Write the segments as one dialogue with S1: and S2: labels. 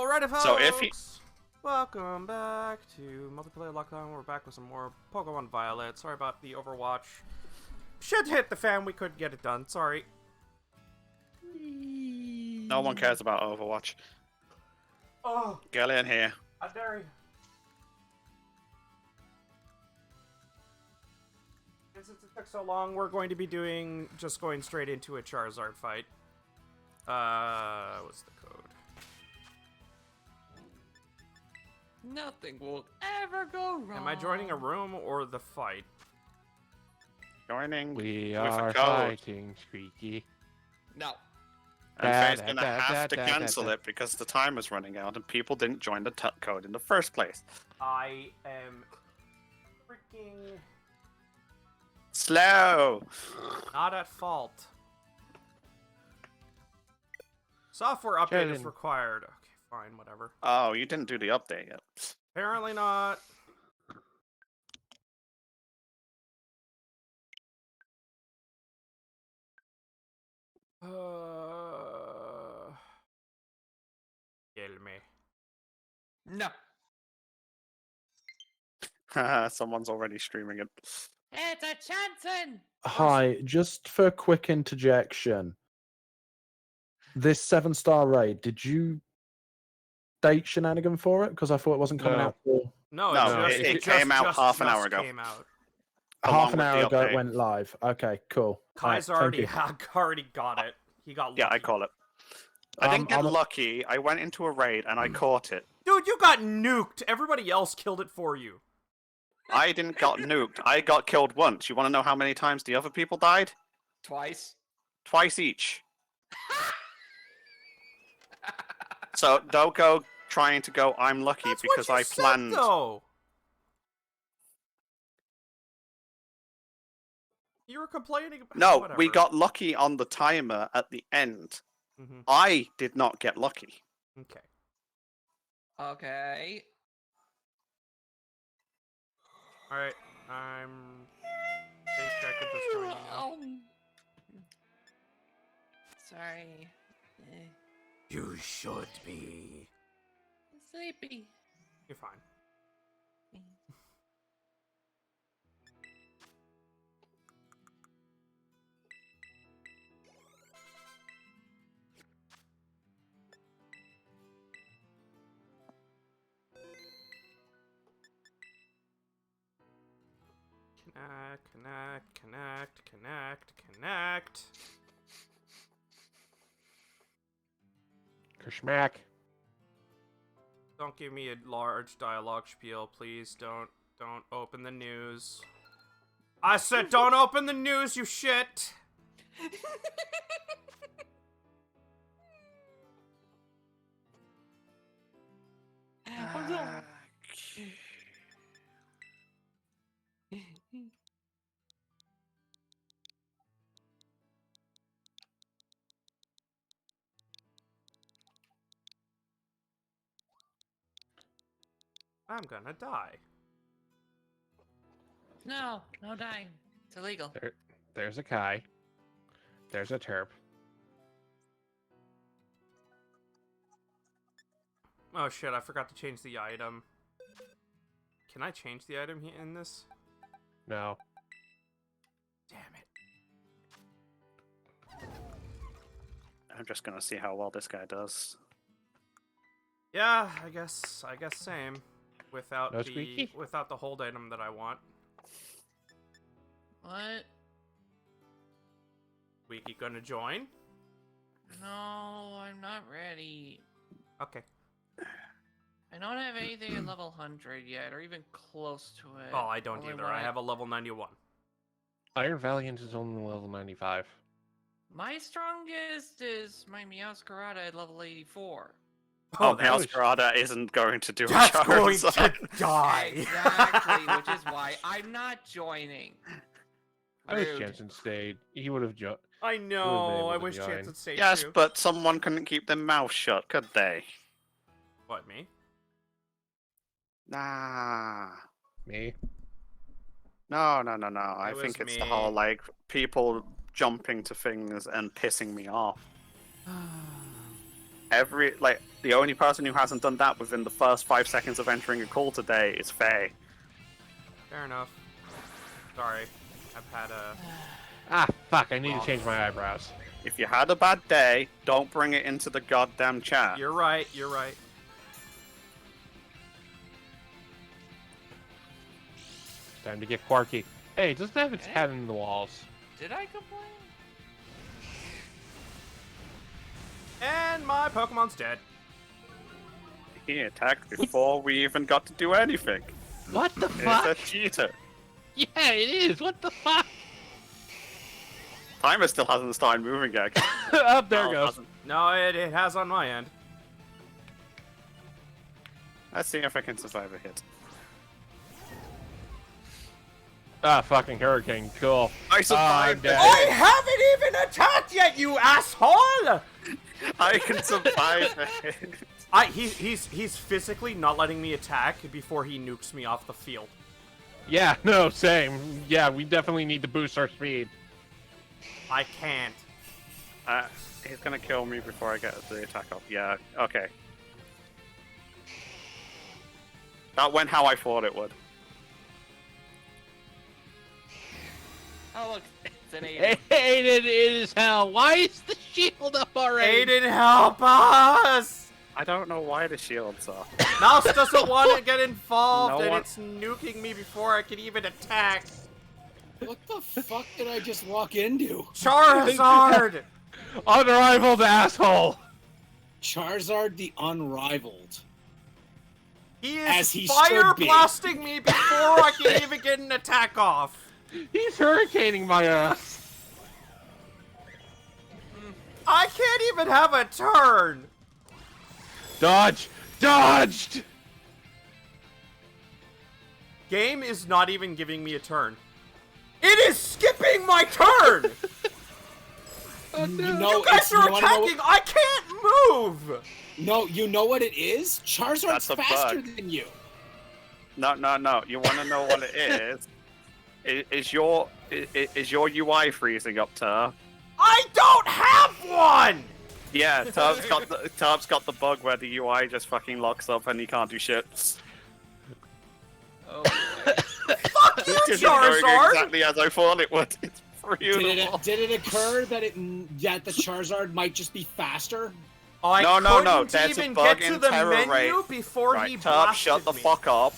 S1: Alrighty, folks.
S2: So if he...
S1: Welcome back to Multiplayer Lockdown. We're back with some more Pokemon Violet. Sorry about the Overwatch. Shit hit the fan. We couldn't get it done. Sorry.
S2: No one cares about Overwatch.
S1: Oh,
S2: Get in here.
S1: I dare you. And since it took so long, we're going to be just going straight into a Charizard fight. What's the code?
S3: Nothing will ever go wrong.
S1: Am I joining a room or the fight?
S2: Joining
S4: We
S2: with
S4: are
S2: a code.
S4: fighting, Squeaky.
S3: No.
S2: And Faye's gonna have to cancel it because the time is running out and people didn't join the code in the first place.
S1: I am freaking
S2: Slow!
S1: not at fault. Software update is
S4: Jalen.
S1: required. Okay, fine, whatever.
S2: Oh, you didn't do the update yet.
S1: Apparently not. Kill me.
S3: No.
S2: Someone's already streaming it.
S3: It's a Chanson!
S5: Hi, just for a quick interjection. This 7-star raid, did you date shenanigan for it? Because I thought it wasn't coming
S4: No.
S5: out for
S1: No,
S2: No,
S1: it
S2: it came out half an hour ago.
S1: Came out.
S2: Along
S5: half an
S2: with
S5: hour
S2: the
S5: ago. It
S2: update.
S5: went live. Okay, cool.
S1: Kai's
S5: Alright,
S1: already
S5: thank you.
S1: already got it. He got lucky.
S2: Yeah, I call it. I didn't get
S5: I'm-
S2: lucky. I went into a raid and I caught it.
S1: Dude, you got nuked. Everybody else killed it for you.
S2: I didn't got nuked. I got killed once. You want to know how many times the other people died?
S3: Twice.
S2: Twice each. So don't go trying to go, I'm lucky
S1: That's
S2: because
S1: what you
S2: I
S1: said,
S2: planned.
S1: though. You were complaining about
S2: No,
S1: whatever.
S2: we got lucky on the timer at the end.
S1: Mhm.
S2: I did not get lucky.
S1: Okay.
S3: Okay.
S1: Alright, I think I could just join you now.
S3: Sorry.
S1: You should be.
S3: Sleepy.
S1: You're fine. Connect.
S4: Kershmack.
S1: Don't give me a large dialogue spiel, please. Don't open the news. I said don't open the news, you shit! I'm gonna die.
S3: No, no dying. It's illegal.
S4: There's a Kai. There's a Terp.
S1: Oh shit, I forgot to change the item. Can I change the item in this?
S4: No.
S1: Damn it.
S2: I'm just gonna see how well this guy does.
S1: Yeah, I guess same. Without
S4: No
S1: the
S4: squeaky?
S1: without the hold item that I want.
S3: What?
S1: Squeaky gonna join?
S3: No, I'm not ready.
S1: Okay.
S3: I don't have anything at level 100 yet, or even close to it.
S1: Oh, I don't
S3: Only
S1: either.
S3: one
S1: I have a level 91.
S4: Iron Valiant is only level 95.
S3: My strongest is my Meowscarada at level 84.
S2: Oh,
S1: that was-
S2: Meowscarada isn't going to do a
S1: That's going to
S2: Charizard.
S1: die.
S3: Exactly, which is why I'm not joining.
S4: I wish
S3: Rude.
S4: Jensen stayed. He would have joined.
S1: I know.
S4: able
S1: I
S4: to
S1: wish
S4: join.
S1: Chance would say
S2: Yes,
S1: too.
S2: but someone couldn't keep their mouth shut, could they?
S1: What, me?
S2: Nah.
S4: Me.
S2: No. I
S1: It
S2: think
S1: was
S2: it's the whole,
S1: me.
S2: like, people jumping to things and pissing me off. the only person who hasn't done that within the first 5 seconds of entering a call today is Faye.
S1: Fair enough. Sorry. I've had a...
S4: Ah, fuck, I need to change my eyebrows.
S2: If you had a bad day, don't bring it into the goddamn chat.
S1: You're right, you're right.
S4: Time to get quirky. Hey, it doesn't have its head in the walls.
S3: Did I complain?
S1: And my Pokemon's dead.
S2: He attacked before we even got to do anything.
S4: What the
S2: It's
S4: fuck?
S2: a cheater.
S4: Yeah, it is. What the fuck?
S2: Timer still hasn't started moving yet.
S4: Up there
S2: No, it
S4: goes.
S2: hasn't.
S1: No, it has on my end.
S2: Let's see if I can survive a hit.
S4: Ah, fucking hurricane. Cool.
S2: I survived
S4: dead.
S2: it.
S1: I haven't even attacked yet, you asshole!
S2: I can survive a hit.
S1: He's physically not letting me attack before he nukes me off the field.
S4: Yeah, no, same. Yeah, we definitely need to boost our speed.
S1: I can't.
S2: He's gonna kill me before I get the attack up. Yeah, okay. That went how I thought it would.
S3: Oh look, it's an 8.
S4: Aiden, it is hell. Why is the shield up already?
S1: Aiden, help us!
S2: I don't know why the shields are.
S1: Mouse doesn't want to get involved,
S2: No
S1: and
S2: one-
S1: it's nuking me before I can even attack.
S6: What the fuck did I just walk into?
S1: Charizard!
S4: Unrivaled asshole.
S6: Charizard the Unrivaled.
S1: He
S6: As
S1: is
S6: he
S1: fire
S6: should be.
S1: blasting me before I can even get an attack off.
S4: He's hurricaning my ass.
S1: I can't even have a turn.
S4: Dodge. Dodged.
S1: Game is not even giving me a turn. It is skipping my turn!
S6: You know,
S1: You guys
S6: it's, you
S1: are
S6: wanna know
S1: attacking! I can't move!
S6: no, you know what it is? Charizard's
S2: That's a
S6: faster
S2: bug.
S6: than you.
S2: No. You want to know what it is? Is your UI freezing up, Turb?
S1: I don't have one!
S2: Yeah, Turb's got the bug where the UI just fucking locks up and he can't do shit.
S3: Oh,
S1: Fuck you,
S2: It isn't going
S1: Charizard!
S2: exactly as I thought it would. It's beautiful.
S6: Did it occur that that the Charizard might just be faster?
S1: I
S2: No,
S1: couldn't
S2: there's a
S1: even
S2: bug
S1: get to
S2: in
S1: the
S2: Terra
S1: menu
S2: Raid.
S1: before he
S2: Right, Turb,
S1: blasted
S2: shut the
S1: me.
S2: fuck up.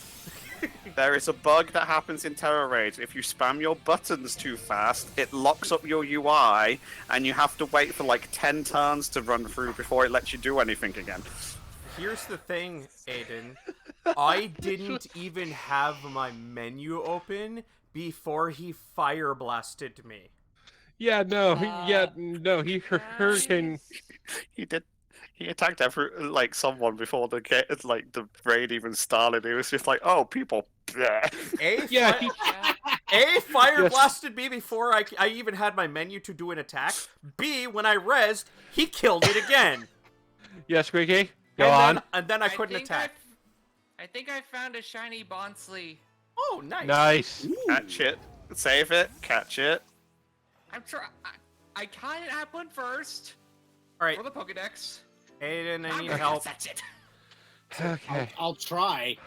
S2: There is a bug that happens in Terra Raids. If you spam your buttons too fast, it locks up your UI, and you have to wait for like 10 turns to run through before it lets you do anything again.
S1: Here's the thing, Aiden. I didn't even have my menu open before he fire blasted me.
S4: Yeah, no. He hurricane.
S2: He did. He attacked someone before the raid even started. It was just like, oh, people. Bleh.
S4: Yeah,
S1: A, fire
S4: Yes.
S1: blasted me before I even had my menu to do an attack. B, when I rezzed, he killed it again.
S4: Yeah, Squeaky. Go on.
S1: And then I couldn't
S3: think
S1: attack.
S3: I think I found a shiny Bonsley.
S1: Oh, nice.
S4: Nice.
S2: Catch it. Save it. Catch it.
S3: I'm trying. I kind of have one first.
S1: All right,
S3: For the Pokedex.
S1: Aiden, I
S3: I'm
S1: need
S3: gonna
S1: help.
S3: That's it.
S4: Okay.
S6: I'll try.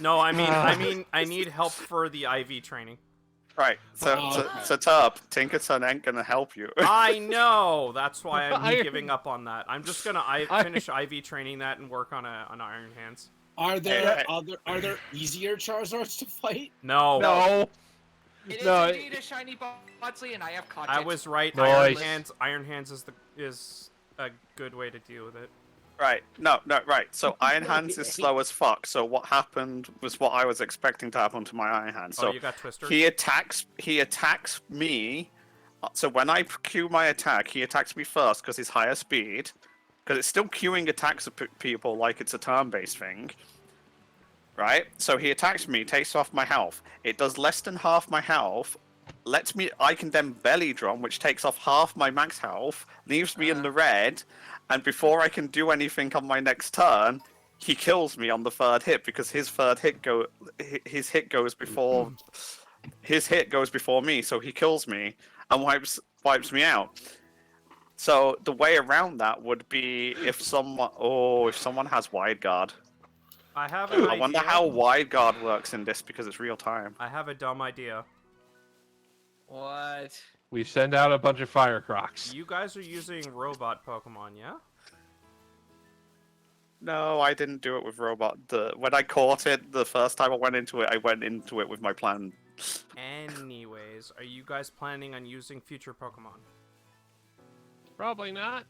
S1: No, I mean, I need help for the IV training.
S2: Right. So Turb, Tinkerton ain't gonna help you.
S1: I know. That's why I'm
S4: Iron-
S1: giving up on that. I'm just gonna finish IV training that and work on Iron Hands.
S6: Are there
S2: Hey.
S6: are there easier Charizards to fight?
S1: No,
S4: No.
S3: It is
S4: No,
S3: indeed a shiny Bonsley, and I have caught
S1: I
S3: it.
S1: was right.
S4: Nice.
S1: Iron Hands is a good way to deal with it.
S2: Right. No, right. So Iron Hands is slow as fuck. So what happened was what I was expecting to happen to my Iron Hands. So
S1: Oh, you got Twister.
S2: he attacks me. So when I cue my attack, he attacks me first because he's higher speed. Because it's still queuing attacks at people like it's a turn-based thing. Right? So he attacks me, takes off my health. It does less than half my health. I can then belly drum, which takes off half my max health, leaves me in the red, and before I can do anything on my next turn, he kills me on the third hit because his hit goes before me, so he kills me and wipes me out. So the way around that would be if someone has wide guard.
S1: I have an
S2: I
S1: idea.
S2: wonder how wide guard works in this because it's real time.
S1: I have a dumb idea.
S3: What?
S4: We send out a bunch of fire crocs.
S1: You guys are using robot Pokemon, yeah?
S2: No, I didn't do it with robot. When I caught it the first time I went into it with my plan.
S1: Anyways, are you guys planning on using future Pokemon?
S4: Probably not.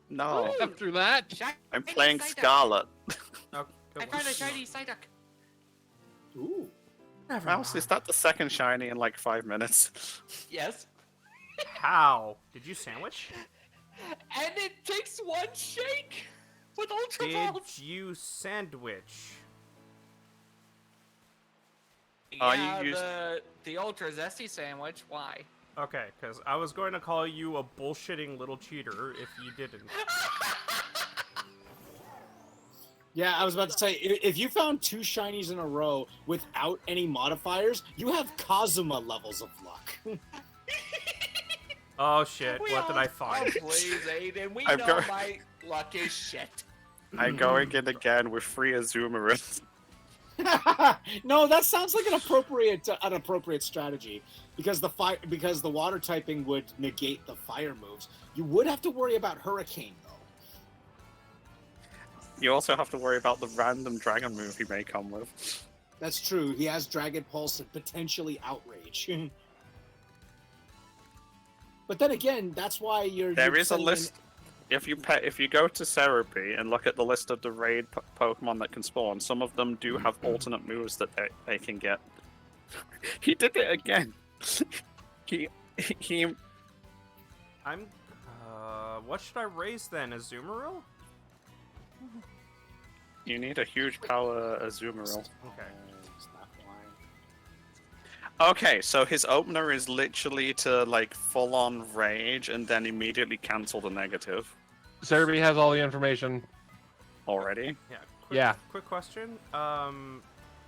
S2: No,
S4: After that,
S2: I'm playing Scarlet.
S1: Oh,
S3: I found a shiny Psyduck.
S6: Ooh.
S2: Mouse, is that the second shiny in like 5 minutes?
S3: Yes.
S1: How? Did you sandwich?
S3: And it takes one shake with Ultra
S1: Did
S3: Balls.
S1: you sandwich?
S3: Yeah,
S2: you used-
S3: the Ultra Zesty sandwich. Why?
S1: Okay, because I was going to call you a bullshitting little cheater if you didn't.
S6: Yeah, I was about to say, if you found 2 shinies in a row without any modifiers, you have Kazuma levels of luck.
S1: Oh shit,
S3: We
S1: what did
S3: all-
S1: I find?
S3: Oh, please, Aiden. We
S2: I'm
S3: know
S2: go-
S3: my luck is shit.
S2: I'm going in again with 3 Azumarins.
S6: No, that sounds like an appropriate strategy because the water typing would negate the fire moves. You would have to worry about Hurricane though.
S2: You also have to worry about the random dragon move he may come with.
S6: That's true. He has Dragon Pulse and potentially Outrage. But then again, that's why
S2: There
S6: you're
S2: is a
S6: sending-
S2: list. If you go to Cerebi and look at the list of the raid Pokemon that can spawn, some of them do have alternate moves that they can get. He did it again. he.
S1: I'm. What should I raise then? Azumarill?
S2: You need a huge power Azumarill.
S1: Okay.
S6: Stop lying.
S2: Okay, so his opener is literally to like full on rage and then immediately cancel the negative
S4: Cerebi has all the information.
S2: already.
S1: Yeah.
S4: Yeah.
S1: Quick question.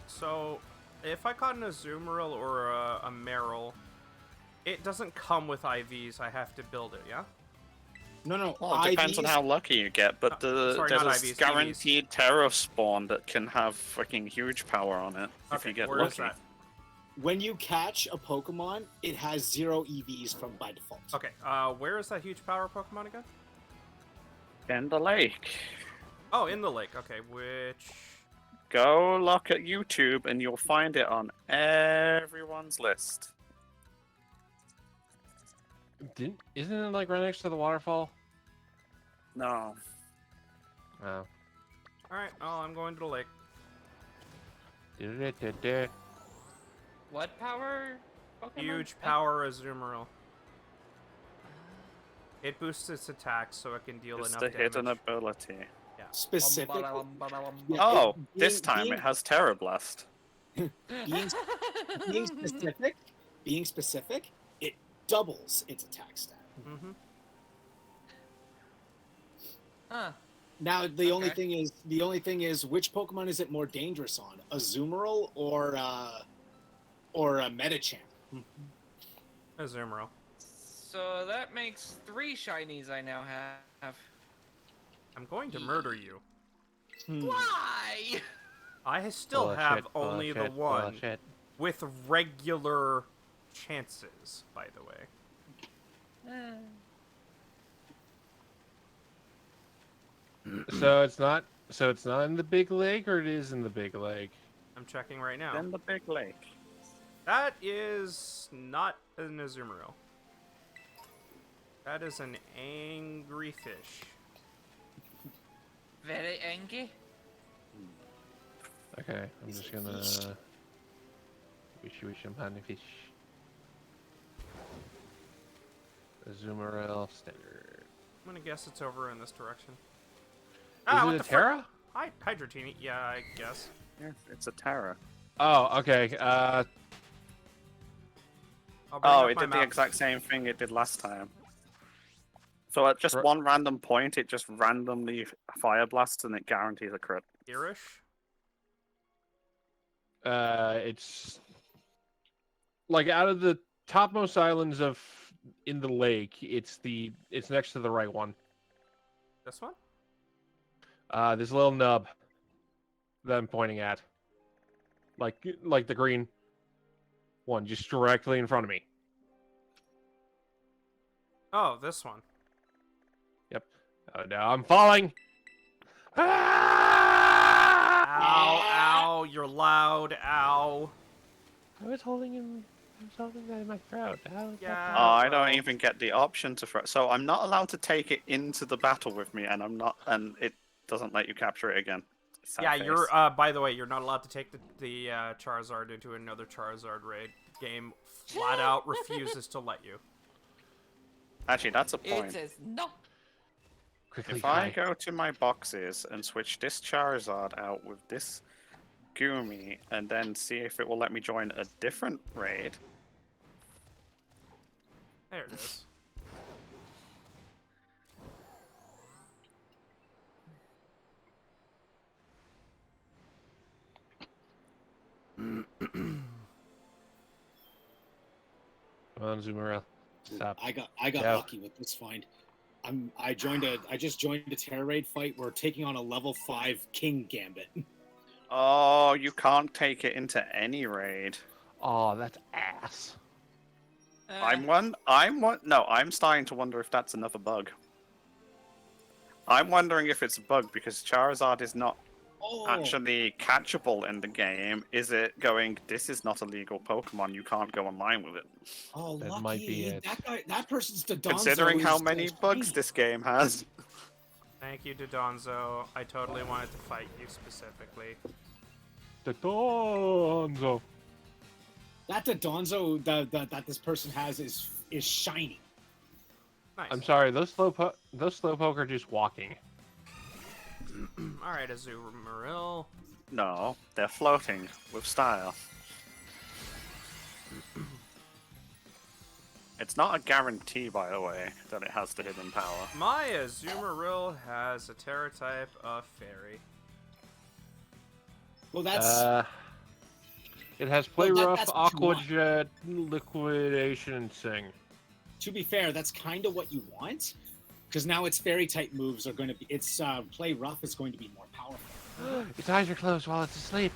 S1: So if I caught an Azumarill or a Marill, it doesn't come with IVs. I have to build it. Yeah.
S6: No.
S2: Well, it depends on
S6: IVs
S2: how lucky you get, but
S1: sorry,
S2: there's
S1: not
S2: a
S1: IVs,
S2: guaranteed Terra spawn that can have freaking huge power on it if
S1: Okay.
S2: you get
S1: Where is
S2: lucky.
S1: that?
S6: When you catch a Pokemon, it has 0 EVs from by default.
S1: Okay. Where is that huge power Pokemon again?
S2: In the lake.
S1: Oh, in the lake. Okay. Which?
S2: Go look at YouTube and you'll find it on everyone's list.
S4: Isn't it like right next to the waterfall?
S2: No.
S4: Oh.
S1: All right. Oh, I'm going to the lake.
S3: What power? Pokemon?
S1: Huge power Azumarill. It boosts its attacks so it can deal
S2: It's
S1: enough
S2: the
S1: damage.
S2: hidden ability.
S6: Specific. Yeah,
S2: Oh,
S6: being-
S2: this time
S6: being-
S2: it has Terra Blast.
S6: being specific, it doubles its attack stat.
S1: Mm-hmm.
S3: Huh.
S6: Now the only
S3: Okay.
S6: thing is which Pokemon is it more dangerous on? Azumarill or a Medicham?
S1: Azumarill.
S3: So that makes 3 shinies I now have.
S1: I'm going to murder you.
S3: Why?
S1: I still have only the one
S4: Bullshit.
S1: with regular chances, by the way.
S4: So it's not. So it's not in the big lake, or it is in the big lake.
S1: I'm checking right now.
S2: Then the big lake.
S1: That is not an Azumarill. That is an angry fish.
S3: Very angry.
S4: Okay, I'm just gonna wish you some honey fish. Azumarill standard.
S1: I'm gonna guess it's over in this direction.
S4: Is
S1: what
S4: it a
S1: the frick?
S4: Terra?
S1: Hi, Hydratini. Yeah, I guess.
S2: Yeah, it's a Terra.
S4: Oh, okay.
S1: I'll bring
S2: Oh,
S1: up
S2: it
S1: my
S2: did the
S1: map.
S2: exact same thing it did last time. So at just
S4: Ru-
S2: one random point, it just randomly fire blasts and it guarantees a crit.
S1: Irish?
S4: It's like out of the topmost islands of in the lake. It's next to the right one.
S1: This one?
S4: This little nub that I'm pointing at, like the green one, just directly in front of me.
S1: Oh, this one.
S4: Yep. Oh, now I'm falling. Ah!
S1: Ow, ow, you're loud, ow.
S4: I was holding that in my throat.
S1: Yeah.
S2: Oh, I don't
S1: well.
S2: even get the option to throw. So I'm not allowed to take it into the battle with me, and and it doesn't let you capture it again. Sad
S1: Yeah,
S2: face.
S1: you're, by the way, you're not allowed to take the Charizard into another Charizard raid. Game flat out refuses to let you.
S2: Actually, that's a
S3: It
S2: point.
S3: says no.
S4: Quickly,
S2: If I
S4: hide.
S2: go to my boxes and switch this Charizard out with this Gumi, and then see if it will let me join a different raid.
S1: There it is.
S4: Come on, Zoomerel. Stop.
S6: I got
S4: Yeah.
S6: lucky with this find. I just joined a Terra Raid fight. We're taking on a level 5 King Gambit.
S2: Oh, you can't take it into any raid.
S4: Oh, that's ass.
S2: I'm starting to wonder if that's another bug. I'm wondering if it's a bug because Charizard is not
S6: Oh,
S2: actually catchable in the game. Is it going, this is not a legal Pokemon, you can't go online with it?
S6: oh,
S4: That
S6: lucky.
S4: might be it.
S6: That person's Dodonzo.
S2: Considering how
S6: is,
S2: many bugs
S6: shiny.
S2: this game has.
S1: Thank you, Dodonzo. I totally wanted to fight you specifically.
S4: The Donzo.
S6: That Dodonzo that this person has is shiny.
S1: Nice.
S4: I'm sorry, those slowpoke are just walking.
S1: Alright, Azumarill.
S2: No, they're floating with style. It's not a guarantee, by the way, that it has the hidden power.
S1: My Azumarill has a Terra type of Fairy.
S6: Well, that's
S4: It has Play
S6: Well,
S4: Rough,
S6: that's what you
S4: Aqua
S6: want.
S4: Jet, Liquidation, and Sing.
S6: to be fair. That's kind of what you want, because now its fairy type moves are going to be. Its play rough is going to be more powerful.
S4: Its eyes are closed while it's asleep.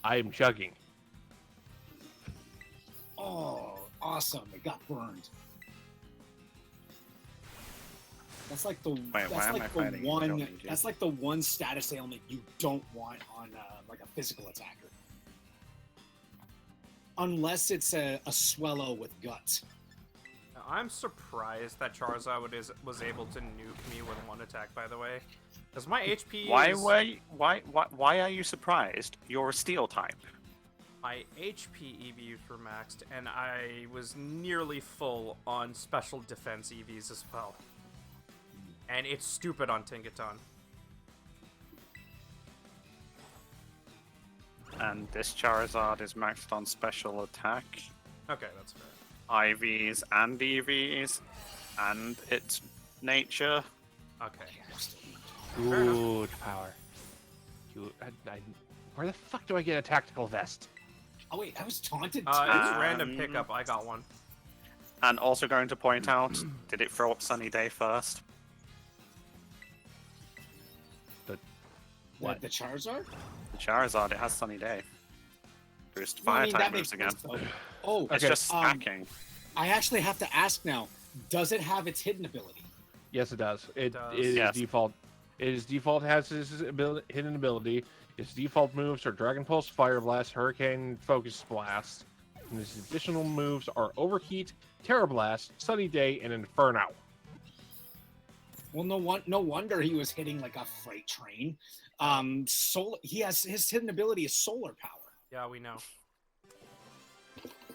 S4: I am chugging.
S6: Oh, awesome! It got burned. That's like the
S2: why
S6: that's
S2: am I
S6: like the
S2: fighting
S6: one
S2: Joking Jim?
S6: that's like the one status ailment you don't want on like a physical attacker, unless it's a Swellow with guts.
S1: Now, I'm surprised that Charizard was able to nuke me with one attack, by the way. Because my HP
S2: Why are you surprised? You're a steel type.
S1: my HP EVs were maxed, and I was nearly full on special defense EVs as well. And it's stupid on Tinkaton.
S2: And this Charizard is maxed on special attack,
S1: Okay, that's fair.
S2: IVs and EVs, and its nature.
S1: Okay. enough.
S4: Good power. Where the fuck do I get a tactical vest?
S6: Oh wait, I was taunted too.
S1: It's random
S2: Um,
S1: pickup. I got one.
S2: And also going to point out, did it throw up Sunny Day first?
S4: What?
S6: The Charizard?
S2: The Charizard, it has Sunny Day. Boost
S6: Well, I
S2: fire
S6: mean,
S2: type
S6: that
S2: moves
S6: makes
S2: again.
S6: sense, though. Oh,
S2: It's
S4: Okay,
S2: just stacking.
S6: I actually have to ask now. Does it have its hidden ability?
S4: Yes, it does. It
S1: does.
S4: is
S2: Yes.
S4: default. It is default has its hidden ability. Its default moves are Dragon Pulse, Fire Blast, Hurricane, Focus Blast. And its additional moves are Overheat, Terror Blast, Sunny Day, and Inferno.
S6: Well, no wonder he was hitting like a freight train. He has his hidden ability is solar power.
S1: Yeah, we know.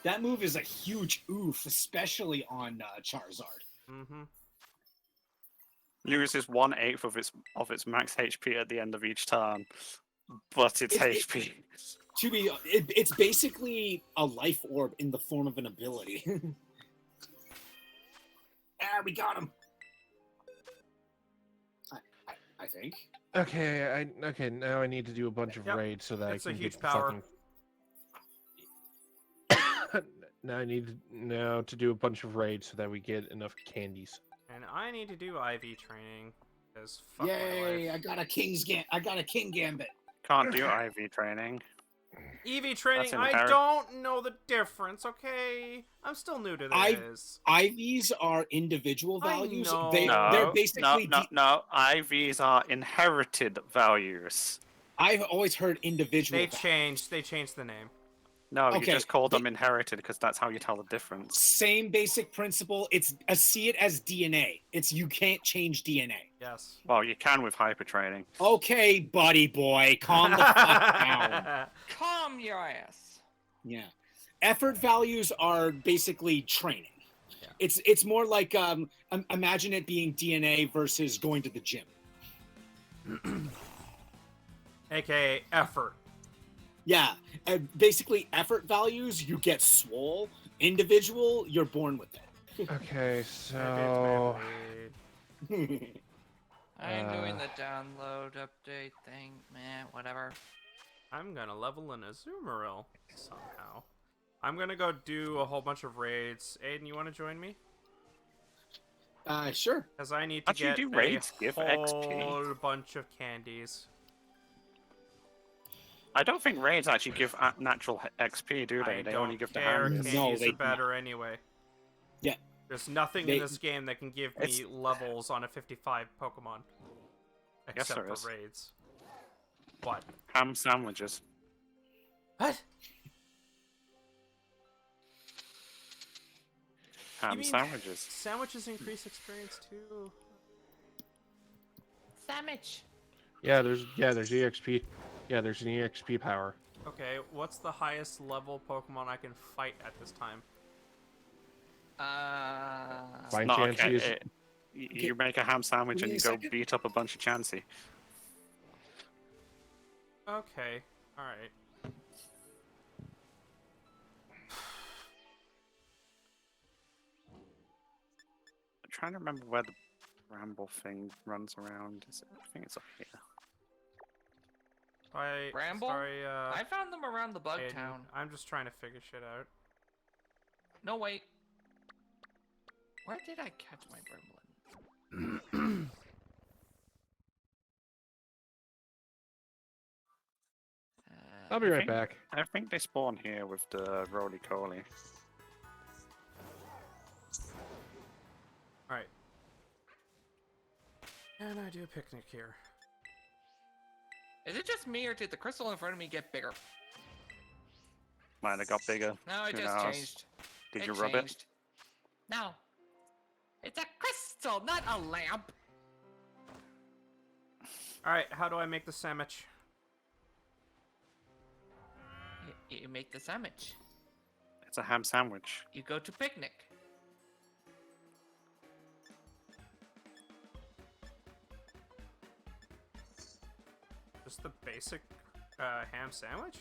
S6: That move is a huge oof, especially on Charizard.
S1: Mm-hmm.
S2: Loses 1/8 of its max HP at the end of each turn, but its HP.
S6: It's basically a life orb in the form of an ability. We got him. I think.
S4: Okay, okay. Now I need to do a bunch of
S1: Yep,
S4: raids so that
S1: it's a
S4: I can
S1: huge
S4: get the
S1: power.
S4: fucking. Now I need to do a bunch of raids so that we get enough candies.
S1: And I need to do IV training. Because fuck
S6: Yay!
S1: my
S6: I
S1: life.
S6: got a king gambit.
S2: Can't do IV training.
S1: EV training, I
S2: inherent.
S1: don't know the difference, okay? I'm still new to this.
S6: IVs are individual
S1: I
S6: values.
S1: know.
S6: They're
S2: No,
S6: basically.
S2: no. IVs are inherited values.
S6: I've always heard individual.
S1: They
S6: values.
S1: changed the name.
S2: No, you
S6: Okay,
S2: just call them inherited because that's how you tell the difference.
S6: Same basic principle. It's see it as DNA. It's you can't change DNA.
S1: Yes.
S2: Well, you can with hyper training.
S6: Okay, buddy boy, calm the fuck down.
S3: Calm your ass.
S6: Yeah, effort values are basically training.
S1: Yeah.
S6: It's more like imagine it being DNA versus going to the gym.
S1: AKA effort.
S6: Yeah, basically effort values you get swole. Individual, you're born with
S4: Okay,
S1: Maybe it's
S4: so
S6: it.
S3: I'm doing the download update thing, man. Whatever.
S1: I'm gonna level in Azumarill somehow. I'm gonna go do a whole bunch of raids. Aiden, you want to join me?
S6: Sure.
S1: Because I need to
S2: How'd you
S1: get
S2: do
S1: a
S2: raids? Give
S1: whole
S2: XP?
S1: bunch of candies.
S2: I don't think raids actually give natural XP, do they?
S1: I
S2: They
S1: don't
S2: only give the
S1: care.
S2: hands.
S1: Candies
S6: No, they
S1: are
S6: do
S1: better anyway.
S6: Yeah.
S1: There's nothing
S6: They-
S1: in this game that can give me
S2: It's-
S1: levels on a 55 Pokemon.
S2: Yes,
S1: Except
S2: there
S1: for
S2: is.
S1: raids. What?
S2: Ham sandwiches.
S1: What?
S2: Ham
S1: mean-
S2: sandwiches.
S1: Sandwiches increase experience too.
S3: Sandwich.
S4: there's EXP. Yeah, there's an EXP power.
S1: Okay, what's the highest level Pokemon I can fight at this time?
S4: Fine
S2: Not
S4: chance
S2: okay.
S4: is
S2: You make a ham sandwich
S6: Give
S2: and
S6: me
S2: you
S6: a
S2: go
S6: second.
S2: beat up a bunch of Chansey.
S1: Okay, alright.
S2: I'm trying to remember where the ramble thing runs around. I think it's up here.
S3: Bramble?
S1: Sorry,
S3: I found them around the bug
S1: Aiden,
S3: town.
S1: I'm just trying to figure shit out.
S3: No, wait. Where did I catch my Brimblin?
S4: I'll be
S2: I
S4: right
S2: think-
S4: back.
S2: I think they spawn here with the roly-coly.
S1: Alright. And I do a picnic here.
S3: Is it just me, or did the crystal in front of me get bigger?
S2: Might have got bigger.
S3: No, it
S2: Who
S3: just
S2: knows?
S3: changed.
S2: Did you rub it?
S3: changed. No. It's a crystal, not a lamp.
S1: Alright, how do I make the sandwich?
S3: You make the sandwich.
S2: It's a ham sandwich.
S3: You go to picnic.
S1: Just the basic ham sandwich?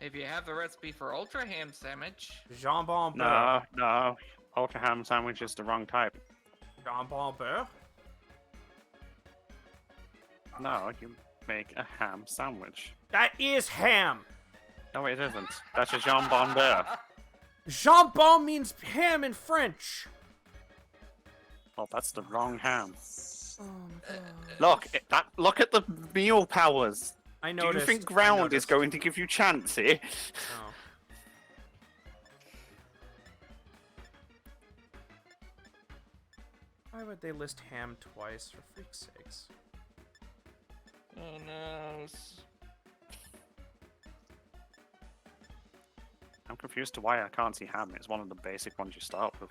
S3: If you have the recipe for ultra ham sandwich,
S1: Jambon beurre.
S2: No. Ultra ham sandwich is the wrong type.
S1: Jambon beurre?
S2: No, you make a ham sandwich.
S1: That is ham!
S2: No, it isn't. That's a jambon beurre.
S1: Jambon means ham in French!
S2: Well, that's the wrong ham.
S1: Oh my god.
S2: Look at the meal powers.
S1: I
S2: Do
S1: noticed.
S2: you think
S1: I
S2: ground is
S1: noticed.
S2: going to give you Chansey?
S1: Oh. Why would they list ham twice, for freak's sakes?
S3: oh no.
S2: I'm confused to why I can't see ham. It's one of the basic ones you start with.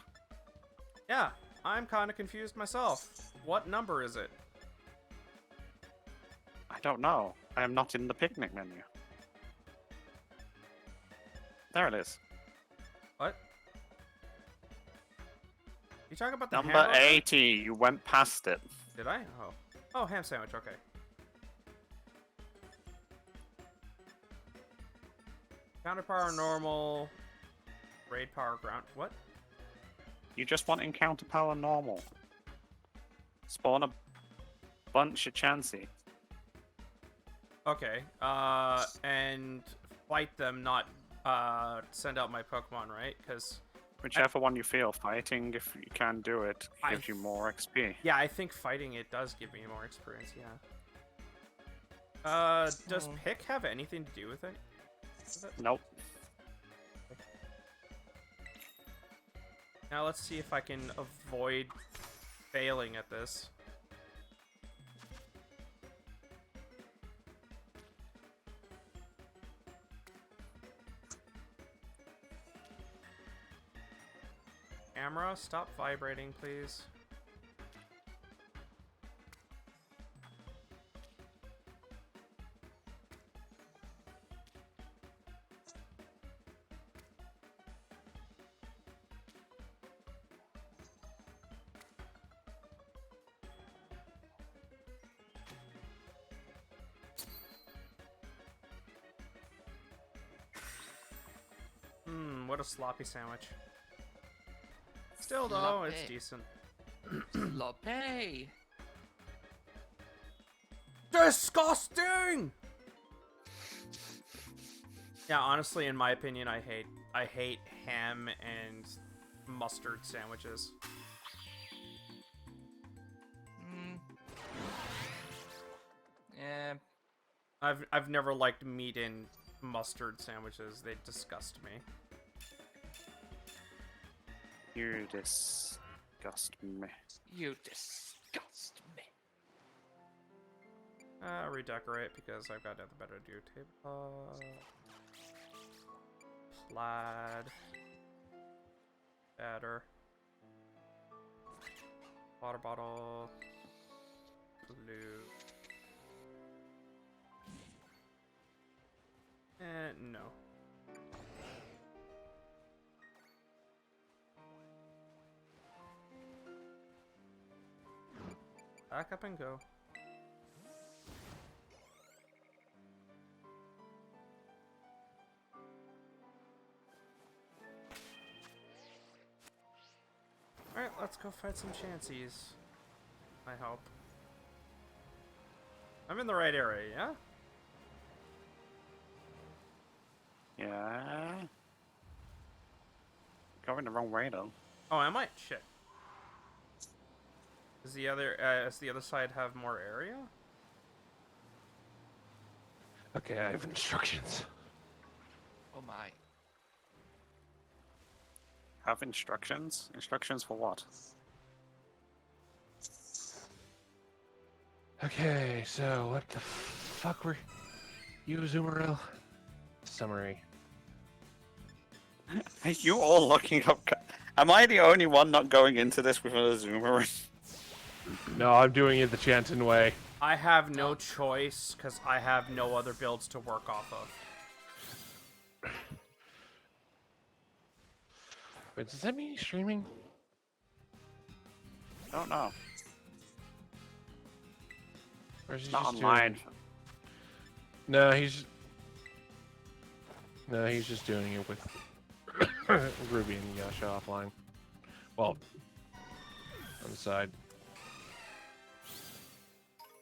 S1: Yeah, I'm kinda confused myself. What number is it?
S2: I don't know. I am not in the picnic menu. There it is.
S1: What? You talking about the
S2: Number
S1: hamburger?
S2: 80. You went past it.
S1: Did I? Oh. Oh, ham sandwich, okay. Counter power normal. Raid power ground. What?
S2: You just want encounter power normal. Spawn a bunch of Chansey.
S1: Okay. And fight them, not send out my Pokemon, right? Because
S2: Whichever one you feel. Fighting, if you can do it,
S1: I
S2: gives you more XP.
S1: yeah, I think fighting it does give me more experience. Yeah. Does
S3: Oh.
S1: pick have anything to do with it?
S2: Nope.
S1: Now let's see if I can avoid failing at this. Camera, stop vibrating, please. What a sloppy sandwich. Still though, it's
S3: Sloppy.
S1: decent.
S3: Sloppy.
S1: Disgusting! Yeah, honestly, in my opinion, I hate ham and mustard sandwiches.
S3: Mm. Yeah.
S1: I've never liked meat in mustard sandwiches. They disgust me.
S2: You disgust me.
S3: You disgust me.
S1: Redecorate because I've got nothing better to do. Tabletop. Plaid. Better. Water bottle. Blue. No. Back up and go. Alright, let's go fight some Chanseys. I hope. I'm in the right area, yeah?
S2: Yeah. Going the wrong way though.
S1: Oh, am I? Shit. Does the other side have more area?
S4: Okay, I have instructions.
S3: Oh my.
S2: Have instructions? Instructions for what?
S4: Okay, so what the fuck were you, Zoomeril? Summary.
S2: Are you all looking up? Am I the only one not going into this with a zoomer?
S4: No, I'm doing it the Chanton way.
S1: I have no choice because I have no other builds to work off of.
S4: Wait, does that mean he's streaming?
S2: I don't know.
S4: Or is he
S2: Not
S4: just
S2: online.
S4: doing... No, he's just doing it with Ruby and Yasha offline. Well, on the side.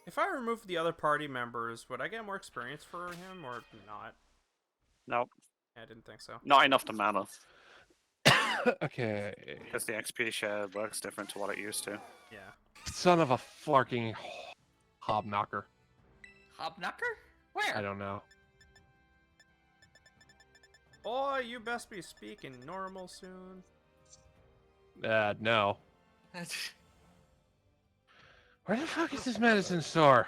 S1: If I remove the other party members, would I get more experience for him or not?
S2: Nope.
S1: I didn't think so.
S2: Not enough to matter.
S4: Okay.
S2: Because the XP share works different to what it used to.
S1: Yeah.
S4: Son of a fucking hobknocker.
S3: Hobknocker? Where?
S4: I don't know.
S1: Boy, you best be speaking normal soon.
S4: No. Where the fuck is this medicine store?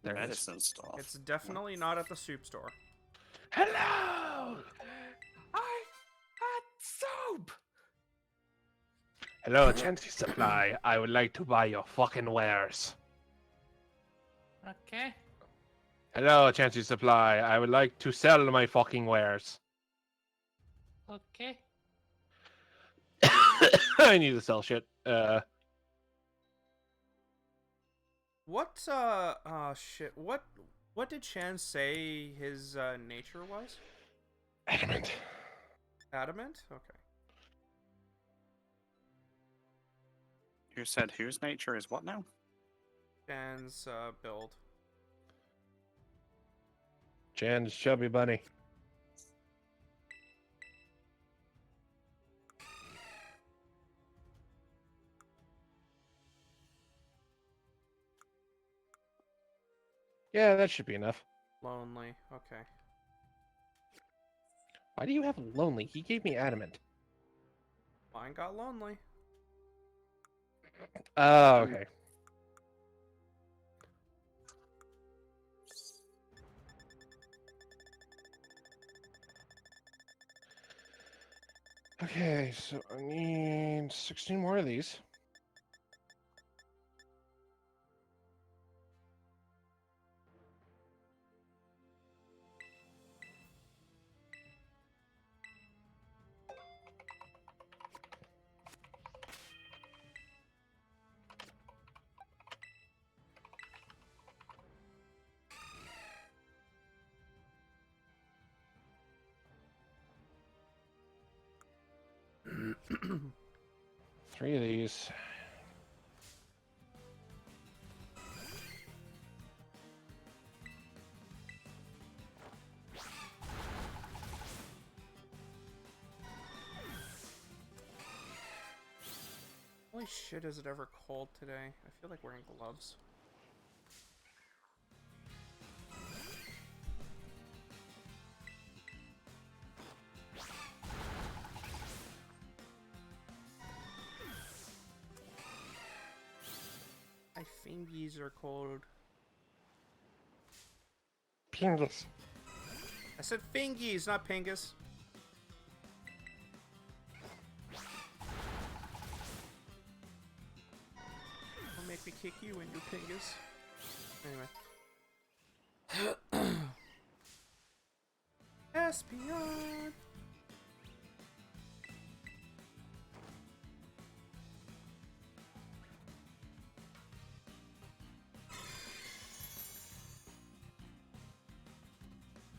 S4: There it is.
S2: Medicine stuff.
S1: It's definitely not at the soup store.
S4: Hello!
S3: I had soap!
S4: Hello, Chancy Supply. I would like to buy your fucking wares.
S3: Okay.
S4: Hello, Chancy Supply. I would like to sell my fucking wares.
S3: Okay.
S4: I need to sell shit.
S1: What, shit, what did Chan say his, nature was?
S4: Adamant.
S1: Adamant? Okay.
S2: Who said whose nature is what now?
S1: Jan's build.
S4: Jan's chubby bunny. Yeah, that should be enough.
S1: Lonely. Okay.
S4: Why do you have lonely? He gave me adamant.
S1: Mine got lonely.
S4: Oh, okay. Okay, so I need 16 more of these. Three of these.
S1: Holy shit, is it ever cold today? I feel like wearing gloves. My fingies are cold.
S4: Pingus.
S1: I said fingies, not pingus. Don't make me kick you and your pingus. Anyway. Espion!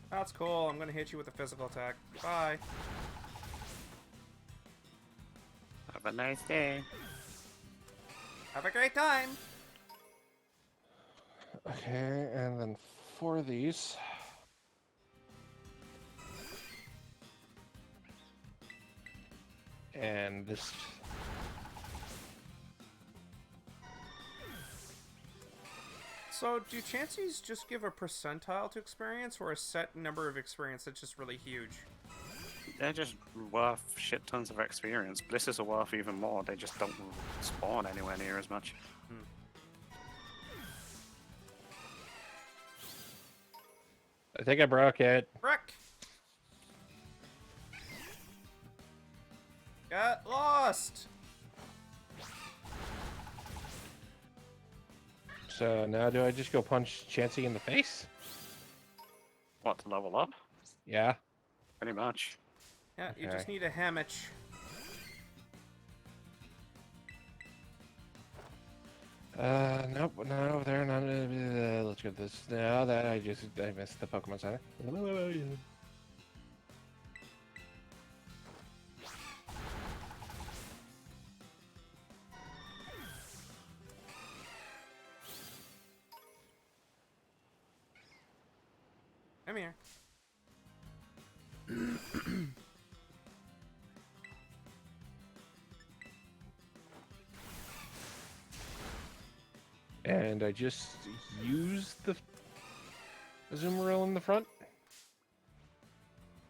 S1: That's cool. I'm gonna hit you with a physical attack. Bye.
S2: Have a nice day.
S1: Have a great time.
S4: Okay, and then 4 of these. And this.
S1: So, do chances just give a percentile to experience, or a set number of experience that's just really huge?
S2: They're just worth shit tons of experience. Blisters are worth even more. They just don't spawn anywhere near as much.
S4: I think I broke it.
S1: Frick! Got lost!
S4: So now do I just go punch Chansey in the face?
S2: What, to level up?
S4: Yeah.
S2: Pretty much.
S1: Yeah, you just
S4: Okay.
S1: need a hammoch.
S4: Nope, not over there. Not. Let's go this. No, that I missed the Pokemon Center.
S1: Come here.
S4: And I just use the Azumarill in the front.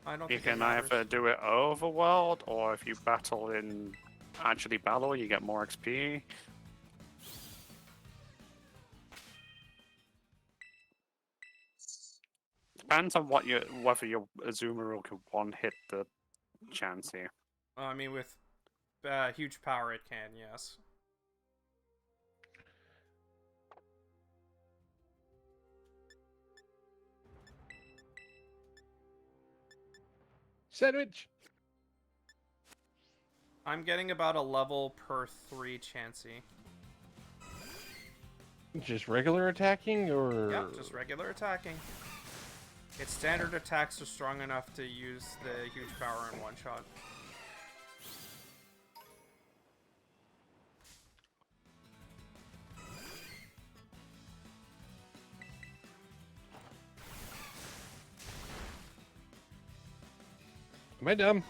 S1: I don't
S2: You
S1: think it
S2: can
S1: matters.
S2: either do it overworld, or if you battle in actually battle, you get more XP. Depends on what whether your Azumarill can one-hit the Chansey.
S1: I mean, with huge power, it can, yes.
S4: Sandwich.
S1: I'm getting about a level per 3 Chansey.
S4: Just regular attacking, or
S1: Yep, just regular attacking. Its standard attacks are strong enough to use the huge power in one shot.
S4: Am I dumb?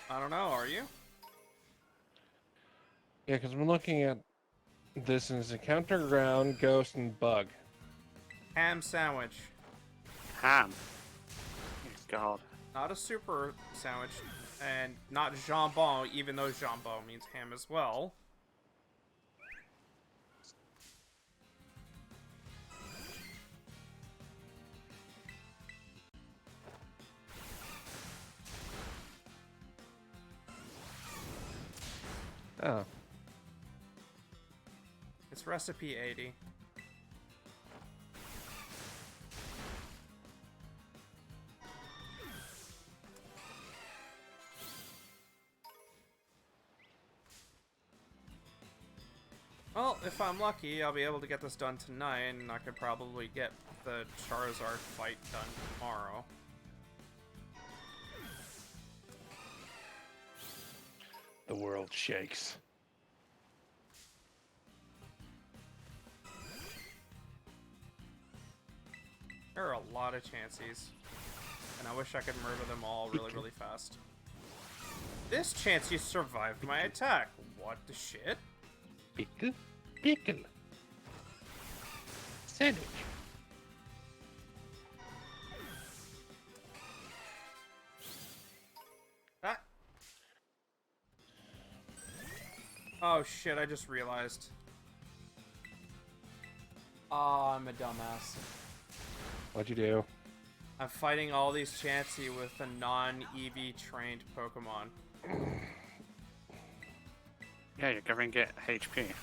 S1: I don't know, are you?
S4: Yeah, because I'm looking at this and it's encounter, ground, ghost, and bug.
S1: Ham sandwich.
S2: Ham. God.
S1: Not a super sandwich. And not jambon, even though jambon means ham as well.
S4: Oh.
S1: It's recipe 80. Well, if I'm lucky, I'll be able to get this done tonight, and I could probably get the Charizard fight done tomorrow.
S4: The world shakes.
S1: There are a lot of Chanseys, and I wish I could murder them all really fast. This Chansey survived my attack. What the shit?
S4: Pickle? Pickle. Sandwich.
S1: Ah. Oh shit, I just realized. Oh, I'm a dumbass.
S4: What'd you do?
S1: I'm fighting all these Chansey with a non-EV trained Pokemon.
S2: Yeah, you're gonna get HP.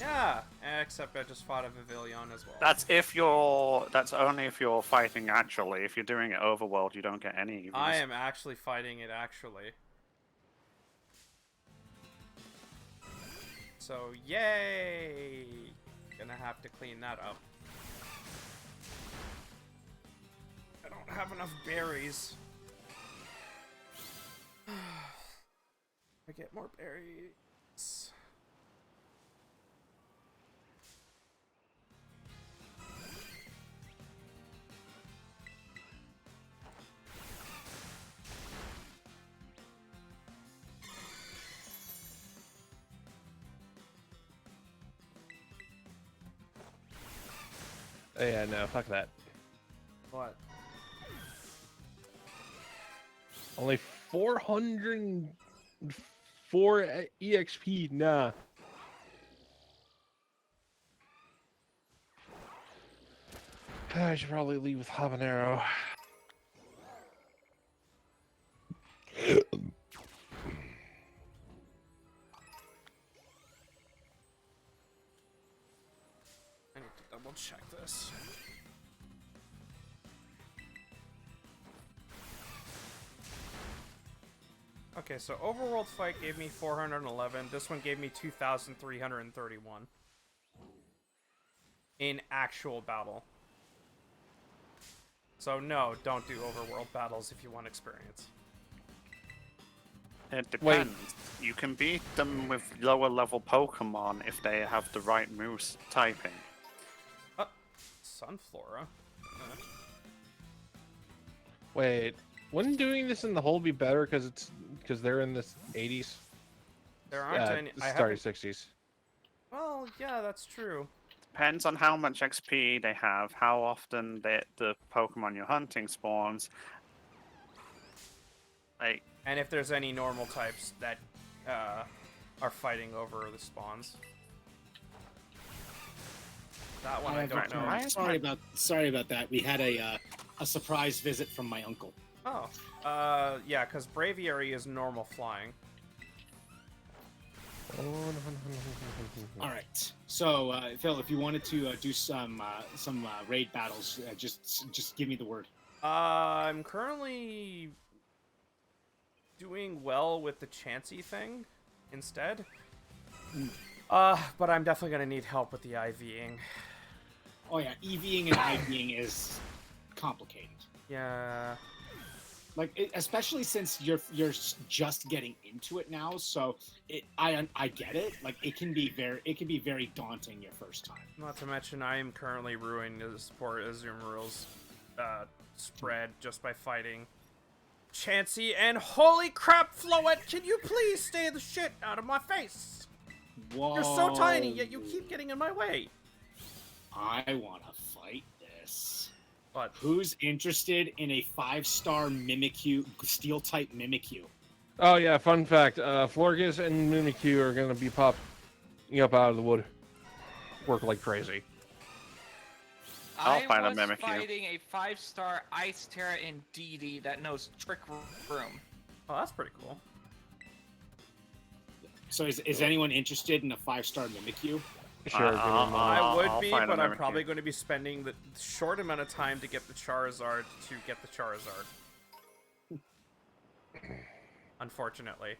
S1: Yeah, except I just fought a Vivillon as well.
S2: That's if you're. That's only if you're fighting actually. If you're doing it overworld, you don't get any EVs.
S1: I am actually fighting it actually. So, yay! Gonna have to clean that up. I don't have enough berries. I get more berries.
S4: Oh, yeah, no, fuck that.
S1: What?
S4: Only 404 EXP, nah. I should probably leave with Habanero.
S1: I need to double check this. Okay, so Overworld Fight gave me 411. This one gave me 2,331. In actual battle. So no, don't do Overworld battles if you want experience.
S2: It depends. You can beat them with lower level Pokemon if they have the right moves typing.
S1: Sunflora?
S4: Wait, wouldn't doing this in the hole be better because they're in the 80s?
S1: There aren't any. I
S4: Starry
S1: haven't.
S4: 60s.
S1: Well, yeah, that's true.
S2: Depends on how much XP they have, how often the Pokemon you're hunting spawns. Like,
S1: And if there's any normal types that are fighting over the spawns. That one I don't know.
S2: Right.
S6: Sorry about that. We had a surprise visit from my uncle.
S1: Oh, yeah, because Braviary is normal flying.
S6: All right. So, Phil, if you wanted to do some raid battles, just give me the word.
S1: I'm currently doing well with the Chansey thing instead. But I'm definitely gonna need help with the IVing.
S6: Oh yeah, EVing and IVing is complicated.
S1: Yeah.
S6: Like, especially since you're just getting into it now, so I get it. Like, it can be very daunting your first time.
S1: Not to mention, I am currently ruining the support Azumarilla's spread just by fighting Chansey. And holy crap, Floette, can you please stay the shit out of my face?
S6: Whoa.
S1: You're so tiny, yet you keep getting in my way.
S6: I want to fight this.
S1: But
S6: Who's interested in a 5-star Mimikyu, Steel type Mimikyu?
S4: Oh yeah, fun fact: Florges and Mimikyu are gonna be popping up out of the wood. Work like crazy.
S2: I'll find a
S3: I was
S2: Mimikyu.
S3: fighting a 5-star Ice Terra in DD that knows Trick Room.
S1: oh, that's pretty cool.
S6: So is anyone interested in a 5-star Mimikyu?
S4: Sure. give me a moment.
S1: I would
S2: I'll
S1: be,
S2: find a
S1: but I'm
S2: Mimikyu.
S1: probably going to be spending the short amount of time to get the Charizard to get the Charizard. Unfortunately.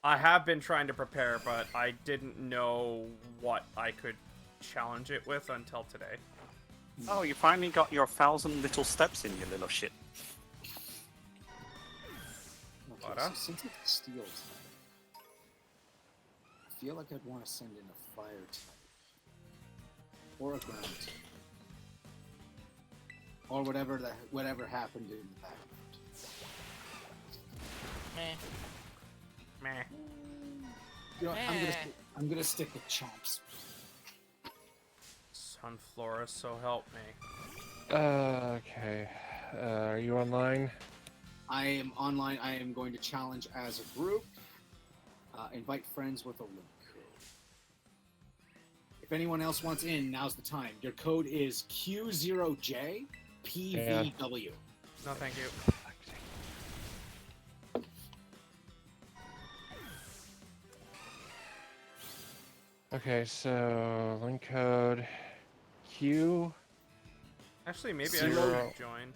S1: I have been trying to prepare, but I didn't know what I could challenge it with until today.
S2: Oh, you finally got your 1,000 little steps in, you little shit.
S6: Okay,
S1: What,
S6: so
S1: huh?
S6: since it's Steel type, I feel like I'd want to send in a Fire type. Or a Ground type. Or whatever happened in the background.
S3: Meh.
S1: Meh.
S6: You know,
S3: Eh.
S6: I'm gonna stick with Chomps.
S1: Sunflora, so help me.
S4: Okay. Are you online?
S6: I am online. I am going to challenge as a group. Invite friends with a link code. If anyone else wants in, now's the time. Your code is Q0JPVW.
S1: No, thank you.
S4: Okay, so link code Q.
S1: Actually, maybe I
S6: Zero.
S1: should join.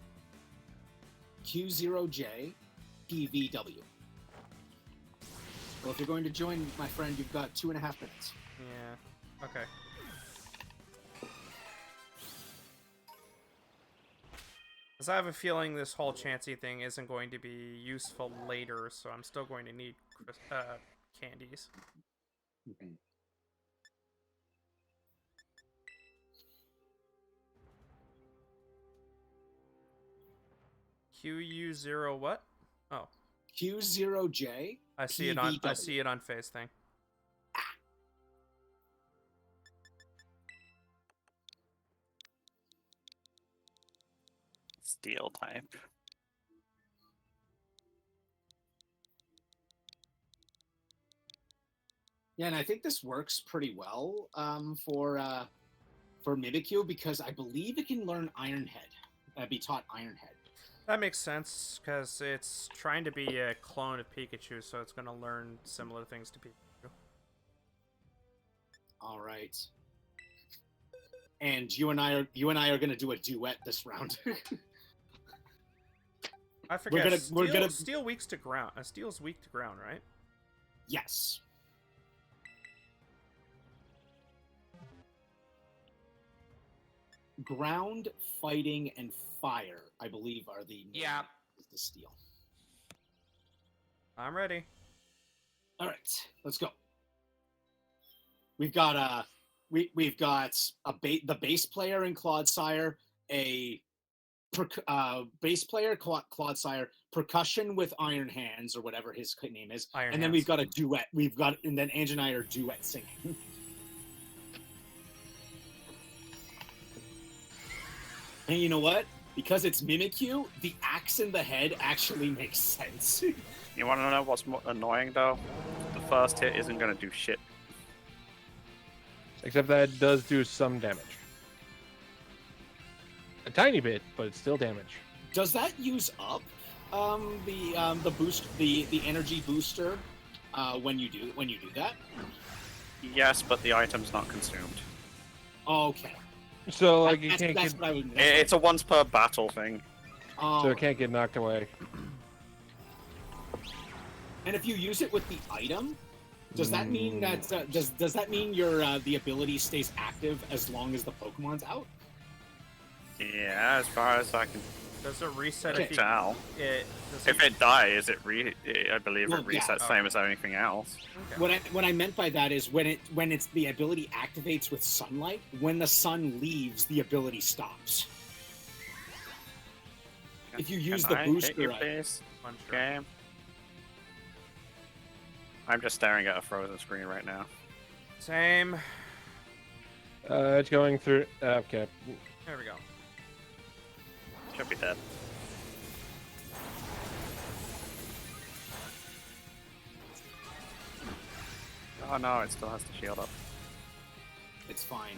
S6: Q0JPVW. Well, if you're going to join, my friend, you've got 2.5 minutes.
S1: Yeah. Okay. Because I have a feeling this whole Chansey thing isn't going to be useful later, so I'm still going to need candies. QU0 what? Oh,
S6: Q0J.
S1: I see it on. I
S6: PVW.
S1: see it on Face thing.
S2: Steel type.
S6: Yeah, and I think this works pretty well for Mimikyu because I believe it can learn Iron Head. Be taught Iron Head.
S1: That makes sense because it's trying to be a clone of Pikachu, so it's going to learn similar things to Pikachu.
S6: All right. And you and I are going to do a duet this round.
S1: I forget.
S6: we're gonna-
S1: Steel weak to ground. Steel's weak to ground, right?
S6: Yes. Ground, fighting, and fire, I believe, are the
S3: Yeah.
S6: is the steel.
S1: I'm ready.
S6: All right, let's go. We've got we've got the bass player in Clodsire, a bass player Clodsire, percussion with Iron Hands or whatever his name is,
S1: Iron
S6: and then
S1: Hands.
S6: we've got a duet. And then Ange and I are duet singing. And you know what? Because it's Mimikyu, the axe in the head actually makes sense.
S2: You want to know what's annoying though? The first hit isn't going to do shit.
S4: Except that it does do some damage. A tiny bit, but it's still damage.
S6: Does that use up the boost, the energy booster when you do that?
S2: Yes, but the item's not consumed.
S6: Okay.
S4: So like you
S6: That's
S4: can't get,
S6: what I would.
S2: It's a once per battle thing.
S4: so it can't get knocked away.
S6: And if you use it with the item, does that mean that does that mean your the ability stays active as long as the Pokemon's out?
S2: Yeah, as far as I can
S1: Does it reset if you?
S2: tell.
S1: Does
S2: If it dies, I believe
S6: Well,
S2: it
S6: yeah.
S2: resets same as anything else.
S1: Okay.
S6: What I meant by that is when it's the ability activates with sunlight, when the sun leaves, the ability stops. If you use
S2: Can
S6: the
S2: I hit
S6: booster,
S2: you,
S6: I-
S2: please?
S1: Unsure.
S2: Game. I'm just staring at a frozen screen right now.
S1: Same.
S4: It's going through. Okay.
S1: There we go.
S2: Should be dead. Oh no, it still has the shield up.
S6: it's fine.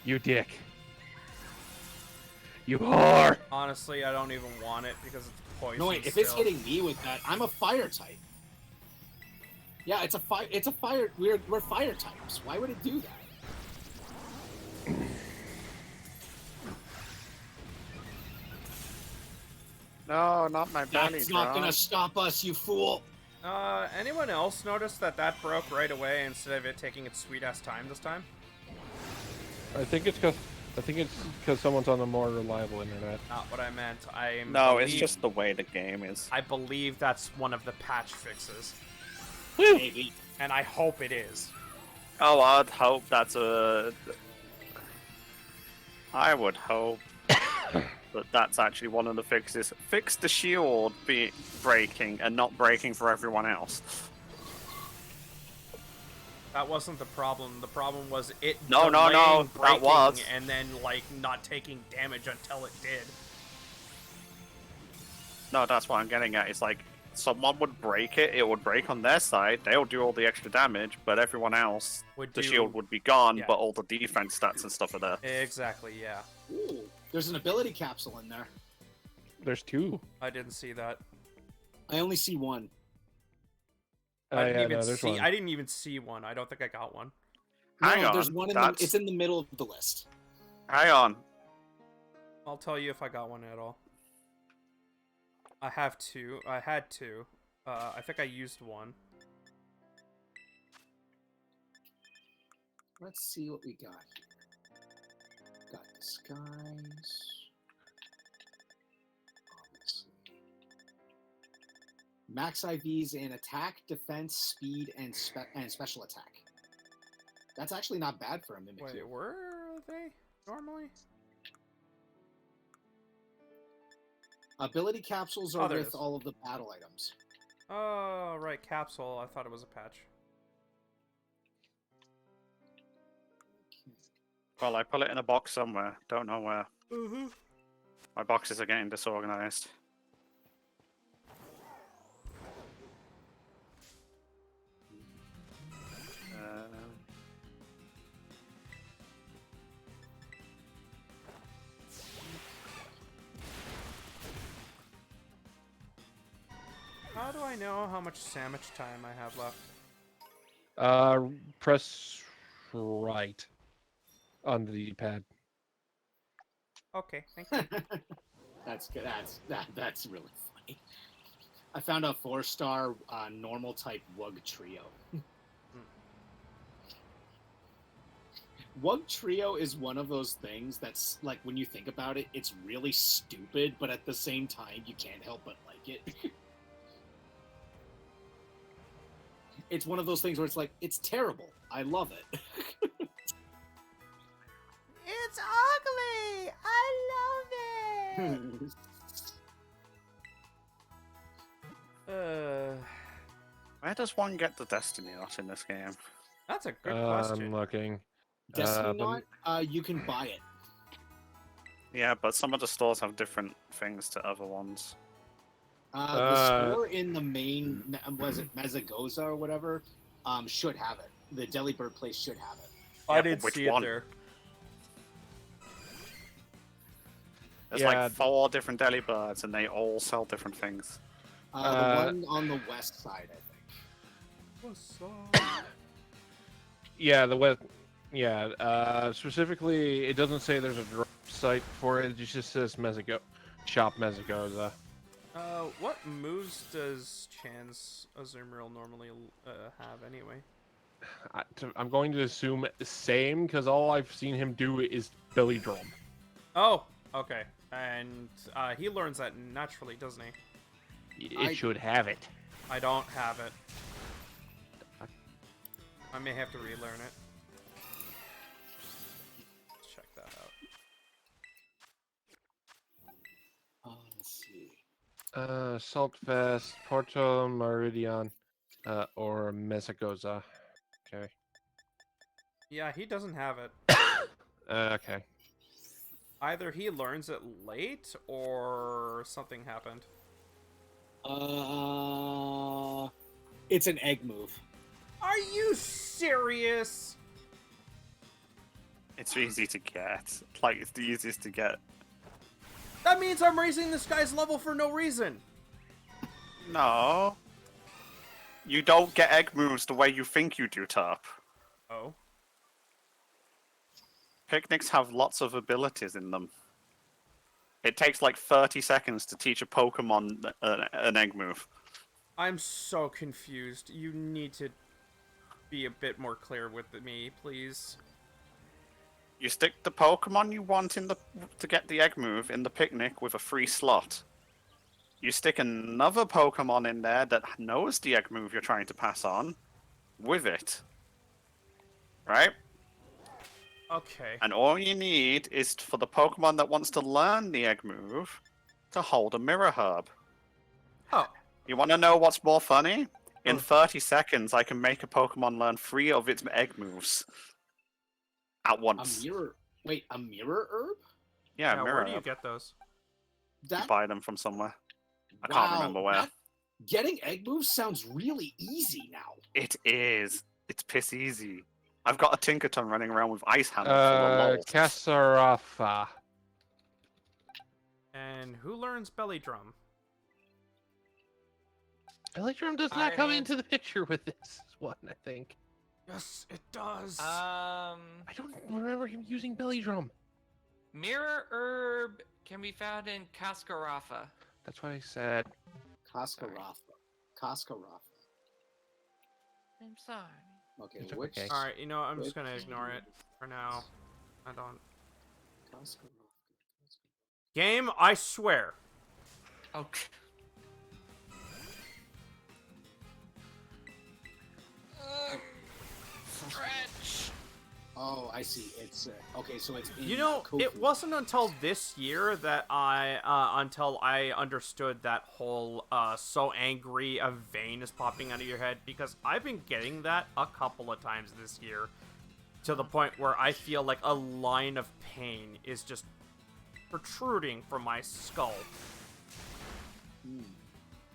S4: You dick. You whore.
S1: Honestly, I don't even want it because it's poison.
S6: No, wait. If
S1: still.
S6: it's hitting me with that, I'm a fire type. Yeah, it's a fire. It's a fire. We're fire types. Why would it do that?
S2: No, not my belly
S6: That's not gonna
S2: drop.
S6: stop us, you fool.
S1: Anyone else notice that that broke right away instead of it taking its sweet ass time this time?
S4: I think it's because someone's on a more reliable internet.
S1: Not what I meant.
S2: No, it's just the way the game is.
S1: I believe that's one of the patch fixes,
S6: Maybe.
S1: and I hope it is.
S2: Oh, I'd hope that's a. I would hope that that's actually one of the fixes. Fix the shield be breaking and not breaking for everyone else.
S1: That wasn't the problem. The problem was it
S2: No, no, no,
S1: delaying
S2: that
S1: breaking
S2: was.
S1: and then like not taking damage until it did.
S2: No, that's what I'm getting at. It's like someone would break it, it would break on their side, they'll do all the extra damage, but everyone else,
S1: Would
S2: the
S1: do-
S2: shield would be gone,
S1: yeah.
S2: but all the defense stats and stuff are there.
S1: Exactly. Yeah,
S6: Ooh, there's an ability capsule in there.
S4: There's two.
S1: I didn't see that.
S6: I only see one.
S1: I didn't
S4: Yeah,
S1: even
S4: no, there's
S1: see.
S4: one.
S1: I didn't even see one. I don't think I got one.
S2: Hang
S6: no, there's
S2: on,
S6: one in
S2: that's-
S6: it's in the middle of the list.
S2: Hang on.
S1: I'll tell you if I got one at all. I have two. I had two. I think I used one.
S6: Let's see what we got here. Got disguise. Obviously. Max IVs in attack, defense, speed, and special attack. That's actually not bad for a Mimikyu.
S1: Wait, were they normally?
S6: Ability capsules
S1: Oh,
S6: are
S1: there it
S6: with
S1: is.
S6: all of the battle items.
S1: Oh, right, capsule. I thought it was a patch.
S2: Well, I put it in a box somewhere, don't know where.
S1: Mm-hmm.
S2: My boxes are getting disorganized.
S1: How do I know how much sandwich time I have left?
S4: Press right on the D-pad.
S1: Okay, thank you.
S6: That's good. That's really funny. I found a 4-star normal type Wug Trio. Wug Trio is one of those things that's like when you think about it, it's really stupid, but at the same time, you can't help but like it. It's one of those things where it's like, it's terrible. I love it.
S1: It's ugly. I love it.
S2: Where does one get the Destiny Knot in this game?
S1: That's a good
S4: I'm
S1: question.
S4: looking.
S6: Destiny
S4: but-
S6: Knot, you can buy it.
S2: Yeah, but some of the stores have different things to other ones.
S6: The store in the main, was it Mezagoza or whatever, should have it. The Delibird place should have it.
S1: I
S2: Yeah,
S1: didn't
S2: which
S1: see
S2: one?
S1: it there.
S2: There's
S4: Yeah.
S2: like 4 different deli birds, and they all sell different things.
S6: The one on the west side, I think.
S4: Yeah, the web. Yeah, specifically, it doesn't say there's a drop site for it. It just says Shop Mezagoza.
S1: What moves does Chance Azumarill normally have anyway?
S4: I'm going to assume same because all I've seen him do is Billy Drum.
S1: Oh, okay. And he learns that naturally, doesn't he?
S4: It should have it.
S1: I don't have it. I may have to relearn it. Let's check that out.
S4: Saltfest, Porto Meridian, or Mesagoza. Okay.
S1: Yeah, he doesn't have it.
S4: Okay.
S1: Either he learns it late or something happened.
S6: It's an egg move.
S1: Are you serious?
S2: It's easy to get. Like, it's the easiest to get.
S1: That means I'm raising this guy's level for no reason.
S2: No. You don't get egg moves the way you think you do, Turp.
S1: Oh.
S2: Picnics have lots of abilities in them. It takes like 30 seconds to teach a Pokemon an egg move.
S1: I'm so confused. You need to be a bit more clear with me, please.
S2: You stick the Pokemon you want in to get the egg move in the picnic with a free slot. You stick another Pokemon in there that knows the egg move you're trying to pass on with it. Right?
S1: Okay.
S2: And all you need is for the Pokemon that wants to learn the egg move to hold a Mirror Herb.
S1: Oh.
S2: You want to know what's more funny? In
S1: Oh.
S2: 30 seconds, I can make a Pokemon learn 3 of its egg moves at once.
S6: A mirror herb?
S2: Yeah,
S1: Yeah,
S2: Mirror
S1: where do you
S2: Herb.
S1: get those?
S2: You
S6: That
S2: buy them from somewhere. I can't remember where.
S6: Getting egg moves sounds really easy now.
S2: It is. It's piss easy. I've got a Tinkerton running around with Ice Hammer full of lols.
S4: Kasarafa.
S1: And who learns Belly Drum?
S4: Electrum does not
S3: Iron
S4: come
S3: Hands.
S4: into the picture with this one, I think.
S1: Yes, it does.
S4: I don't remember him using belly drum.
S3: Mirror Herb can be found in Kaskarafa.
S4: That's what I said.
S6: Kaskarafa.
S3: I'm sorry.
S6: Okay,
S4: It's
S6: which
S4: okay.
S1: Alright, you know what? I'm just
S6: Which-
S1: gonna ignore it for now. I don't.
S6: Kaskarafa.
S1: Game, I swear.
S3: Okay. Stretch.
S6: Oh, I see. It's okay. So it's in
S1: You know, it
S6: Kofu.
S1: wasn't until this year that until I understood that whole, so angry a vein is popping out of your head, because I've been getting that a couple of times this year, to the point where I feel like a line of pain is just protruding from my skull.
S6: Hmm.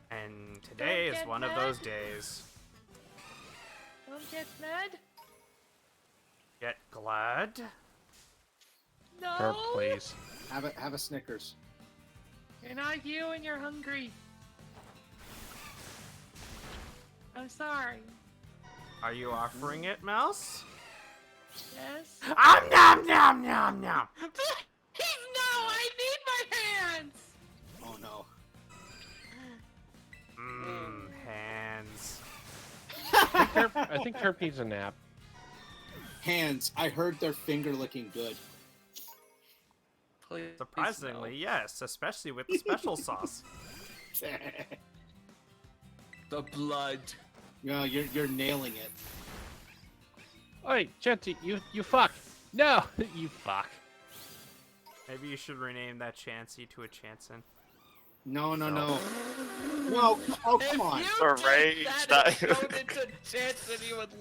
S1: And today
S3: Don't
S1: is
S3: get
S1: one of
S3: mad.
S1: those days.
S3: Don't get mad.
S1: Get glad?
S3: No.
S4: Herb, please.
S6: Have a Snickers.
S3: You're not you and you're hungry. I'm sorry.
S1: Are you offering it, Mouse?
S3: Yes.
S1: Nom nom nom nom!
S3: No, I need my hands.
S6: Oh no.
S1: Hands.
S4: I think Terp needs a nap.
S6: Hands. I heard they're finger licking good.
S3: Please.
S1: Surprisingly, yes, especially with the special sauce.
S3: The blood.
S6: Yeah, you're nailing it.
S4: Oi, Chanty, you fuck. No, you fuck.
S1: Maybe you should rename that Chansey to a Chanson.
S6: No.
S2: No.
S6: No. Oh, come on.
S2: The rage that-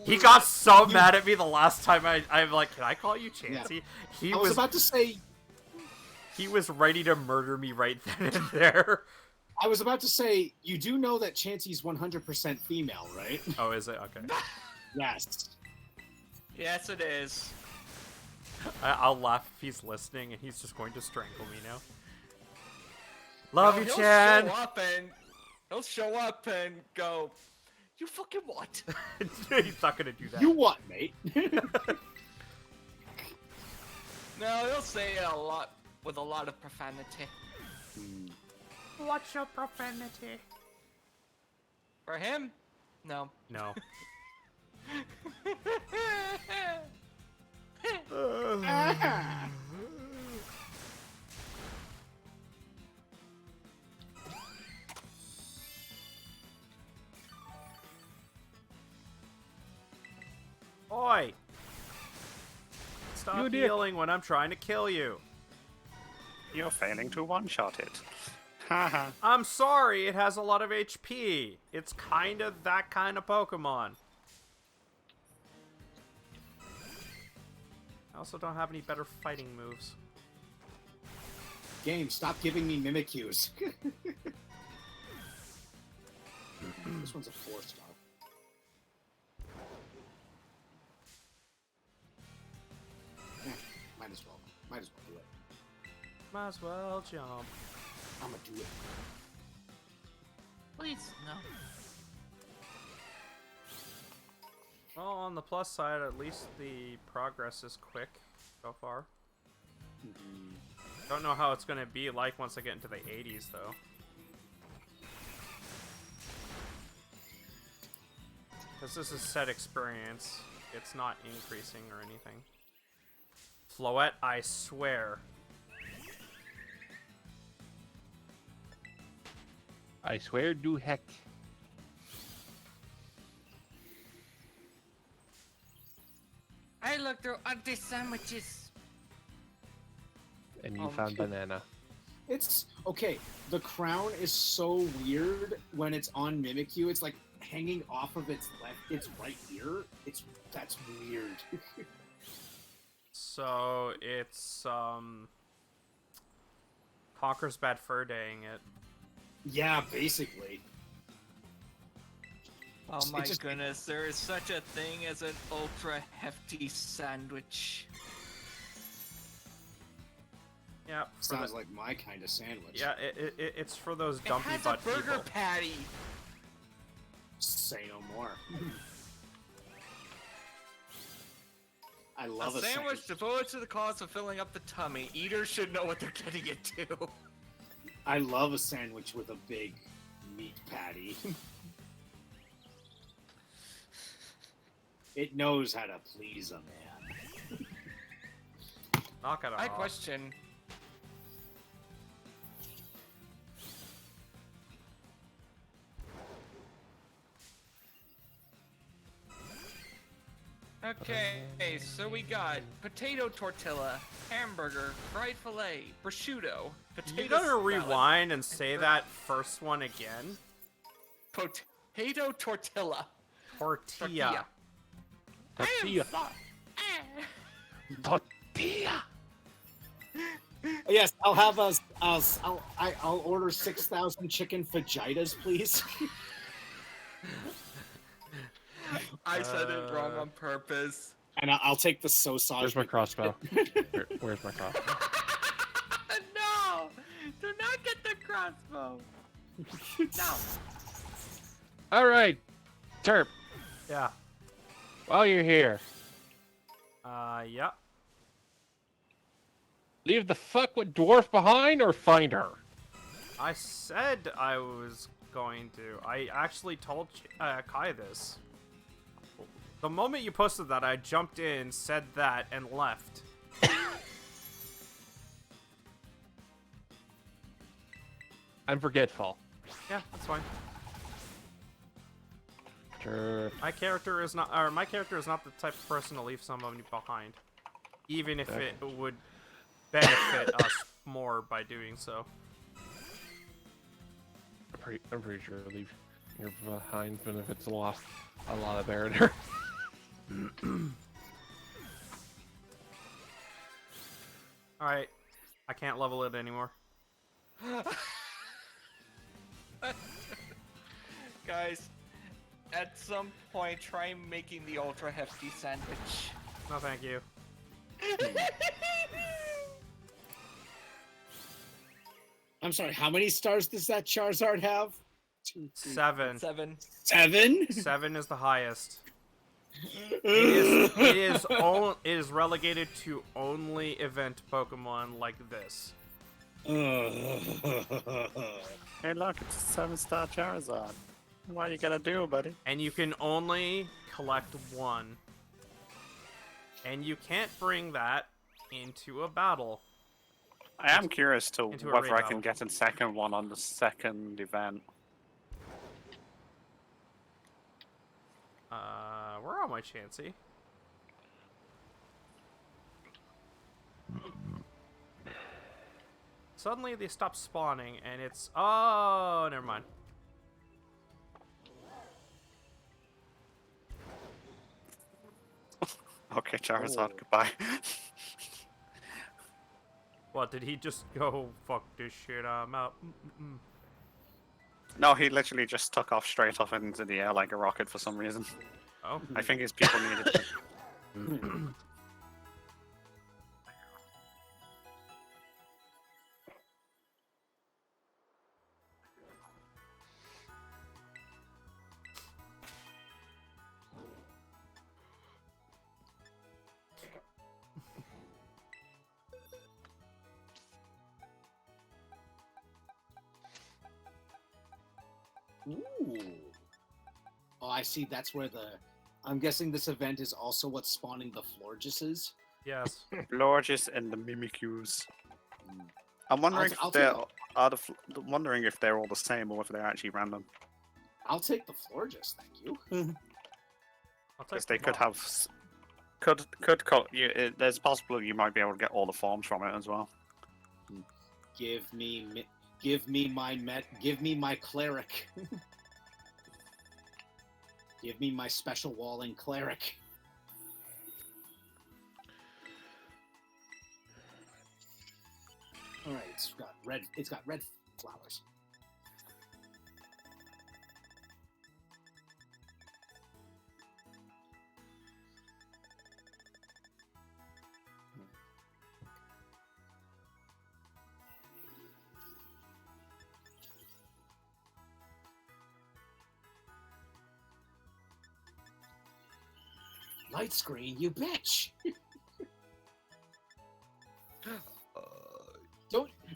S1: He got so mad at me the last time I'm like, can I call you Chansey? He
S6: I was about to say.
S1: he was ready to murder me right then and there.
S6: I was about to say. You do know that Chansey's 100% female, right?
S1: Oh, is it? Okay.
S6: Yes.
S3: Yes, it is.
S1: I'll laugh if he's listening and he's just going to strangle me now. Love you,
S3: He'll
S1: Chan!
S3: He'll show up and go, you fucking what?
S1: He's not gonna do that.
S6: You what, mate?
S3: No, he'll say it with a lot of profanity.
S1: What's your profanity?
S3: For him? No.
S1: No. Oi! Stop
S4: You dick.
S1: healing when I'm trying to kill you.
S2: You're failing to one-shot it. Haha.
S1: I'm sorry, it has a lot of HP. It's kind of that kind of Pokemon. I also don't have any better fighting moves.
S6: Game, stop giving me Mimikyus. This one's a 4-star. Eh, might as well. Might as well do it.
S1: Might as well jump.
S6: I'm gonna do it.
S3: Please, no.
S1: Well, on the plus side, at least the progress is quick so far.
S6: Mhm.
S1: Don't know how it's going to be like once I get into the 80s, though. Because this is set experience. It's not increasing or anything. Floette, I swear.
S4: I swear to heck.
S3: I looked through empty sandwiches.
S4: And you found
S6: Okay.
S4: banana.
S6: It's okay. The crown is so weird when it's on Mimikyu. It's like hanging off of its left. It's right here. That's weird.
S1: So it's Conker's Bad Fur Daying it.
S6: Yeah, basically.
S3: Oh
S6: It
S3: my
S6: just-
S3: goodness, there is such a thing as an ultra hefty sandwich.
S1: Yeah,
S6: Sounds like my kind of sandwich.
S1: yeah. It's for those
S3: It
S1: dumpy
S3: has a
S1: butt
S3: burger
S1: people.
S3: patty.
S6: Say no more. I
S3: A
S6: love a
S3: sandwich devoted to the cause of filling up the tummy. Eaters should know what they're getting into.
S6: I love a sandwich with a big meat patty. It knows how to please a man.
S1: Knock it off.
S3: I question. Okay, so we got potato tortilla, hamburger, fried filet, prosciutto, potato
S1: You gotta
S3: salad,
S1: rewind and say that first one again.
S3: potato tortilla.
S1: Tortilla.
S4: Tortilla. Tortilla.
S6: Yes, I'll have I'll order 6,000 chicken fajitas, please.
S3: I said it wrong on purpose.
S6: And I'll take the sausage.
S4: Where's my crossbow? Where's my crossbow?
S3: No! Do not get the crossbow! No!
S4: All right, Terp.
S1: Yeah.
S4: While you're here,
S1: Yeah.
S4: leave the fuck with dwarf behind or find her.
S1: I said I was going to. I actually told Kai this. The moment you posted that, I jumped in, said that, and left.
S4: I'm forgetful.
S1: Yeah, that's fine.
S4: Terp.
S1: My character is not the type of person to leave someone behind, even if it would benefit us more by doing so.
S4: I'm pretty sure leave your behind benefits a lot of better.
S1: All right, I can't level it anymore.
S3: Guys, at some point, try making the ultra hefty sandwich.
S1: No, thank you.
S6: I'm sorry, how many stars does that Charizard have? 2, 3,
S1: 7.
S3: 7.
S6: 7?
S1: 7 is the highest. It is relegated to only event Pokemon like this.
S2: Hey, look, it's a 7-star Charizard. What you gonna do, buddy?
S1: And you can only collect one. And you can't bring that into a battle.
S2: I am curious to
S1: Into a
S2: whether
S1: raid
S2: I can
S1: battle.
S2: get a second one on the second event.
S1: Where are my Chansey? suddenly they stop spawning, and it's... Oh, never mind.
S2: Okay, Charizard,
S6: Oh.
S2: goodbye.
S1: What, did he just go, fuck this shit, I'm out?
S2: No, he literally just took off straight up into the air like a rocket for some reason.
S1: Oh,
S2: I think his people needed to.
S6: Ooh. Oh, I see. That's where the. I'm guessing this event is also what's spawning the Florges.
S1: yes.
S2: Lorges and the Mimikyus.
S6: Mm.
S2: I'm wondering
S6: I'll
S2: if they're wondering if they're all the same or if they're actually random.
S6: I'll take the Florges, thank you.
S1: I'll take
S2: Because they
S1: the
S2: could
S1: ball.
S2: have there's possible you might be able to get all the forms from it as well.
S6: give me my cleric. Give me my special walling cleric. All right, it's got red. It's got red flowers. Light screen, you bitch!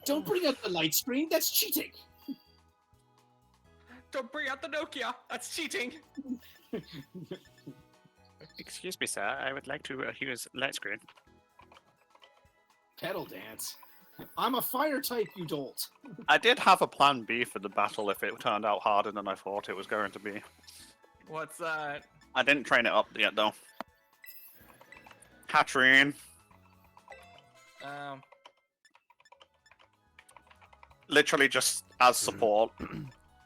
S6: Don't bring up the light screen. That's cheating.
S3: Don't bring out the Nokia. That's cheating.
S2: Excuse me, sir. I would like to use light screen.
S6: Pedal dance. I'm a fire type, you dolt.
S2: I did have a plan B for the battle if it turned out harder than I thought it was going to be.
S3: What's that?
S2: I didn't train it up yet though. Hatterene. Literally just as support.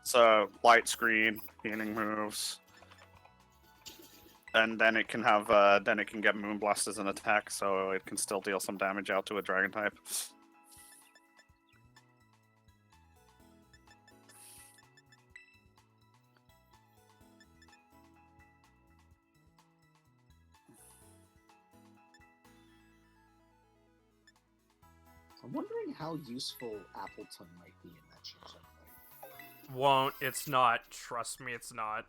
S2: So light screen, healing moves, and then it can have then it can get Moonblast as an attack, so it can still deal some damage out to a dragon type.
S6: I'm wondering how useful Appleton might be in that Charizard fight.
S1: Won't. It's not. Trust me, it's not.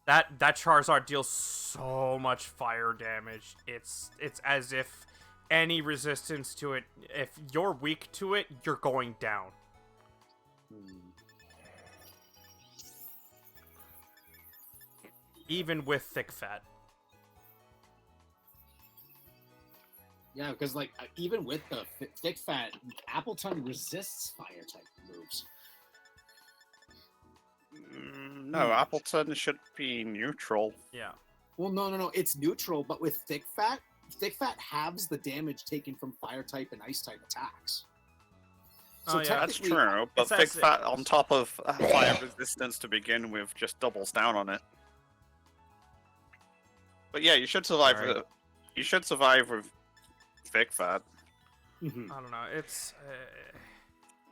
S1: That Charizard deals so much fire damage. It's as if any resistance to it, if you're weak to it, you're going down. Even with thick fat.
S6: Yeah, because like even with the thick fat, Appleton resists fire type moves.
S2: No, Appleton should be neutral.
S1: Yeah.
S6: Well, no, it's neutral, but with thick fat halves the damage taken from fire type and ice type attacks.
S1: Oh, yeah.
S2: That's
S6: technically-
S2: true, but
S1: It's
S2: thick
S1: as-
S2: fat on top of fire resistance to begin with just doubles down on it. But yeah, you should survive.
S1: Alright.
S2: You should survive with thick fat.
S6: Mhm.
S1: I don't know. It's.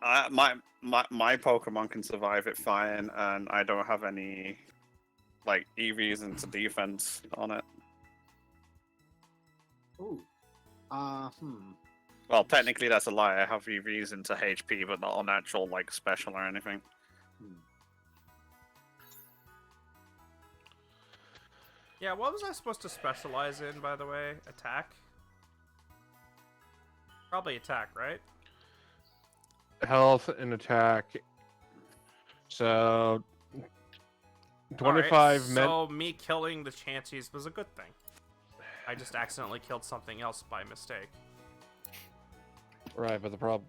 S2: My Pokemon can survive it fine, and I don't have any like EVs into defense on it.
S6: Ooh.
S2: Well, technically that's a lie. I have EVs into HP, but not on actual like special or anything.
S1: Yeah, what was I supposed to specialize in, by the way? Attack? Probably attack, right?
S4: Health and attack. So 25
S1: Alright,
S4: men.
S1: So me killing the Chanseys was a good thing. I just accidentally killed something else by mistake.
S4: Right, but the problem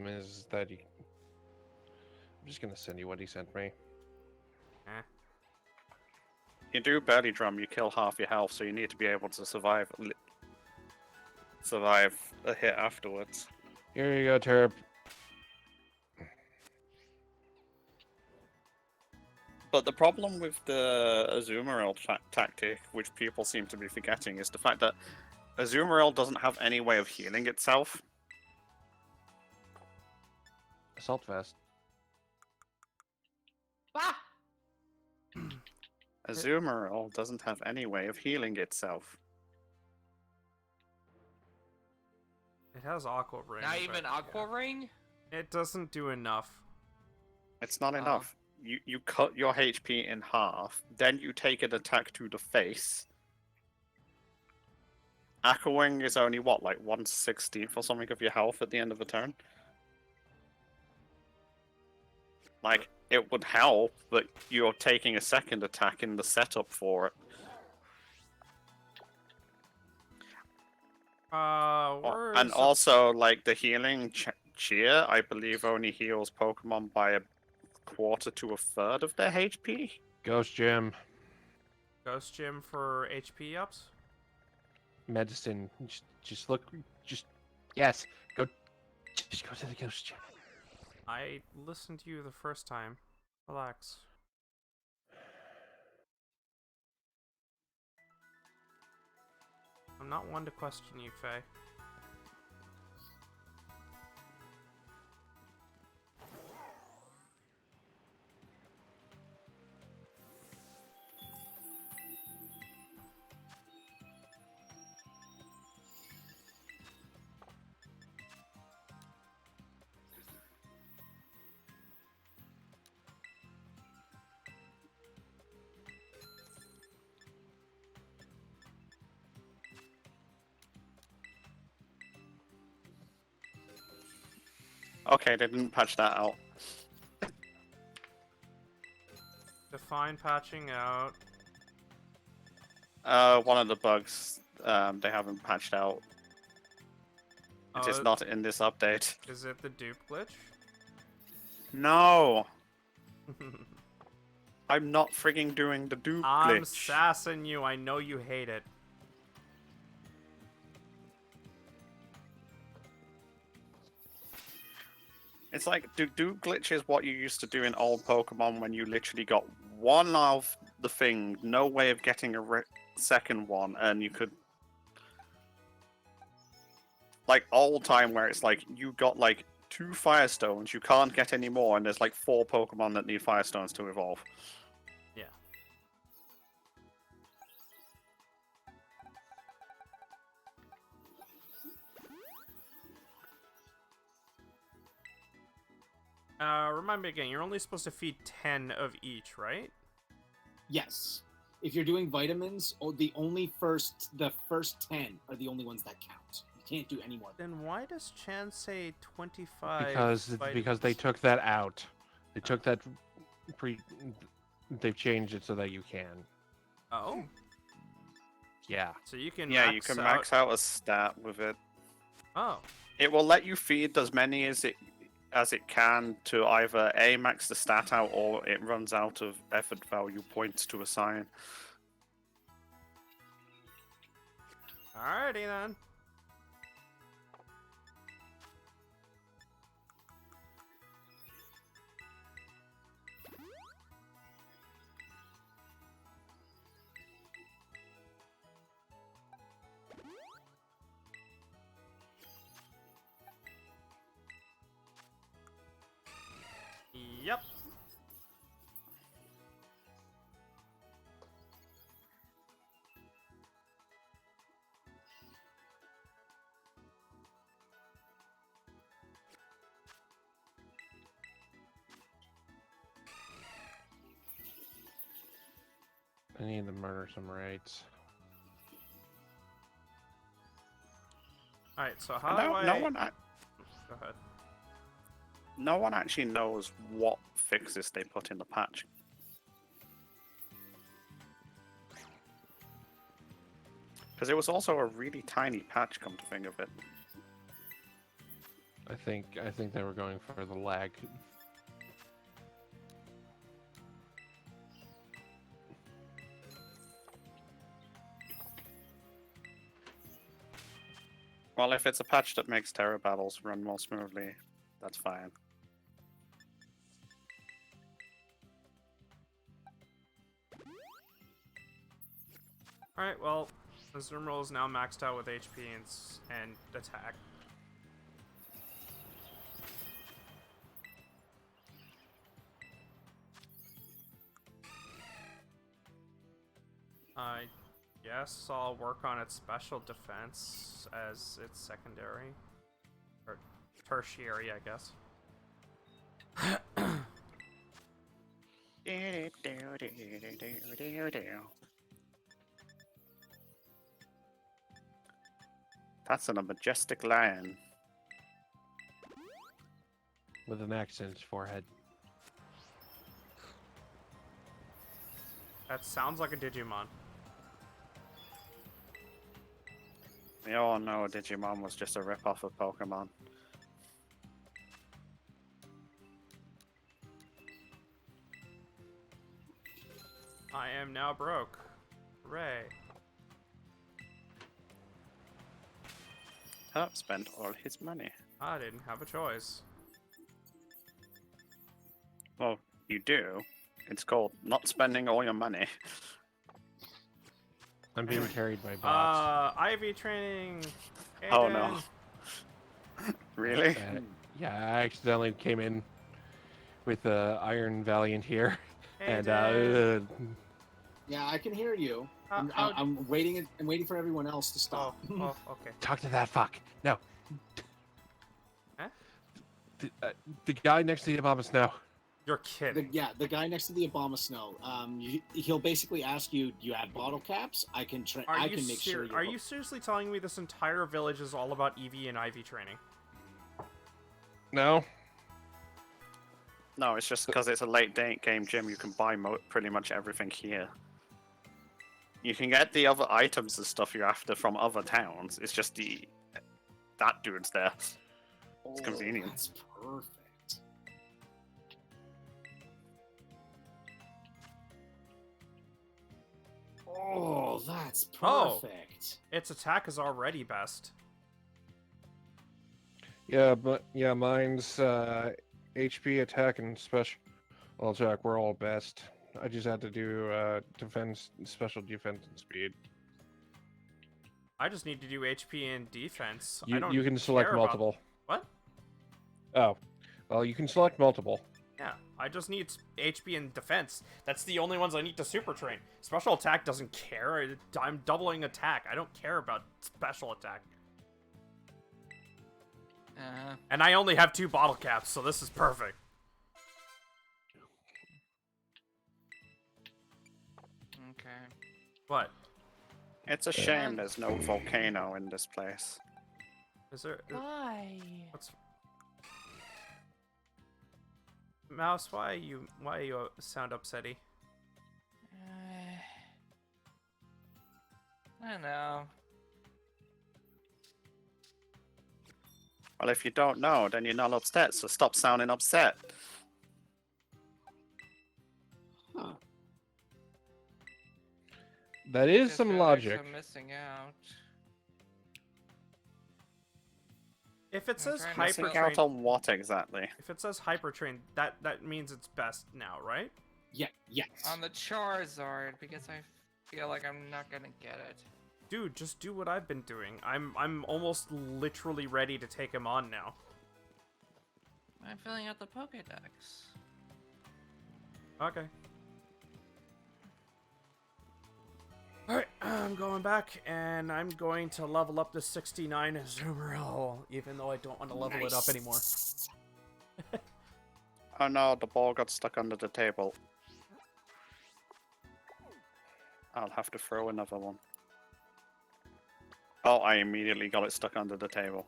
S4: is that I'm just gonna send you what he sent me.
S2: You do belly drum, you kill half your health, so you need to be able to survive a hit afterwards.
S4: Here you go, Terp.
S2: But the problem with the Azumarill tactic, which people seem to be forgetting, is the fact that Azumarill doesn't have any way of healing itself.
S4: Assault vest.
S3: Ah!
S2: Azumarill doesn't have any way of healing itself.
S1: It has Aqua Ring.
S3: Not
S1: but
S3: even
S1: yeah.
S3: Aqua Ring?
S1: It doesn't do enough.
S2: It's not
S3: Oh.
S2: enough. You cut your HP in half, then you take an attack to the face. Aqua Wing is only what, like 1/16 or something of your health at the end of a turn? Like, it would help, but you're taking a second attack in the setup for it. And
S1: Where's
S2: also, like, the healing cheer, I believe, only heals Pokemon by a quarter to a third of their HP.
S4: Ghost Gym.
S1: Ghost Gym for HP ups?
S4: Medicine. Just look. Just. Yes. Go. Just go to the Ghost Gym.
S1: I listened to you the first time. Relax. I'm not one to question you, Faye.
S2: Okay, they didn't patch that out.
S1: Define patching out.
S2: One of the bugs they haven't patched out. It is
S1: Oh,
S2: not in this update.
S1: Is it the dupe glitch?
S2: No! I'm not frigging doing the dupe
S1: I'm
S2: glitch.
S1: sassing you. I know you hate it.
S2: It's like, dupe glitch is what you used to do in old Pokemon when you literally got one of the thing, no way of getting a second one, and you could... Like old time where it's like, you got like 2 Firestones, you can't get any more, and there's like 4 Pokemon that need Firestones to evolve.
S1: Yeah. Remind me again, you're only supposed to feed 10 of each, right?
S6: Yes. If you're doing vitamins, the first 10 are the only ones that count. You can't do any more.
S1: Then why does Chan say 25?
S4: Because they
S1: vitamins?
S4: took that out. They took that They've changed it so that you can.
S1: Oh,
S4: Yeah.
S1: so you can
S2: Yeah,
S1: max
S2: you can
S1: out...
S2: max out a stat with it.
S1: Oh,
S2: It will let you feed as many as it can to either A, max the stat out, or it runs out of effort value points to assign.
S1: alrighty then. Yep.
S4: I need to murder some raids.
S1: Alright, so how
S2: No,
S1: do I...
S2: no one,
S1: Go ahead.
S2: no one actually knows what fixes they put in the patch. Because it was also a really tiny patch, come to think of it.
S4: I think they were going for the lag.
S2: Well, if it's a patch that makes Terra battles run more smoothly, that's fine.
S1: Alright, well, Azumarill is now maxed out with HP and attack. I guess I'll work on its special defense as its secondary. Or tertiary, I guess.
S2: That's a majestic lion.
S4: With an X in its forehead.
S1: That sounds like a Digimon.
S2: We all know Digimon was just a rip-off of Pokemon.
S1: I am now broke. Hooray.
S2: Oh, spent all his money.
S1: I didn't have a choice.
S2: Well, you do. It's called not spending all your money.
S4: I'm being carried by bots.
S1: Ivy training.
S2: Oh no.
S1: Aiden.
S2: Really?
S4: Yeah, I accidentally came in with Iron Valiant here. And
S1: Aiden.
S6: Yeah, I can hear you. I'm,
S1: How-
S6: I'm waiting. I'm waiting for everyone else to
S1: Oh,
S6: stop.
S1: oh, okay.
S4: talk to that fuck. No.
S1: Huh?
S4: The guy next to the Obama Snow.
S1: You're kidding.
S6: The guy next to the Obama Snow. He'll basically ask you, "Do you have bottle caps? I can
S1: Are you
S6: make sure."
S1: Are you seriously telling me this entire village is all about Eevee and Ivy training?
S4: No.
S2: No, it's just because it's a late date game, Jim. You can buy pretty much everything here. You can get the other items and stuff you're after from other towns. It's just that dude's there. It's convenient.
S6: That's perfect. Oh, that's
S1: Oh.
S6: perfect.
S1: Its attack is already best.
S4: Yeah, but yeah, mine's HP, attack, and special attack. We're all best. I just had to do defense, special defense, and speed.
S1: I just need to do HP and defense. I
S4: You
S1: don't
S4: you can select
S1: care about-
S4: multiple.
S1: What?
S4: Oh, well, you can select multiple.
S1: Yeah, I just need HP and defense. That's the only ones I need to super train. Special attack doesn't care. I'm doubling attack. I don't care about special attack. And I only have 2 bottle caps, so this is perfect.
S3: Okay.
S1: What?
S2: It's a shame there's no volcano in this place.
S1: Is there...
S7: Why?
S1: What's... Mouse, why you sound upsetty?
S3: I don't know.
S2: Well, if you don't know, then you're not upset, so stop sounding upset.
S6: Huh.
S4: That is
S3: Just
S4: some
S3: feel like
S4: logic.
S3: I'm missing out.
S1: If it says
S3: trying to
S2: Missing
S1: hyper
S2: out
S1: train,
S2: on what exactly?
S1: if it says hyper train, that means it's best now, right?
S6: Yeah. Yes.
S3: On the Charizard, because I feel like I'm not gonna get it.
S1: Dude, just do what I've been doing. I'm almost literally ready to take him on now.
S3: I'm filling out the Pokédex.
S1: Okay. Alright, I'm going back, and I'm going to level up to 69 Azumarill, even though I don't want to level it up anymore.
S2: Oh no, the ball got stuck under the table. I'll have to throw another one. Oh, I immediately got it stuck under the table.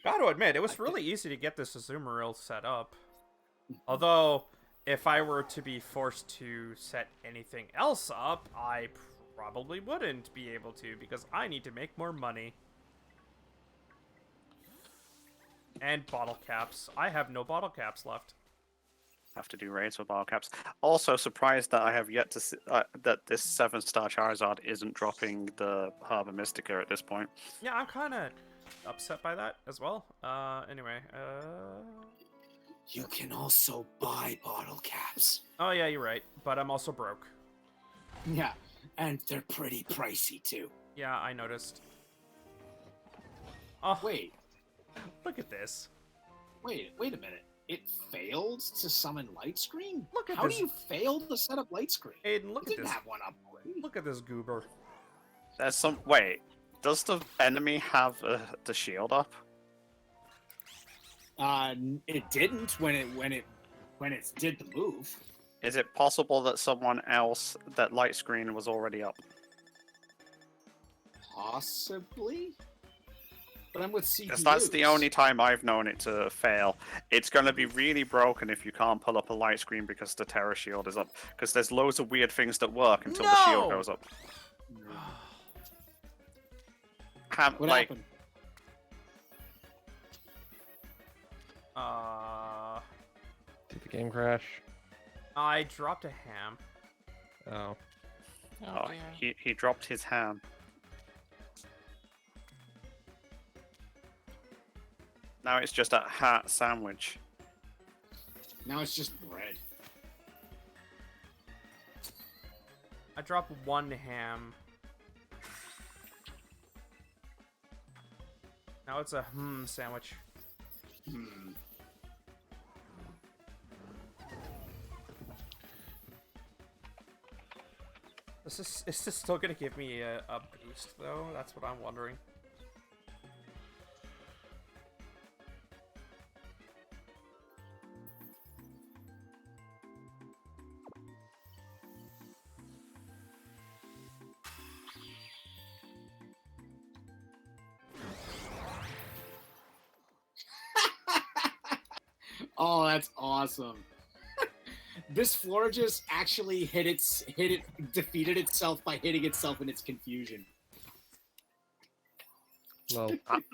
S1: Gotta admit, it was really easy to get this Azumarill set up. Although, if I were to be forced to set anything else up, I probably wouldn't be able to, because I need to make more money. And bottle caps. I have no bottle caps left.
S2: Have to do raids for bottle caps. Also surprised that I have yet to see that this 7-star Charizard isn't dropping the Harbor Mystica at this point.
S1: Yeah, I'm kind of upset by that as well. Anyway,
S6: You can also buy bottle caps.
S1: oh yeah, you're right, but I'm also broke.
S6: Yeah, and they're pretty pricey too.
S1: Yeah, I noticed. Oh,
S6: Wait,
S1: look at this.
S6: wait a minute. It failed to summon Light Screen?
S1: Look at
S6: How
S1: this.
S6: do you fail to set up Light Screen?
S1: Aiden, look
S6: You
S1: at
S6: didn't
S1: this.
S6: have one up already.
S1: Look at this goober.
S2: There's some. Wait, does the enemy have the shield up?
S6: It didn't when it did the move.
S2: Is it possible that someone else that light screen was already up?
S6: Possibly. But I'm with CPUs.
S2: Because that's the only time I've known it to fail. It's going to be really broken if you can't pull up a light screen because the Terra Shield is up. Because there's loads of weird things that work until the shield
S1: No!
S2: goes up.
S6: What
S2: Like,
S6: happened?
S4: Did the game crash?
S1: I dropped a ham.
S4: Oh.
S2: oh, he dropped his ham. Now it's just a hat sandwich.
S6: Now it's just bread.
S1: I dropped one ham. Now it's a sandwich.
S6: Hmm.
S1: Is this still gonna give me a boost though? That's what I'm wondering.
S6: Oh, that's awesome. This Florges actually defeated itself by hitting itself in its confusion.
S4: Well,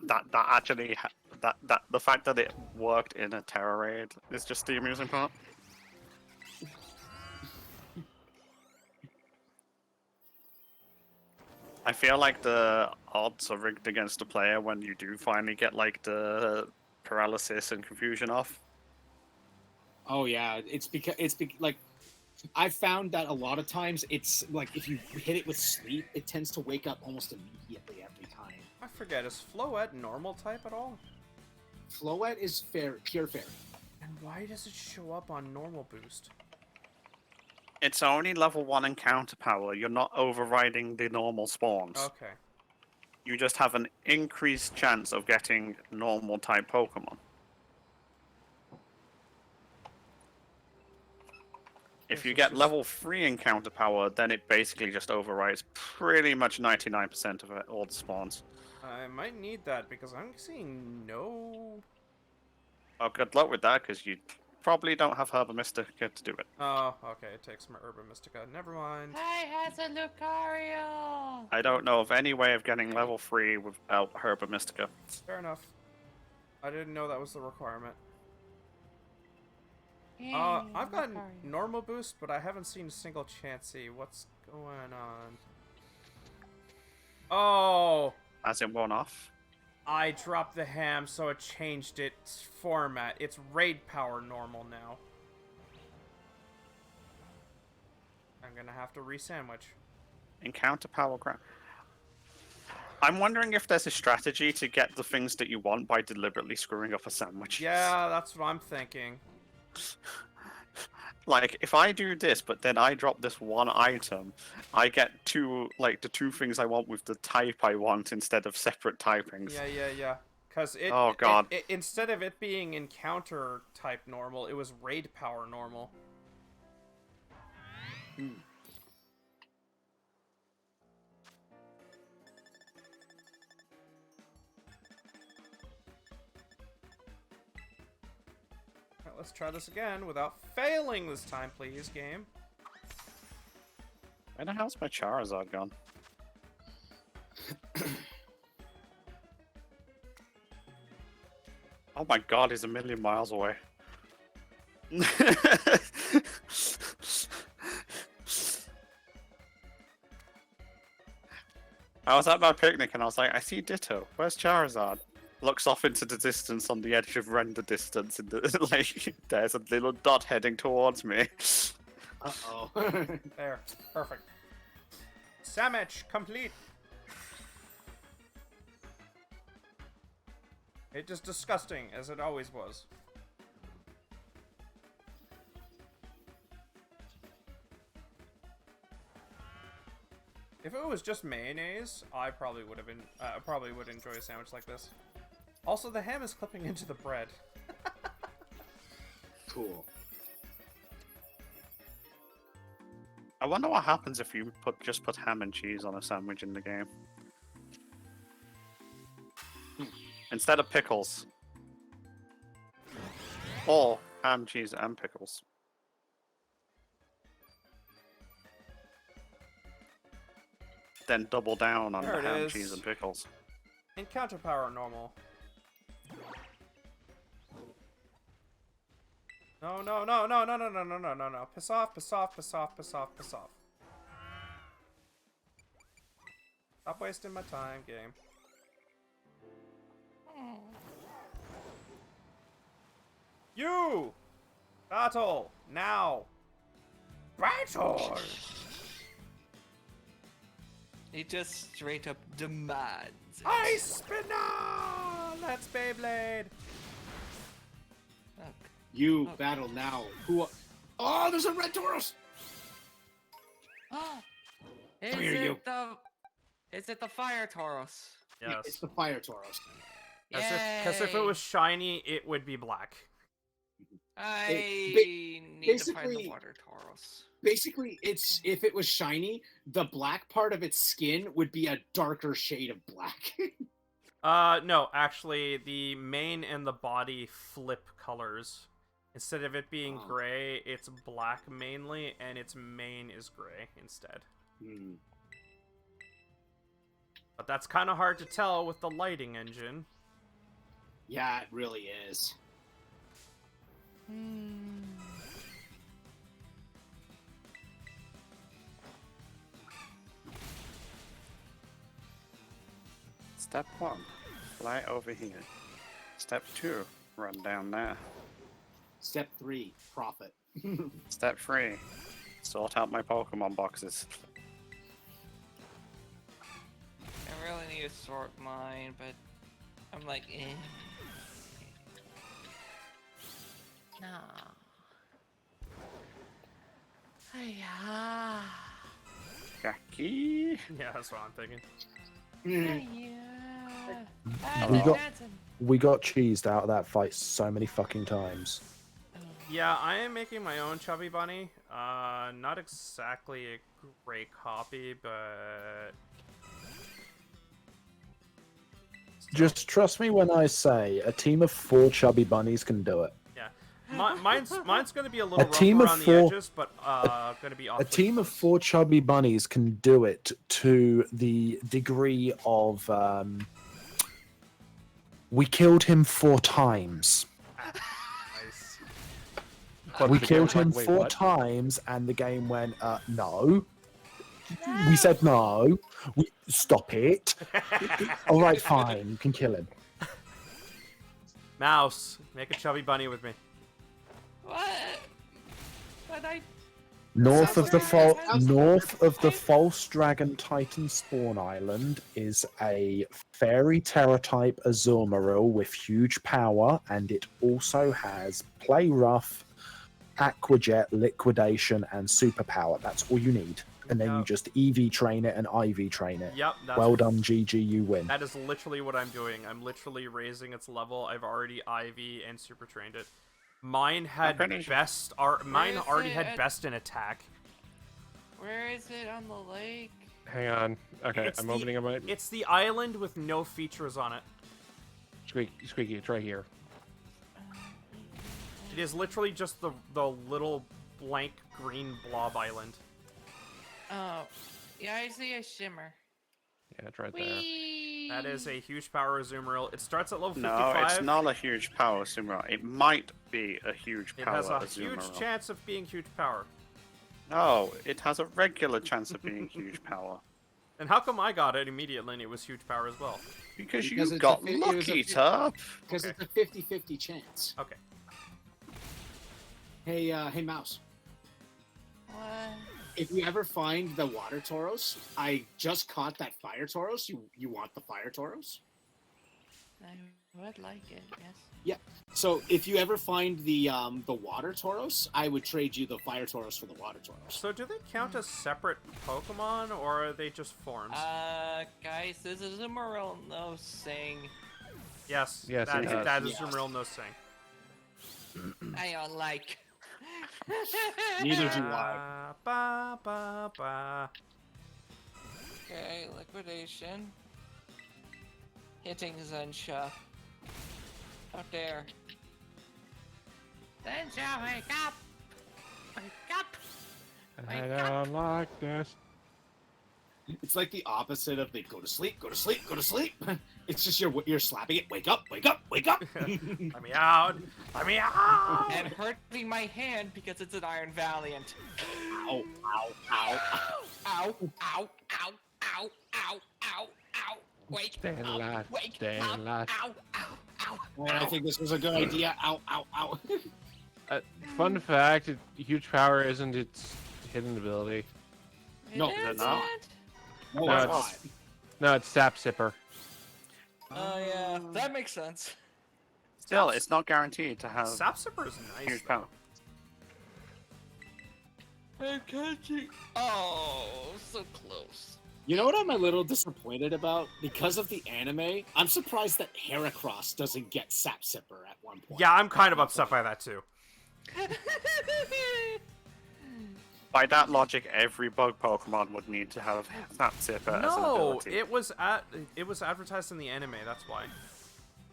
S2: That actually that the fact that it worked in a Terra raid is just the amusing part. I feel like the odds are rigged against the player when you do finally get like the paralysis and confusion off.
S6: Oh yeah, like I've found that a lot of times it's like if you hit it with sleep, it tends to wake up almost immediately every time.
S1: I forget, is Floette normal type at all?
S6: Floette is pure fairy.
S1: And why does it show up on normal boost?
S2: It's only level 1 encounter power. You're not overriding the normal spawns.
S1: Okay.
S2: You just have an increased chance of getting normal type Pokemon. If you get level 3 encounter power, then it basically just overrides pretty much 99% of all the spawns.
S1: I might need that because I'm seeing no...
S2: Oh, good luck with that, because you probably don't have Herba Mystica to do it.
S1: Oh, okay, it takes my Herba Mystica. Never mind.
S7: I has a Lucario.
S2: I don't know of any way of getting level 3 without Herba Mystica.
S1: Fair enough. I didn't know that was the requirement.
S7: Yay,
S1: I've got
S7: Lucario.
S1: normal boost, but I haven't seen a single Chansey. What's going on? Oh!
S2: As it worn off.
S1: I dropped the ham, so it changed its format. It's raid power normal now. I'm gonna have to re-sandwich.
S2: Encounter power ground. I'm wondering if there's a strategy to get the things that you want by deliberately screwing up a sandwich.
S1: Yeah, that's what I'm thinking.
S2: Like, if I do this, but then I drop this one item, I get the two things I want with the type I want instead of separate typings.
S1: Yeah. Cause it.
S2: Oh, God.
S1: Instead of it being encounter type normal, it was raid power normal. Alright, let's try this again without failing this time, please, game.
S2: Where the hell's my Charizard gone? Oh my god, he's a million miles away. I was at my picnic and I was like, I see Ditto. Where's Charizard? Looks off into the distance on the edge of render distance, and like there's a little dot heading towards me.
S6: Uh-oh.
S1: There. Perfect. Sandwich complete. It is disgusting, as it always was. If it was just mayonnaise, I probably would have been. Probably would enjoy a sandwich like this. Also, the ham is clipping into the bread.
S6: Cool.
S2: I wonder what happens if you just put ham and cheese on a sandwich in the game. Instead of pickles. Or ham, cheese, and pickles. Then double down on
S1: There
S2: the
S1: it
S2: ham,
S1: is.
S2: cheese, and pickles.
S1: Encounter power normal. No, no, no, no, no, no, no, no, no, no, no. Piss off, piss off, piss off, piss off, piss off. Stop wasting my time, game. You! Battle! Now! Battle!
S3: He just straight up demands it.
S1: Ice Spinner! Let's Beyblade!
S3: Look.
S6: You battle now. Who? Oh, there's a red Tauros.
S3: Is
S6: here, you.
S3: Is it the fire Tauros?
S6: Yeah, it's
S1: Yes.
S6: the fire Tauros.
S1: Because if it
S3: Yay.
S1: was shiny, it would be black.
S3: I need to find the
S6: basically-
S3: water Tauros.
S6: Basically, it's if it was shiny, the black part of its skin would be a darker shade of black.
S1: No, actually, the mane and the body flip colors. Instead of it being
S6: Oh.
S1: gray, it's black mainly, and its mane is gray instead.
S6: Hmm.
S1: But that's kind of hard to tell with the lighting engine.
S6: Yeah, it really is.
S2: Step 1, fly over here. Step 2, run down there.
S6: Step 3, profit.
S2: Step 3, sort out my Pokemon boxes.
S3: I really need to sort mine, but I'm like, eh.
S7: No. Hiya.
S2: Kaki.
S1: Yeah, that's what I'm thinking.
S7: Hiya.
S5: We got cheesed out of that fight so many fucking times.
S1: Yeah, I am making my own Chubby Bunny. Not exactly a great copy, but...
S5: Just trust me when I say a team of 4 chubby bunnies can do it.
S1: Yeah. Mine's gonna be a little rough
S5: team of
S1: around the
S5: 4
S1: edges, but gonna be
S5: A
S1: awfully
S5: team of
S1: close.
S5: 4 chubby bunnies can do it to the degree of we killed him 4 times.
S1: Nice.
S4: But
S5: We
S4: the
S5: killed
S4: game's like,
S5: him
S4: wait,
S5: 4
S4: what?
S5: times, and the game went, no. We said no. Stop it. All right, fine. You can kill him.
S1: Mouse, make a Chubby Bunny with me.
S3: What? But I.
S5: North of the
S6: Sounds
S5: false dragon Titan spawn island is a fairy terror type Azumarill with huge power, and it also has play rough, aquajet, liquidation, and superpower. That's all you need. And then you
S1: Yep.
S5: just EV train it and IV train it.
S1: Yep, that's
S5: Well done, GG, you win.
S1: That is literally what I'm doing. I'm literally raising its level. I've already IV and super trained it. Mine had
S2: pretty sure-
S1: best. Mine
S7: Where is
S1: already
S7: it
S1: had
S7: at-
S1: best in attack.
S7: Where is it on the lake?
S4: Hang on. Okay,
S1: It's
S4: I'm
S1: the-
S4: opening up my
S1: It's the island with no features on it.
S4: Squeaky. It's right here.
S1: It is literally just the little blank green blob island.
S7: Oh, yeah, I see a shimmer.
S4: Yeah, it's right there.
S7: Whee!
S1: That is a huge power Azumarill. It starts at level 55.
S2: No, it's not a huge power Sumeru. It might be a huge
S1: It
S2: power
S1: has a
S2: Azumarill.
S1: huge chance of being huge power.
S2: No, it has a regular chance of being huge power.
S1: And how come I got it immediately and it was huge power as well?
S2: Because
S6: Because
S2: you
S6: it's
S2: got
S6: a fi- it was a
S2: lucky,
S6: fi-
S2: Turp.
S6: Because
S1: Okay.
S6: it's a 50-50 chance.
S1: Okay.
S6: Hey, Mouse.
S7: What?
S6: If you ever find the water Tauros, I just caught that fire Tauros. You want the fire Tauros?
S7: I would like it, yes.
S6: So if you ever find the water Tauros, I would trade you the fire Tauros for the water Tauros.
S1: So do they count as separate Pokemon, or are they just forms?
S7: Guys, this is a Azumarill no sing.
S1: Yes,
S4: Yes,
S1: that,
S4: it does.
S1: that is
S6: Yes.
S1: some real no sing.
S7: I don't like.
S6: Neither do I.
S1: Ba, ba, ba.
S7: Okay, liquidation. Hitting Zensha. Out there. Zensha, wake up! Wake up!
S4: I
S7: Wake up.
S4: don't like this.
S6: It's like the opposite of the go to sleep, go to sleep, go to sleep. It's just you're slapping it. Wake up, wake up, wake up.
S1: Let me out! Let me out!
S7: And hurting my hand because it's an Iron Valiant.
S6: Ow, ow, ow.
S7: Ow, ow, ow, ow, ow, ow, ow. Wake
S4: Staying
S7: up,
S4: alive,
S7: wake
S4: staying
S7: up.
S4: alive.
S7: Ow, ow, ow.
S6: And I think this was a good idea. Ow, ow, ow.
S4: Fun fact: huge power isn't its hidden ability.
S6: No,
S7: It
S2: they're
S7: isn't?
S2: not.
S6: No,
S4: No,
S6: it's
S4: it's-
S6: not.
S4: No, it's Sap Sipper.
S7: Oh yeah, that makes sense.
S2: Still, it's not guaranteed to have
S1: Sapsipper is nice.
S2: huge
S1: though.
S2: power.
S7: I'm catching. Oh, so close.
S6: You know what I'm a little disappointed about? Because of the anime, I'm surprised that Heracross doesn't get Sap Sipper at one point.
S1: Yeah, I'm kind of upset by that too.
S2: By that logic, every bug Pokemon would need to have that Zipper as an
S1: No,
S2: ability.
S1: it was advertised in the anime. That's why.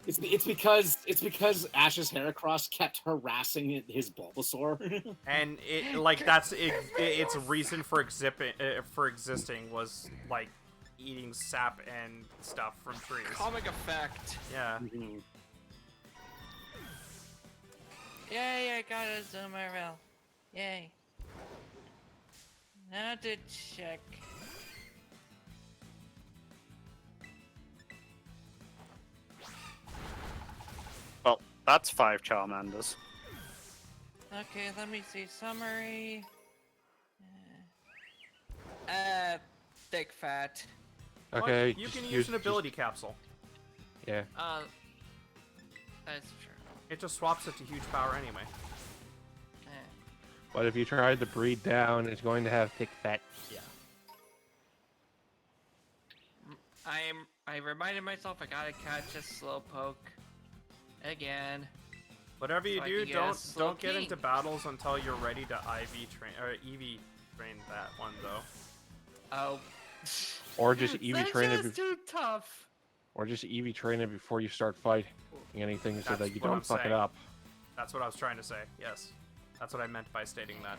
S6: It's because Ash's Heracross kept harassing his Bulbasaur.
S1: And it like that's its reason for existing was like eating sap and stuff from trees.
S3: Comic effect.
S1: Yeah.
S7: Yay, I got a Azumarill. Yay. Now to check.
S2: Well, that's 5 Charmanders.
S7: Okay, let me see. Summary. Thick fat.
S1: Well,
S4: Okay,
S1: you
S4: just
S1: can use an ability capsule.
S4: Yeah.
S7: That's true.
S1: It just swaps it to huge power anyway.
S7: Eh.
S4: But if you tried to breed down, it's going to have thick fat.
S1: Yeah.
S7: I reminded myself I gotta catch a slowpoke again.
S1: Whatever you
S7: So I
S1: do,
S7: can get a
S1: don't get
S7: Slowking.
S1: into battles until you're ready to IV train or EV train that one though.
S7: Oh.
S4: Or just EV train it,
S7: That's too tough.
S4: or just EV train it before you start fighting anything, so
S1: That's
S4: that you
S1: what I'm
S4: don't fuck
S1: saying.
S4: it up.
S1: That's what I was trying to say. Yes, that's what I meant by stating that.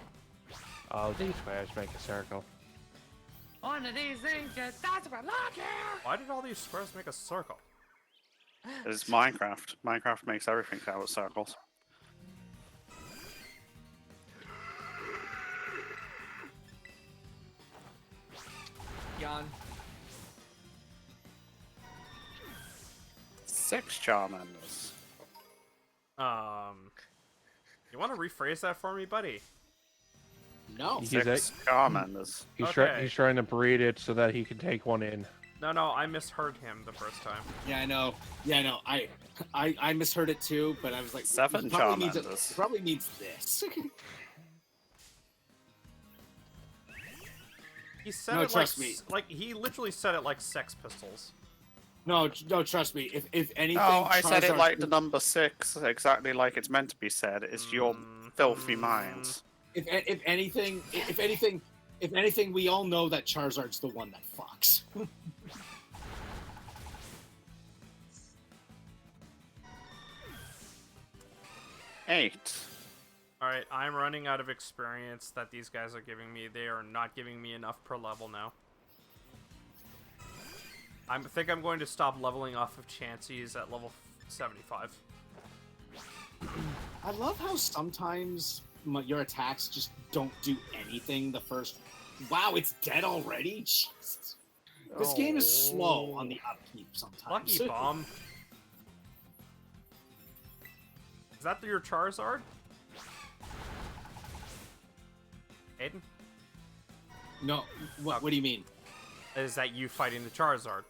S4: Oh, these squares make a circle.
S7: One of these things just starts with luck here.
S1: Why did all these squares make a circle?
S2: It's Minecraft. Minecraft makes everything out of circles.
S3: Yawn.
S2: 6 Charmanders.
S1: You want to rephrase that for me, buddy?
S6: No.
S4: He's
S2: 6 Charmanders.
S1: Okay.
S4: He's trying to breed it so that he can take one in.
S1: No, I misheard him the first time.
S6: Yeah, I know. Yeah, I know. I misheard it too, but I was like,
S2: 7
S6: he probably needs
S2: Charmanders.
S6: he probably needs this.
S1: He said
S6: No,
S1: it
S6: trust
S1: like
S6: me.
S1: like he literally said it like Sex Pistols.
S6: No, trust me. If anything,
S2: No, I said it
S6: Charizard-
S2: like the number 6, exactly like it's meant to be said. It's your filthy
S1: Mm.
S2: minds.
S6: If anything, we all know that Charizard's the one that fucks.
S2: Eight.
S1: All right, I'm running out of experience that these guys are giving me. They are not giving me enough per level now. I think I'm going to stop leveling off of Chanseys at level 75.
S6: I love how sometimes your attacks just don't do anything the first. Wow, it's dead already. Jesus. This game is slow on the upkeep sometimes.
S1: Lucky bomb. Is that your Charizard? Aiden?
S6: No, what do you mean?
S1: Is that you fighting the Charizard?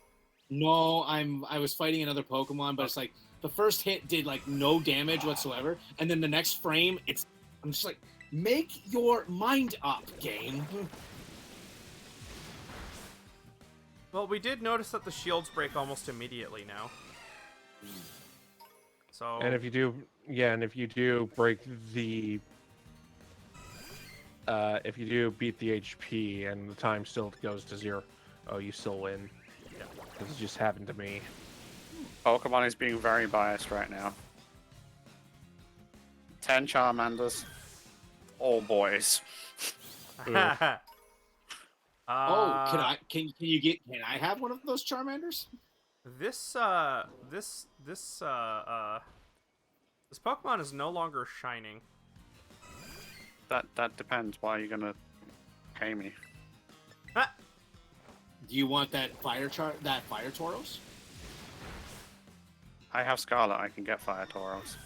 S6: No, I was fighting another Pokemon, but it's like the first hit did like no damage whatsoever, and then the next frame, I'm just like, make your mind up, game.
S1: Well, we did notice that the shields break almost immediately now. So
S4: And if you do, break the, if you do beat the HP and the time still goes to 0, you still win.
S1: Yeah.
S4: This just happened to me.
S2: Pokemon is being very biased right now. 10 Charmanders. All boys.
S6: Can I have one of those Charmanders?
S1: This Pokemon is no longer shining.
S2: That depends. Why are you gonna pay me?
S1: Ah!
S6: Do you want that Fire Tauros?
S2: I have Scarlet. I can get Fire Tauros.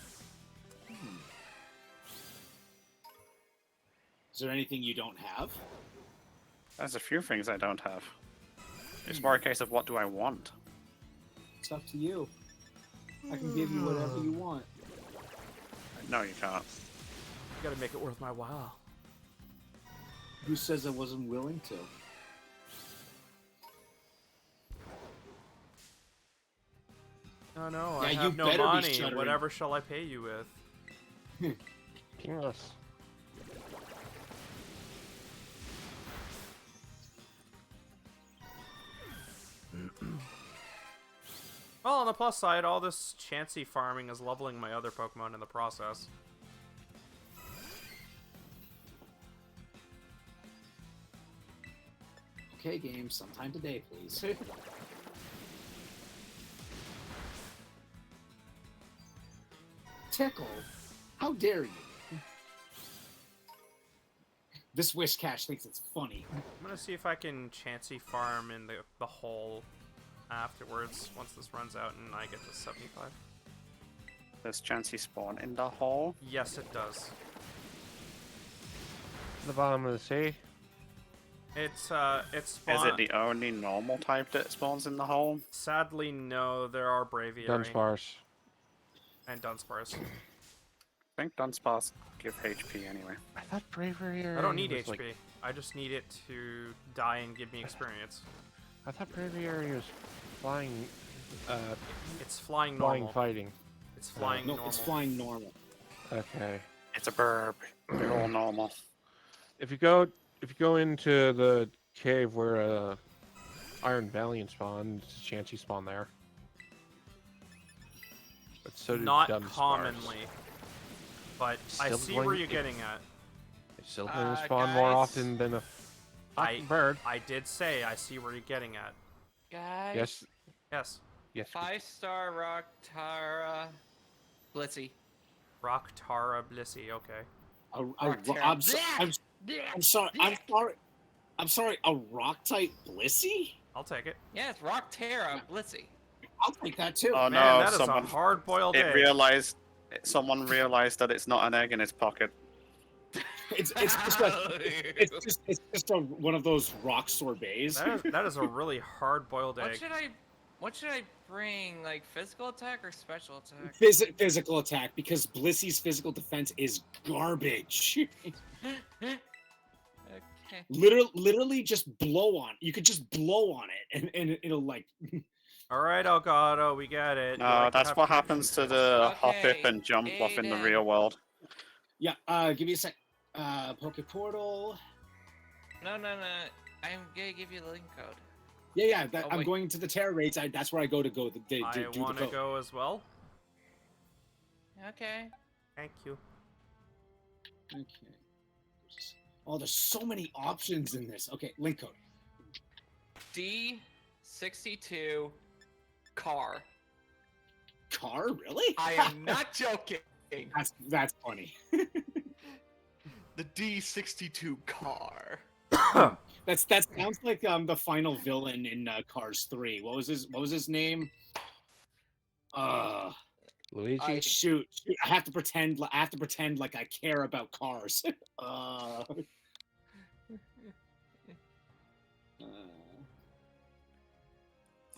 S6: Is there anything you don't have?
S2: There's a few things I don't have. It's more a case of what do I want.
S6: It's up to you. I can give you whatever you want.
S2: No, you can't.
S1: You gotta make it worth my while.
S6: Who says I wasn't willing to?
S1: Oh no,
S6: Yeah,
S1: I
S6: you
S1: have no
S6: better be
S1: money.
S6: shuddering.
S1: Whatever shall I pay you with?
S4: Kingless.
S1: Well, on the plus side, all this Chansey farming is leveling my other Pokemon in the process.
S6: Okay, game, sometime today, please. Tickle, how dare you? This Wishcash thinks it's funny.
S1: I'm gonna see if I can Chansey farm in the hole afterwards, once this runs out and I get to 75.
S2: Does Chansey spawn in the hole?
S1: Yes, it does.
S4: The bottom of the sea.
S1: It's
S2: Is
S1: spawn.
S2: it the only normal type that spawns in the hole?
S1: Sadly, no. There are Braviary
S4: Dunsparce.
S1: and Dunsparce.
S2: I think Dunsparce give HP anyway.
S4: I thought Bravery.
S1: I don't need
S4: was
S1: HP.
S4: like-
S1: I just need it to die and give me experience.
S4: I thought Braviary was flying.
S1: It's flying
S4: Flying
S1: normal.
S4: fighting.
S1: It's flying
S6: No,
S1: normal.
S6: it's flying normal.
S4: Okay.
S2: It's a burb. They're all normal.
S4: If you go into the cave where Iron Valiant spawned, Chansey spawn there. But so did
S1: Not
S4: Dunsparce.
S1: commonly. But I
S4: Still
S1: see where
S4: going-
S1: you're getting at.
S4: They still tend to spawn more
S3: guys.
S4: often than a
S1: I-
S4: fucking bird.
S1: I did say I see where you're getting at.
S3: Guys.
S4: Yes.
S1: Yes.
S4: Yes.
S3: 5-star Rock Tara Blitzy.
S1: Rock Tara Blissey, okay.
S6: I'm sorry. I'm sorry. A rock type Blissey?
S1: I'll take it.
S3: Yeah, it's Rock Tara Blitzy.
S6: I'll take that too.
S2: Oh
S1: Man,
S2: no!
S1: that is
S2: Someone
S1: a hard-boiled egg.
S2: Someone realized that it's not an egg in his pocket.
S6: It's just one of those rock sorbets.
S1: That is a really hard-boiled egg.
S3: What should I bring? Like physical attack or special attack?
S6: Physical attack, because Blissey's physical defense is garbage.
S3: Okay.
S6: Literally just blow on. You could just blow on it, and it'll like.
S1: All right, Elgato, we get it. You
S2: No,
S1: like to
S2: that's
S1: have
S2: what
S1: connections.
S2: happens to the hop
S3: Okay,
S2: up and jump off in the
S3: Aiden.
S2: real world.
S6: Yeah. Give me a sec. Poke Portal.
S3: No. I'm gonna give you the link code.
S6: Yeah.
S3: Oh,
S6: I'm
S3: wait.
S6: going to the Terra raids. That's where I go to do
S1: I
S6: the
S1: want to
S6: code.
S1: go as well.
S3: Okay.
S1: Thank you.
S6: Okay. Oh, there's so many options in this. Okay, link code.
S3: D62 car.
S6: Car, really?
S3: I am not joking.
S6: That's funny.
S7: The D62 car.
S6: That sounds like the final villain in Cars 3. What was his name?
S4: Luigi.
S6: Shoot. I have to pretend like I care about cars.
S3: So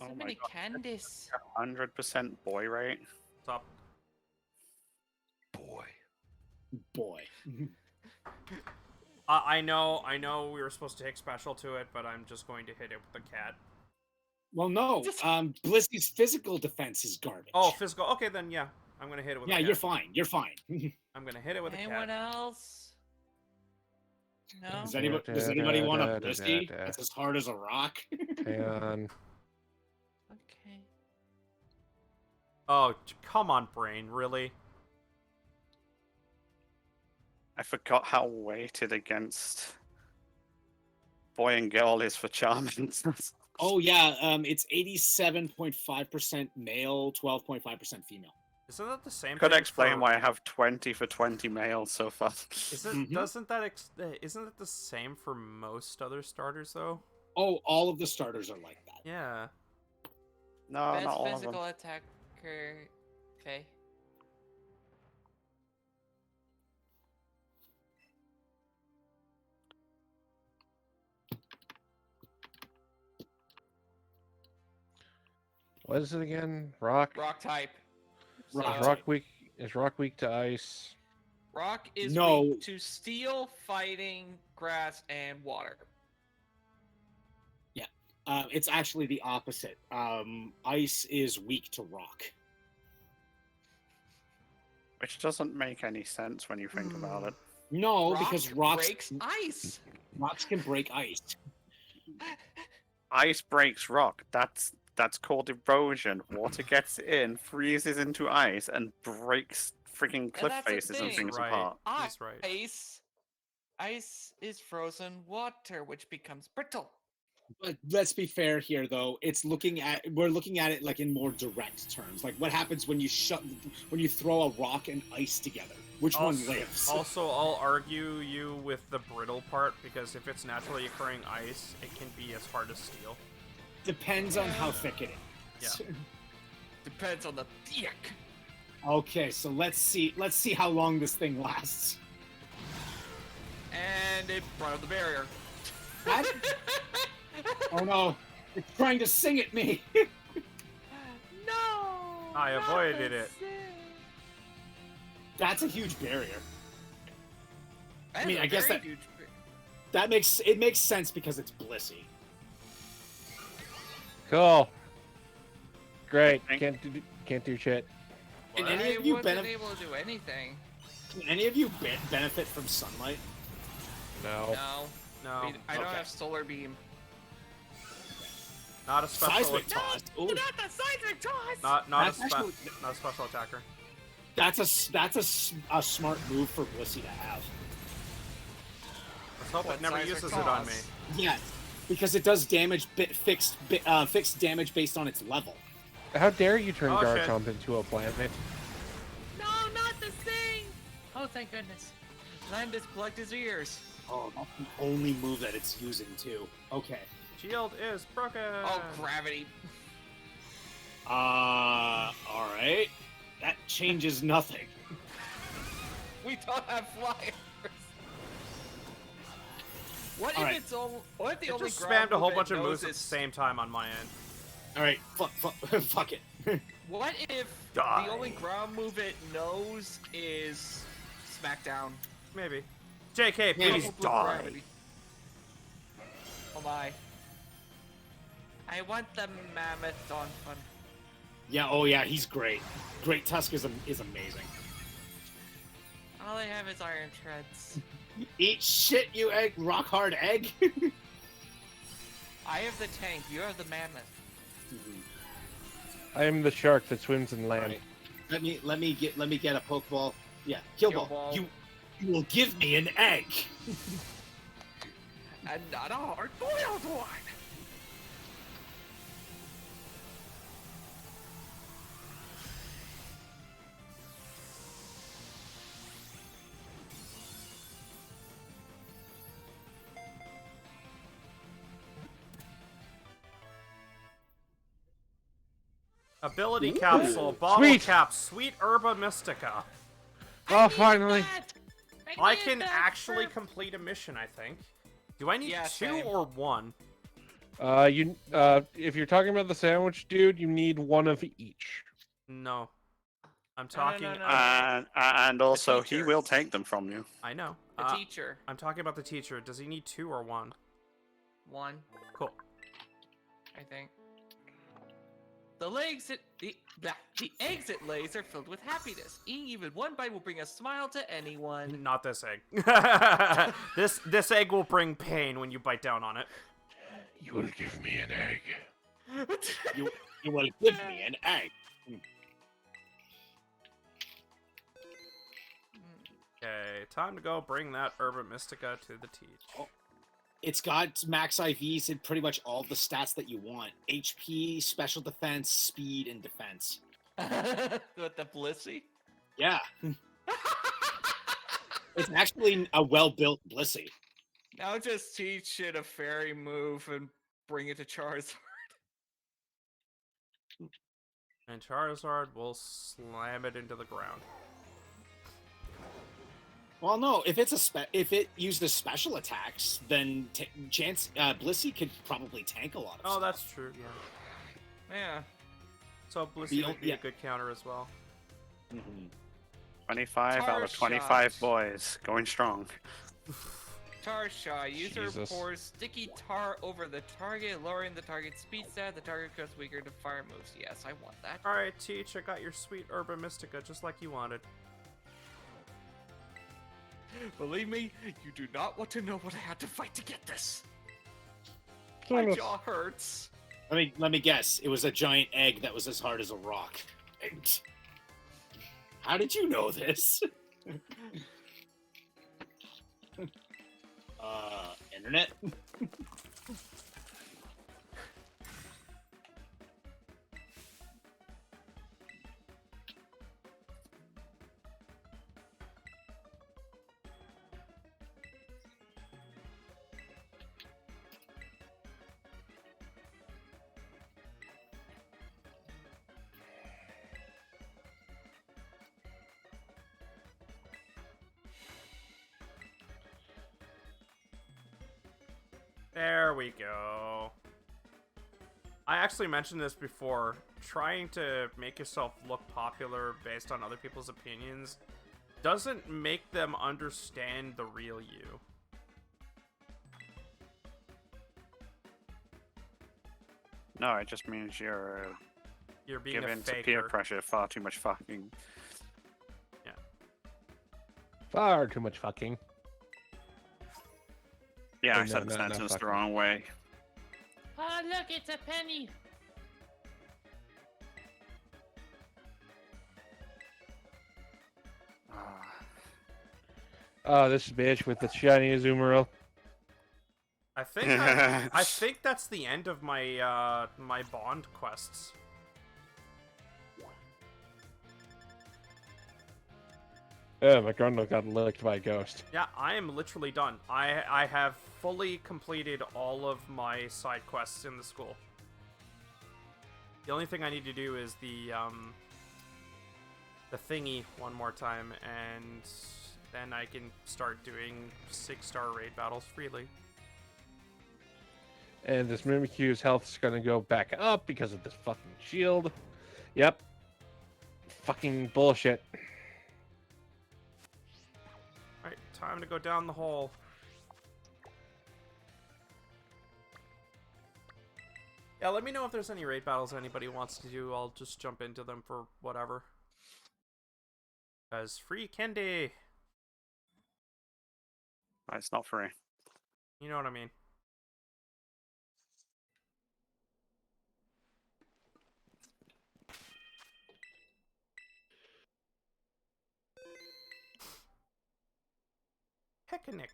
S2: Oh my
S3: many
S2: God.
S3: Candice.
S2: 100% boy rate.
S1: What's up?
S6: Boy.
S1: I know we were supposed to take special to it, but I'm just going to hit it with the cat.
S6: Well, no. Blissey's physical defense is garbage.
S1: Oh, physical. Okay, then yeah. I'm going to hit it with
S6: yeah,
S1: the cat.
S6: you're fine. You're fine.
S1: I'm going to hit it with a
S3: Anyone
S1: cat.
S3: else? No.
S6: Does anybody want a Blissey? That's as hard as a rock.
S4: Hang on.
S3: Okay.
S1: Oh, come on, brain. Really?
S2: I forgot how weighted against boy and girl is for Charming.
S6: Oh yeah, it's 87.5% male, 12.5% female.
S1: Isn't that the same
S2: Could
S1: thing
S2: explain
S1: for...
S2: why I have 20 for 20 males so far.
S1: Isn't that the same for most other starters though?
S6: Oh, all of the starters are like that.
S1: Yeah.
S2: No,
S3: Best
S2: not all of them.
S3: physical attacker. Okay.
S4: What is it again? Rock.
S3: Rock type.
S6: Rock
S4: Is rock weak? Is rock weak to ice?
S3: Rock is
S6: No.
S3: weak to steel, fighting, grass, and water.
S6: It's actually the opposite. Ice is weak to rock.
S2: Which doesn't make any sense when you think about it.
S6: No,
S3: Rock
S6: because rocks
S3: breaks ice.
S6: rocks can break ice.
S2: Ice breaks rock. That's called erosion. Water gets in, freezes into ice, and breaks freaking cliff
S3: that's the
S2: faces and
S3: thing.
S2: things
S1: Right.
S2: apart.
S1: He's right.
S3: Ice is frozen water, which becomes brittle.
S6: But let's be fair here, though. We're looking at it like in more direct terms. Like what happens when you throw a rock and ice together? Which one lives?
S1: Also, I'll argue you with the brittle part because if it's naturally occurring ice, it can be as hard as steel.
S6: Depends on how thick it is.
S1: Yeah.
S3: Depends on the thick.
S6: Okay, so let's see how long this thing lasts.
S3: And it brought up the barrier.
S6: What? Oh no, it's trying to sing at me.
S3: No!
S1: I avoided it.
S6: That's a huge barrier.
S3: That
S6: mean,
S3: is a
S6: I guess
S3: very
S6: that-
S3: huge
S6: That makes sense because it's Blissey.
S4: Cool. Great.
S2: Thank-
S4: Can't do shit.
S6: Can
S3: I
S6: any of you
S3: wasn't
S6: benefit?
S3: able to do anything.
S6: Can any of you benefit from sunlight?
S4: No.
S3: No.
S1: No,
S3: I don't
S6: okay.
S3: have solar beam.
S1: not a special.
S6: Seismic toss. Ooh,
S3: Not the seismic toss!
S1: Not
S6: That's
S1: a
S6: actually-
S1: not a special attacker.
S6: that's a smart move for Blissey to have.
S1: Let's hope
S3: What
S1: it never
S3: seismic
S1: uses it on me.
S3: toss?
S6: Yeah, because it does damage fixed damage based on its level.
S4: How dare you turn
S1: Oh, shit.
S4: Garchomp into a planet?
S3: No, not the thing! Oh, thank goodness. Landis plugged his ears.
S6: Oh, that's the only move that it's using too. Okay.
S1: Shield is broken.
S3: Oh, gravity.
S6: All right. That changes nothing.
S3: We don't have flyers. What if
S6: Alright.
S3: it's all? What if the
S1: It
S3: only
S1: just
S3: ground
S1: spammed a whole
S3: move
S1: bunch
S3: it
S1: of
S3: knows
S1: moves at the
S3: is-
S1: same time on my end.
S6: All right. Fuck it.
S3: What if
S1: Die.
S3: the only ground move it knows is Smackdown?
S1: Maybe. JK,
S6: Maybe.
S1: please
S3: Coupled with
S1: die.
S3: gravity. Oh my. I want the mammoth on fun.
S6: Yeah. Oh yeah. He's great. Great Tusk is amazing.
S3: All I have is iron treads.
S6: Eat shit, you rock hard egg.
S3: I have the tank. You have the mammoth.
S4: I am the shark that swims in land.
S6: Alright. Let me get a Pokeball. Yeah, Kill
S3: Kill
S6: Ball.
S3: Ball.
S6: You will give me an egg.
S3: And not a hard boiled one.
S1: Ability capsule, bottle
S4: Sweet.
S1: cap, sweet herba mystica.
S4: Oh, finally.
S1: I can actually complete a mission, I think. Do I need
S3: Yeah,
S1: 2
S3: same.
S1: or 1?
S4: If you're talking about the sandwich dude, you need one of each.
S1: No. I'm
S3: No, no,
S1: talking.
S3: no, no.
S2: And also, he
S3: teacher.
S2: will take them from you.
S1: I know.
S3: The teacher.
S1: I'm talking about the teacher. Does he need 2 or 1?
S3: 1,
S1: Cool.
S3: I think. The legs it the eggs it lays are filled with happiness. Eating even one bite will bring a smile to anyone.
S1: Not this egg. this egg will bring pain when you bite down on it.
S4: You will give me an egg.
S6: You will give me an egg.
S1: Okay, time to go bring that herba mystica to the teach.
S6: Oh. It's got max IVs and pretty much all the stats that you want: HP, special defense, speed, and defense.
S3: With the Blissey?
S6: Yeah, it's actually a well-built Blissey.
S3: Now just teach it a fairy move and bring it to Charizard.
S1: And Charizard will slam it into the ground.
S6: Well, no, if it uses special attacks, then Blissey could probably tank a lot of
S1: Oh,
S6: stuff.
S1: that's true, yeah.
S3: Yeah.
S1: So Blissey would be
S6: yeah.
S1: a good counter as well.
S6: Mhm.
S2: 25 out of
S3: Tar
S2: 25
S3: shot.
S2: boys. Going strong.
S3: Tar shot. User
S4: Jesus.
S3: pours sticky tar over the target, lowering the target's speed stat. The target goes weaker to fire moves. Yes, I want that.
S1: Alright, Teach, I got your sweet herba mystica just like you wanted.
S3: Believe me, you do not want to know what I had to fight to get this.
S4: Son
S3: My
S4: of-
S3: jaw hurts.
S6: Let me guess. It was a giant egg that was as hard as a rock. How did you know this? Internet?
S1: There we go. I actually mentioned this before. Trying to make yourself look popular based on other people's opinions doesn't make them understand the real you.
S2: No, it just means you're
S1: You're being a
S2: given to
S1: faker.
S2: peer pressure far too much fucking.
S4: Far too much fucking.
S2: Yeah,
S4: Oh,
S2: I
S4: no,
S2: said the
S4: no, not
S2: sentence the
S4: fucking.
S2: wrong way.
S7: Oh, look, it's a penny.
S4: Oh, this bitch with the shiny Azumarill.
S1: I think that's the end of my my Bond quests.
S4: Oh, my Grundle got licked by a ghost.
S1: Yeah, I am literally done. I have fully completed all of my side quests in the school. The only thing I need to do is the thingy one more time, and then I can start doing 6-star raid battles freely.
S4: And this Mimikyu's health is gonna go back up because of this fucking shield. Yep. Fucking bullshit.
S1: Alright, time to go down the hole. Yeah, let me know if there's any raid battles anybody wants to do. I'll just jump into them for whatever. As free candy.
S2: It's not free.
S1: You know what I mean. Picnic.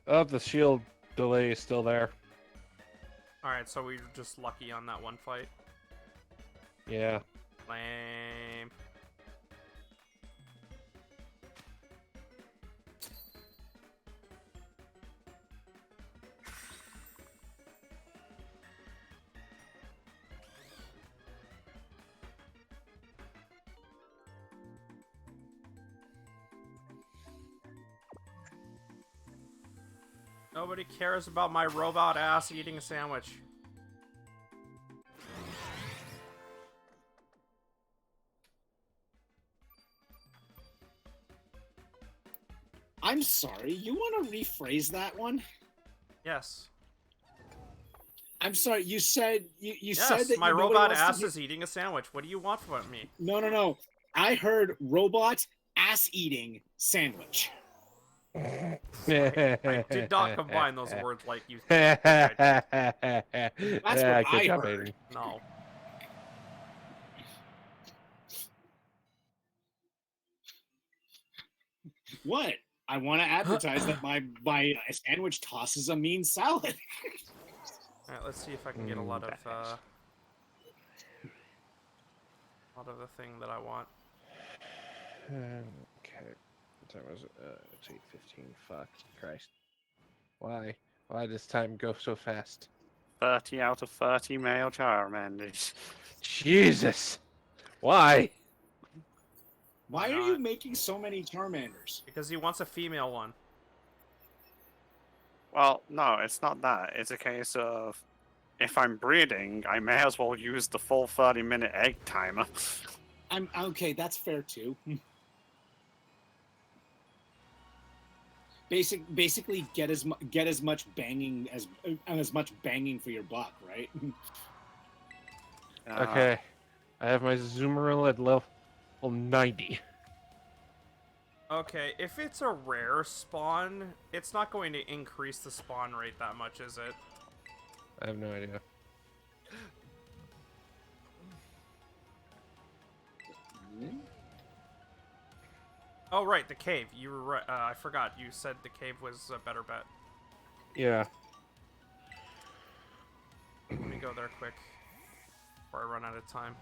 S4: Oh, the shield delay is still there.
S1: Alright, so we were just lucky on that one fight.
S4: Yeah.
S1: Lame. Nobody cares about my robot ass eating a sandwich.
S6: I'm sorry. You want to rephrase that one?
S1: Yes.
S6: I'm sorry. You said you said
S1: Yes,
S6: that
S1: my
S6: nobody
S1: robot
S6: wants to
S1: ass
S6: hear-
S1: is eating a sandwich. What do you want from me?
S6: No. I heard robot ass eating sandwich.
S1: I did not combine those words like you
S6: That's what
S4: Good
S6: I
S4: job,
S6: heard.
S4: Aiden.
S1: No.
S6: What? I want to advertise that my sandwich tosses a mean salad.
S1: Alright, let's see if I can get a lot of the thing that I want.
S4: Okay. That was it's 8:15. Fuck Christ. Why? Why does time go so fast?
S2: 30 out of 30 male Charmanders.
S4: Jesus. Why?
S6: Why
S1: Why
S6: are you
S1: not?
S6: making so many Charmanders?
S1: Because he wants a female one.
S2: Well, no, it's not that. It's a case of if I'm breeding, I may as well use the full 30-minute egg timer.
S6: I'm okay. That's fair too. Basically, get as much banging as much banging for your buck, right?
S4: Okay. I have my Zoomeril at level 90.
S1: Okay, if it's a rare spawn, it's not going to increase the spawn rate that much, is it?
S4: I have no idea.
S1: Oh, right, the cave. You were right. I forgot. You said the cave was a better bet.
S4: Yeah.
S1: Let me go there quick before I run out of time.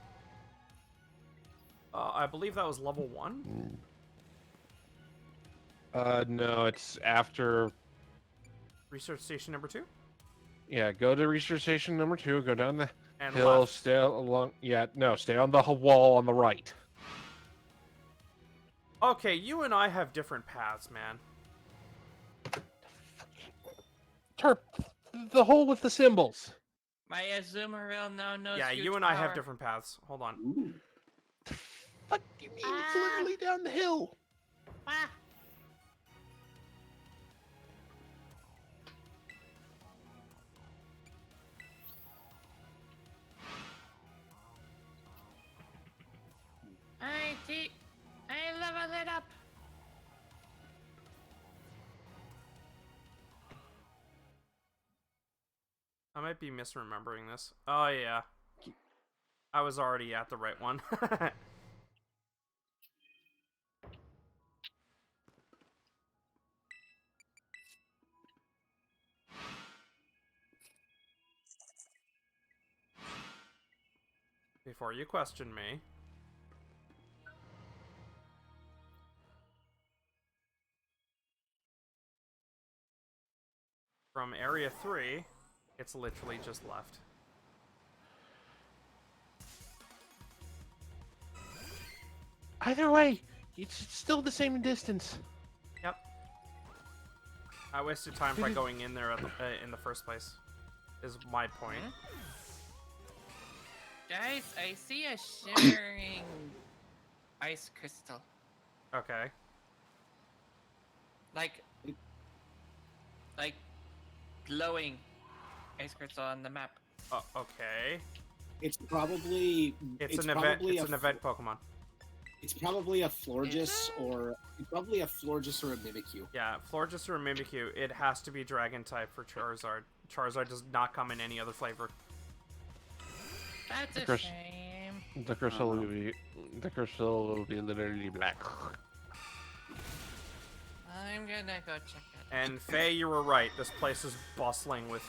S1: I believe that was level 1?
S4: No, it's after.
S1: Research station number 2?
S4: Yeah, go to research station number 2. Go down the
S1: And
S4: hill.
S1: left.
S4: Stay along. Yeah, no, stay on the wall on the right.
S1: Okay, you and I have different paths, man.
S4: Terp, the hole with the symbols.
S3: My Azumarill now knows.
S1: Yeah,
S3: huge
S1: you and I have
S3: power.
S1: different paths. Hold on.
S4: Fuck you mean? It's literally down the hill.
S3: Ah. I leveled it up.
S1: I might be misremembering this. Oh, yeah. I was already at the right one. Before you question me. From Area 3, it's literally just left.
S4: Either way, it's still the same distance.
S1: Yep. I wasted time by going in there in the first place. Is my point.
S3: Guys, I see a shimmering ice crystal.
S1: Okay.
S3: Like glowing ice crystal on the map.
S1: Okay.
S6: It's probably
S1: It's an event. It's an event Pokemon.
S6: It's probably a Florges or a Mimikyu.
S1: Yeah, Florges or Mimikyu. It has to be Dragon type for Charizard. Charizard does not come in any other flavor.
S3: That's
S4: Of
S3: a
S4: course.
S3: shame.
S4: The crystal will be literally black.
S3: I'm gonna go check it.
S1: And Faye, you were right. This place is bustling with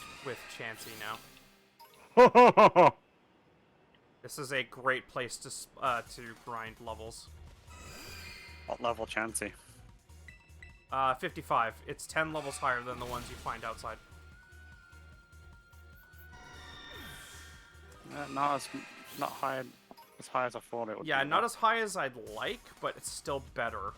S1: Chansey now. This is a great place to grind levels.
S2: What level Chansey?
S1: 55. It's 10 levels higher than the ones you find outside.
S2: Not high as high as I thought it would.
S1: Yeah,
S2: be,
S1: not
S2: though.
S1: as high as I'd like, but it's still better.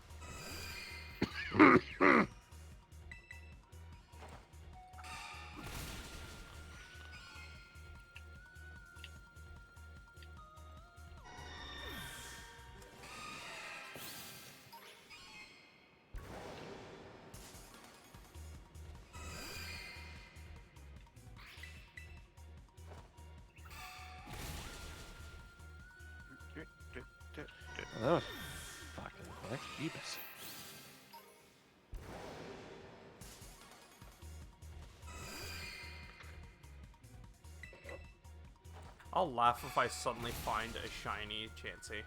S4: That was fucking quick. Jeebus.
S1: I'll laugh if I suddenly find a shiny Chansey.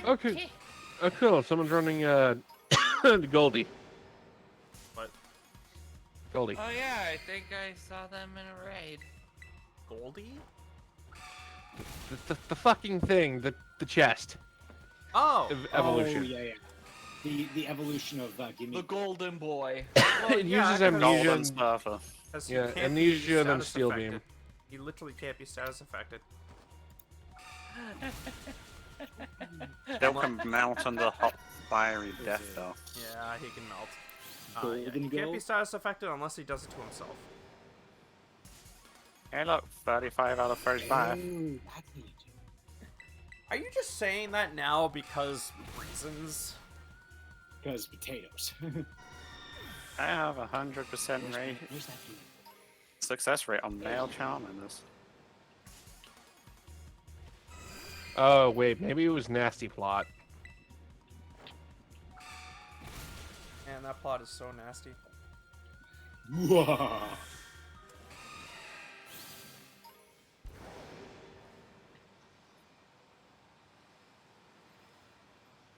S4: Okay. Oh, cool. Someone's running Goldie.
S1: What?
S4: Goldie.
S3: Oh yeah, I think I saw them in a raid.
S1: Goldie?
S4: The fucking thing. The chest.
S1: Oh!
S4: Evolution.
S6: Oh, yeah. The evolution of Gimme.
S3: The golden boy.
S4: It
S1: yeah,
S4: uses
S1: I
S4: amnesia.
S2: Golden
S4: and-
S2: Surfer.
S1: 'Cause he
S4: Yeah,
S1: can't be
S4: amnesia, then
S1: status
S4: steel
S1: affected.
S4: beam.
S1: He literally can't be status affected.
S2: Still can melt under hot fiery death though.
S1: Yeah, he can melt. Yeah,
S6: Golden
S1: he can't be
S6: Go?
S1: status affected unless he does it to himself.
S2: Hey look, 35 out of 35.
S6: Oh, that's what you do.
S1: Are you just saying that now because reasons?
S6: Because potatoes.
S2: I have 100% rate
S6: Where's that dude?
S2: success rate on male Charmanders.
S4: Oh wait, maybe it was nasty plot.
S1: Man, that plot is so nasty.
S6: Whoa.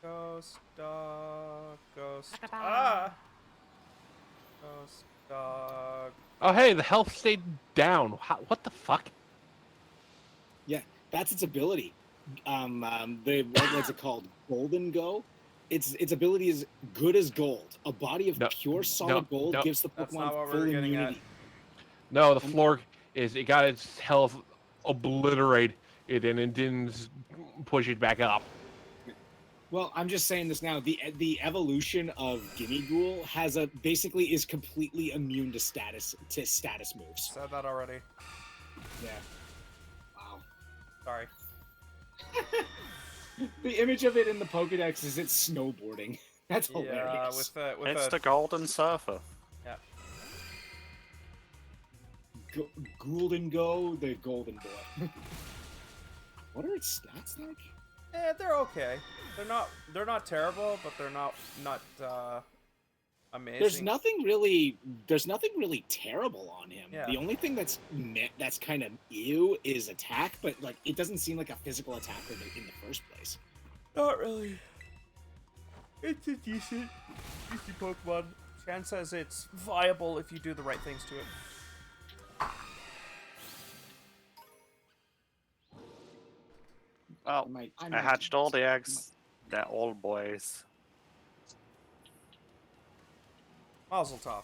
S1: Ghost dog, ghost. Ah! Ghost dog.
S4: Oh hey, the health stayed down. What the fuck?
S6: Yeah, that's its ability. What's it called? Golden Go. Its ability is good as gold. A body of
S4: No,
S6: pure solid gold
S4: no.
S6: gives the
S1: That's not
S6: Pokemon
S1: what we
S6: full
S1: were getting at.
S6: immunity.
S4: No, the floor is it got its health obliterated and it didn't push it back up.
S6: Well, I'm just saying this now. The evolution of Gimmighoul has basically is completely immune to status moves.
S1: Said that already.
S6: Yeah. Wow.
S1: Sorry.
S6: The image of it in the Pokedex is it's snowboarding. That's
S1: Yeah,
S6: hilarious.
S1: with
S2: It's
S1: a
S2: the Golden Surfer.
S6: Golden Go, the Golden Boy. What are its stats like?
S1: they're okay. They're not terrible, but they're not amazing.
S6: There's nothing really terrible on him.
S1: Yeah.
S6: The only thing that's kind of ew is attack, but like it doesn't seem like a physical attacker in the first place.
S1: Not really. It's a decent Pokemon. Chan says it's viable if you do the right things to it.
S2: Well, I hatched all the eggs. They're all boys.
S1: Mazel tov.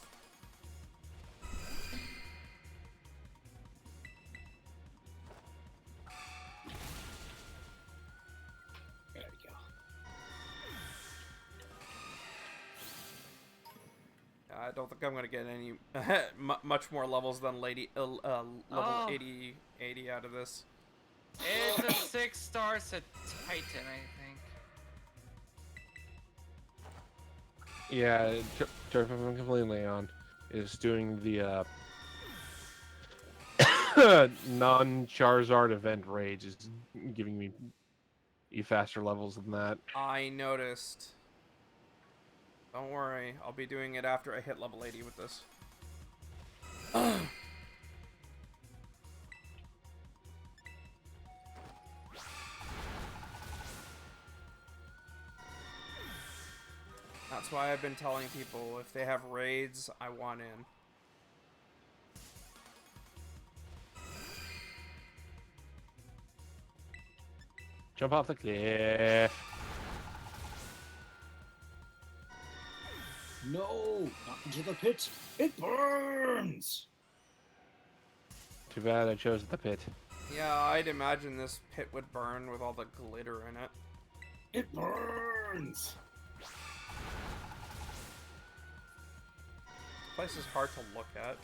S6: There we go.
S1: I don't think I'm gonna get any much more levels than level
S3: Oh.
S1: 80 out of this.
S3: It's a 6-star Titan, I think.
S4: Yeah, if I'm completely on, is doing the non-Charizard event raids is giving me faster levels than that.
S1: I noticed. Don't worry, I'll be doing it after I hit level 80 with this. why I've been telling people if they have raids, I want in.
S4: Jump off the cliff.
S6: No, not into the pit. It burns.
S4: Too bad I chose the pit.
S1: Yeah, I'd imagine this pit would burn with all the glitter in it.
S6: It burns.
S1: This place is hard to look at.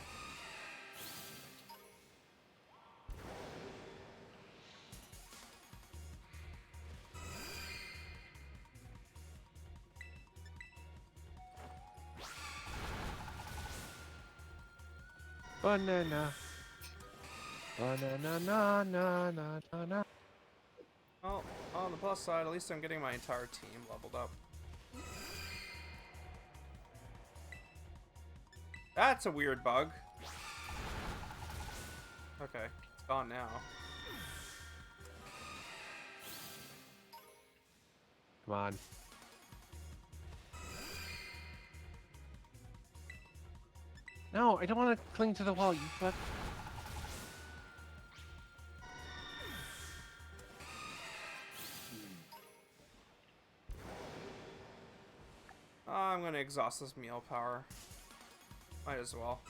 S4: Banana. Banana, na, na, na, na, na.
S1: Well, on the plus side, at least I'm getting my entire team leveled up. That's a weird bug. Okay, it's gone now.
S4: Come on. No, I don't want to cling to the wall, you fuck.
S1: I'm gonna exhaust this meal power. Might as well.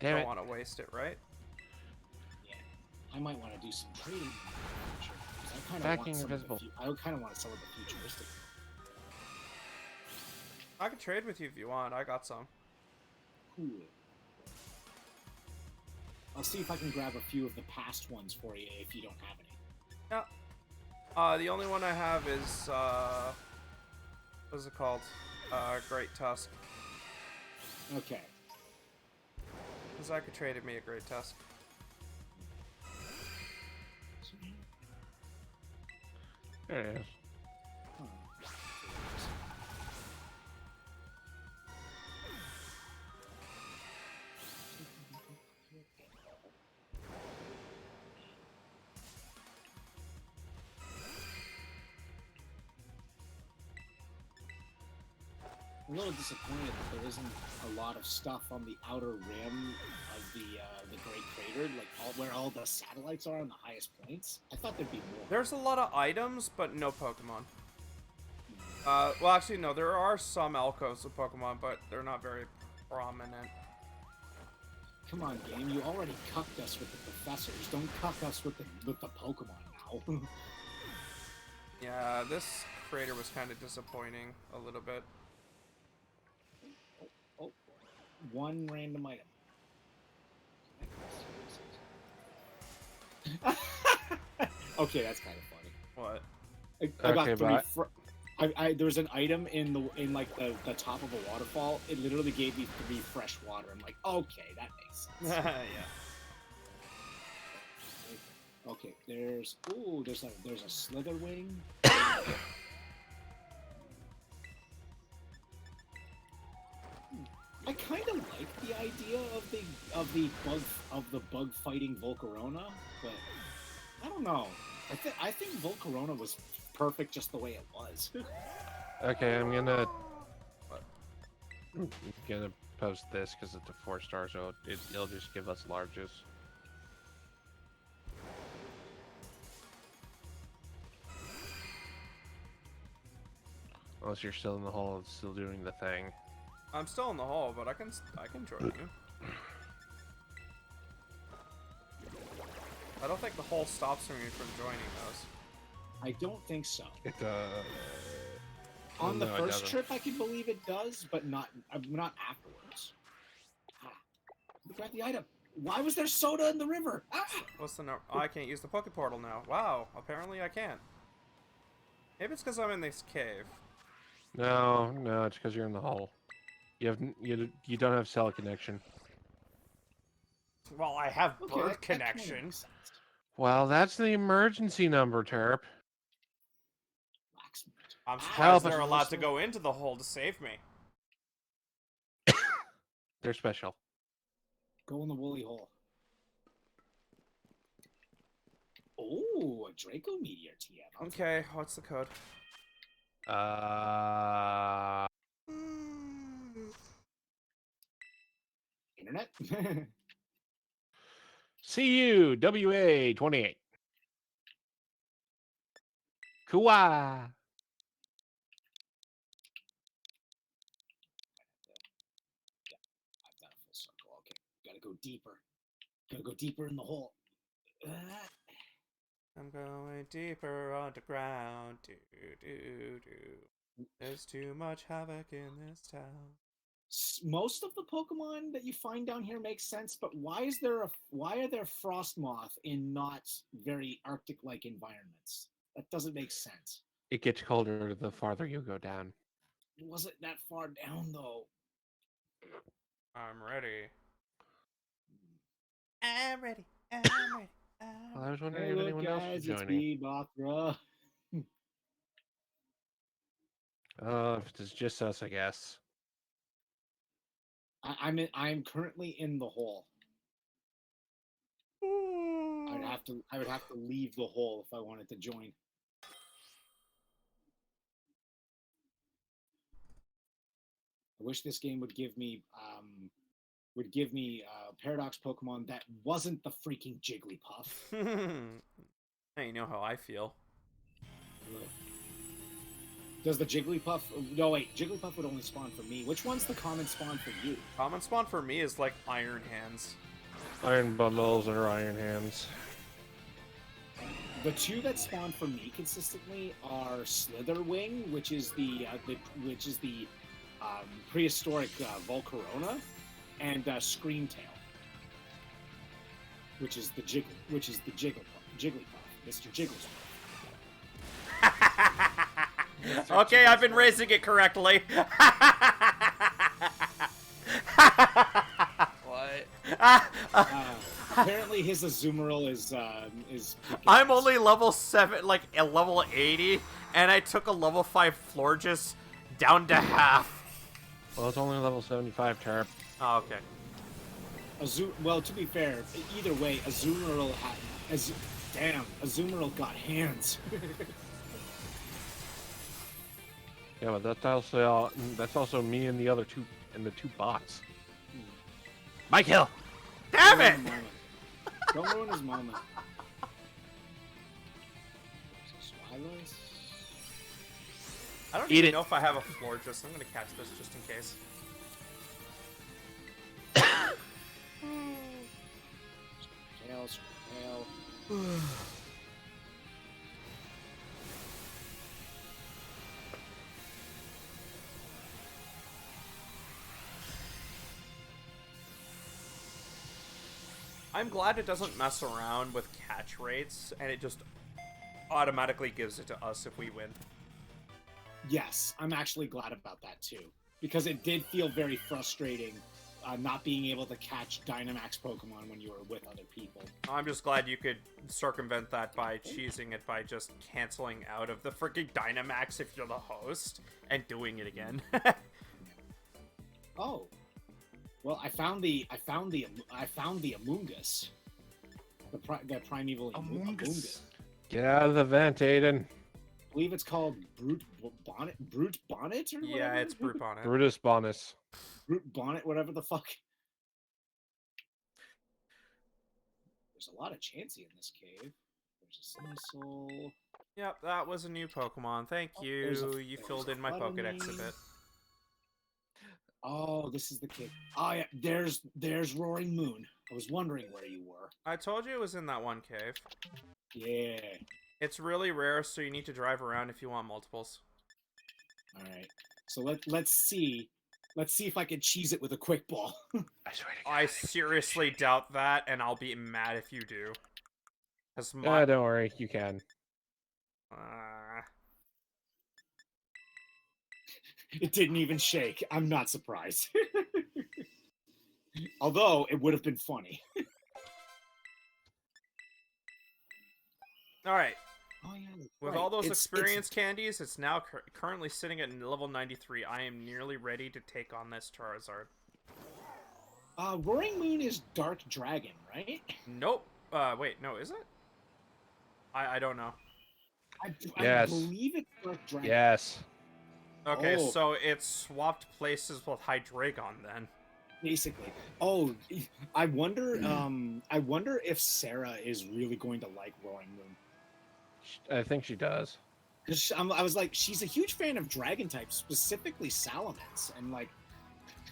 S4: Damn
S1: Don't
S4: it.
S1: want to waste it, right?
S6: Yeah, I might want to do some trading in the future. 'Cause I kind of
S4: Backing
S6: want some
S4: invisible.
S6: of the I kind of want some of the futuristic.
S1: I could trade with you if you want. I got some.
S6: Cool. I'll see if I can grab a few of the past ones for you if you don't have any.
S1: Yeah. The only one I have is what's it called? Great Tusk.
S6: Okay.
S1: Zaka traded me a Great Tusk.
S4: There it is.
S6: Huh. I'm a little disappointed that there isn't a lot of stuff on the outer rim of the Great Crater, like where all the satellites are on the highest points. I thought there'd be more.
S1: There's a lot of items, but no Pokemon. Well, actually, no. There are some alcoves of Pokemon, but they're not very prominent.
S6: Come on, game! You already cucked us with the professors. Don't cuck us with the Pokemon now.
S1: Yeah, this crater was kind of disappointing a little bit.
S6: Oh, one random item. Okay, that's kind of funny.
S1: What?
S6: I got
S4: Okay,
S6: three.
S4: but-
S6: There was an item in the top of a waterfall. It literally gave me 3 fresh water. I'm like, okay, that makes sense.
S1: Yeah.
S6: Okay, there's a Slitherwing. I kind of like the idea of the bug fighting Volcarona, but I don't know. I think Volcarona was perfect just the way it was.
S4: Okay, I'm gonna post this because it's a 4-star, so it'll just give us larges. Unless you're still in the hole, it's still doing the thing.
S1: I'm still in the hole, but I can join you. I don't think the hole stops me from joining those.
S6: I don't think so.
S4: It
S6: On the
S4: no, it
S6: first
S4: doesn't.
S6: trip, I can believe it does, but not afterwards. Ah, look at the item. Why was there soda in the river? Ah!
S1: What's the number? Oh, I can't use the Poke Portal now. Wow, apparently I can't. Maybe it's because I'm in this cave.
S4: No, it's because you're in the hole. You don't have cell connection.
S1: Well, I have
S6: Okay,
S1: bird
S6: that kinda
S1: connection.
S6: makes sense.
S4: Well, that's the emergency number, Terp.
S6: Blacksmith.
S1: I'm
S6: Ah,
S1: surprised
S4: us,
S1: they're allowed to
S6: Mr.
S1: go into the hole to save me.
S4: They're special.
S6: Go in the woolly hole. Oh, a Draco Meteor TM.
S1: Okay, what's the code?
S6: Internet.
S4: CUWA 28. Kua.
S6: I've done a full circle. Okay, gotta go deeper. Gotta go deeper in the hole.
S1: I'm going deeper underground. Do, do, do. There's too much havoc in this town.
S6: Most of the Pokemon that you find down here makes sense, but why are there Frostmoth in not very Arctic-like environments? That doesn't make sense.
S4: It gets colder the farther you go down.
S6: It wasn't that far down though.
S1: I'm ready. I'm ready. I'm ready.
S4: Well, I was wondering
S6: Hey,
S4: if
S6: look,
S4: anyone else was
S6: guys, it's
S4: joining.
S6: me, Mothra.
S4: If it's just us, I guess.
S6: I'm currently in the hole. I would have to leave the hole if I wanted to join. I wish this game would give me Paradox Pokemon that wasn't the freaking Jigglypuff.
S1: Now you know how I feel.
S6: Does the Jigglypuff? No, wait. Jigglypuff would only spawn for me. Which one's the common spawn for you?
S1: Common spawn for me is like Iron Hands.
S4: Iron Bundles or Iron Hands.
S6: The two that spawn for me consistently are Slitherwing, which is the prehistoric Volcarona, and Screamtail, which is the Jigglypuff, Mr. Jigglesworth.
S1: Okay, I've been raising it correctly.
S3: What?
S6: Apparently, his Azumarill is.
S1: I'm only level 7, like a level 80, and I took a level 5 Florges down to half.
S4: Well, it's only level 75 Terp.
S1: Oh, okay.
S6: Well, to be fair, either way, Azumarill Azumarill got hands.
S4: Yeah, but that's also me and the other two and the two bots. My kill.
S1: Damn it!
S6: Don't ruin his moment. Smilos?
S1: I don't
S4: Eat
S1: even
S4: it.
S1: know if I have a Florges. I'm gonna catch this just in case.
S6: Tail.
S1: I'm glad it doesn't mess around with catch rates, and it just automatically gives it to us if we win.
S6: Yes, I'm actually glad about that too, because it did feel very frustrating not being able to catch Dynamax Pokemon when you were with other people.
S1: I'm just glad you could circumvent that by cheesing it by just canceling out of the freaking Dynamax if you're the host and doing it again.
S6: Oh, well, I found the Amoonguss, the primeval Amoonguss.
S4: Get out of the vent, Aiden.
S6: I believe it's called Brute Bonnet, or whatever?
S1: Yeah, it's Brute Bonnet.
S4: Brutus Bonus.
S6: Brute Bonnet, whatever the fuck. There's a lot of Chansey in this cave. There's a Cinesoul.
S1: Yep, that was a new Pokemon. Thank you. You filled in my Pokedex a bit.
S6: Oh, this is the cave. Oh yeah, there's Roaring Moon. I was wondering where you were.
S1: I told you it was in that one cave.
S6: Yeah.
S1: It's really rare, so you need to drive around if you want multiples.
S6: All right. So let's see. Let's see if I can cheese it with a quick ball.
S4: I swear to God.
S1: I seriously doubt that, and I'll be mad if you do.
S4: Don't worry, you can.
S6: It didn't even shake. I'm not surprised. Although it would have been funny.
S1: All right.
S6: Oh yeah. that's
S1: With
S6: right.
S1: all those
S6: It's-
S1: experience candies, it's now currently sitting at level 93. I am nearly ready to take on this Charizard.
S6: Roaring Moon is Dark Dragon, right?
S1: Nope. Wait, no, is it? I don't know.
S6: I
S4: Yes.
S6: believe it's Dark Dragon.
S4: Yes.
S1: Okay,
S6: Oh.
S1: so it swapped places with Hydreigon then.
S6: Basically. Oh, I wonder. I wonder if Sarah is really going to like Roaring Moon.
S4: I think she does.
S6: Because I was like, she's a huge fan of dragon types, specifically Salamence, and like,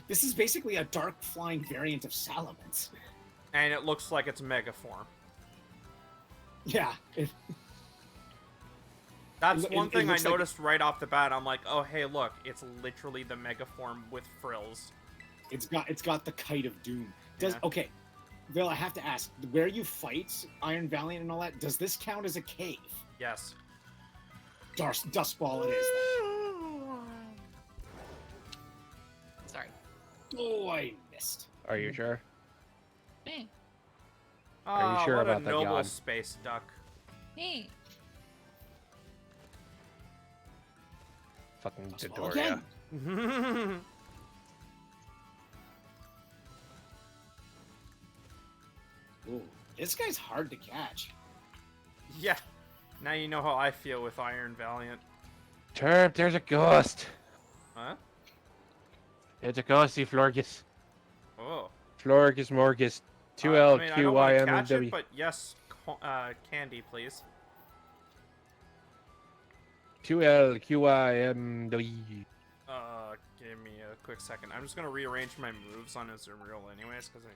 S6: this is basically a dark flying variant of Salamence.
S1: And it looks like it's Mega Form.
S6: Yeah.
S1: That's
S6: It-
S1: one
S6: it
S1: thing I
S6: looks like-
S1: noticed right off the bat. I'm like, oh hey, look, it's literally the Mega Form with frills.
S6: It's got the kite of doom. Does
S1: Yeah.
S6: okay, Bill? I have to ask, where you fight Iron Valiant and all that, does this count as a cave?
S1: Yes.
S6: Dustball it is.
S3: Sorry.
S6: Then. Oh, I missed.
S4: Are you sure?
S7: Eh,
S4: Are you sure
S1: what
S4: about
S1: a
S4: that,
S1: noble
S4: Jan?
S1: space duck.
S7: eh.
S4: Fucking
S6: Dustball
S4: Dodoria.
S6: again. Ooh, this guy's hard to catch.
S1: Yeah. Now you know how I feel with Iron Valiant.
S4: Turp, there's a ghost.
S1: Huh?
S4: It's a ghosty Florgus.
S1: Oh.
S4: Florgus Morgus.
S1: I mean, I don't want to catch
S4: 2LQYMW.
S1: it, but yes, candy, please.
S4: 2LQYMW.
S1: Give me a quick second. I'm just gonna rearrange my moves on Azumarill anyways, because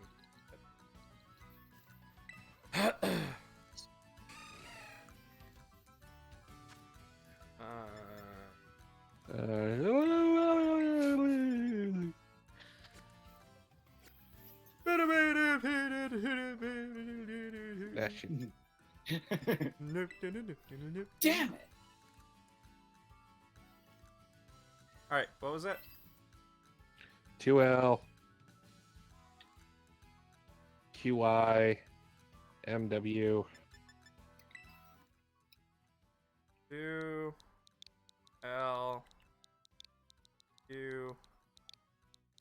S1: I...
S4: That shit.
S6: Damn it!
S1: Alright, what was it?
S4: 2L QY MW.
S1: 2 L Q.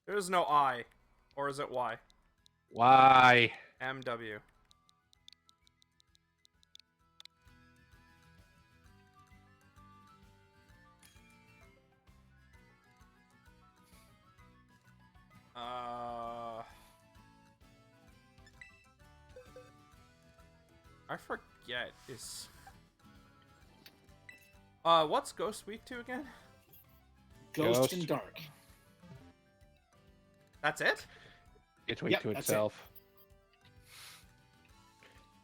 S1: There's no I, or is it Y?
S4: Y.
S1: MW. I forget. Is what's Ghost weak to again?
S6: Ghost and
S4: Ghost.
S6: Dark.
S1: That's it?
S4: It's weak
S6: Yep,
S4: to
S6: that's it.
S4: itself.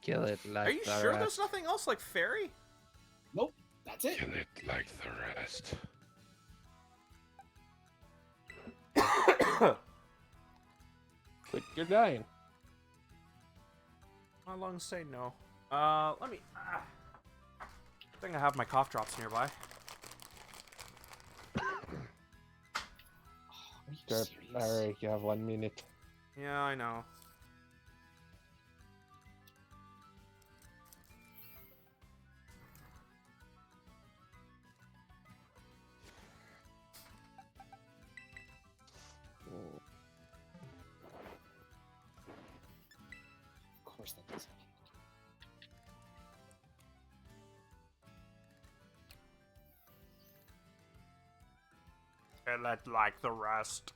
S4: Kill it like
S1: Are you
S4: the
S1: sure
S4: rest.
S1: there's nothing else like Fairy?
S6: Nope, that's it.
S4: Kill it like the rest. Quit your dying.
S1: My lungs say no. Let me. I think I have my cough drops nearby.
S6: Are you
S4: Derp.
S6: serious?
S4: Alright, you have 1 minute.
S1: Yeah, I know.
S6: Of course that doesn't.
S1: Kill it like the rest.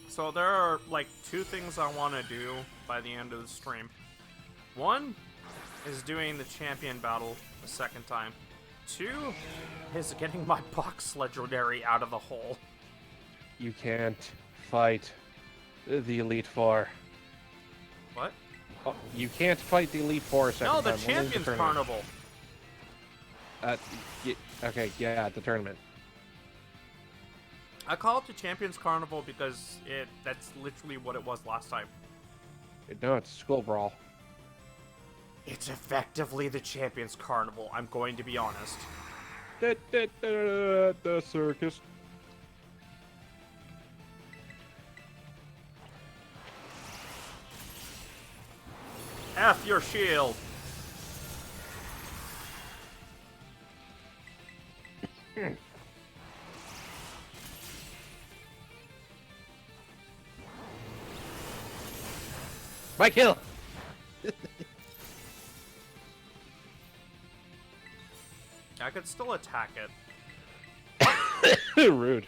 S1: So there are like 2 things I want to do by the end of the stream. One is doing the champion battle a second time. 2 is getting my box legendary out of the hole.
S4: You can't fight the Elite Four.
S1: What?
S4: Oh, you can't fight the Elite Four a second
S1: No, the
S4: time. Only in
S1: champions
S4: tournament.
S1: carnival.
S4: Okay, yeah, at the tournament.
S1: I call it the champions carnival because that's literally what it was last time.
S4: No, it's Skull Brawl.
S1: It's effectively the champions carnival, I'm going to be honest.
S4: The circus.
S1: F your shield!
S4: My kill.
S1: I could still attack it.
S4: Rude.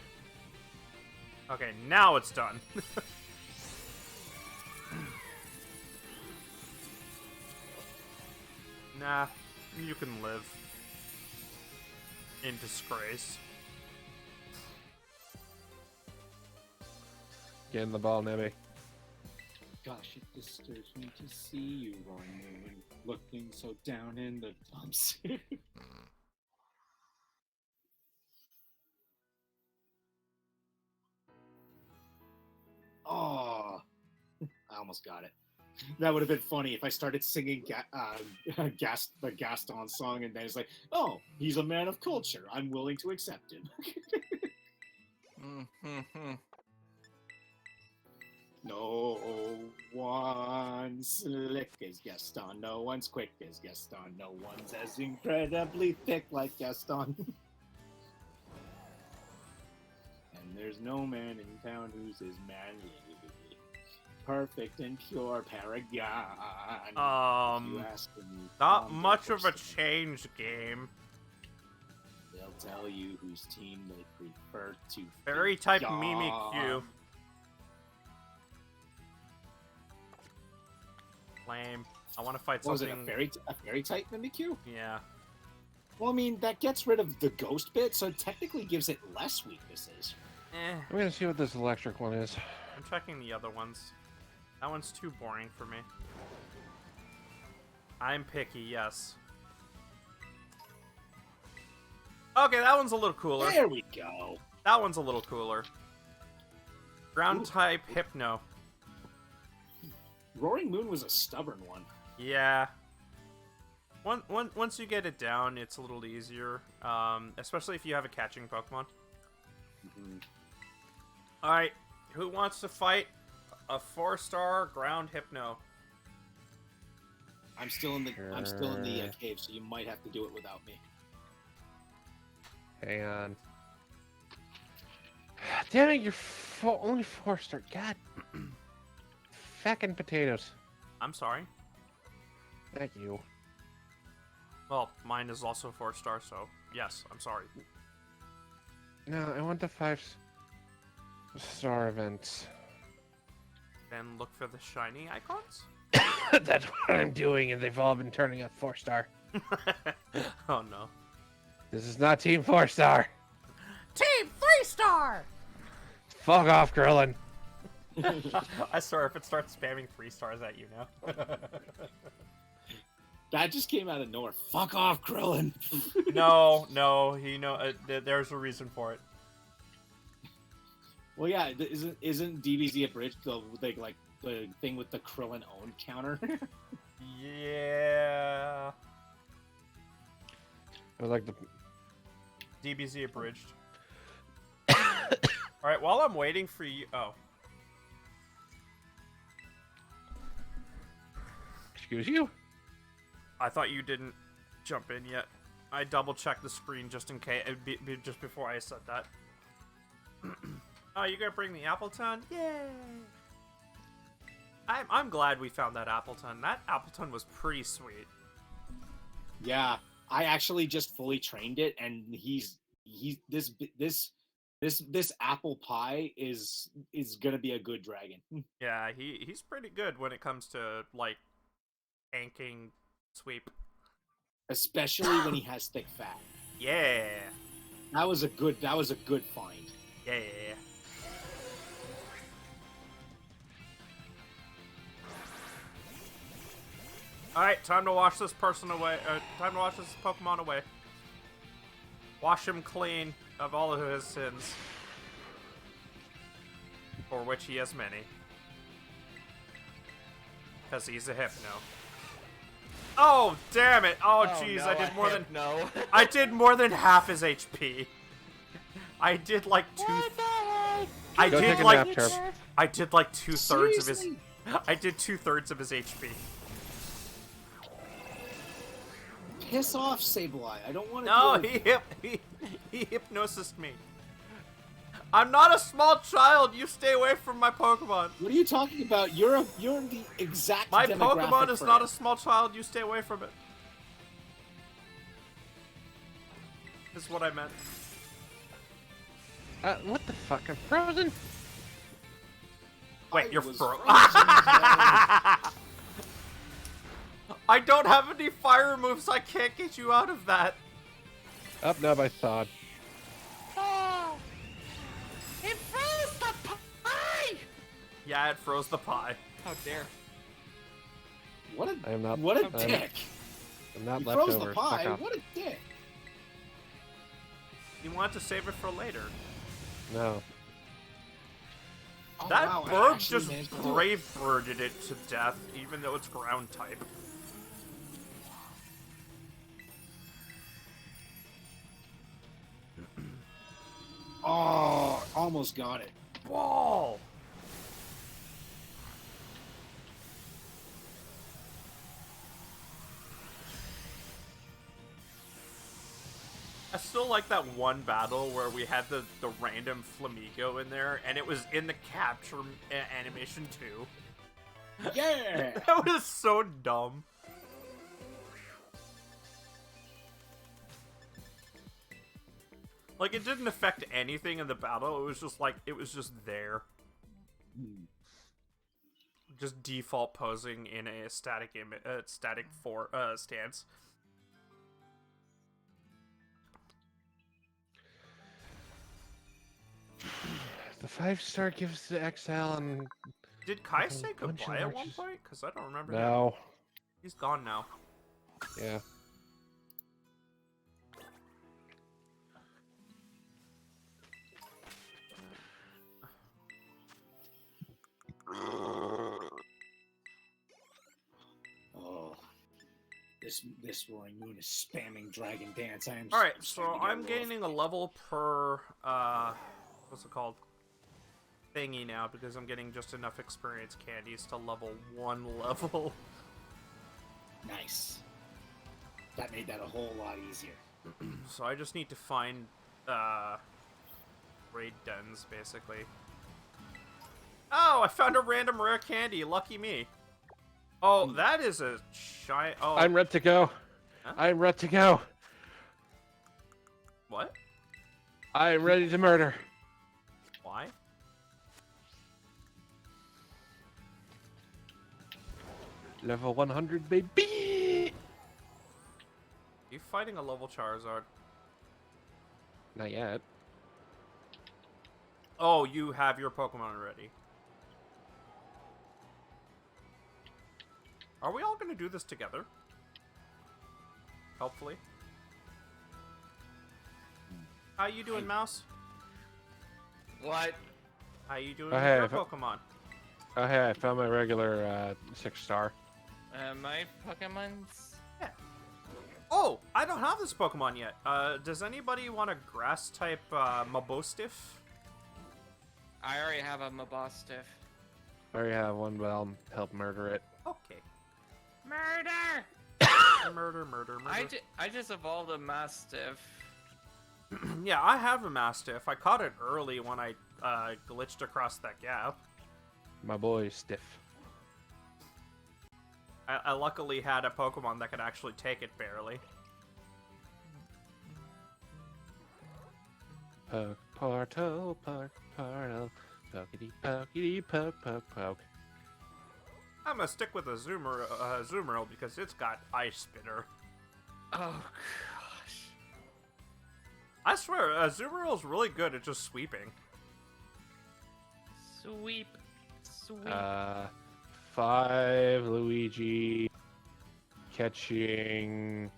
S1: Okay, now it's done. Nah, you can live. In disgrace.
S4: Get in the ball, Nebby.
S6: Gosh, it disturbs me to see you, Roaring Moon, looking so down in the dumps. Oh, I almost got it. That would have been funny if I started singing the Gaston song, and then it's like, oh, he's a man of culture. I'm willing to accept him. No one's slick as Gaston. No one's quick as Gaston. No one's as incredibly thick like Gaston. And there's no man in town who's as manly. Perfect and pure paragon. You ask them,
S1: Not much of a change, game.
S6: They'll tell you whose team they prefer to.
S1: Fairy type Mimikyu. Lame. I want to fight
S6: What was
S1: something.
S6: it, a fairy type Mimikyu?
S1: Yeah.
S6: Well, I mean, that gets rid of the ghost bit, so it technically gives it less weaknesses.
S4: I'm gonna see what this electric one is.
S1: I'm checking the other ones. That one's too boring for me. I'm picky, yes. Okay, that one's a little cooler.
S6: There we go.
S1: That one's a little cooler. Ground type Hypno.
S6: Roaring Moon was a stubborn one.
S1: Yeah. Once you get it down, it's a little easier. Especially if you have a catching Pokemon. Alright, who wants to fight a 4-star ground Hypno?
S6: I'm still in the cave, so you might have to do it without me.
S4: Hang on. Damn it, you're only 4-star. God. Feckin' potatoes.
S1: I'm sorry.
S4: Thank you.
S1: Well, mine is also 4-star, so yes, I'm sorry.
S4: No, I want the 5-star events.
S1: Then look for the shiny icons?
S4: That's what I'm doing, and they've all been turning up 4-star.
S1: Oh no.
S4: This is not Team 4-star.
S7: Team 3-star!
S4: Fuck off, Krillin.
S1: I swear, if it starts spamming 3-stars at you now.
S6: That just came out of nowhere. Fuck off, Krillin.
S1: No, there's a reason for it.
S6: Well, yeah, isn't DBZ Abridged the thing with the Krillin own counter?
S1: Yeah.
S4: I like the
S1: DBZ abridged. Alright, while I'm waiting for you... Oh.
S4: Excuse you?
S1: I thought you didn't jump in yet. I double-checked the screen just in case, just before I said that. Oh, you gonna bring the Appleton? Yay! I'm glad we found that Appleton. That Appleton was pretty sweet.
S6: Yeah, I actually just fully trained it, and this apple pie is gonna be a good dragon.
S1: Yeah, he's pretty good when it comes to like tanking sweep.
S6: Especially when he has thick fat.
S1: Yeah.
S6: That was a good find.
S1: Yeah. Alright, time to wash this person away. Time to wash this Pokemon away. Wash him clean of all of his sins. For which he has many. Because he's a Hypno. Oh, damn it! Oh, jeez,
S3: no,
S1: I did more than...
S3: No.
S1: I did more than half his HP. I did like two... I
S4: Go
S1: did
S4: take a
S1: like...
S4: nap, Chirp.
S1: I did like 2/3 of his...
S6: Seriously?
S1: I did 2/3 of his HP.
S6: Piss off, Sableye. I don't want to
S1: No,
S6: do it.
S1: He hypnosised me. I'm not a small child. You stay away from my Pokemon.
S6: What are you talking about? You're the exact
S1: My
S6: demographic
S1: Pokemon is
S6: for
S1: not
S6: it.
S1: a small child. You stay away from it. Is what I meant.
S4: What the fuck? I'm frozen?
S1: Wait,
S6: I
S1: you're
S6: was
S1: frozen.
S6: frozen.
S1: I don't have any fire moves. I can't get you out of that.
S4: Up now by Sod.
S7: Oh, it froze the pie.
S1: Yeah, it froze the pie.
S3: How dare.
S6: What a
S4: I am not.
S6: what a
S4: I'm-
S6: dick!
S4: I'm not
S6: He
S4: left
S6: froze
S4: over.
S6: the
S4: Fuck
S6: pie.
S4: off.
S6: What a dick!
S1: You wanted to save it for later.
S4: No.
S6: Oh,
S1: That
S6: wow, I
S1: bird
S6: actually
S1: just
S6: managed to do it.
S1: brave birded it to death, even though it's ground type.
S6: Oh, almost got it.
S1: Wall. I still like that one battle where we had the random Flamigo in there, and it was in the capture animation too.
S6: Yeah.
S1: That was so dumb. Like, it didn't affect anything in the battle, it was just like, it was just there. Just default posing in a static stance.
S4: The 5-star gives to XL and
S1: Did Kai
S4: Fucking
S1: say
S4: bunch of
S1: goodbye at one
S4: arches.
S1: point? Because I don't remember him.
S4: no.
S1: He's gone now.
S4: Yeah.
S6: Oh, this roaring moon is spamming Dragon Dance. I am.
S1: Alright, so
S6: starting to get
S1: I'm
S6: rough.
S1: gaining a level per, what's it called? Thingy now, because I'm getting just enough experience candies to level 1 level.
S6: Nice. That made that a whole lot easier.
S1: So I just need to find, raid dens, basically. Oh, I found a random rare candy. Lucky me. Oh, that is a shy. Oh,
S4: I'm ready to go.
S1: Huh?
S4: I'm ready to go.
S1: what?
S4: I'm ready to murder.
S1: Why?
S4: Level 100, baby.
S1: You fighting a level Charizard?
S4: Not yet.
S1: Oh, you have your Pokemon already. Are we all gonna do this together? Hopefully. How you doing, Mouse?
S3: What?
S1: How you doing
S4: I
S1: with your
S4: have-
S1: Pokemon?
S4: Oh, hey, I found my regular 6-star.
S3: My Pokemon's.
S1: Oh, I don't have this Pokemon yet. Does anybody want a grass type Mabostiff?
S3: I already have a Mabostiff.
S4: I already have one, but I'll help murder it.
S1: Okay.
S3: Murder!
S1: Murder, murder, murder.
S3: I just evolved a Mastiff.
S1: Yeah, I have a Mastiff. I caught it early when I glitched across that gap.
S4: My boy Stiff.
S1: I luckily had a Pokemon that could actually take it barely.
S4: Poke, portal, poke, portal. Pokety, pokety, poke, poke, poke.
S1: I'm gonna stick with a Zoomerl because it's got Ice Spitter.
S3: Oh gosh.
S1: I swear, Zoomerl's really good at just sweeping.
S3: Sweep. Sweep.
S4: 5 Luigi. Catching.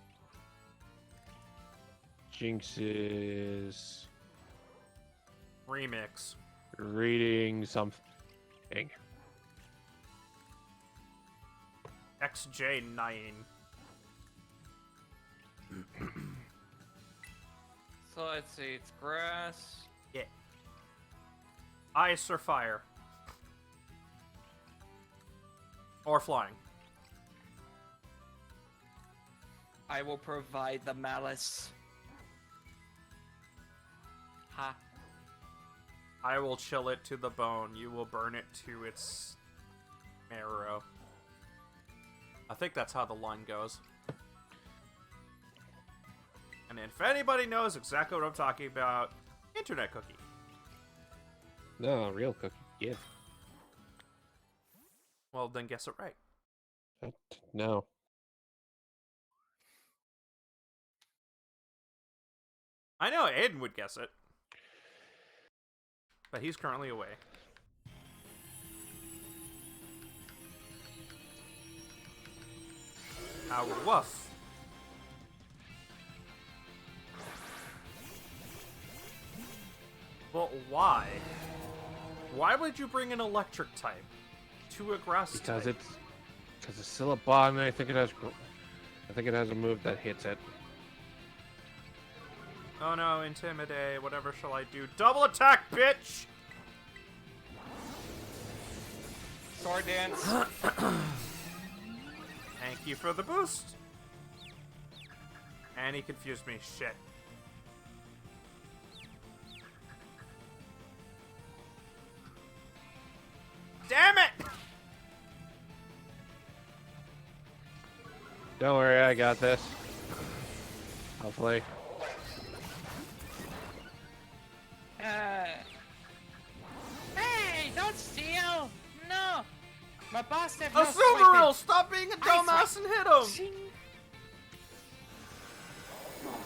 S4: Jinxes.
S1: Remix.
S4: Reading something.
S1: XJ9.
S3: So let's see, it's grass.
S1: Yeah. Ice or fire. Or flying.
S3: I will provide the malice. Ha.
S1: I will chill it to the bone. You will burn it to its marrow. I think that's how the line goes. And if anybody knows exactly what I'm talking about, Internet Cookie.
S4: No, real cookie. Yeah.
S1: Well, then guess it right.
S4: No.
S1: I know Aiden would guess it. But he's currently away. Woof. But why? Why would you bring an electric type to a grass
S4: Because
S1: type?
S4: it's still a bot, and I think it has a move that hits it.
S1: Oh no, intimidate, whatever shall I do? Double attack, bitch!
S3: Sword dance.
S1: Thank you for the boost. And he confused me, shit. Damn it!
S4: Don't worry, I got this. Hopefully.
S7: Hey, don't steal! No! My boss said
S1: A
S7: no
S1: Silveril! Stop being a
S7: I
S1: dumbass and hit him!
S7: swiping.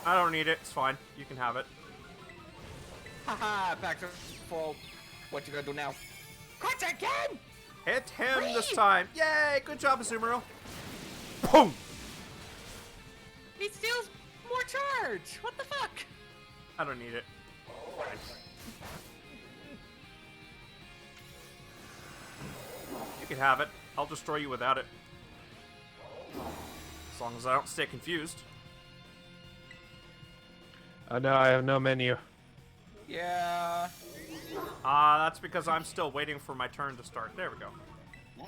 S1: I don't need it, it's fine. You can have it.
S3: Haha, back to full. What you gonna do now?
S7: Quit again!
S1: Hit him this
S7: Whee!
S1: time! Yay! Good job, Azumarill. Boom!
S7: He steals more charge! What the fuck?
S1: I don't need it. You can have it. I'll destroy you without it. As long as I don't stay confused.
S4: Oh no, I have no menu.
S3: Yeah.
S1: That's because I'm still waiting for my turn to start. There we go.
S6: Yeah.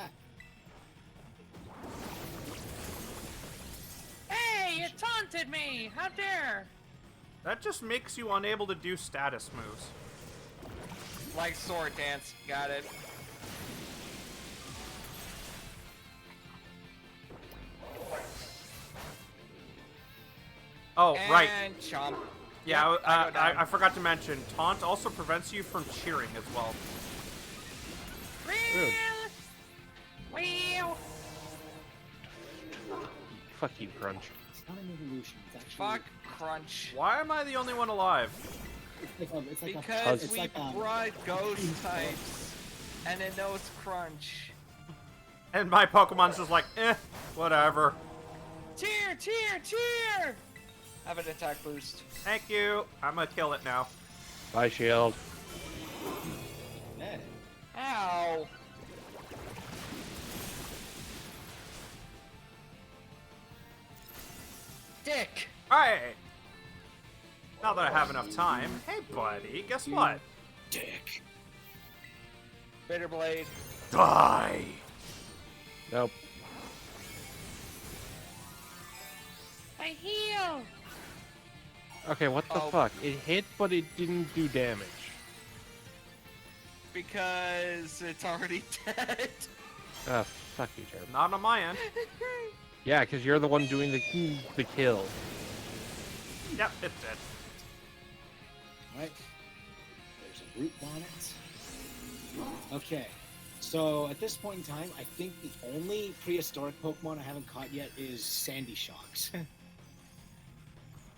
S7: Hey, you taunted me! How dare!
S1: That just makes you unable to do status moves.
S3: Like sword dance. Got it.
S1: Oh, right.
S3: And chomp.
S1: Yeah,
S3: Yep, I go down.
S1: I forgot to mention, taunt also prevents you from cheering as well.
S7: Real! Wheel!
S4: Fuck you, Crunch.
S6: It's not an evolution. It's actually.
S3: Fuck crunch.
S1: Why am I the only one alive?
S6: It's like
S3: Because
S6: it's
S3: we
S6: like,
S3: brought ghost types, and it knows crunch.
S1: And my Pokemon's just like, whatever.
S7: Cheer, cheer, cheer!
S3: Have an attack boost.
S1: Thank you. I'm gonna kill it now.
S4: Bye, Shield.
S6: Yeah.
S3: Ow. Dick.
S1: Alright. Now that I have enough time. Hey, buddy, guess what?
S6: Dick.
S3: Bitter blade.
S1: Die!
S4: Nope.
S7: I heal!
S4: Okay, what the
S3: Oh.
S4: fuck? It hit, but it didn't do damage.
S3: Because it's already dead.
S4: Ah, fuck you, Jared.
S1: Not on my end.
S4: Yeah, because you're the one doing the kill.
S1: Yep, it's dead.
S6: Right. There's a root bonnet. Okay. So at this point in time, I think the only prehistoric Pokemon I haven't caught yet is Sandy Shocks.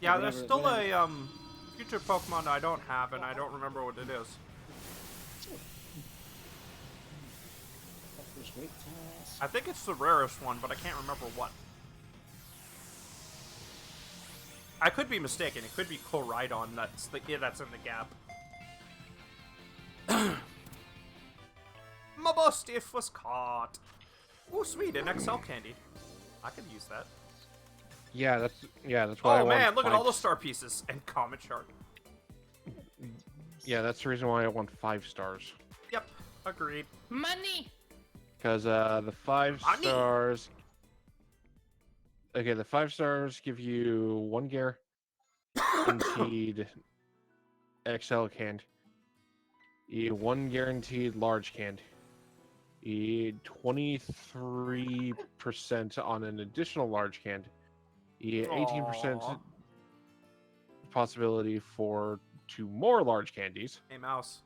S1: Yeah,
S6: Whatever-
S1: there's still
S6: whatever.
S1: a future Pokemon I don't have, and I don't remember what it is.
S6: First weight test.
S1: I think it's the rarest one, but I can't remember what. I could be mistaken. It could be Koraidon that's in the gap. Mabostiff was caught. Ooh, sweet, an XL candy. I could use that.
S4: Yeah, that's why I
S1: Oh
S4: want
S1: man, look at all
S4: 5
S1: those star pieces and Comet Shark.
S4: Yeah, that's the reason why I want 5 stars.
S1: Yep, agreed.
S7: Money!
S4: Because the 5
S1: Money.
S4: stars. Okay, the 5 stars give you 1 gear, Impede, XL candy. 1 guaranteed large candy. 23% on an additional large candy. 18%
S1: Aw.
S4: possibility for 2 more large candies.
S1: Hey, Mouse.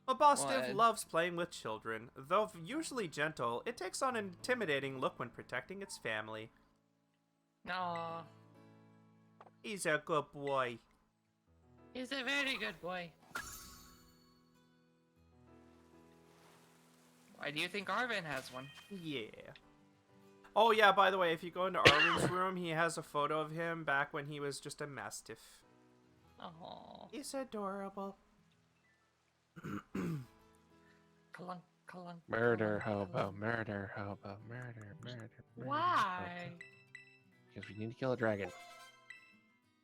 S1: Mabostiff
S3: What?
S1: loves playing with children. Though usually gentle, it takes on an intimidating look when protecting its family.
S3: No,
S1: He's a good boy.
S3: he's a very good boy. Why do you think Arvin has one?
S1: Yeah. Oh, yeah, by the way, if you go into Arlen's room, he has a photo of him back when he was just a Mastiff.
S3: Oh,
S1: He's adorable.
S3: clunk, clunk.
S4: Murder
S3: clunk,
S4: hobo,
S3: clunk.
S4: murder hobo, murder.
S3: Why?
S4: Because we need to kill a dragon.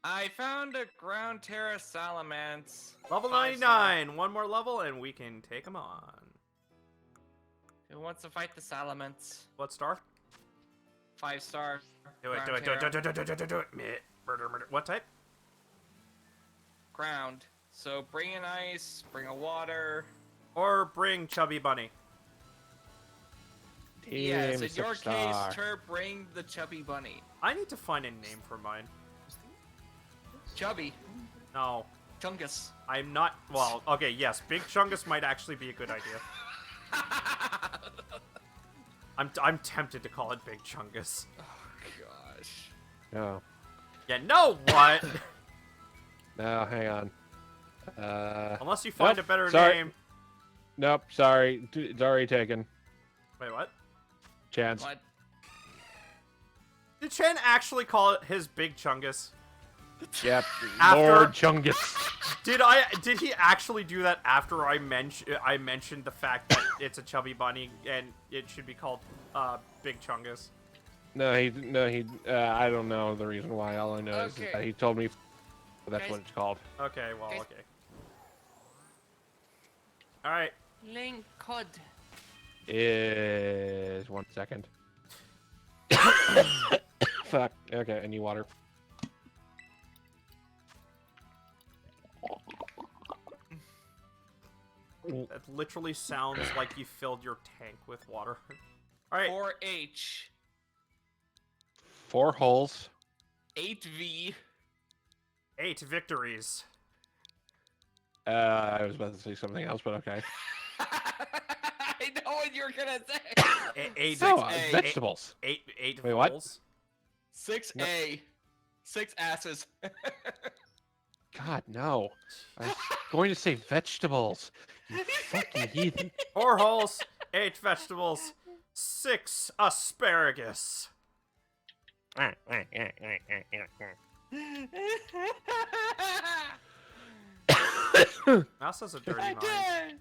S3: I found a ground terra salamence.
S1: Level
S3: 5-star.
S1: 99. One more level and we can take him on.
S3: Who wants to fight the salamence?
S1: What star?
S3: 5-star.
S1: Do it,
S3: ground
S1: do it, do it, do it, do it, do it, do it, do it. Meh. Murder, murder. What type?
S3: Ground. So bring an ice, bring a water.
S1: Or bring Chubby Bunny.
S3: Yes, in
S4: Team
S3: your
S4: Superstar.
S3: case, Tur, bring the chubby bunny.
S1: I need to find a name for mine.
S3: Chubby.
S1: No,
S3: Chungus.
S1: I'm not. Well, okay, yes, Big Chungus might actually be a good idea. I'm tempted to call it Big Chungus.
S3: Gosh.
S4: No,
S1: Yeah, no, what?
S4: no, hang on.
S1: Unless you find
S4: Nope,
S1: a better
S4: sorry.
S1: name.
S4: Nope, sorry. It's already taken.
S1: Wait, what?
S4: Chance.
S3: What?
S1: Did Chen actually call it his Big Chungus?
S4: Yep.
S1: After-
S4: Lord Chungus.
S1: Did he actually do that after I mentioned the fact that it's a chubby bunny and it should be called Big Chungus?
S4: No, I don't know the reason why. All I know is
S3: Okay.
S4: that he told me that's
S3: Guys-
S4: what it's called.
S1: Okay, well,
S3: Okay.
S1: okay. All right.
S3: Link code.
S4: Is 1 second. Fuck. Okay, I need water.
S1: That literally sounds like you filled your tank with water. All right.
S3: 4H.
S4: 4 holes.
S3: 8V.
S1: 8 victories.
S4: I was about to say something else, but okay.
S3: I know what you're gonna say.
S1: Eight
S4: So,
S3: A.
S4: vegetables.
S1: eight
S4: Wait, what?
S1: voles.
S3: 6A. 6 asses.
S4: God, no. I was going to say vegetables. You fucking heathen.
S1: 4 holes, 8 vegetables, 6 asparagus. Mouse has a dirty
S3: I
S1: mind.
S3: did.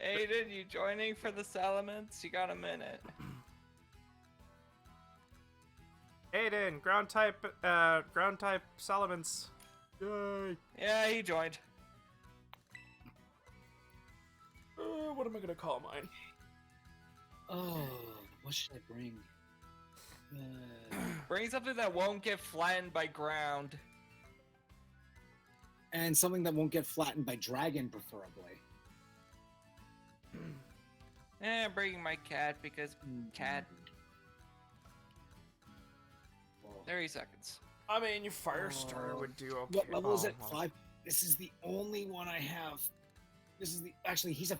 S3: Aiden, you joining for the Salamence? You got a minute.
S1: Aiden, ground type Salamence. Yay.
S3: Yeah, he joined.
S1: What am I gonna call mine?
S6: Oh, what should I bring?
S3: Bring something that won't get flattened by ground.
S6: And something that won't get flattened by dragon, preferably.
S3: Bringing my cat because cat. 30 seconds.
S1: I mean, your fire starter would do okay.
S6: What level is it?
S1: well.
S6: 5. This is the only one I have. This is the he's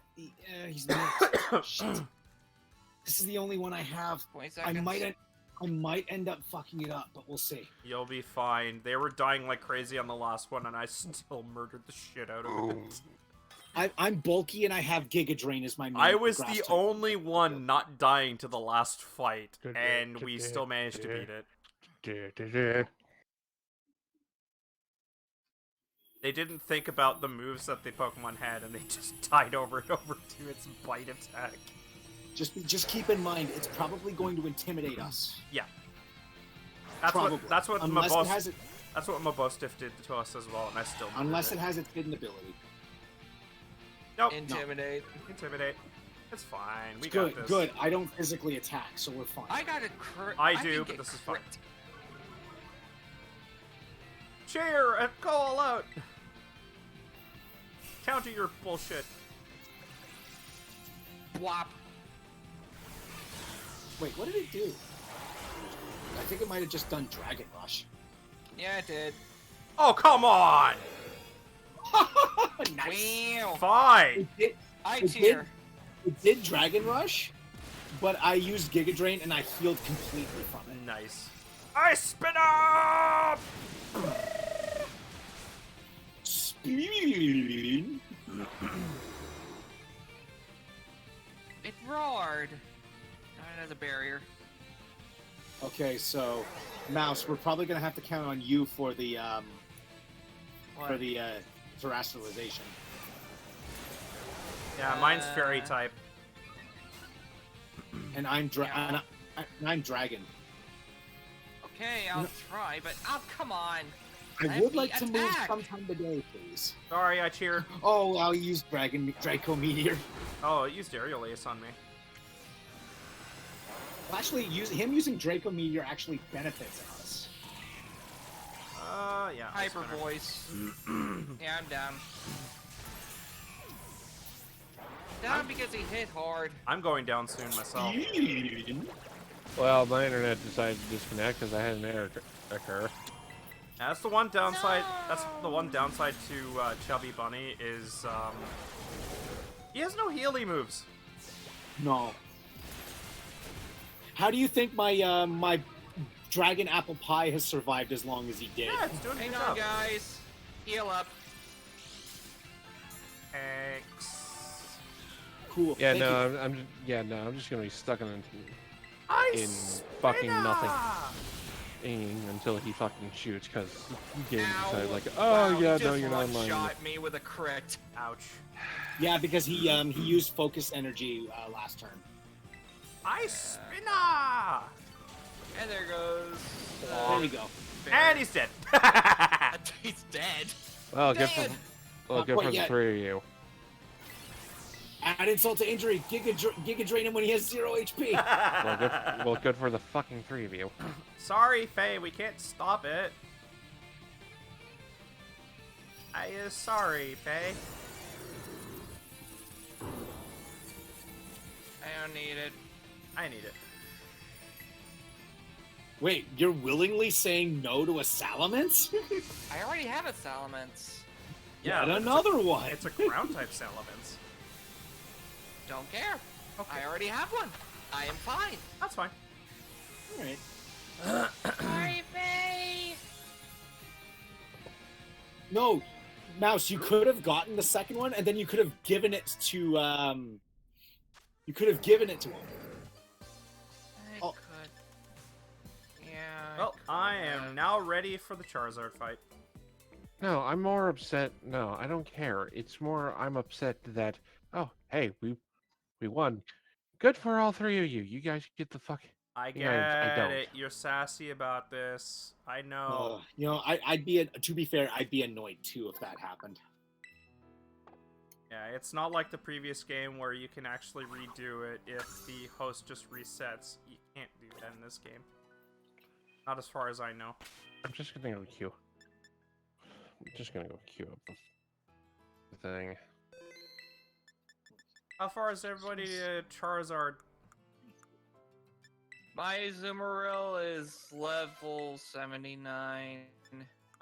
S6: he's not. Shit. This is the only one I have.
S3: 20
S6: I
S3: seconds.
S6: might end up fucking it up, but we'll see.
S1: You'll be fine. They were dying like crazy on the last one, and I still murdered the shit out of it.
S6: I'm bulky and I have Giga Drain as my main
S1: I was
S6: grass
S1: the
S6: type.
S1: only one not dying to the last fight, and we still managed to beat it. They didn't think about the moves that the Pokemon had, and they just died over and over to its bite attack.
S6: Just keep in mind, it's probably going to intimidate us.
S1: Yeah. That's
S6: Probably.
S1: that's what
S6: Unless it has it,
S1: that's what Mabostiff did to us as well, and I still murdered
S6: unless
S1: it.
S6: it has its hidden ability.
S1: Nope.
S3: Intimidate.
S1: Intimidate. It's fine. We
S6: Good,
S1: got this.
S6: good. I don't physically attack, so we're fine.
S3: I got a crit.
S1: I
S3: can
S1: do, but
S3: get
S1: this is fine.
S3: crit.
S1: Cheer and call out. Counter your bullshit.
S3: Whop.
S6: Wait, what did it do? I think it might have just done Dragon Rush.
S3: Yeah, it did.
S1: Oh, come on!
S6: Nice.
S3: Wow.
S1: Fine!
S3: I
S6: It
S3: cheer.
S6: It did Dragon Rush, but I used Giga Drain and I healed completely from it.
S1: Nice. I spin up!
S6: Spin.
S3: It roared. Now it has a barrier.
S6: Okay, so Mouse, we're probably gonna have to count on you for the
S3: What?
S6: terrestrialization.
S1: Yeah, mine's fairy type.
S6: And I'm
S3: Yeah.
S6: I'm Dragon.
S3: Okay, I'll try, but come on.
S6: I
S3: Let
S6: would
S3: me
S6: like to move
S3: attack.
S6: sometime today, please.
S1: Sorry, I cheered.
S6: Oh, I'll use Draco Meteor.
S1: Oh, it used Aerial Ace on me.
S6: Well, actually, him using Draco Meteor actually benefits us.
S1: Yeah.
S3: Hyper
S1: Spinner.
S3: voice. Yeah, I'm down. Down because he hit hard.
S1: I'm going down soon myself.
S4: Well, my internet decided to disconnect because I had an error occur.
S1: That's the one downside. That's the one downside to Chubby Bunny is he has no Healy moves.
S6: No. How do you think my my Dragon Apple Pie has survived as long as he did?
S1: Yeah, it's doing a
S3: Hang
S1: good
S3: on,
S1: job.
S3: guys. Heal up.
S1: X.
S6: Cool.
S4: Yeah,
S6: Thank
S4: no,
S6: you.
S4: I'm just gonna be stuck in
S1: Ice
S4: fucking
S1: Spinner!
S4: nothing. Until he fucking shoots, because the game
S3: Ow.
S4: decided like,
S3: Wow,
S4: oh
S3: he
S4: yeah, no,
S3: just
S4: you're not online.
S3: one-shot me with a crit.
S1: Ouch.
S6: Yeah, because he used focus energy last turn.
S1: Ice Spinner!
S3: And there goes.
S6: There you go.
S1: And he's dead.
S3: He's dead.
S4: Well, good
S3: Dead.
S4: for
S6: Not
S4: good
S6: quite
S4: for the
S6: yet.
S4: three of you.
S6: Add insult to injury. Giga Drain him when he has 0 HP.
S4: Well, good for the fucking three of you.
S1: Sorry, Faye, we can't stop it. I is sorry, Faye.
S3: I don't need it.
S1: I need it.
S6: Wait, you're willingly saying no to a Salamence?
S3: I already have a Salamence.
S1: Yeah,
S6: Yet
S1: but
S6: another one.
S1: It's a ground type Salamence.
S3: Don't care.
S1: Okay.
S3: I already have one. I am fine.
S1: That's fine.
S6: All right.
S3: Sorry, Faye.
S6: No, Mouse, you could have gotten the second one, and then you could have given it to You could have given it to him.
S3: I
S6: Oh.
S3: could. Yeah.
S1: Well,
S3: could,
S1: I am now ready for the Charizard fight.
S4: No, I'm more upset. No, I don't care. It's more I'm upset that hey, we won. Good for all three of you. You guys get the fuck.
S1: I get
S4: Yeah, I don't.
S1: it. You're sassy about this. I know.
S6: You know, I'd be to be fair, I'd be annoyed too if that happened.
S1: Yeah, it's not like the previous game where you can actually redo it if the host just resets. You can't do that in this game. Not as far as I know.
S4: I'm just gonna go queue. I'm just gonna go queue up the thing.
S1: How far is everybody to Charizard?
S3: My Azumarill is level 79.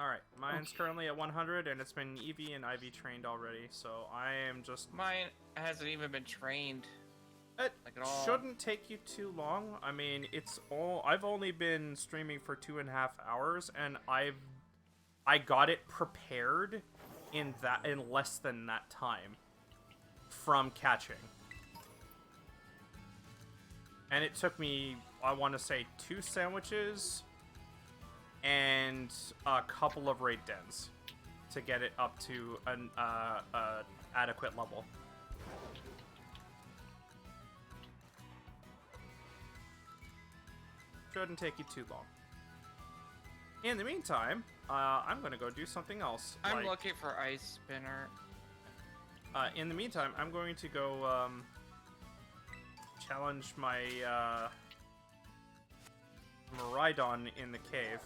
S1: Alright, mine's currently at 100 and it's been EV and IV trained already, so I am just...
S3: Mine hasn't even been trained.
S1: It
S3: Like at all.
S1: shouldn't take you too long. I mean, I've only been streaming for 2.5 hours and I got it prepared in less than that time from catching. And it took me, I want to say, 2 sandwiches and a couple of raid dens to get it up to an adequate level. Shouldn't take you too long. In the meantime, I'm gonna go do something else.
S3: I'm
S1: like-
S3: looking for Ice Spinner.
S1: In the meantime, I'm going to go challenge my Miraidon in the cave.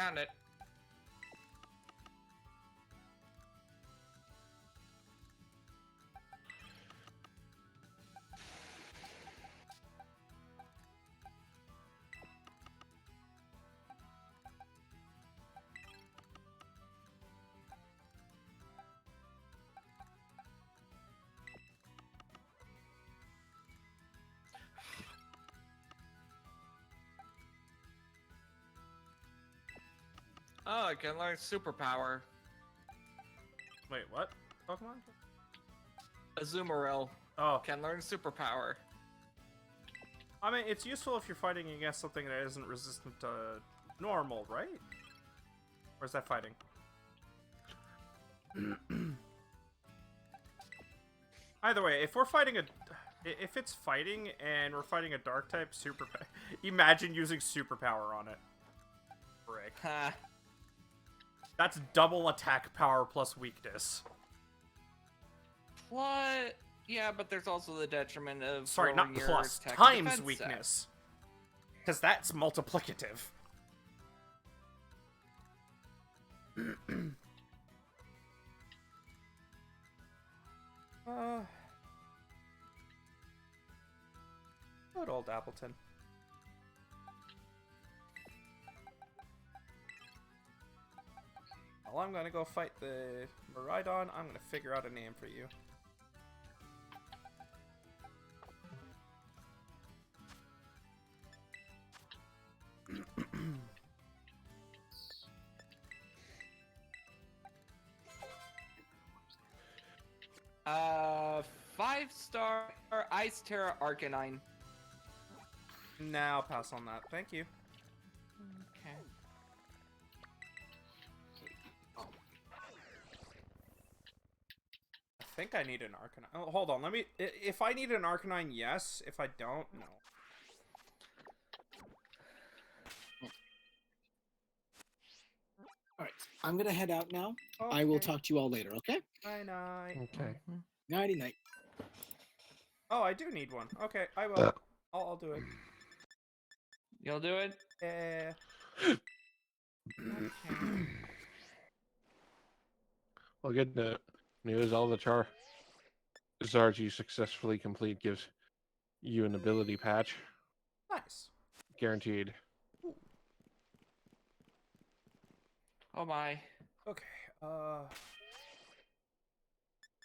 S3: Found it. Oh, I can learn superpower.
S1: Wait, what? Pokemon?
S3: Azumarill
S1: Oh,
S3: can learn superpower.
S1: I mean, it's useful if you're fighting against something that isn't resistant to normal, right? Or is that fighting? Either way, if we're fighting if it's fighting and we're fighting a dark type imagine using superpower on it. Frick.
S3: Ha.
S1: That's double attack power plus weakness.
S3: What? Yeah, but there's also the detriment of
S1: Sorry, not
S3: lowering your
S1: plus,
S3: attack and
S1: times
S3: defense
S1: weakness. Because that's multiplicative. Good old Appleton. Well, I'm gonna go fight the Miraidon. I'm gonna figure out a name for you.
S3: set. 5-star Ice Terra Arcanine.
S1: Now I'll pass on that. Thank you.
S3: Okay.
S1: I think I need an Arcanine. Oh, hold on. Let me. If I need an Arcanine, yes. If I don't, no.
S6: All right, I'm gonna head out now. I will talk to you all later. Okay.
S1: Night night.
S4: Okay.
S6: Nighty night.
S1: Oh, I do need one. Okay, I will. I'll do it.
S3: You'll do it?
S1: Yeah.
S4: Well, good news. All the Charizards you successfully complete gives you an ability patch,
S1: Nice.
S4: guaranteed.
S3: Oh my.
S1: Okay.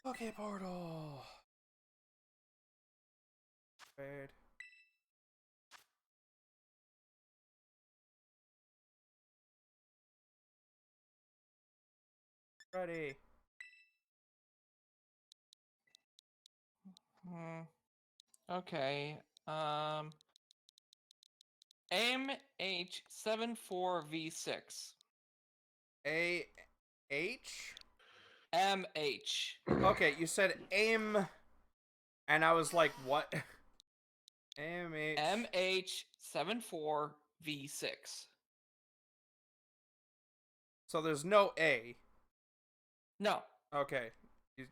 S1: Okay, portal. Wait. Ready.
S3: Okay. MH74V6.
S1: A H.
S3: MH.
S1: Okay, you said aim, and I was like, what? AMH.
S3: MH74V6.
S1: So there's no A.
S3: No.
S1: Okay.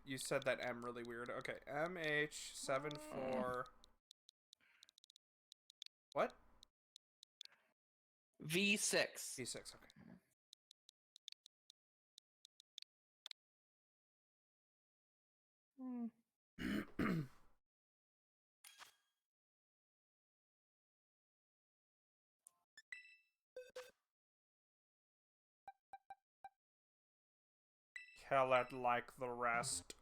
S1: You said that M really weird. Okay. MH74. What?
S3: V6.
S1: V6, okay. Kill it like the rest.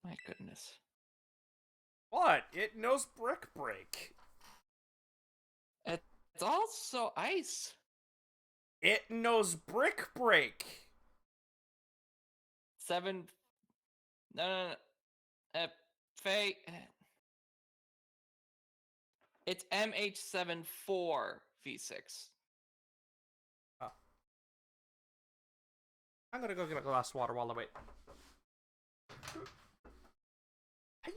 S3: My goodness.
S1: What? It knows Brick Break.
S3: It's also ice.
S1: It knows Brick Break.
S3: 7. No. Faye. It's MH74V6.
S1: I'm gonna go get a glass of water while I wait. Hiya!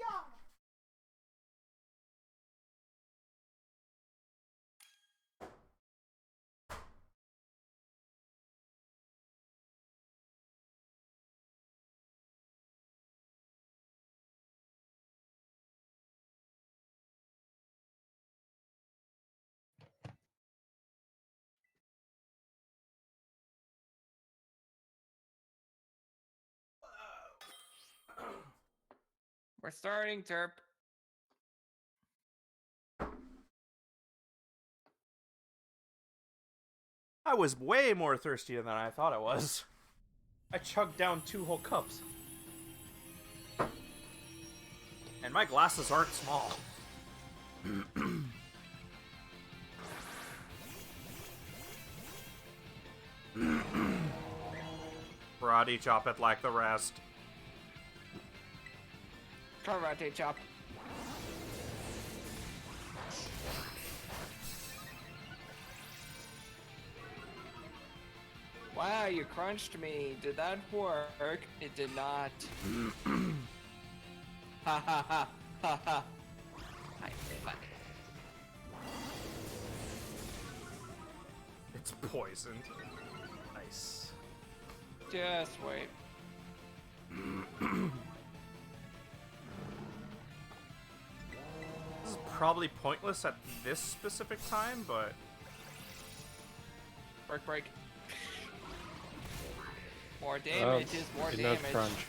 S3: We're starting, Terp.
S1: I was way more thirsty than I thought I was. I chugged down 2 whole cups. And my glasses aren't small. Karate chop it like the rest.
S3: Karate chop. Wow, you crunched me. Did that work? It did not. Ha ha ha ha ha. I fuck.
S1: It's poisoned. Nice.
S3: Just wait.
S1: This is probably pointless at this specific time, but
S3: Break, break. More damage is more
S4: it knows
S3: damage.
S4: crunch.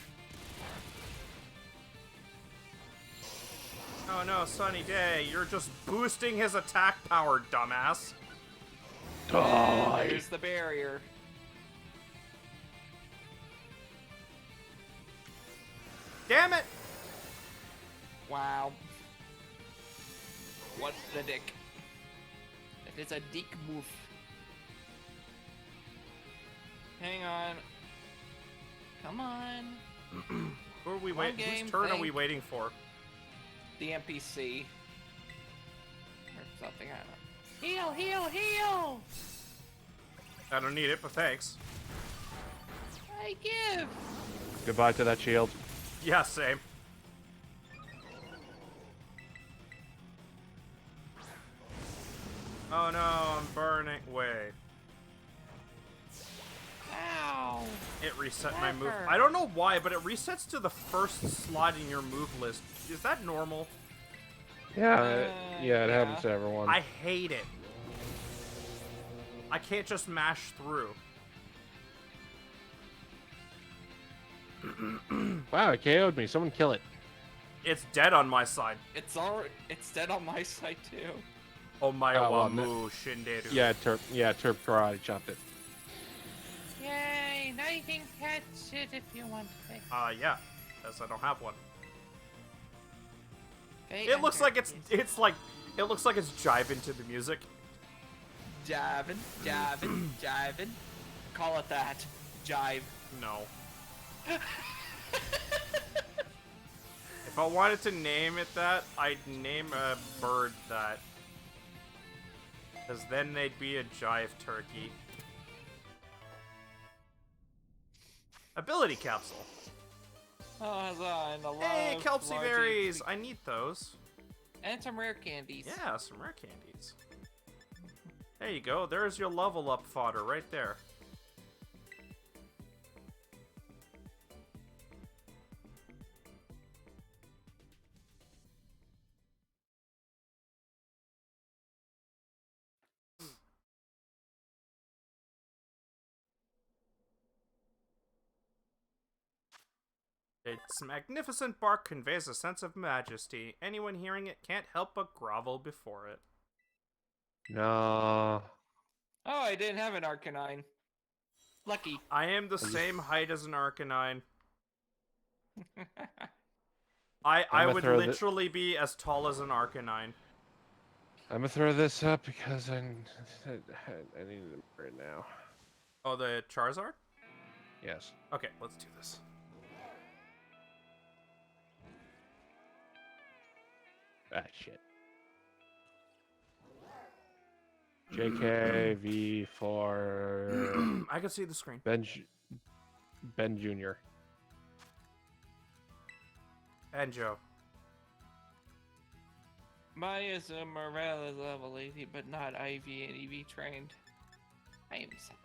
S1: oh no, Sunny Day, you're just boosting his attack power, dumbass.
S3: And there's the barrier.
S1: Damn it!
S3: Wow. What the dick? That is a dick move. Hang on. Come on.
S1: Who are we
S3: One
S1: waiting?
S3: game
S1: Whose turn are
S3: thing.
S1: we waiting for?
S3: The NPC. Or something, I don't know. Heal, heal, heal!
S1: I don't need it, but thanks.
S3: I give!
S4: Goodbye to that shield.
S1: Yeah, same. Oh no, I'm burning. Wait.
S3: Ow!
S1: It reset my move.
S3: Never.
S1: I don't know why, but it resets to the first slot in your move list. Is that normal?
S4: Yeah, yeah, it
S3: yeah.
S4: happens to everyone.
S1: I hate it. I can't just mash through.
S4: Wow, it KO'd me. Someone kill it.
S1: It's dead on my side.
S3: It's dead on my side too.
S1: Oh my
S4: Oh, well,
S1: wamu shinderu.
S4: Yeah, Terp karate chopped it.
S7: Yay! Now you can catch it if you want to.
S1: Yeah, because I don't have one.
S7: They
S1: It looks like
S7: under-
S1: it looks like it's jiving to the music.
S3: Jiving, jiving, jiving. Call it that. Jive.
S1: No. If I wanted to name it that, I'd name a bird that. Because then they'd be a jive turkey. Ability capsule.
S3: Oh, huzzah, and a lot
S1: Hey,
S3: of
S1: Kelpsy
S3: large
S1: berries!
S3: HP.
S1: I need those.
S3: And some rare candies.
S1: Yeah, some rare candies. There you go. There's your level up fodder right there. Its magnificent bark conveys a sense of majesty. Anyone hearing it can't help but grovel before it.
S4: No.
S3: Oh, I didn't have an Arcanine. Lucky.
S1: I am the same height as an Arcanine. I
S4: I'ma
S1: would
S4: throw the-
S1: literally be as tall as an Arcanine.
S4: I'm gonna throw this up because I need it right now.
S1: Oh, the Charizard?
S4: Yes.
S1: Okay, let's do this.
S4: Ah, shit. JKV for
S1: I can see the screen.
S4: Ben Jr.
S1: And Joe.
S3: Maya Morel is level 80, but not IV and EV trained. I am sad.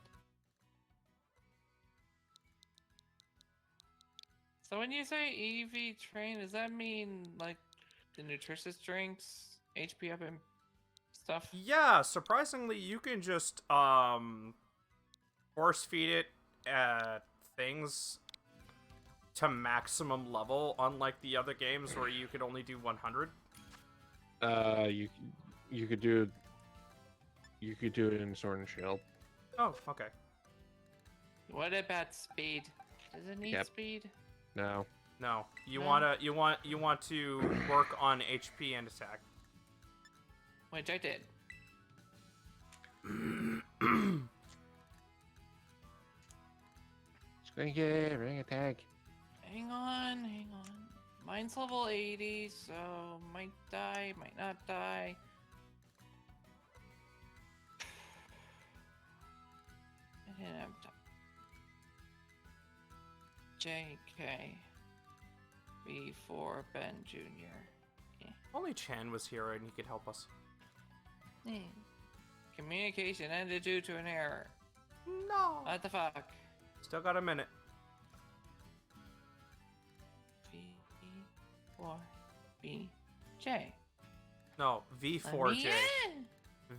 S3: So when you say EV trained, does that mean like the nutritious drinks, HP up and stuff?
S1: Yeah, surprisingly, you can just force feed it things to maximum level, unlike the other games where you could only do 100?
S4: You could do it in Sword and Shield.
S1: Oh, okay.
S3: What about speed? Does it need
S4: Yep.
S3: speed?
S4: No.
S1: No, you
S3: No.
S1: want to work on HP and attack.
S3: Which I did.
S4: Squinky, ring attack.
S3: Hang on. Mine's level 80, so might die, might not die. I didn't have time. JK. B4 Ben Jr.
S1: Only Chan was here and he could help us.
S3: Communication ended due to an error.
S1: No.
S3: What the fuck?
S1: Still got a minute.
S3: V4 BJ.
S1: No, V4J.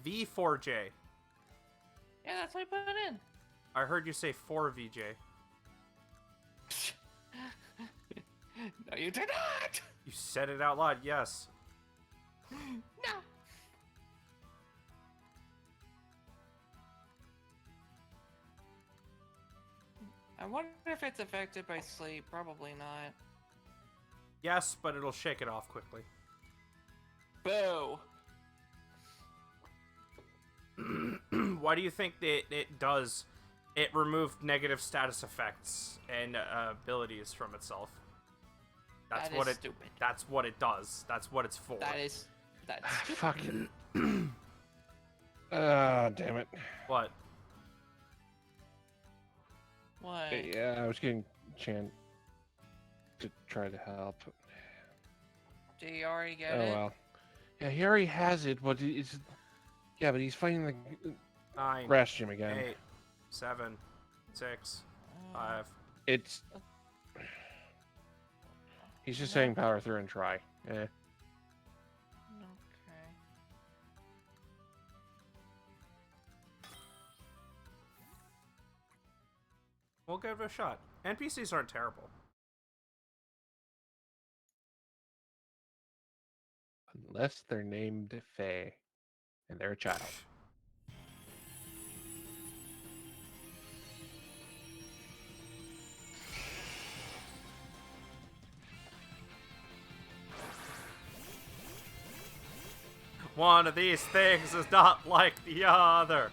S1: V4J.
S3: Yeah, that's what I put in.
S1: I heard you say 4VJ.
S3: No, you did not.
S1: You said it out loud, yes.
S3: No. I wonder if it's affected by sleep. Probably not.
S1: Yes, but it'll shake it off quickly.
S3: Boo.
S1: Why do you think that it does? It removed negative status effects and abilities from itself. That's
S3: That
S1: what
S3: is
S1: it.
S3: stupid.
S1: That's what it does. That's what it's for.
S3: That's stupid.
S4: Fuck. Ah, damn it.
S1: What?
S3: What?
S4: Yeah, I was getting Chan to try to help.
S3: Do you already get
S4: Oh
S3: it?
S4: well. Yeah, he already has it, but it's. Yeah, but he's fighting the
S1: 9,
S4: Rash Gym again.
S1: 8, 7, 6, 5.
S4: It's. He's just saying power through and try. Eh.
S3: Okay.
S1: We'll give it a shot. NPCs aren't terrible.
S4: Unless they're named Faye. And they're a child.
S1: One of these things is not like the other.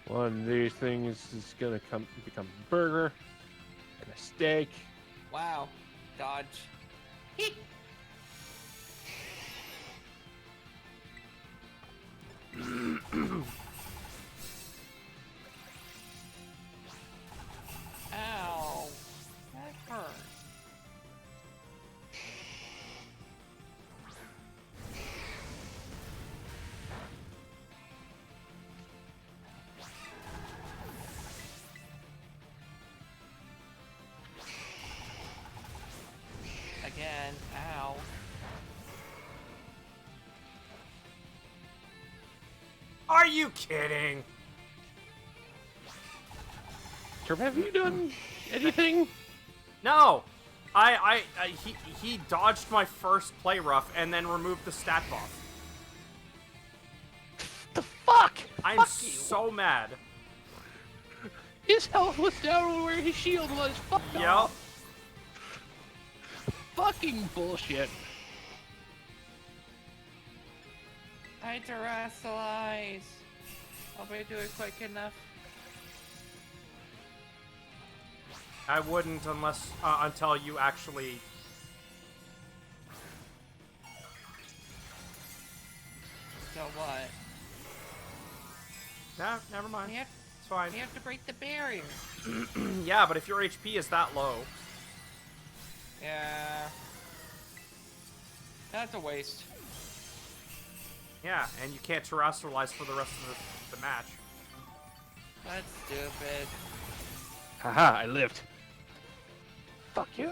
S4: One of these things is gonna become a burger and a steak.
S3: Wow. Dodge. Ow. That hurt. Again. Ow.
S1: Are you kidding?
S4: Turb, have you done anything?
S1: No. He dodged my first play rough and then removed the stat buff.
S4: The fuck?
S1: I'm
S4: Fuck you.
S1: so mad.
S4: His health was down where his shield was. Fuck
S1: Yep.
S4: off. Fucking bullshit.
S3: I terrestrialize. Hope I do it quick enough.
S1: I wouldn't unless until you actually.
S3: So what?
S1: Nah, never mind.
S3: You have,
S1: It's fine.
S3: you have to break the barrier.
S1: Yeah, but if your HP is that low,
S3: Yeah. That's a waste.
S1: yeah, and you can't terrestrialize for the rest of the match.
S3: That's stupid.
S4: Haha, I lived. Fuck you.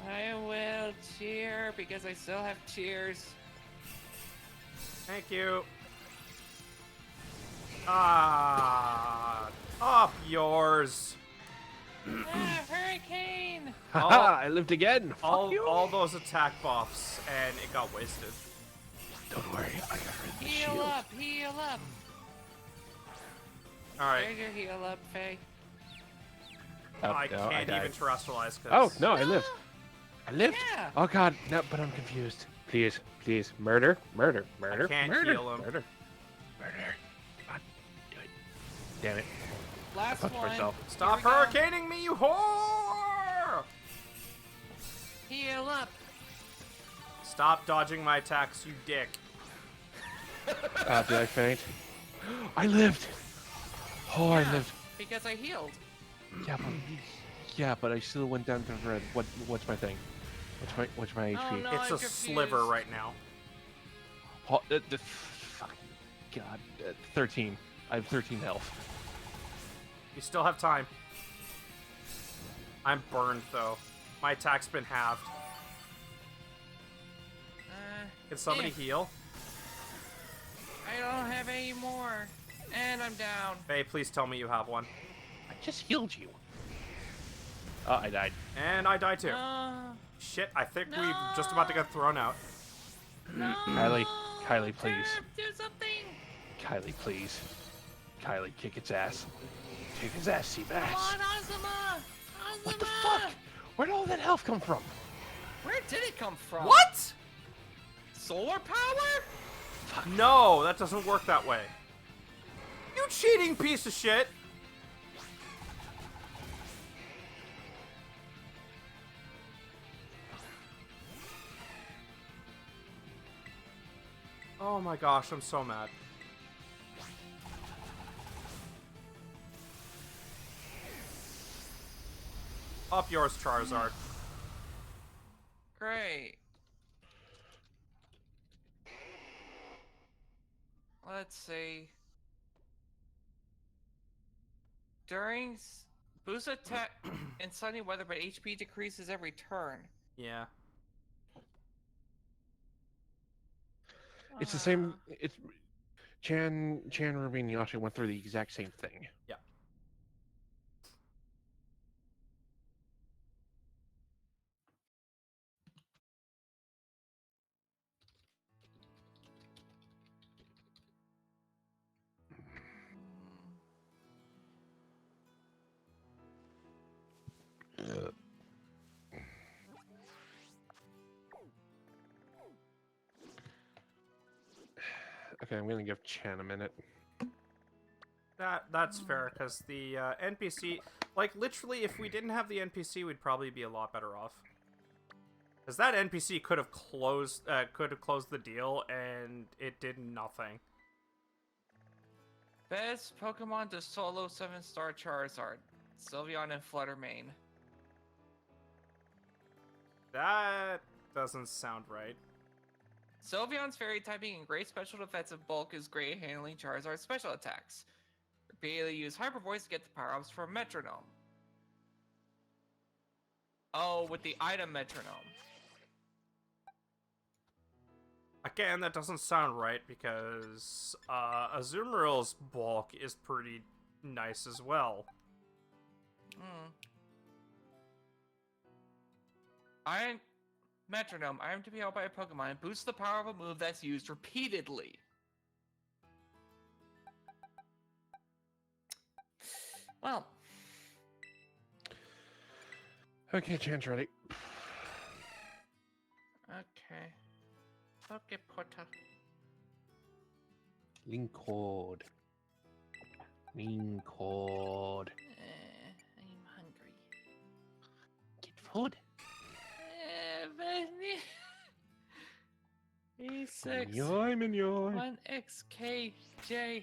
S3: I will cheer because I still have cheers.
S1: Thank you. Ah, up yours.
S3: Hurricane!
S4: Haha, I lived again. Fuck you.
S1: All those attack buffs, and it got wasted.
S4: Don't worry, I got rid of the
S3: Heal
S4: shield.
S3: up, heal up.
S1: All right,
S3: There's your heal up, Faye.
S4: Oh,
S1: I
S4: no,
S1: can't
S4: died.
S1: even terrestrialize.
S4: Oh no, I lived. I lived.
S3: Yeah.
S4: Oh god, no, but I'm confused. Please, please, murder, murder,
S1: I
S4: murder,
S1: can't
S4: murder,
S1: heal him.
S4: murder, murder. Come on, do it. Damn it,
S3: Last
S4: punched
S3: one.
S4: myself.
S1: Stop
S3: Here we go.
S1: hurricaning me, you whore!
S3: Heal up.
S1: Stop dodging my attacks, you dick.
S4: Did I faint? I lived. Oh, I lived.
S3: Because I healed.
S4: Yeah, but I still went down to red. What's my thing? What's my HP?
S3: Oh, no.
S1: It's
S3: I'm
S1: a sliver
S3: confused.
S1: right now.
S4: Oh, fuck, God, 13. I have 13 health.
S1: You still have time. I'm burned though. My attack's been halved. Can somebody
S3: eh.
S1: heal?
S3: I don't have any more. And I'm down.
S1: Faye, please tell me you have one.
S4: I just healed you. Oh, I died.
S1: And I die too.
S3: No.
S1: Shit, I think we're just about to get thrown out.
S3: No.
S4: Kylie, please.
S3: Do something.
S4: Kylie, please. Kylie, kick its ass. Kick its ass,
S3: Come
S4: Seabass.
S3: on, Azuma.
S4: What the fuck? Where'd all that health come from?
S3: Where did it come from?
S1: What?
S3: Solar power?
S1: No, that doesn't work that way. You cheating piece of shit! Oh my gosh, I'm so mad. Up yours, Charizard.
S3: Great. Let's see. During boost attack in sunny weather, but HP decreases every turn.
S1: Yeah.
S4: It's the same. It's Chan, Ruby, and Yasha went through the exact same thing.
S1: Yeah.
S4: Okay, I'm gonna give Chan a minute.
S1: That's fair, because the NPC, like, literally, if we didn't have the NPC, we'd probably be a lot better off. Because that NPC could have closed the deal, and it did nothing.
S3: Best Pokemon to solo 7-star Charizard. Sylveon and Fluttermane.
S1: That doesn't sound right.
S3: Sylveon's fairy typing and great special defensive bulk is great at handling Charizard's special attacks. Repeatedly use Hyper Voice to get the power-ups from Metronome. Oh, with the item Metronome.
S1: Again, that doesn't sound right, because Azumarill's bulk is pretty nice as well.
S3: Iron Metronome, item to be held by a Pokemon, and boosts the power of a move that's used repeatedly. Well,
S4: Okay, Chan's ready.
S3: okay. Okay, Potter.
S4: Link cord. Link cord.
S3: I'm hungry.
S4: Get food.
S3: E6.
S4: Yoy, mignon.
S3: 1XKJ.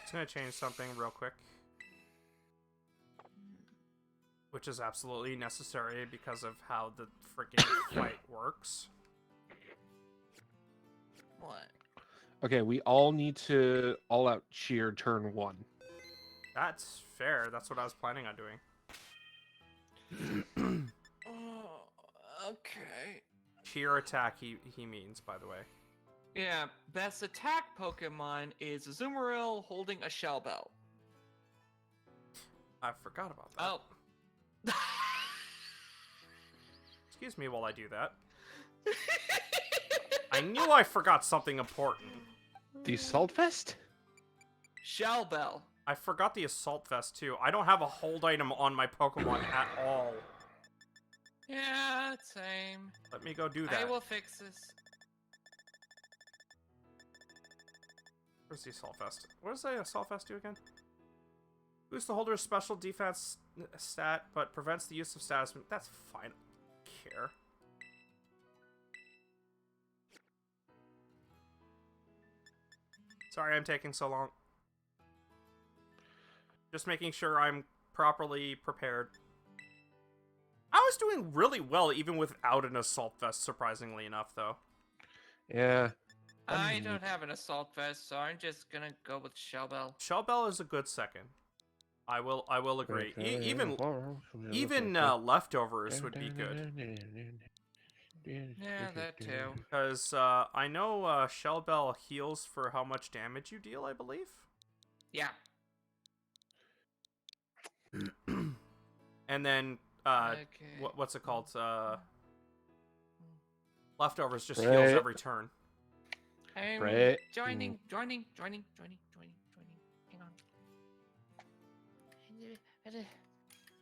S1: Just gonna change something real quick. Which is absolutely necessary because of how the freaking fight works.
S3: What?
S4: Okay, we all need to all out cheer turn 1.
S1: That's fair. That's what I was planning on doing.
S3: Oh, okay.
S1: Cheer attack, he means, by the way.
S3: Yeah, best attack Pokemon is Azumarill holding a Shell Bell.
S1: I forgot about that.
S3: Oh.
S1: Excuse me while I do that. I knew I forgot something important.
S4: The Salt Vest?
S3: Shell Bell.
S1: I forgot the Assault Vest, too. I don't have a hold item on my Pokemon at all.
S3: Yeah, same.
S1: Let me go do that.
S3: I will fix this.
S1: Where's the Assault Vest? What does the Assault Vest do again? Boosts the holder's special defense stat, but prevents the use of status. That's fine. I don't care. Sorry I'm taking so long. Just making sure I'm properly prepared. I was doing really well even without an Assault Vest, surprisingly enough, though.
S4: Yeah.
S3: I don't have an Assault Vest, so I'm just gonna go with Shell Bell.
S1: Shell Bell is a good second. I will agree. Even leftovers would be good.
S3: Yeah, that too.
S1: Because I know Shell Bell heals for how much damage you deal, I believe.
S3: Yeah.
S1: And then
S3: Okay.
S1: what's it called? Leftovers just
S4: Right.
S1: heals every turn.
S3: I'm
S4: Right.
S3: joining. Hang on.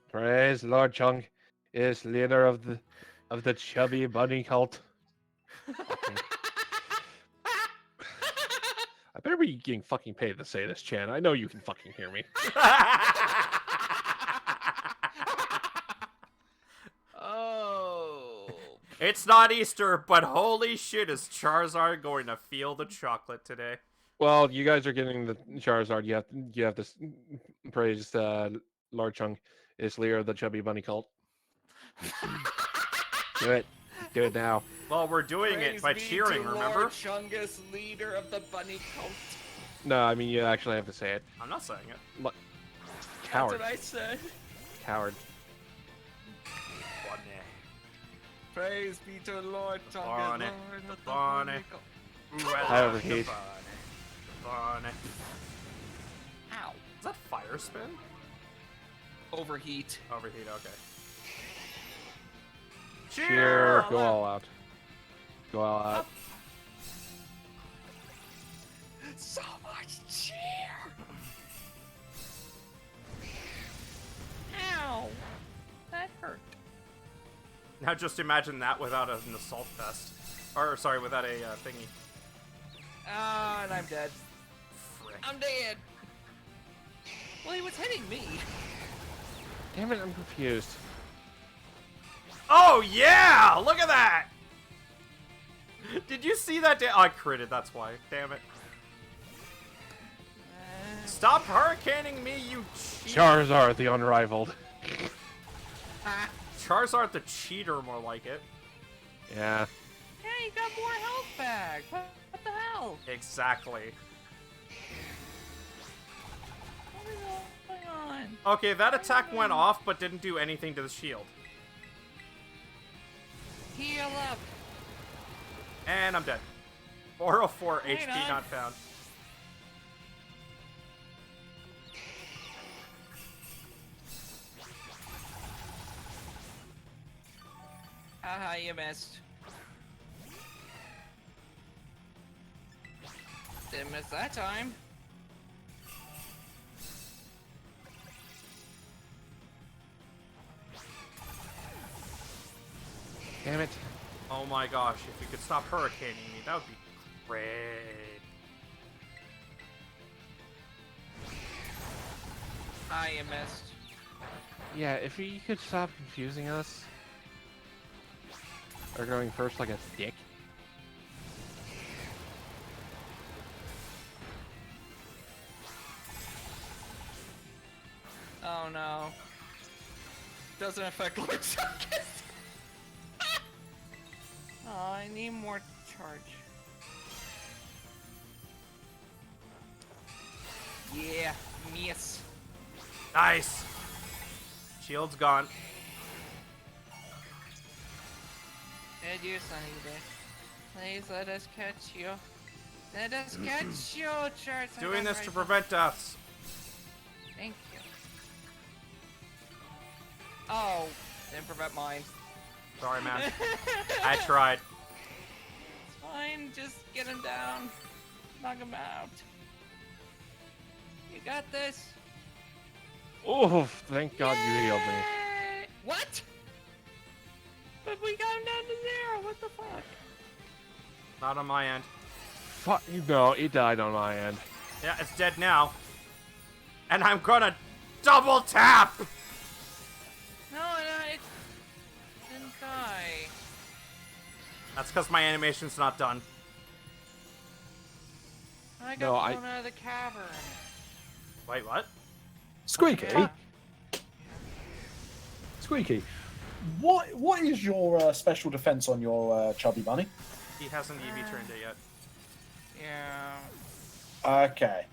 S4: Praise Lord Chung is leader of the chubby bunny cult. I better be getting fucking paid to say this, Chan. I know you can fucking hear me.
S3: Oh.
S1: It's not Easter, but holy shit, is Charizard going to feel the chocolate today?
S4: Well, you guys are getting the Charizard. You have to praise Lord Chung is leader of the chubby bunny cult. Do it. Do it now.
S1: Well, we're doing it by cheering, remember?
S3: Lord Chungus, leader of the bunny cult.
S4: No, I mean you actually have to say it.
S1: I'm not saying it.
S4: Coward.
S3: That's what I said.
S4: Coward.
S3: Praise be to Lord Chungus,
S1: Bunny.
S3: Lord of the
S1: Bunny.
S3: bunny cult.
S1: Ooh, I
S4: I
S1: love
S4: overheat.
S1: the bunny.
S3: Ow.
S1: Is that Fire Spin?
S3: Overheat.
S1: Overheat, okay.
S4: Cheer. Go all out. Go all out.
S3: So much cheer. Ow. That hurt.
S1: Now just imagine that without an Assault Vest. Or, sorry, without a thingy.
S3: Ah, and I'm dead.
S1: Frick.
S3: I'm dead. Well, he was hitting me.
S4: Damn it, I'm confused.
S1: Oh, yeah! Look at that! Did you see that? I critted, that's why. Damn it. Stop hurricaning me, you cheat.
S4: Charizard the unrivaled.
S1: Charizard the cheater, more like it.
S4: Yeah.
S3: Hey, you got more health back. What the hell?
S1: Exactly.
S3: What is going on?
S1: Okay, that attack went off, but didn't do anything to the shield.
S3: Heal up.
S1: And I'm dead. 404
S3: Hang
S1: HP
S3: on.
S1: not found.
S3: Haha, you missed. Didn't miss that time.
S4: Damn it.
S1: Oh my gosh, if you could stop hurricaning me, that would be great.
S3: Ah, you missed.
S4: Yeah, if you could stop confusing us. Or going first like a dick.
S3: Oh no. Doesn't affect Lord Chungus. Oh, I need more charge. Yeah, miss.
S1: Nice. Shield's gone.
S3: Adieu, Sunny Day. Please let us catch you. Let us get you, Charizard.
S1: Doing this to prevent deaths.
S3: Thank you. Oh, didn't prevent mine.
S1: Sorry, man. I tried.
S3: It's fine. Just get him down. Knock him out. You got this.
S4: Oh, thank God you healed me.
S3: Yay! What? But we got him down to 0. What the fuck?
S1: Not on my end.
S4: Fuck, no, it died on my end.
S1: Yeah, it's dead now. And I'm gonna double tap!
S3: No, it didn't die.
S1: That's because my animation's not done.
S3: I got
S4: No,
S3: thrown out of the cavern.
S1: Wait, what?
S5: Squeaky.
S3: Yeah.
S5: Squeaky. What is your special defense on your chubby bunny?
S1: He hasn't EV turned it yet.
S3: Yeah.
S5: Okay.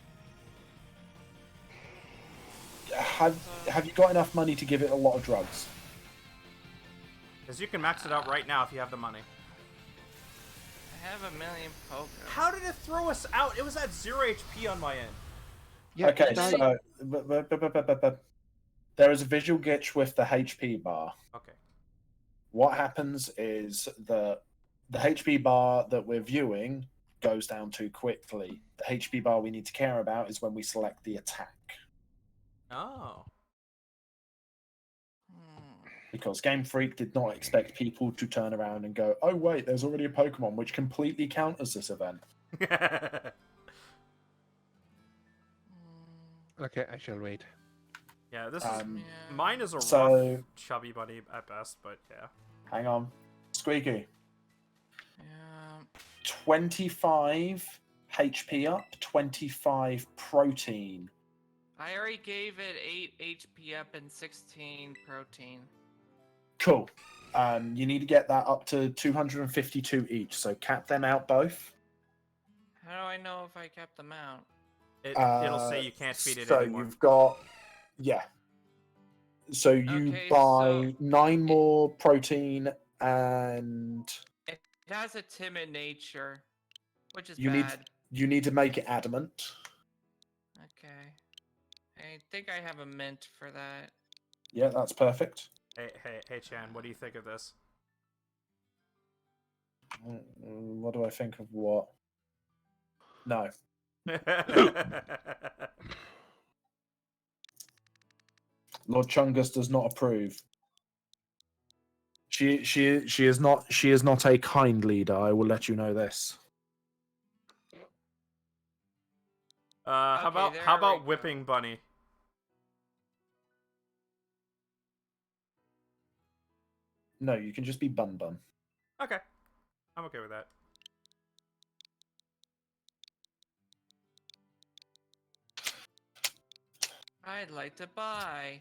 S5: Have you got enough money to give it a lot of drugs?
S1: Because you can max it out right now if you have the money.
S3: I have a million Pokemon.
S1: How did it throw us out? It was at 0 HP on my end.
S4: Yeah,
S5: Okay,
S4: it died.
S5: so there is a visual glitch with the HP bar.
S1: Okay.
S5: What happens is the HP bar that we're viewing goes down too quickly. The HP bar we need to care about is when we select the attack.
S1: Oh.
S5: Because Game Freak did not expect people to turn around and go, oh wait, there's already a Pokemon, which completely counters this event.
S4: Okay, I shall wait.
S1: Yeah, this is...
S3: Yeah.
S1: Mine is a
S5: So-
S1: rough, chubby bunny at best, but yeah.
S5: Hang on. Squeaky.
S3: Yeah.
S5: 25 HP up, 25 protein.
S3: I already gave it 8 HP up and 16 protein.
S5: Cool. You need to get that up to 252 each, so cap them out both.
S3: How do I know if I kept them out?
S1: It'll say you can't feed it
S5: so
S1: anymore.
S5: you've got, yeah. So you
S3: Okay,
S5: buy
S3: so
S5: 9 more protein and
S3: It has a timid nature, which is
S5: you
S3: bad.
S5: need to make it adamant.
S3: Okay. I think I have a mint for that.
S5: Yeah, that's perfect.
S1: Hey, Chan, what do you think of this?
S5: What do I think of what? No. Lord Chungus does not approve. She is not a kind leader. I will let you know this.
S1: How
S3: Okay,
S1: about
S3: there
S1: how
S3: we
S1: about
S3: go.
S1: whipping bunny?
S5: No, you can just be Bun Bun.
S1: Okay, I'm okay with that.
S3: I'd like to buy.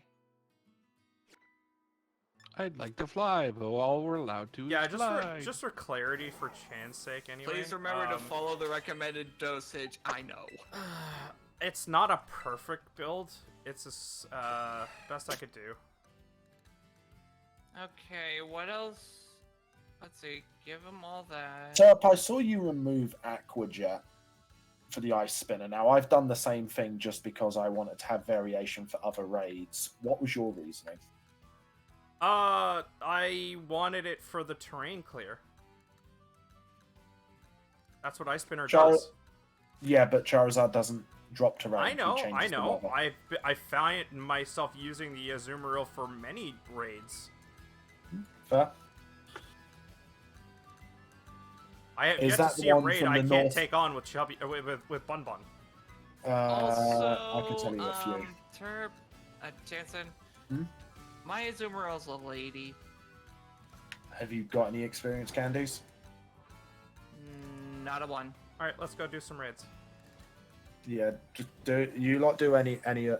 S4: I'd like to fly, but all we're allowed to
S1: Yeah,
S4: is fly.
S1: just for clarity, for Chan's sake, anyway.
S3: Please remember to
S1: um,
S3: follow the recommended dosage. I know.
S1: It's not a perfect build. It's best I could do.
S3: Okay, what else? Let's see. Give them all that.
S5: Terp, I saw you remove Aqua Jet for the Ice Spinner. Now, I've done the same thing just because I wanted to have variation for other raids. What was your reasoning?
S1: I wanted it for the terrain clear. That's what Ice Spinner does.
S5: Yeah, but Charizard doesn't drop terrain.
S1: I
S5: He
S1: know.
S5: changes the weather.
S1: I find myself using the Azumarill for many raids.
S5: Fair.
S1: I have
S5: Is
S1: yet
S5: that
S1: to
S5: the
S1: see a
S5: one
S1: raid
S5: from
S1: I
S5: the
S1: can't
S5: north?
S1: take on with Chubby with Bun Bun.
S3: Also,
S5: I can tell you a few.
S3: Terp, Jansen,
S5: Hmm?
S3: my Azumarill's a lady.
S5: Have you got any experience, Candies?
S3: Not a one.
S1: All right, let's go do some raids.
S5: Yeah, just do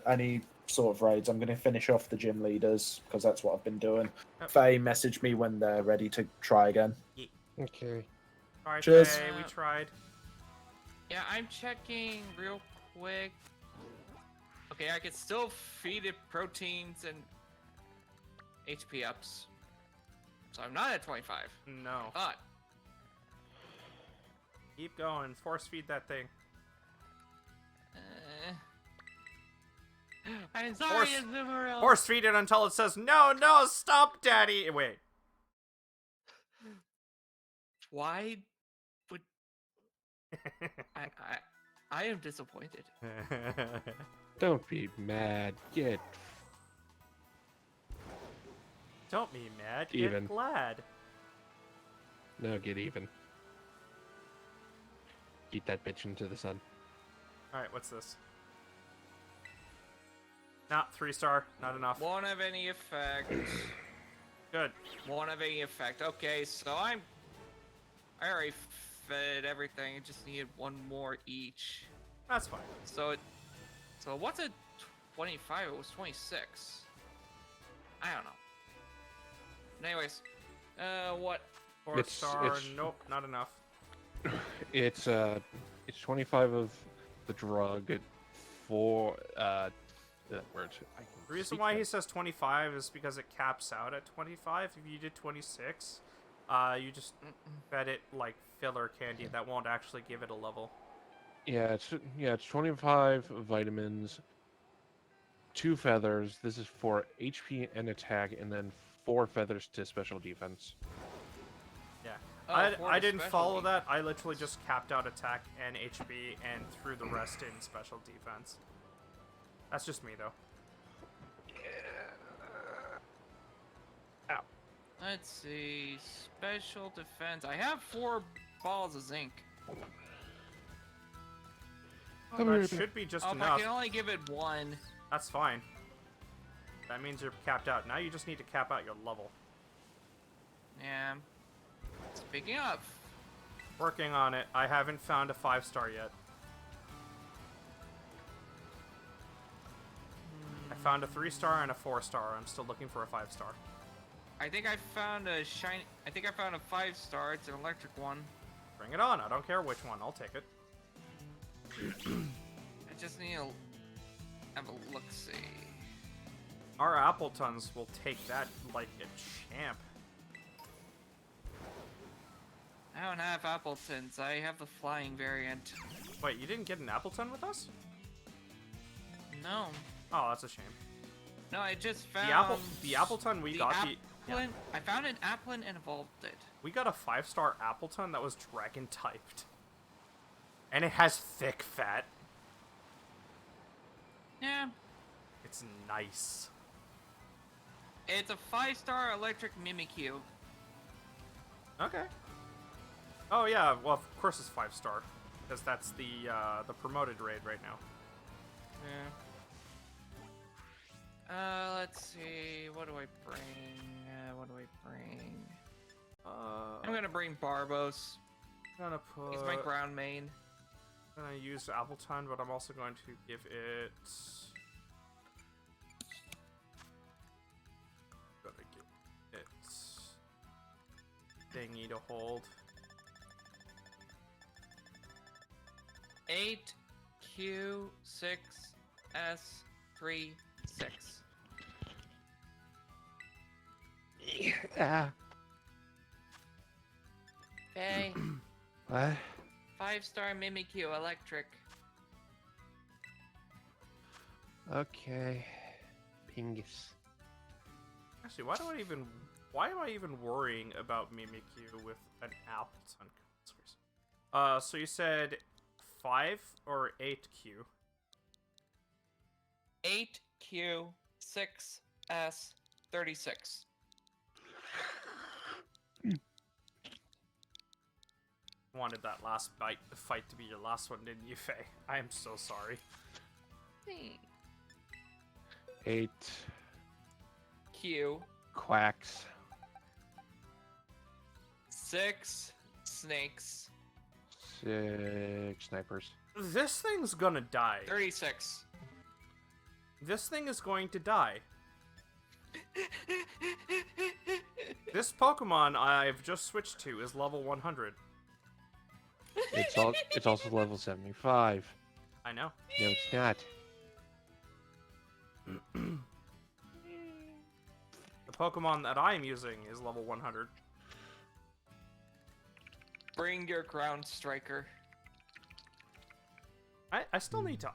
S5: any sort of raids. I'm going to finish off the gym leaders because that's what I've been doing.
S1: Yep.
S5: Faye, message me when they're ready to try again.
S4: Okay.
S1: All right,
S5: Cheers.
S1: Faye, we tried.
S3: Yeah, I'm checking real quick. Okay, I can still feed it proteins and HP ups. So I'm not at 25.
S1: No.
S3: But
S1: Keep going. Force feed that thing.
S3: I'm sorry,
S1: Horse-
S3: Azumarill.
S1: Force feed it until it says, no, no, stop, daddy. Wait.
S3: Why would I am disappointed.
S4: Don't be mad. Get
S1: Don't be mad.
S4: Even.
S1: Get glad.
S4: no, get even. Eat that bitch into the sun.
S1: Alright, what's this? Not 3-star. Not enough.
S3: Won't have any effect.
S1: Good.
S3: Won't have any effect. Okay, so I already fed everything. I just needed one more each.
S1: That's fine.
S3: So what's a 25? It was 26. I don't know. Anyways, what?
S1: 4-star.
S4: it's-
S1: Nope, not enough.
S4: It's 25 of the drug. Where
S1: The reason why he says 25 is because it caps out at 25. If you did 26, you just fed it like filler candy that won't actually give it a level.
S4: it's 25 vitamins, 2 feathers. This is for HP and attack, and then 4 feathers to special defense.
S1: Yeah.
S3: Oh,
S1: I didn't follow
S3: specialty.
S1: that. I literally just capped out attack and HP and threw the rest in special defense. That's just me though.
S3: Let's see. Special defense. I have 4 balls of zinc.
S1: Oh, that should be just
S3: Oh, if I
S1: enough.
S3: can only give it 1.
S1: That's fine. That means you're capped out. Now you just need to cap out your level.
S3: Yeah. Speaking of,
S1: Working on it. I haven't found a 5-star yet. I found a 3-star and a 4-star. I'm still looking for a 5-star.
S3: I think I found a shiny. I think I found a 5-star. It's an electric one.
S1: Bring it on. I don't care which one. I'll take it.
S3: I just need to have a look. See.
S1: Our Appletons will take that like a champ.
S3: I don't have Appletons. I have the flying variant.
S1: Wait, you didn't get an Appleton with us?
S3: No.
S1: Oh, that's a shame.
S3: No, I just found
S1: The Appleton we got the
S3: Applin. I found an Applin and evolved it.
S1: we got a 5-star Appleton that was dragon typed. And it has thick fat.
S3: Yeah.
S1: It's nice.
S3: It's a 5-star electric Mimikyu.
S1: Okay. Oh yeah, well of course it's 5-star. Because that's the promoted raid right now.
S3: Yeah. Let's see. What do I bring? I'm gonna bring Barbos.
S1: I'm gonna put
S3: He's my ground main.
S1: I'm gonna use Appleton, but I'm also going to give it gonna give it thingy to hold.
S3: 8Q6S36.
S4: Ah.
S3: Okay.
S4: What?
S3: 5-star Mimikyu electric.
S4: Okay. Pingus.
S1: Actually, why am I even worrying about Mimikyu with an Appleton? So you said 5 or 8Q?
S3: 8Q6S36.
S1: Wanted that last fight to be your last one, didn't you, Faye? I am so sorry.
S4: 8
S3: Q.
S4: quacks.
S3: 6 snakes.
S4: 6 snipers.
S1: This thing's gonna die.
S3: 36.
S1: This thing is going to die. This Pokemon I've just switched to is level 100.
S4: It's also level 75.
S1: I know.
S4: No, it's not.
S1: The Pokemon that I'm using is level 100.
S3: Bring your ground striker.
S1: I still need to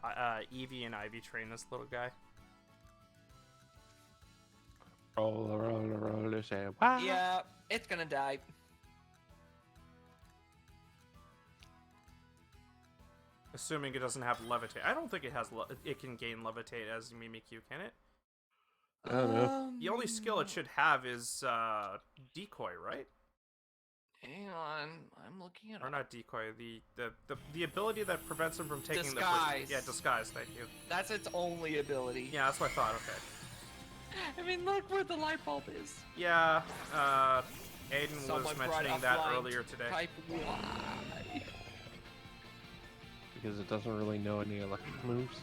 S1: Eevee and Ivy train this little guy.
S4: Roller, say wow.
S3: Yeah, it's gonna die.
S1: Assuming it doesn't have levitate. I don't think it has. It can gain levitate as Mimikyu, can it?
S4: I don't know.
S1: The only skill it should have is decoy, right?
S3: Hang on, I'm looking at
S1: Or not decoy. The ability that prevents him from taking
S3: Disguise.
S1: the. Yeah, disguise. Thank you.
S3: That's its only ability.
S1: Yeah, that's what I thought. Okay.
S3: I mean, look where the light bulb is.
S1: Yeah. Aiden
S3: Someone
S1: was
S3: brought
S1: mentioning
S3: a
S1: that
S3: flying
S1: earlier today.
S3: Type Y.
S4: Because it doesn't really know any electric moves.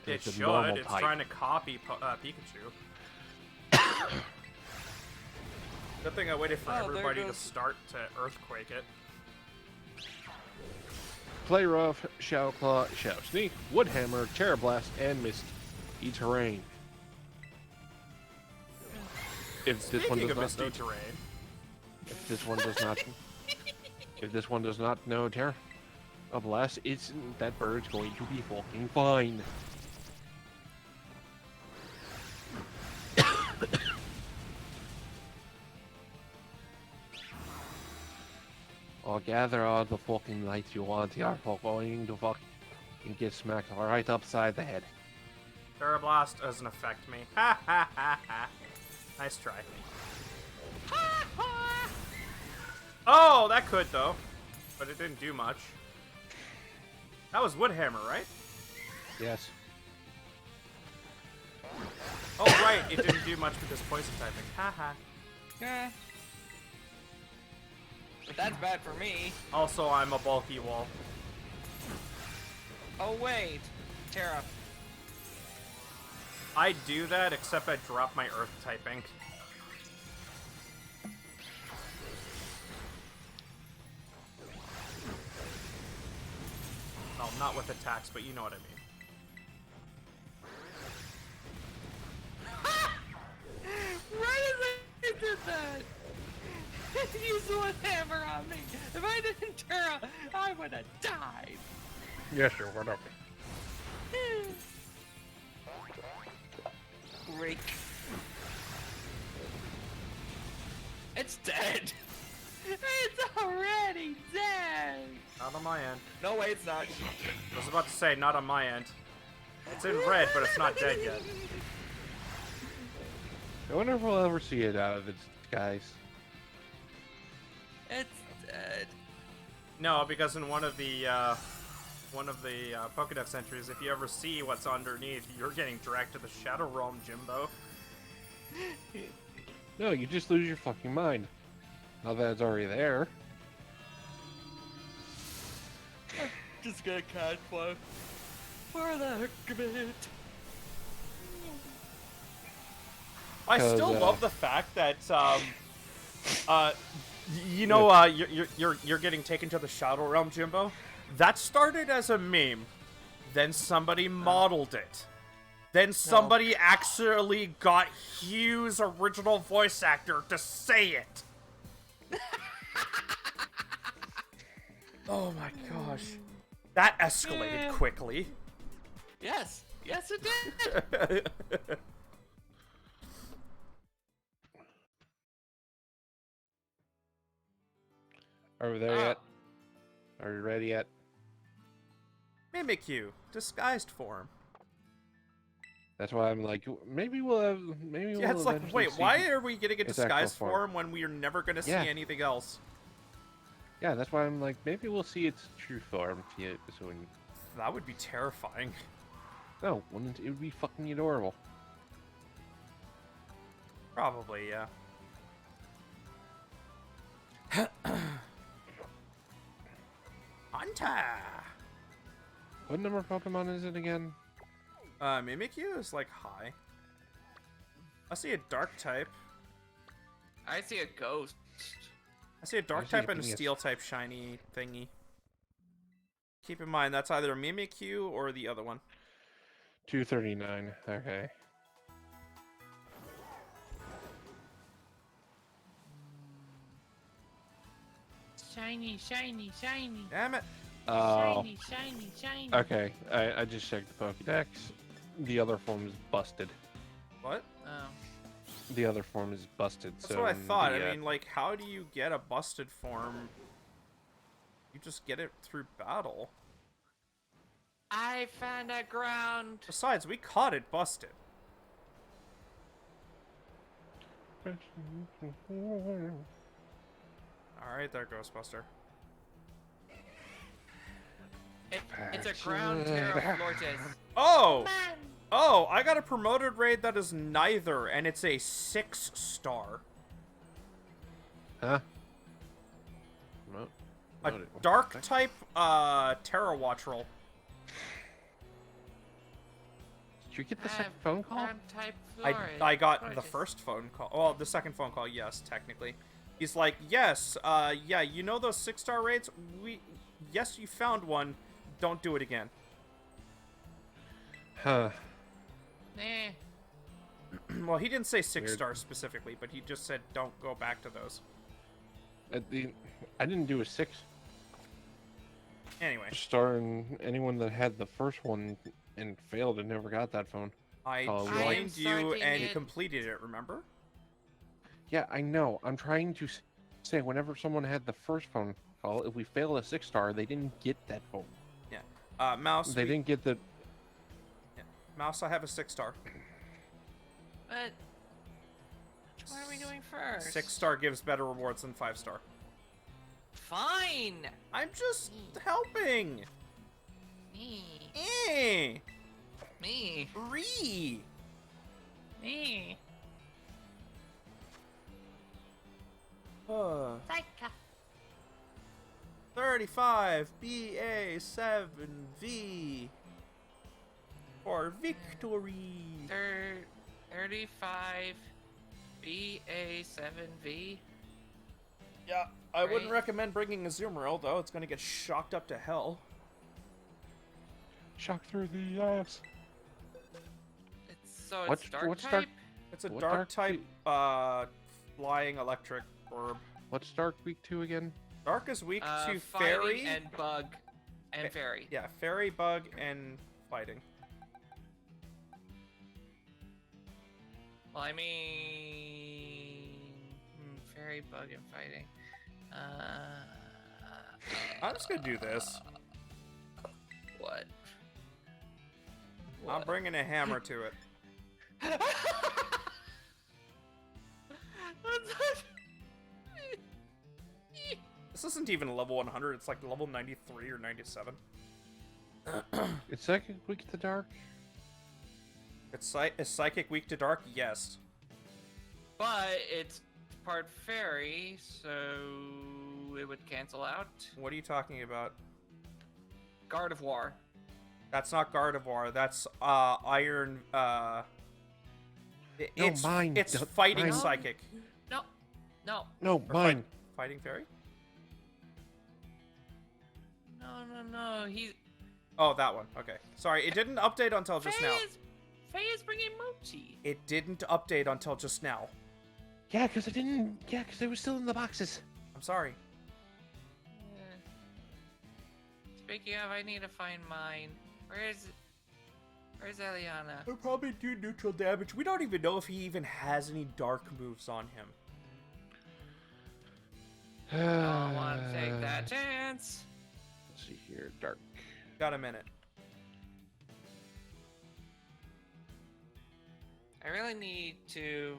S1: It
S4: It's a
S1: should.
S4: normal
S1: It's
S4: type.
S1: trying to copy Pikachu. Good thing I waited for
S3: Oh, there
S1: everybody to
S3: goes-
S1: start to earthquake it.
S4: Play rough, Shadow Claw, Shadow Sneak, Wood Hammer, Terra Blast, and Mist. Each terrain. If this one
S1: Speaking
S4: does
S1: of
S4: not
S1: misty
S4: know,
S1: terrain,
S4: if this one does not, if this one does not know Terra Blast, it's that bird's going to be fucking fine. I'll gather all the fucking lights you want. You're going to fucking get smacked right upside the head.
S1: Terra Blast doesn't affect me. Ha ha ha ha. Nice try. Oh, that could though, but it didn't do much. That was Woodhammer, right?
S4: Yes.
S1: Oh right, it didn't do much because poison typing. Ha ha.
S3: Yeah. But that's bad for me.
S1: Also, I'm a bulky wall.
S3: Oh wait, Terra.
S1: I do that, except I drop my earth typing. Well, not with attacks, but you know what I mean.
S3: Right as I did that, he used one hammer on me. If I didn't Terra, I would have died.
S4: Yes, sir. Whatever.
S3: Break. It's dead. It's already dead.
S1: Not on my end.
S3: No way, it's not.
S1: I was about to say, not on my end. It's in red, but it's not dead yet.
S4: I wonder if we'll ever see it out of its disguise.
S3: It's dead.
S1: No, because in one of the Pokédex entries, if you ever see what's underneath, you're getting dragged to the Shadow Realm, Jimbo.
S4: No, you just lose your fucking mind. Now that it's already there.
S3: Just gonna catch one. For the heck of it.
S1: I
S4: 'Cause,
S1: still love the fact that you know you're getting taken to the Shadow Realm, Jimbo. That started as a meme, then somebody modeled it, then somebody actually got Hugh's original voice actor to say it. Oh my gosh, that escalated quickly.
S3: Yes. Yes, it did.
S4: Are we there yet? Are we ready yet?
S1: Mimikyu, disguised form.
S4: That's why I'm like, maybe we'll have, maybe
S1: Yeah,
S4: we'll
S1: it's like,
S4: eventually
S1: wait,
S4: see
S1: why are we getting a
S4: its actual
S1: disguised
S4: form.
S1: form when we are never going to see
S4: Yeah.
S1: anything else?
S4: Yeah, that's why I'm like, maybe we'll see its true form soon.
S1: That would be terrifying.
S4: No, wouldn't it? It would be fucking adorable.
S1: Probably, yeah. Hunter!
S4: What number Pokemon is it again?
S1: Mimikyu is like high. I see a dark type.
S3: I see a ghost.
S1: I see a dark
S4: see a
S1: type and a
S4: thing,
S1: steel type shiny thingy. Keep in mind, that's either Mimikyu or the other one.
S4: 239. Okay.
S3: Shiny, shiny, shiny.
S1: Damn it.
S3: Shiny, shiny, shiny.
S4: Okay, I just checked the Pokédex. The other form is busted.
S1: What?
S3: Oh.
S4: The other form is busted.
S1: That's
S4: so
S1: what I thought.
S4: the,
S1: I mean, like, how do you get a busted form? You just get it through battle.
S3: I found a ground.
S1: Besides, we caught it busted. Alright there, Ghostbuster.
S3: It's a ground Terra Florges.
S1: Oh!
S3: Man.
S1: Oh, I got a promoted raid that is neither, and it's a 6-star.
S4: Huh? No.
S1: A
S4: Noted.
S1: dark type, Terra Watch roll.
S4: Did you get the second phone call?
S3: Ground type Flores.
S1: I got the
S3: Florges.
S1: first phone call. Well, the second phone call, yes, technically. He's like, yes, yeah, you know those 6-star raids? Yes, you found one. Don't do it again.
S4: Huh.
S3: Eh.
S1: Well, he didn't say
S4: Weird.
S1: 6-star specifically, but he just said don't go back to those.
S4: I didn't do a 6
S1: Anyway,
S4: star, and anyone that had the first one and failed and never got that phone.
S1: I
S4: Oh,
S3: I am
S1: joined you
S3: starting
S1: and
S3: it.
S1: completed it, remember?
S4: Yeah, I know. I'm trying to say whenever someone had the first phone call, if we fail a 6-star, they didn't get that phone.
S1: Mouse,
S4: They didn't get the.
S1: Mouse, I have a 6-star.
S3: But what are we doing first?
S1: 6-star gives better rewards than 5-star.
S3: Fine.
S1: I'm just helping!
S3: Me.
S1: Eh!
S3: Me.
S1: Re!
S3: Me. Psycha.
S1: 35 BA7V for victory.
S3: 35 BA7V.
S1: Yeah, I wouldn't
S3: Great.
S1: recommend bringing a Zoomeril, though. It's gonna get shocked up to hell.
S4: Shock through the ass.
S3: It's
S4: What's-
S3: dark
S4: what's
S3: type.
S4: dark-
S1: It's a
S4: What
S1: dark
S4: dark
S1: type, flying electric orb.
S4: What's Dark Week 2 again?
S1: Dark is weak to
S3: Fighting
S1: fairy.
S3: and bug and
S1: Eh,
S3: fairy.
S1: Yeah, fairy, bug, and fighting.
S3: Well, I mean, fairy, bug, and fighting.
S1: I'm just gonna do this.
S3: What?
S1: I'm bringing a hammer to it. This isn't even a level 100. It's like level 93 or 97.
S4: It's Psychic Week to Dark?
S1: Is psychic weak to dark? Yes.
S3: But it's part fairy, so it would cancel out.
S1: What are you talking about?
S3: Gardevoir.
S1: That's not Gardevoir. That's Iron. It's
S4: mine.
S1: It's
S4: Don't-
S1: fighting
S4: mine.
S1: psychic.
S3: No, no,
S4: No,
S1: Or
S4: mine.
S1: Fighting fairy?
S3: no. He's
S1: Oh, that one. Okay. Sorry, it didn't update until just now.
S3: Faye is bringing Mochi.
S1: It didn't update until just now.
S4: Yeah, because I didn't. Yeah, because they were still in the boxes.
S1: I'm sorry.
S3: Speaking of, I need to find mine. Where's Eliana?
S1: He'll probably do neutral damage. We don't even know if he even has any dark moves on him.
S3: I don't want to take that chance.
S4: Let's see here. Dark.
S1: Got a minute.
S3: I really need to.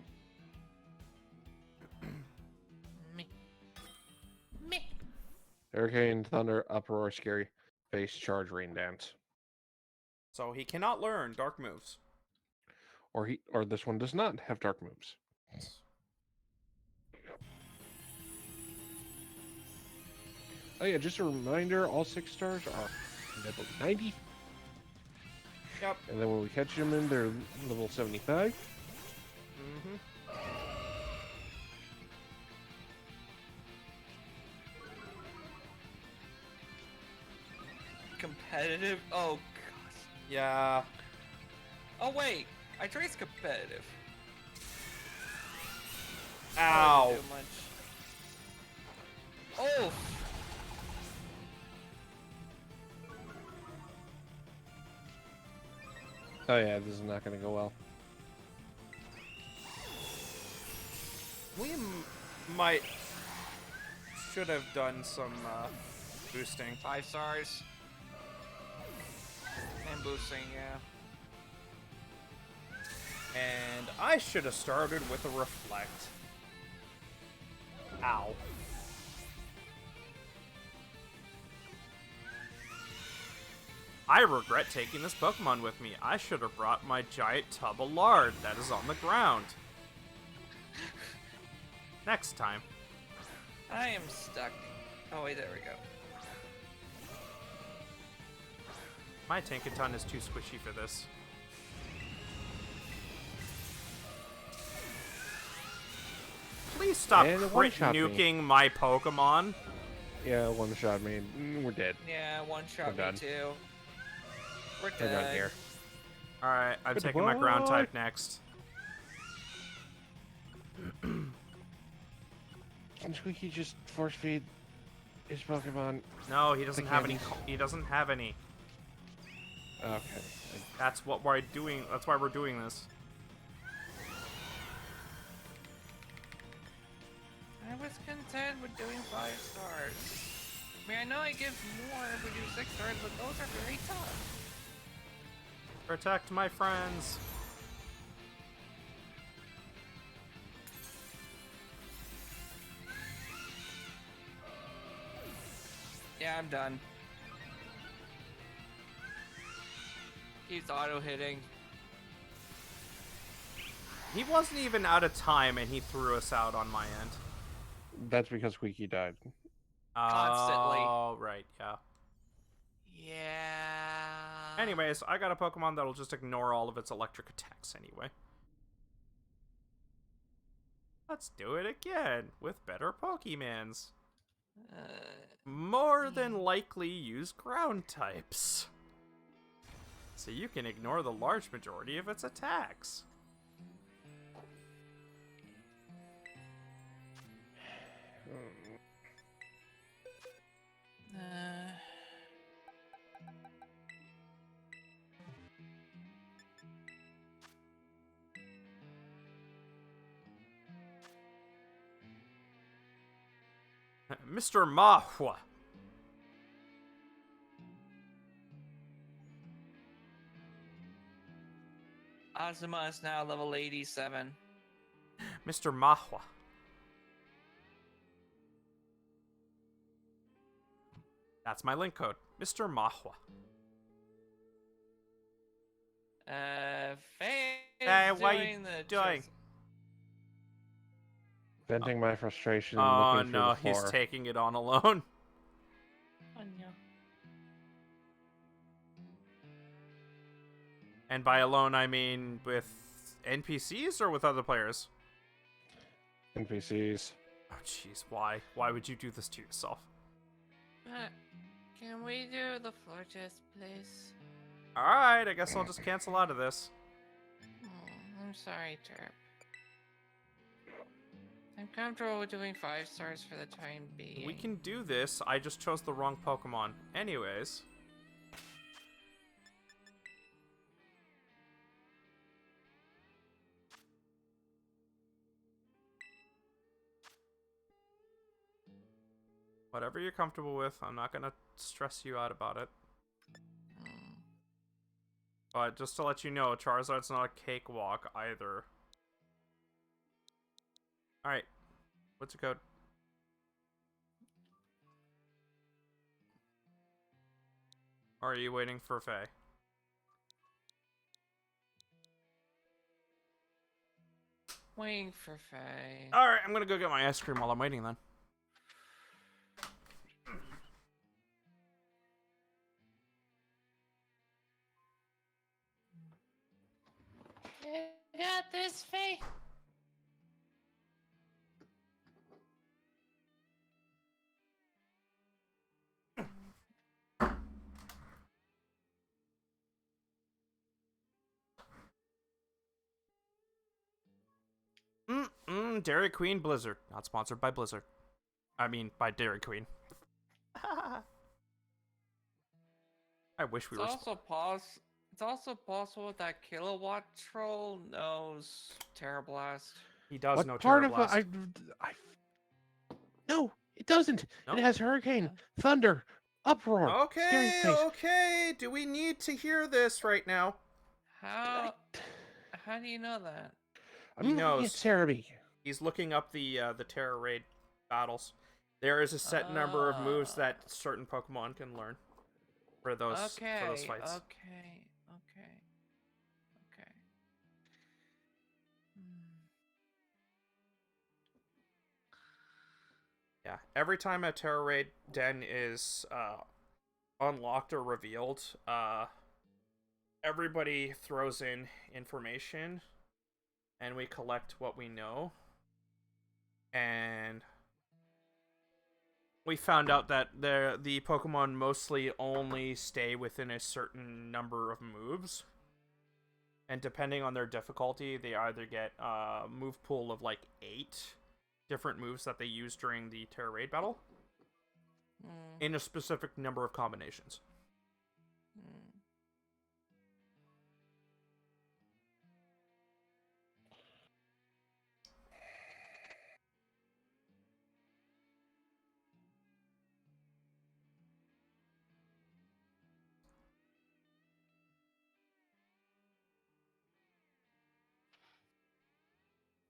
S3: Me.
S4: Hurricane, Thunder, Uproar, Scary, Face, Charge, Rain Dance.
S1: So he cannot learn dark moves.
S4: Or this one does not have dark moves. Oh yeah, just a reminder, all 6 stars are level 90.
S1: Yep.
S4: And then when we catch them in, they're level 75.
S1: Mm-hmm.
S3: Competitive? Oh, gosh.
S1: Yeah.
S3: Oh, wait. I traced competitive.
S1: Ow.
S3: Too much. Oh!
S4: Oh yeah, this is not gonna go well.
S1: We might should have done some boosting.
S3: 5 stars. And boosting, yeah.
S1: And I should have started with a reflect. Ow. I regret taking this Pokemon with me. I should have brought my giant tub of lard that is on the ground. Next time.
S3: I am stuck. Oh wait, there we go.
S1: My Tankaton is too squishy for this. Please stop
S4: And it
S1: crit
S4: one-shot me.
S1: nuking my Pokemon.
S4: Yeah, one shot me. We're dead.
S3: Yeah, one shot
S4: We're
S3: me
S4: done.
S3: too. We're
S4: We're done
S3: dead.
S4: here.
S1: Alright, I'm taking my ground
S4: Goodbye.
S1: type next.
S4: Can Squeaky just force feed his Pokemon?
S1: No, he doesn't have any.
S4: candies.
S1: He doesn't have any.
S4: Okay.
S1: That's what we're doing. That's why we're doing this.
S3: I was content with doing 5 stars. I mean, I know I give more if we do 6 stars, but those are very tough.
S1: Protect my friends.
S3: Yeah, I'm done. Keeps auto-hitting.
S1: He wasn't even out of time, and he threw us out on my end.
S4: That's because Squeaky died.
S3: Constantly.
S1: Oh, right, yeah.
S3: Yeah.
S1: Anyways, I got a Pokemon that'll just ignore all of its electric attacks anyway. Let's do it again with better Pokemans. More than likely use ground types. So you can ignore the large majority of its attacks. Mr. Mahua.
S3: Azuma is now level 87.
S1: Mr. Mahua. That's my link code. Mr. Mahua.
S3: Faye is
S1: Hey, what are you
S3: doing the
S1: doing?
S4: Venting my frustration and
S1: Oh
S4: looking
S1: no,
S4: through the floor.
S1: he's taking it on alone.
S3: Oh, no.
S1: And by alone, I mean with NPCs or with other players?
S4: NPCs.
S1: Oh jeez, why? Why would you do this to yourself?
S3: Can we do the floor test, please?
S1: Alright, I guess I'll just cancel out of this.
S3: I'm sorry, Terp. I'm comfortable with doing 5 stars for the time being.
S1: We can do this, I just chose the wrong Pokemon. Anyways. Whatever you're comfortable with, I'm not gonna stress you out about it. But just to let you know, Charizard's not a cakewalk either. Alright. What's your code? Or are you waiting for Faye?
S3: Waiting for Faye.
S1: Alright, I'm gonna go get my ice cream while I'm waiting then.
S3: You got this, Faye.
S1: Dairy Queen Blizzard. Not sponsored by Blizzard. I mean, by Dairy Queen. I wish we
S3: It's
S1: were.
S3: also It's also possible that Kilowatt Troll knows Terra Blast.
S1: He does
S4: What
S1: know
S4: part
S1: Terra
S4: of
S1: Blast.
S4: I no, it doesn't.
S1: No?
S4: It has hurricane,
S3: No.
S4: thunder, uproar, scary
S1: Okay,
S4: face.
S1: okay. Do we need to hear this right now?
S3: How do you know that?
S4: I'm
S1: He
S4: looking at
S1: knows.
S4: Cerebi.
S1: He's looking up the Terra Raid battles. There is a set number of moves that certain Pokemon can learn for those fights.
S3: Okay.
S1: Yeah. Every time a Terra Raid den is unlocked or revealed, everybody throws in information, and we collect what we know. And we found out that the Pokemon mostly only stay within a certain number of moves. And depending on their difficulty, they either get a move pool of like 8 different moves that they use during the Terra Raid battle in a specific number of combinations.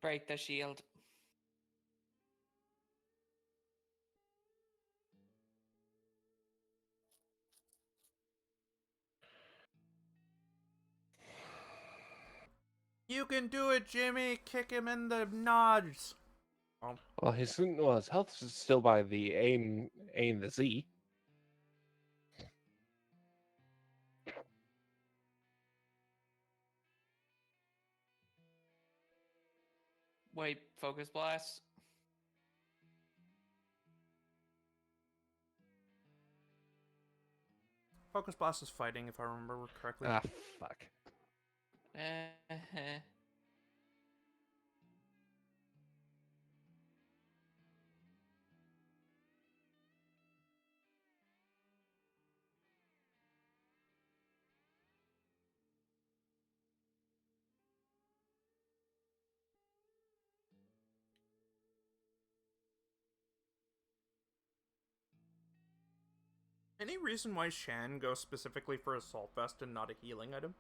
S3: Break the shield.
S1: You can do it, Jimmy! Kick him in the nods!
S4: Well, his health is still by the A and the Z.
S3: Wait, Focus Blast.
S1: Focus Blast is fighting, if I remember correctly.
S4: Ah, fuck.
S1: Any reason why Shan goes specifically for Assault Vest and not a healing item?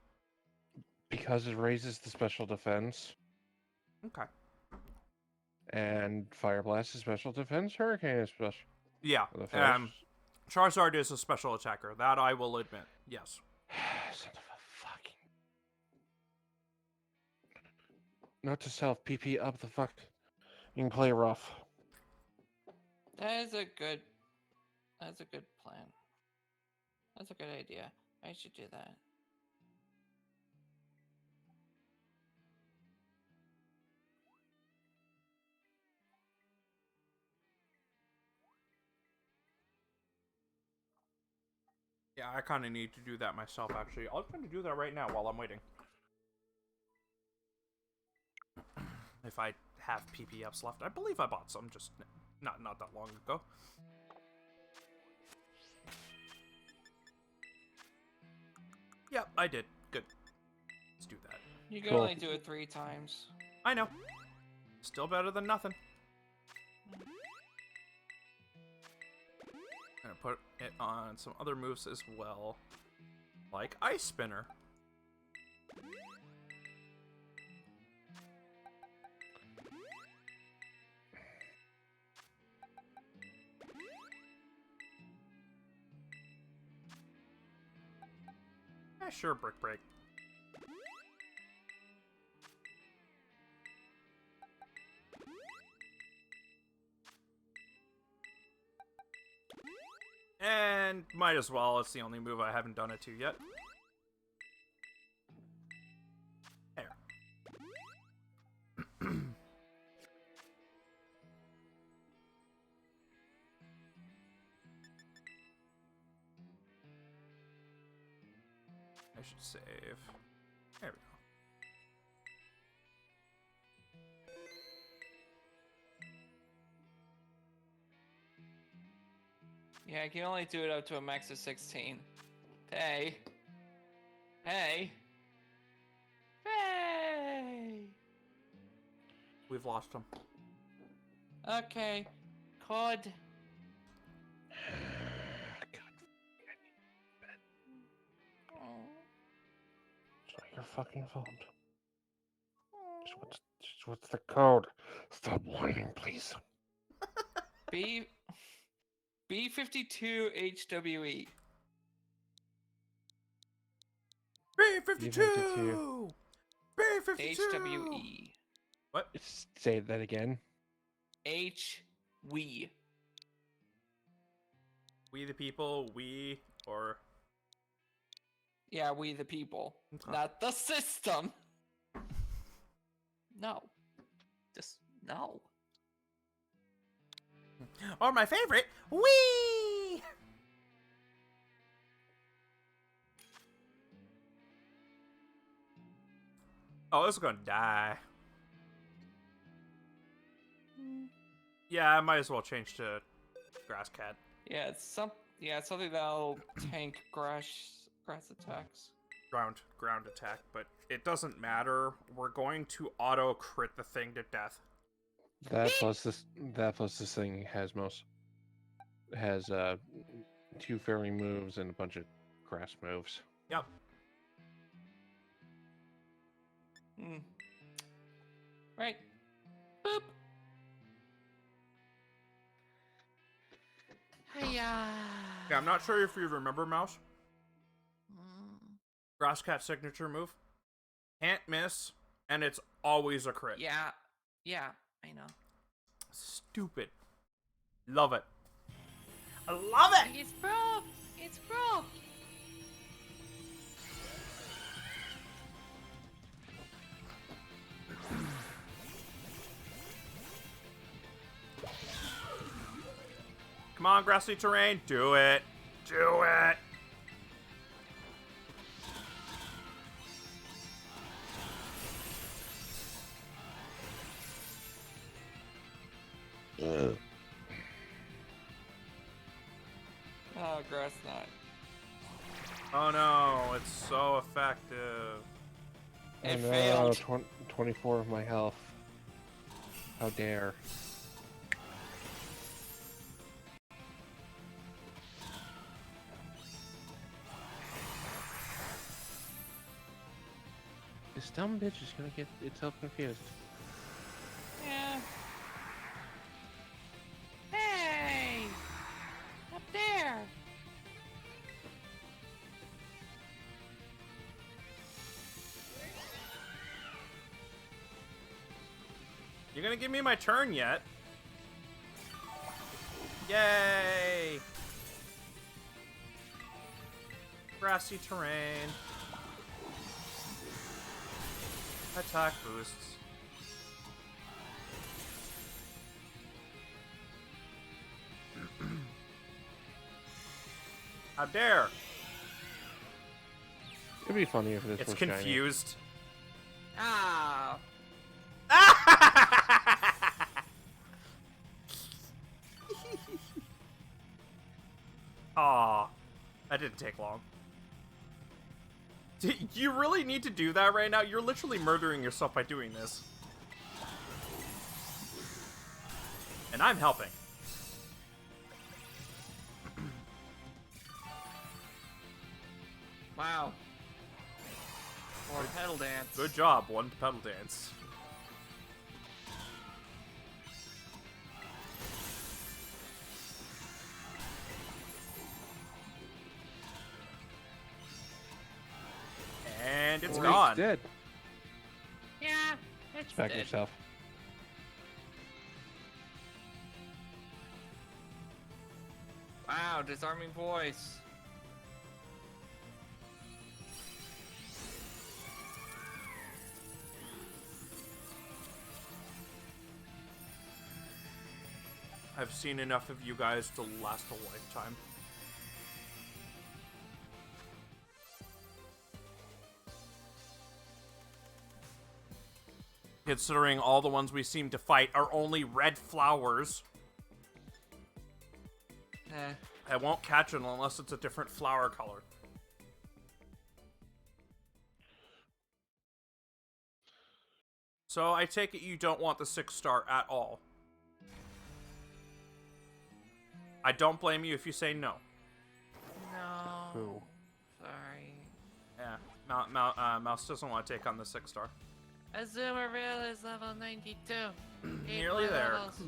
S4: Because it raises the special defense,
S1: Okay.
S4: and Fire Blast is special defense, Hurricane is special
S1: Yeah.
S4: defense.
S1: Charizard is a special attacker. That I will admit. Yes.
S4: Son of a fucking. Note to self: PP up the fuck. You can play rough.
S3: That's a good plan. That's a good idea. I should do that.
S1: Yeah, I kind of need to do that myself, actually. I'm going to do that right now while I'm waiting. If I have PP ups left. I believe I bought some just not that long ago. Yep, I did. Good. Let's do that.
S3: You can
S4: Cool.
S3: only do it 3 times.
S1: I know. Still better than nothing. I'm gonna put it on some other moves as well. Like Ice Spinner. Sure, Brick Break. And might as well, it's the only move I haven't done it to yet. There. I should save. There we go.
S3: Yeah, I can only do it up to a max of 16. Hey. Hey. Hey.
S1: We've lost him.
S3: Okay. Cod.
S4: It's not your fucking fault. Just what's the code? Stop whining, please.
S3: B. B52HWE.
S1: B52! B52!
S3: HWE.
S4: Say that again.
S3: We.
S1: We the people, or...
S3: Yeah, we the people.
S1: Okay.
S3: Not the system. No. Just no.
S1: Or my favorite, we! Oh, this is gonna die. Yeah, I might as well change to Grass Cat.
S3: Yeah, it's something that'll tank grass attacks.
S1: Ground attack, but it doesn't matter. We're going to auto crit the thing to death.
S4: That plus this thing has 2 fairy moves and a bunch of grass moves.
S1: Yep.
S3: Right. Boop. Hiya.
S1: Yeah, I'm not sure if you remember, Mouse. Grass Cat signature move. Can't miss, and it's always a crit.
S3: Yeah, I know.
S1: Stupid. Love it. I love it!
S3: It's broke. It's broke.
S1: Come on, grassy terrain. Do it. Do it.
S3: Oh, grass knot.
S1: Oh no, it's so effective.
S3: It
S4: Oh, no,
S3: failed.
S4: 24 of my health. How dare. This dumb bitch is gonna get itself confused.
S3: Yeah. Hey! Up there!
S1: You gonna give me my turn yet? Yay! Grassy terrain. Attack boosts. How dare!
S4: It'd be funny if this
S1: It's
S4: was shiny.
S1: confused.
S3: Ah!
S1: Aw, that didn't take long. Do you really need to do that right now? You're literally murdering yourself by doing this. And I'm helping.
S3: Wow. Or pedal dance.
S1: Good job, one pedal dance. And it's
S4: Or
S1: gone.
S4: Dead.
S3: Yeah, it's
S4: Back
S3: dead.
S4: yourself.
S3: Wow, disarming voice.
S1: I've seen enough of you guys to last a lifetime. Considering all the ones we seem to fight are only red flowers.
S3: Eh.
S1: I won't catch it unless it's a different flower color. So I take it you don't want the 6-star at all. I don't blame you if you say no.
S3: No.
S4: Who?
S3: Sorry.
S1: Yeah, Mouse doesn't want to take on the 6-star.
S3: Azumarill is level 92. Eight
S1: Nearly
S3: more
S1: there.
S3: levels.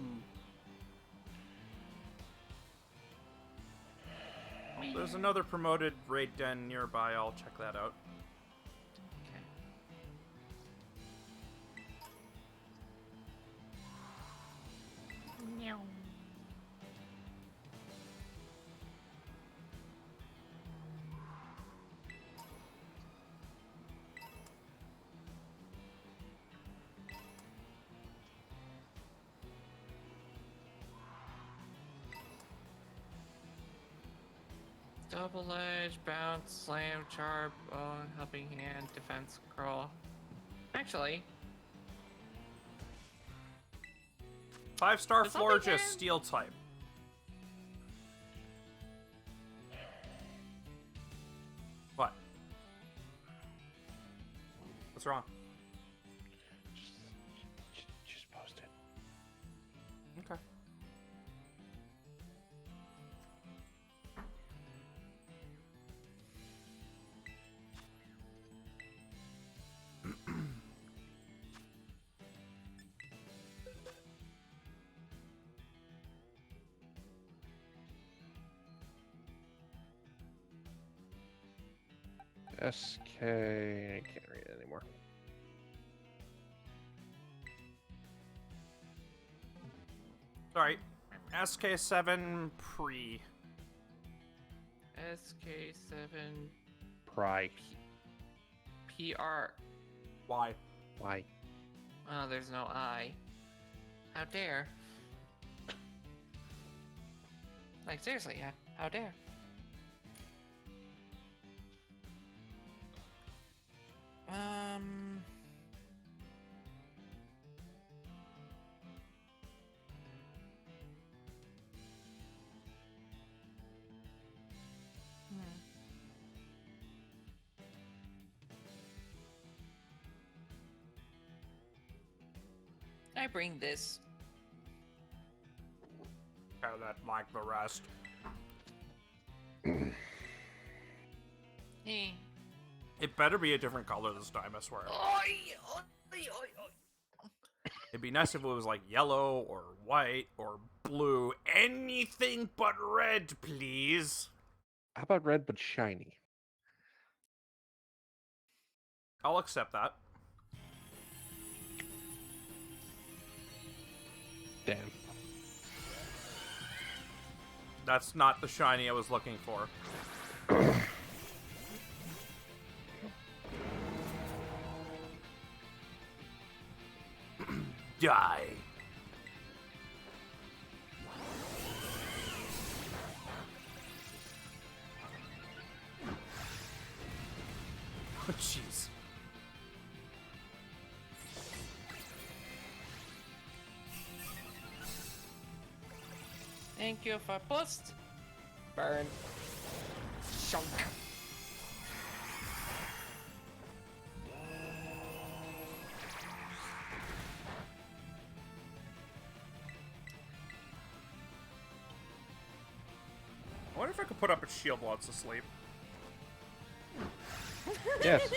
S1: There's another promoted raid den nearby. I'll check that out.
S3: Okay. Double edge, bounce, slam, charm, bone, helping hand, defense, scroll. Actually,
S1: 5-star
S3: Does helping
S1: Florges,
S3: hand-
S1: steel type. What? What's wrong?
S4: Just post it.
S1: Okay.
S4: SK. I can't read it anymore.
S1: Sorry. SK7 pre.
S3: SK7
S4: Pry.
S3: PR.
S1: Why?
S4: Why?
S3: Oh, there's no I. How dare. Like, seriously, how dare. I bring this.
S1: Kind of that like the rest.
S3: Eh.
S1: It better be a different color this time, I swear. It'd be nice if it was like yellow or white or blue. Anything but red, please.
S4: How about red but shiny?
S1: I'll accept that.
S4: Damn.
S1: That's not the shiny I was looking for. Die. Oh, jeez.
S3: Thank you for boost. Burn. Shunk.
S1: I wonder if I could put up a shield while it's asleep.
S4: Yes.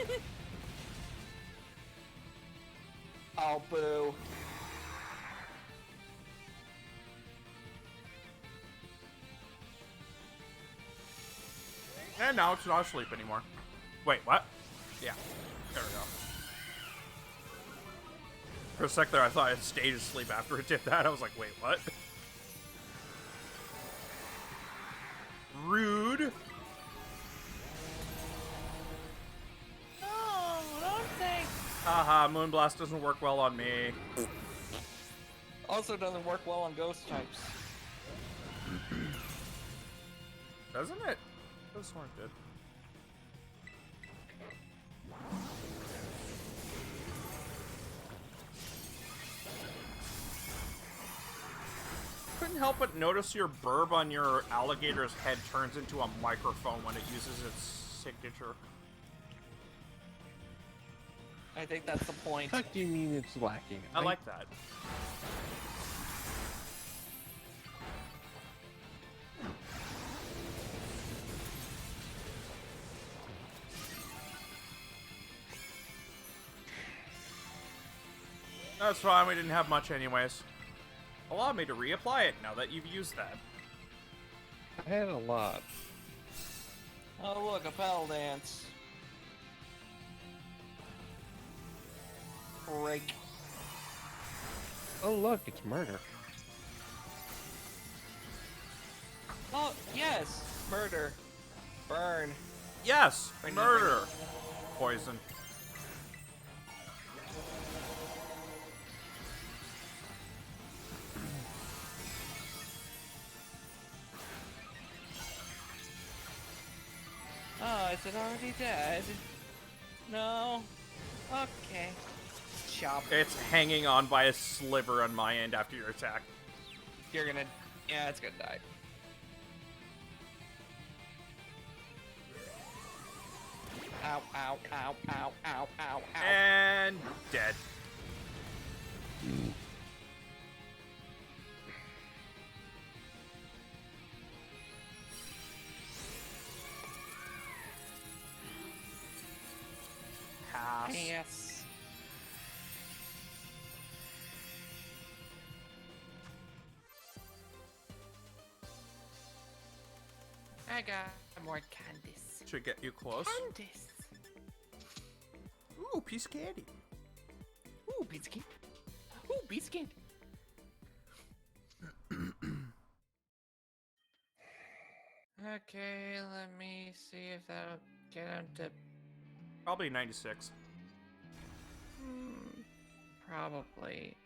S3: Oh, boo.
S1: And now it's not asleep anymore. Wait, what? Yeah. There we go. For a sec there, I thought it stayed asleep after it did that. I was like, wait, what? Rude.
S3: Oh, don't think.
S1: Haha, Moonblast doesn't work well on me.
S3: Also doesn't work well on ghost types.
S1: Doesn't it? Those weren't good. Couldn't help but notice your burb on your alligator's head turns into a microphone when it uses its signature.
S3: I think that's the point.
S4: What do you mean it's lacking?
S1: I like that. That's fine, we didn't have much anyways. Allow me to reapply it now that you've used that.
S4: I had a lot.
S3: Oh look, a pedal dance. Break.
S4: Oh look, it's murder.
S3: Oh yes, murder, burn.
S1: Yes!
S3: Bring it,
S1: Murder! Poison.
S3: Oh, is it already dead? No. Okay. Chop.
S1: It's hanging on by a sliver on my end after your attack.
S3: You're gonna. Yeah, it's gonna die. Ow, ow, ow, ow, ow, ow, ow.
S1: And dead. Pass.
S3: Yes. I got more Candice.
S1: Should get you close.
S3: Candice.
S1: Ooh, piece of candy.
S3: Ooh, piece of candy. Ooh, piece of candy. Okay, let me see if that'll get him to.
S1: Probably 96.
S3: Probably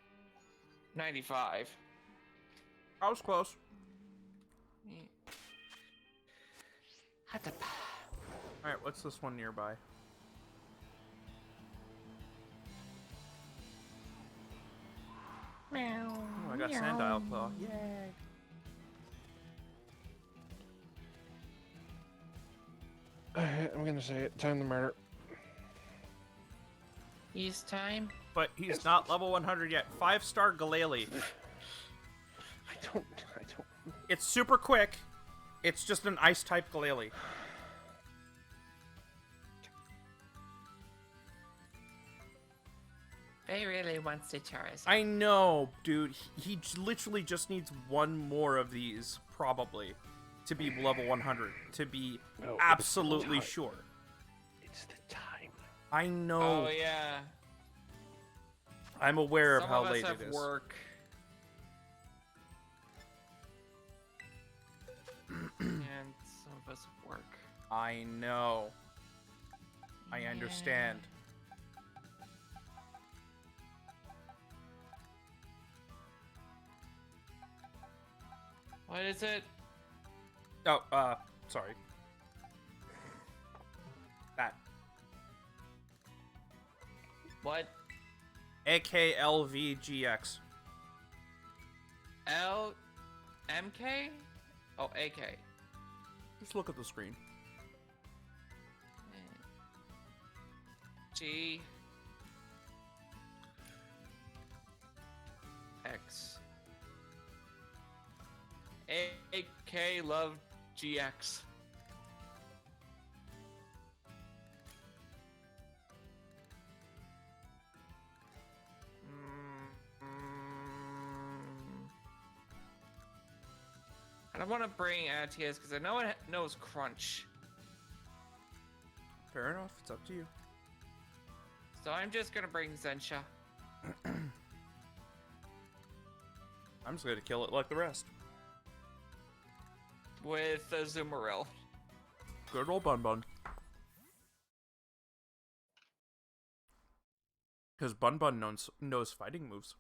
S3: 95.
S1: I was close. Alright, what's this one nearby?
S3: Meow.
S1: Oh, I got Sandile Claw. Yay!
S4: I'm gonna say it. Time to murder.
S3: Use time.
S1: But he's not level 100 yet. 5-star Galele.
S4: I don't.
S1: It's super quick. It's just an ice-type Galele.
S3: Faye really wants to Charizard.
S1: I know, dude. Literally just needs one more of these, probably, to be level 100. To be
S4: No, it's
S1: absolutely
S4: time.
S1: sure.
S4: It's the time.
S1: I know.
S3: Oh yeah.
S1: I'm aware of
S3: Some
S1: how
S3: of us
S1: late
S3: have
S1: it is.
S3: work. And some of us have work.
S1: I know. I understand.
S3: What is it?
S1: Oh, sorry. That.
S3: What?
S1: AKLVGX.
S3: L M K? Oh, AK.
S1: Just look at the screen.
S3: G X AK love GX. I don't want to bring Atias because I know it knows Crunch.
S1: Fair enough. It's up to you.
S3: So I'm just gonna bring Zensha.
S1: I'm just gonna kill it like the rest.
S3: With Azumarill.
S1: Good old Bun Bun. Because Bun Bun knows fighting moves.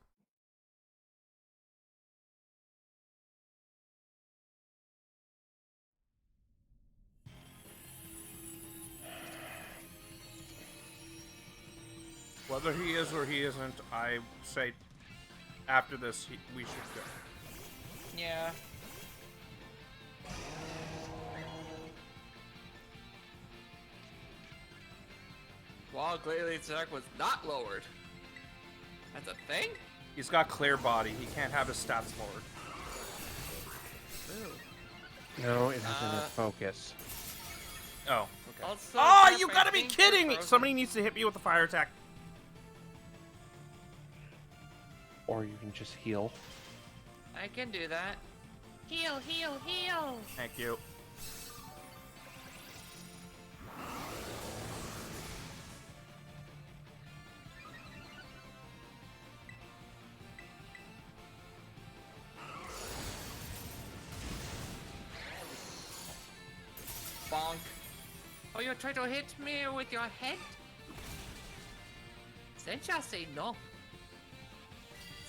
S1: Whether he is or he isn't, I say after this we should go.
S3: Yeah. While Glalie attack was not lowered. That's a thing?
S1: He's got clear body. He can't have his stats lowered.
S3: Ooh.
S4: No, it has enough focus.
S1: Oh, okay.
S3: Also,
S1: Oh,
S3: Jeff,
S1: you
S3: I
S1: gotta be
S3: think
S1: kidding
S3: you're
S1: me!
S3: frozen.
S1: Somebody needs to hit me with a fire attack.
S4: Or you can just heal.
S3: I can do that.
S7: Heal, heal, heal.
S1: Thank you.
S3: Bonk. Oh, you try to hit me with your head? Sensha say no.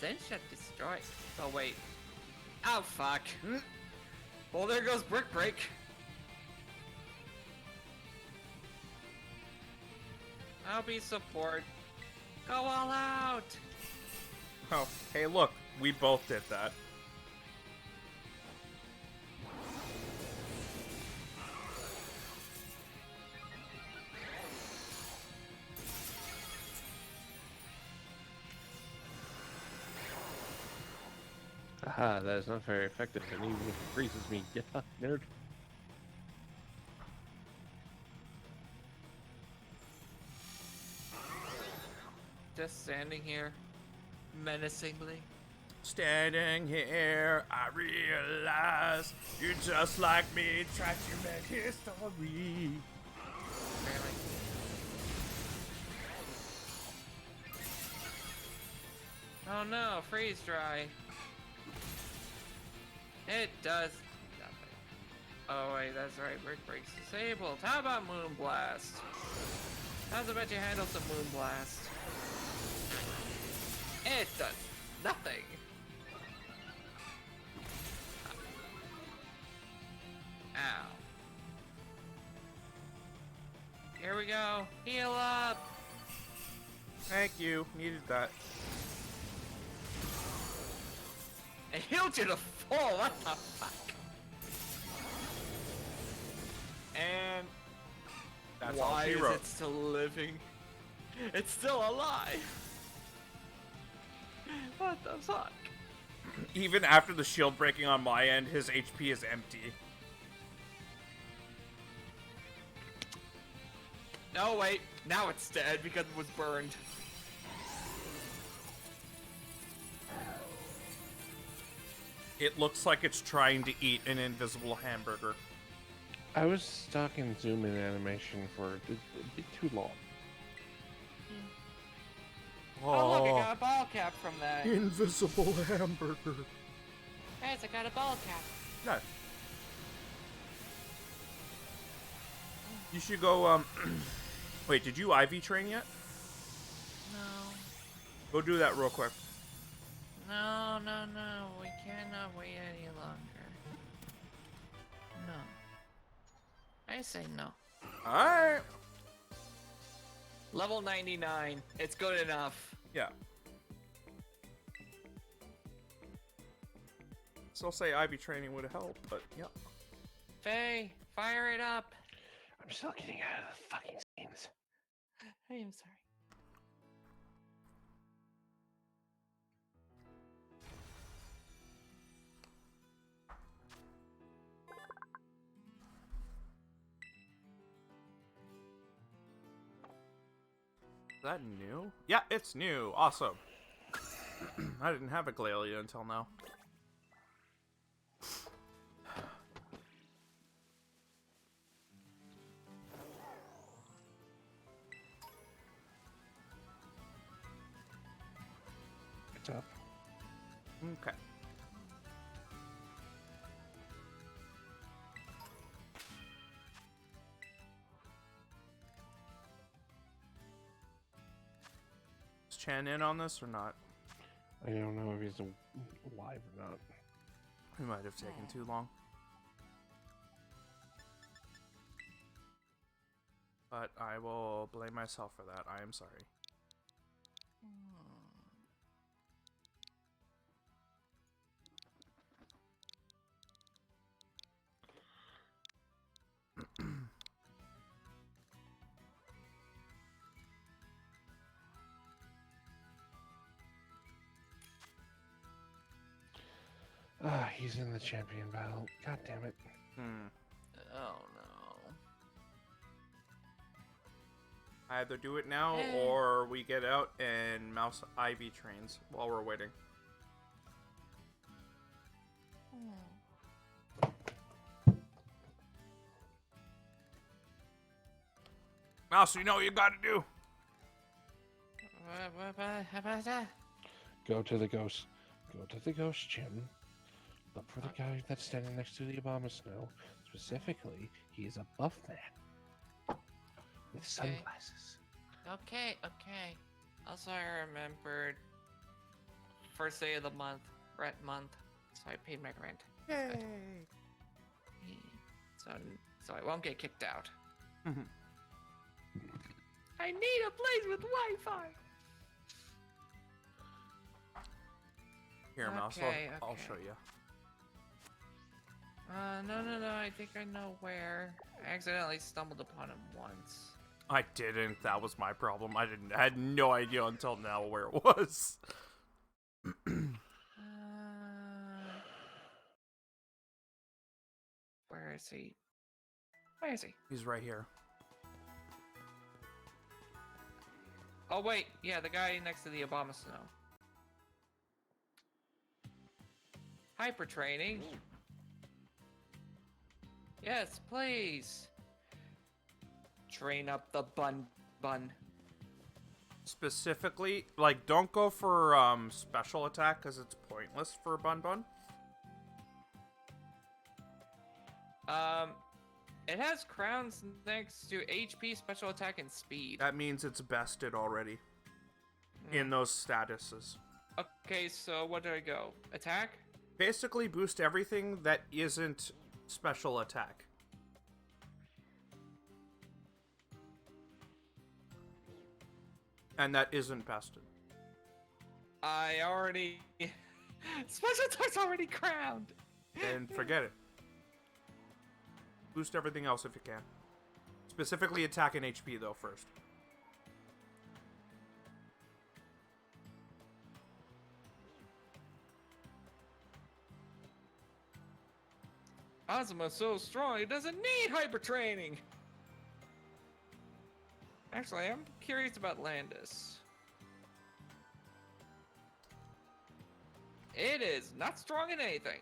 S3: Sensha destroy. Oh, wait. Oh, fuck. Well, there goes Brick Break. I'll be support. Go all out.
S1: Oh, hey, look. We both did that.
S4: Aha, that is not very effective, and even if it freezes me, yeah, nerd.
S3: Just standing here, menacingly.
S1: Standing here, I realize you're just like me, try to make history.
S3: Apparently. Oh no, freeze dry. It does nothing. Oh wait, that's right, Brick Break's disabled. How about Moon Blast? How's about you handle some Moon Blast? It does nothing. Ow. Here we go. Heal up.
S1: Thank you. Needed that.
S3: I healed you to full. What the fuck? And
S1: That's all
S3: why
S1: she
S3: is
S1: wrote.
S3: it still living? It's still alive. What the fuck?
S1: Even after the shield breaking on my end, his HP is empty.
S3: No, wait. Now it's dead because it was burned.
S1: It looks like it's trying to eat an invisible hamburger.
S4: I was stuck in zoom in animation for a bit too long.
S3: Oh, look, I got a ball cap from that.
S1: Invisible hamburger.
S7: Guys, I got a ball cap.
S1: No. You should go, wait, did you IV train yet?
S7: No.
S1: Go do that real quick.
S7: No, no, no. We cannot wait any longer. No. I say no.
S1: Alright.
S3: Level 99. It's good enough.
S1: Yeah. Still say IV training would help, but yeah.
S3: Faye, fire it up.
S4: I'm still getting out of the fucking scenes.
S7: I am sorry.
S1: Is that new? Yeah, it's new. Awesome. I didn't have a Glalia until now.
S4: What's up?
S1: Okay. Is Chan in on this or not?
S4: I don't know if he's alive or not.
S1: He might have taken too long. But I will blame myself for that. I am sorry.
S4: he's in the champion battle. God damn it.
S1: Hmm.
S3: Oh no.
S1: Either do it now
S3: Eh.
S1: or we get out and Mouse Ivy trains while we're waiting. Mouse, you know what you gotta do.
S3: How about that?
S4: Go to the ghost. Go to the ghost gym. Look for the guy that's standing next to the Abomasnow. Specifically, he's a buff man with sunglasses.
S3: Okay. Also, I remembered first day of the month, rent month, so I paid my rent. Good. So I won't get kicked out. I need a place with Wi-Fi.
S1: Here, Mouse,
S3: Okay,
S1: I'll
S3: okay.
S1: show you.
S3: No. I think I know where. I accidentally stumbled upon him once.
S1: I didn't. That was my problem. I had no idea until now where it was.
S3: Where is he? Where is he?
S1: He's right here.
S3: Oh wait, yeah, the guy next to the Abomasnow. Hyper training. Yes, please. Train up the bun.
S1: Specifically, like, don't go for special attack because it's pointless for Bun Bun.
S3: It has crowns next to HP, special attack, and speed.
S1: That means it's bested already in those statuses.
S3: Okay, so what do I go? Attack?
S1: Basically, boost everything that isn't special attack. And that isn't bested.
S3: I already... special attack's already crowned!
S1: Then forget it. Boost everything else if you can. Specifically attack and HP though first.
S3: Azuma's so strong, it doesn't need hyper training! Actually, I'm curious about Landis. It is not strong in anything.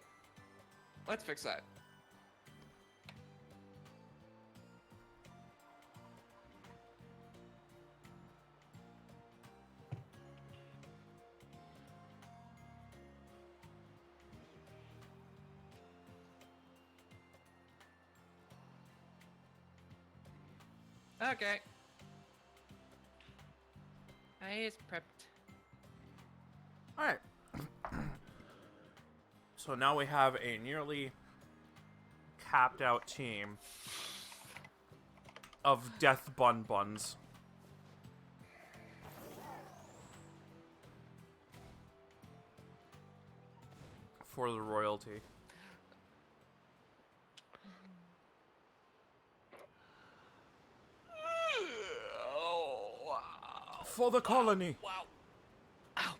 S3: Let's fix that. Okay. Is prepped.
S1: Alright. So now we have a nearly capped out team of Death Bun Buns. For the royalty.
S3: Oh, wow.
S1: For the colony.
S3: Wow. Ow.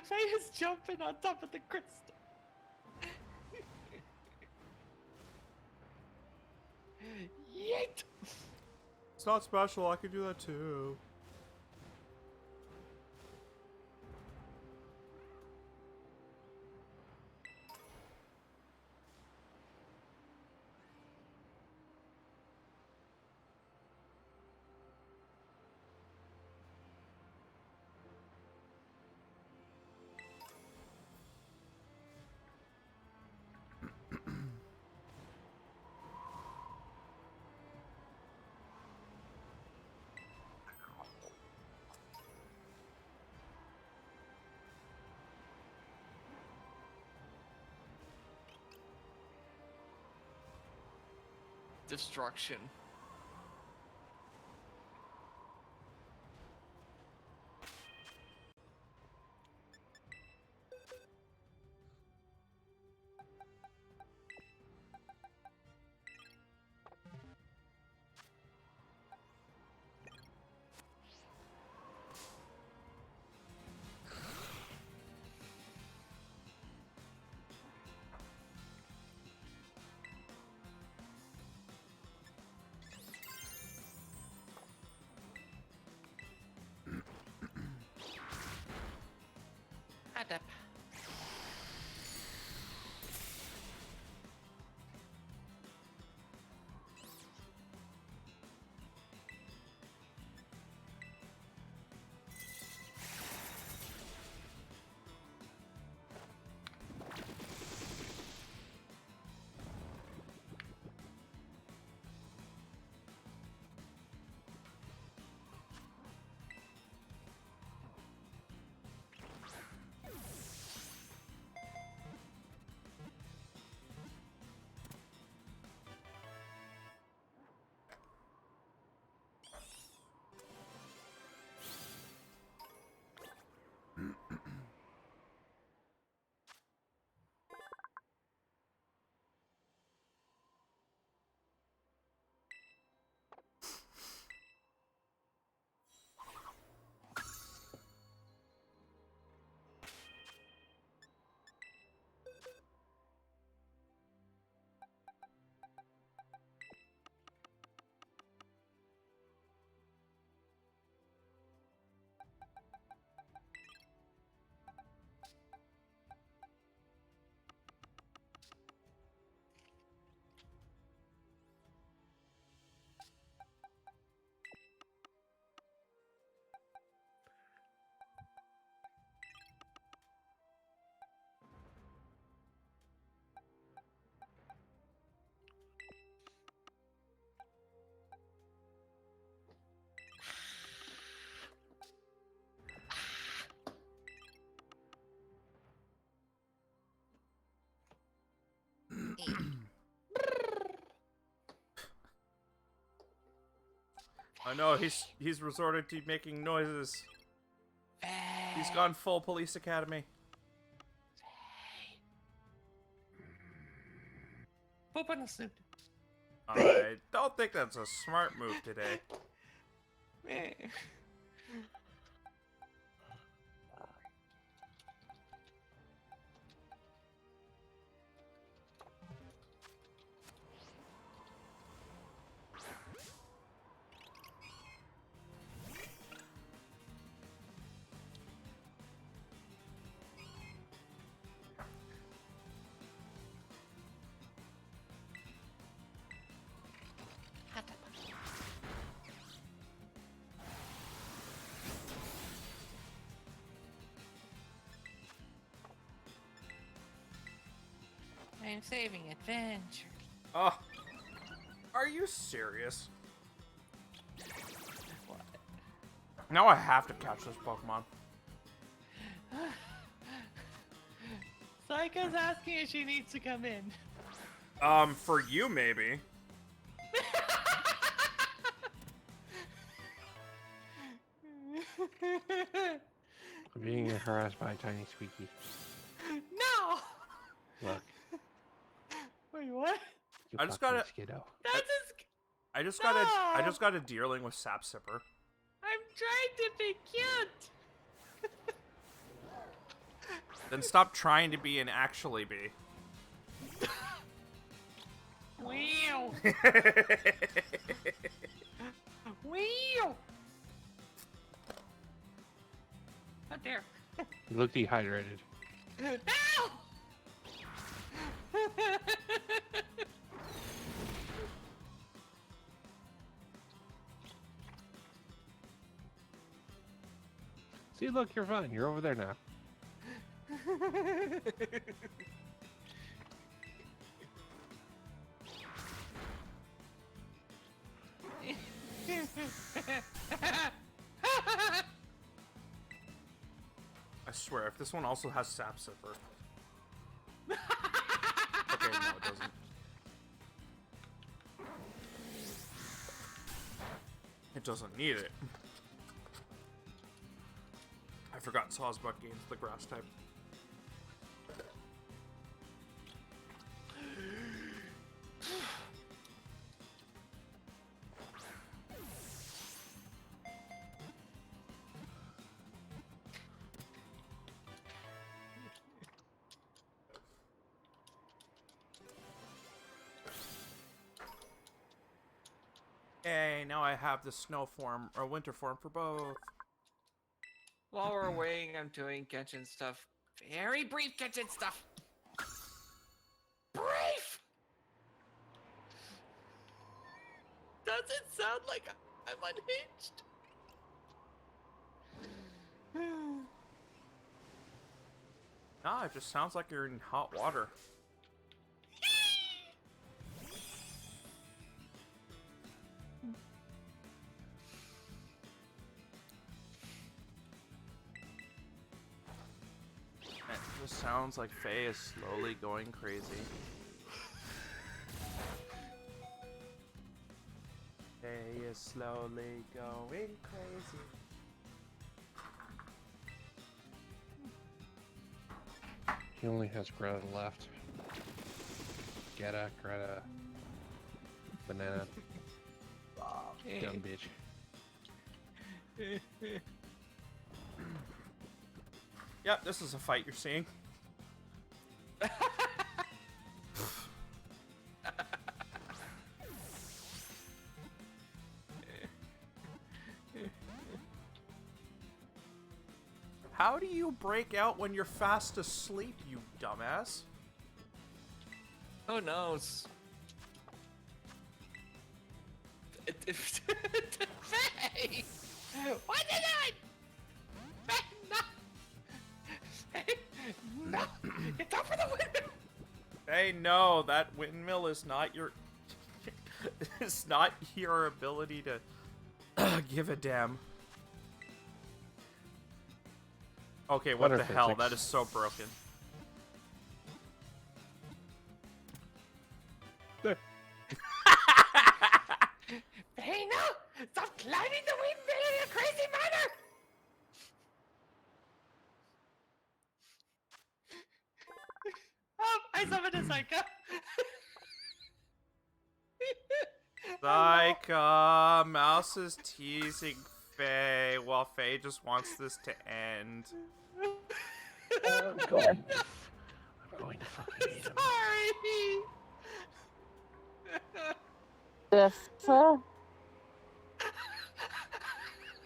S3: Faye is jumping on top of the crystal. Yeet.
S1: It's not special, I can do that too.
S3: Destruction.
S1: I know he's resorted to making noises. He's
S7: Faye.
S1: gone full police academy.
S3: Poop on the snoot.
S1: I don't think that's a smart move today.
S7: I'm saving adventure.
S1: Oh, are you serious?
S7: What?
S1: Now I have to catch this Pokemon.
S7: Psycho's asking if she needs to come in.
S1: For you maybe.
S4: I'm being harassed by a tiny squeaky.
S7: No!
S4: Look,
S7: Wait, what?
S4: you
S1: I just
S4: fucking
S1: gotta-
S4: Skiddo.
S7: That's a
S1: I just got a deerling with Sap Sipper.
S7: I'm trying to be cute!
S1: Then stop trying to be and actually be.
S7: Wow! Wow! How dare.
S4: You look dehydrated.
S7: No!
S4: See, look, you're fine. You're over there now.
S1: I swear, if this one also has Sap Sipper. Okay, no, it doesn't. It doesn't need it. I forgot Sawsbuck gains the grass type. Hey, now I have the snow form or winter form for both.
S3: While we're waiting, I'm doing Genshin stuff.
S7: Very brief kitchen stuff. Brief! Does it sound like I'm unhinged?
S1: Nah, it just sounds like you're in hot water. It just sounds like Faye is slowly going crazy. Faye is slowly going crazy.
S4: He only has Greta left. Greta. Banana. Dumb bitch.
S1: Yep, this is a fight you're seeing. How do you break out when you're fast asleep, you dumbass?
S3: Who knows?
S7: Faye! What did I? Faye, no! Faye, no! It's over the window!
S1: Hey, no, that windmill is not your... it's not your ability to give a damn. Okay, what the
S4: Butter
S1: hell?
S4: physics.
S1: That is so broken.
S7: Faye, no! Stop climbing the windmill in a crazy manner.
S3: I summoned a Psycho.
S1: Psycha, Mouse is teasing Faye while Faye just wants this to end.
S4: Oh, God. I'm going to fucking eat him.
S3: Sorry.
S8: The fuck?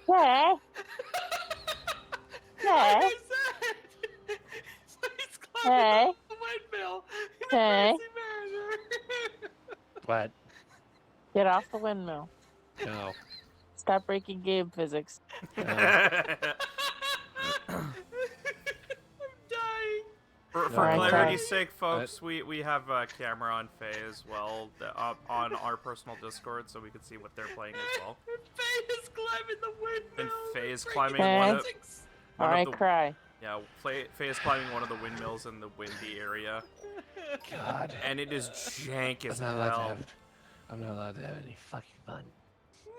S8: Hey? Hey?
S3: Like I said, so he's climbing
S8: Hey?
S3: the windmill in
S8: Hey?
S3: a crazy manner.
S4: What?
S8: Get off the windmill.
S4: No.
S8: Stop breaking game physics.
S3: I'm dying.
S1: For
S4: No, I
S1: clarity's
S8: can't.
S1: sake, folks, we have a camera on Faye as well on our personal Discord, so we can see what they're playing as well.
S3: Faye is climbing the windmill.
S1: And Faye is
S3: breaking
S1: climbing one of
S3: physics.
S1: one of
S8: Alright,
S1: the
S8: cry.
S1: yeah. Faye is climbing one of the windmills in the windy area,
S4: God.
S1: and it is jank as
S4: I'm not allowed to
S1: hell.
S4: have. I'm not allowed to have any fucking fun.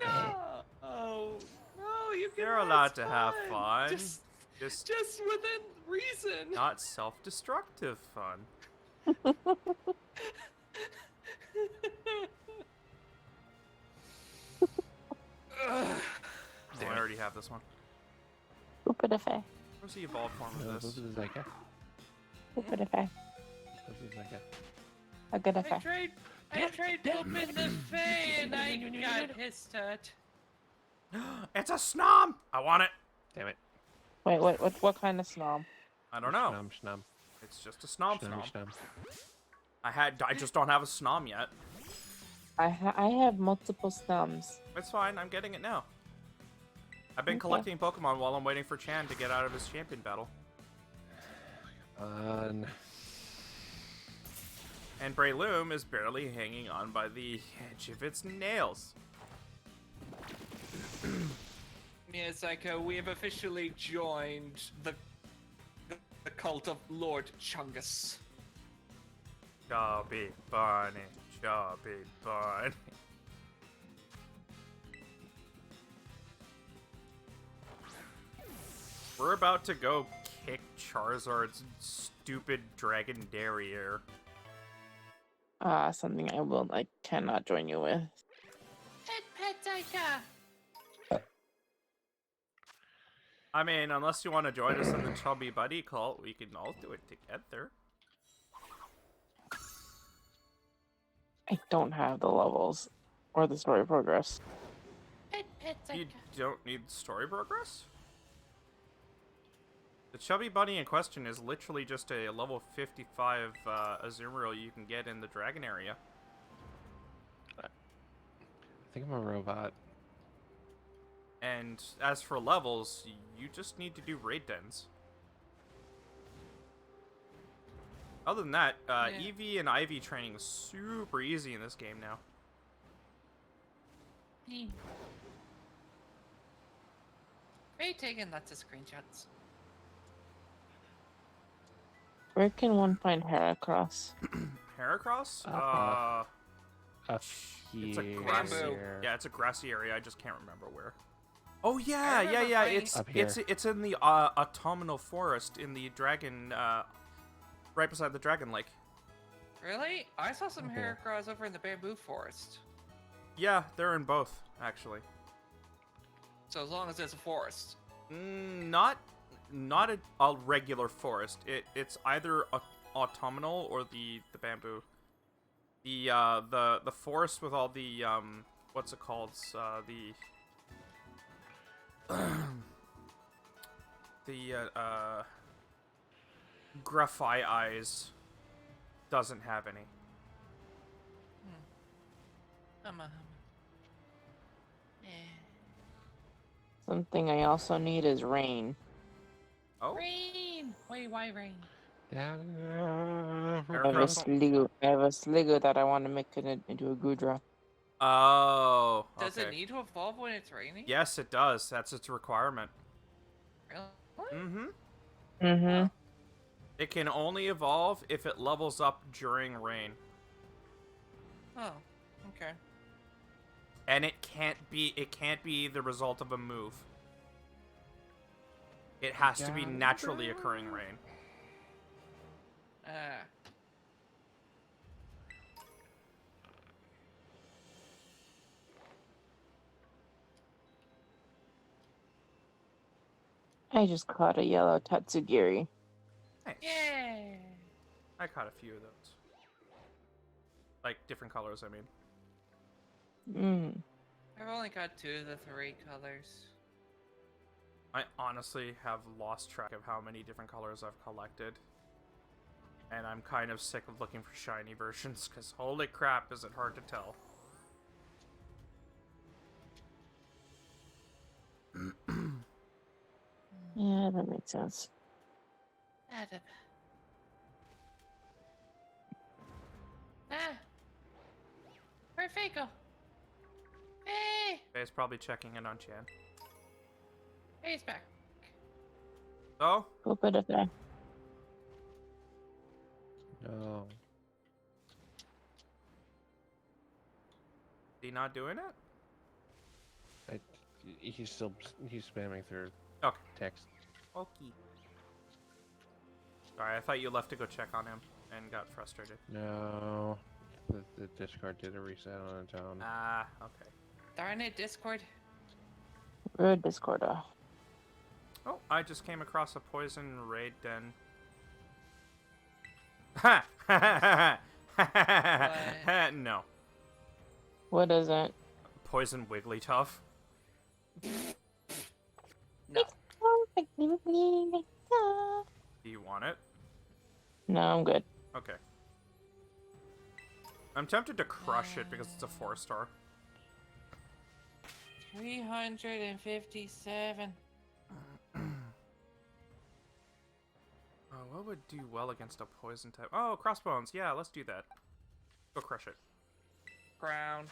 S3: No. Oh. No, you can
S1: You're
S3: have
S1: allowed to have fun.
S3: Just
S1: Just
S3: within reason.
S1: not self-destructive fun.
S3: Ugh.
S1: Oh, I already have this one.
S8: Oopadafe.
S1: Where's the evolved form
S4: No,
S1: of
S4: this
S1: this?
S4: is like a.
S8: Oopadafe.
S4: This is like a.
S3: I
S8: Agadafe.
S3: tried pooping the Faye and I got hissed at.
S1: It's a snom! I want it.
S4: Damn it.
S8: Wait, what kind of snob?
S1: I don't know.
S4: Schnum, schnum.
S1: It's just a snom
S4: Schnummy,
S1: snom.
S4: schnum.
S1: I just don't have a snom yet.
S8: I have multiple snoms.
S1: It's fine. I'm getting it now. I've been
S8: Okay.
S1: collecting Pokemon while I'm waiting for Chan to get out of his champion battle. And Breloom is barely hanging on by the edge of its nails.
S3: Yeah, Psycho, we have officially joined the cult of Lord Chungus.
S1: Chubby bunny, chubby bunny. We're about to go kick Charizard's stupid Dragon Derriere.
S8: Something I cannot join you with.
S7: Pet Psycho.
S1: I mean, unless you want to join us in the Chubby Buddy cult, we can all do it together.
S8: I don't have the levels or the story progress.
S7: Pet
S1: You
S7: Psycho.
S1: don't need story progress? The Chubby Bunny in question is literally just a level 55 Azumarill you can get in the Dragon area.
S4: I think I'm a robot.
S1: And as for levels, you just need to do raid dens. Other than that,
S3: Yeah.
S1: Eevee and Ivy training is super easy in this game now.
S3: Faye taking lots of screenshots.
S8: Where can one find Heracross?
S1: Heracross?
S4: Up
S1: It's a
S4: here.
S1: grassy. Yeah, it's a grassy area. I just can't remember where. Oh yeah,
S3: remember
S1: yeah.
S3: playing-
S1: It's in the autumnal forest in the dragon, right beside the Dragon Lake.
S3: Really? I saw some
S4: Okay.
S3: Heracross over in the bamboo forest.
S1: Yeah, they're in both actually.
S3: So as long as there's a forest.
S1: Not a regular forest. It's either autumnal or the bamboo. The forest with all the what's it called? The Gruffy Eyes doesn't have any.
S8: Something I also need is rain.
S1: Oh,
S7: Rain. Wait, why rain?
S4: Down.
S8: I have a
S1: Heracross.
S8: Sligo that I want to make it into a Gudra.
S1: Oh,
S3: Does
S1: okay.
S3: it need to evolve when it's raining?
S1: Yes, it does. That's its requirement.
S3: Really?
S1: Mm-hmm.
S8: Mm-hmm.
S1: It can only evolve if it levels up during rain.
S3: Oh, okay.
S1: And it can't be the result of a move. It has to be naturally occurring rain.
S8: I just caught a yellow Tatsugiri.
S1: Nice.
S3: Yay!
S1: I caught a few of those. Like, different colors, I mean.
S3: I've only got 2 of the 3 colors.
S1: I honestly have lost track of how many different colors I've collected. And I'm kind of sick of looking for shiny versions, because holy crap, is it hard to tell.
S8: Yeah, that makes sense.
S3: Where'd Faye go? Hey!
S1: Faye's probably checking in on Chan.
S3: Faye's back.
S1: So,
S8: Go put it there.
S4: No.
S1: is he not doing it?
S4: He's spamming through
S1: Okay.
S4: text.
S1: Okay. Sorry, I thought you left to go check on him and got frustrated.
S4: No. The Discord did a reset on its own.
S1: Ah, okay.
S3: Darn it, Discord.
S8: Rude Discorder.
S1: Oh, I just came across a poison raid den. Ha! No.
S8: What is it?
S1: Poison Wigglytuff.
S3: No.
S1: Do you want it?
S8: No, I'm good.
S1: Okay. I'm tempted to crush it because it's a 4-star.
S3: 357.
S1: Oh, what would do well against a poison type? Oh, crossbones. Yeah, let's do that. Go crush it.
S3: Ground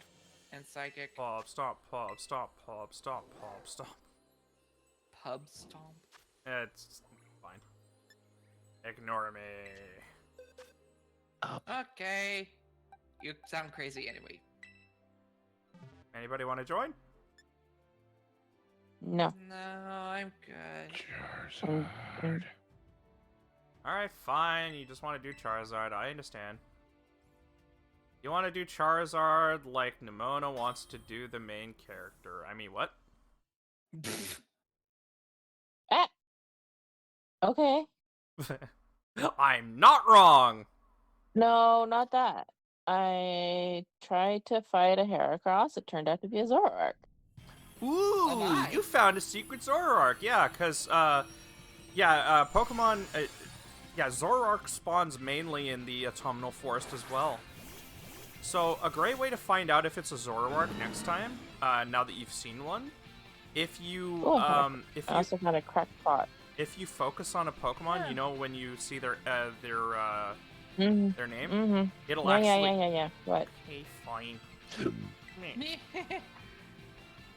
S3: and psychic.
S1: Pop, stop, pop, stop, pop, stop, pop, stop.
S3: Pub stomp.
S1: It's fine. Ignore me.
S3: Okay. You sound crazy anyway.
S1: Anybody want to join?
S8: No.
S3: No, I'm good.
S4: Charizard.
S1: Alright, fine. You just want to do Charizard. I understand. You want to do Charizard like Nimona wants to do the main character. I mean, what?
S8: Ah! Okay.
S1: I'm not wrong!
S8: No, not that. I tried to fight a Heracross. It turned out to be a Zoroark.
S1: Ooh,
S3: my.
S1: you found a secret Zoroark. Yeah, because, Pokemon... Zoroark spawns mainly in the Autumnal Forest as well. So, a great way to find out if it's a Zoroark next time, now that you've seen one, if you,
S8: Oh, I also found a cracked pot.
S1: if you focus on a Pokemon, you know, when you see their
S8: Mm-hmm.
S1: their name,
S8: Mm-hmm.
S1: it'll
S8: Yeah,
S1: actually...
S8: yeah. What?
S1: Okay, fine.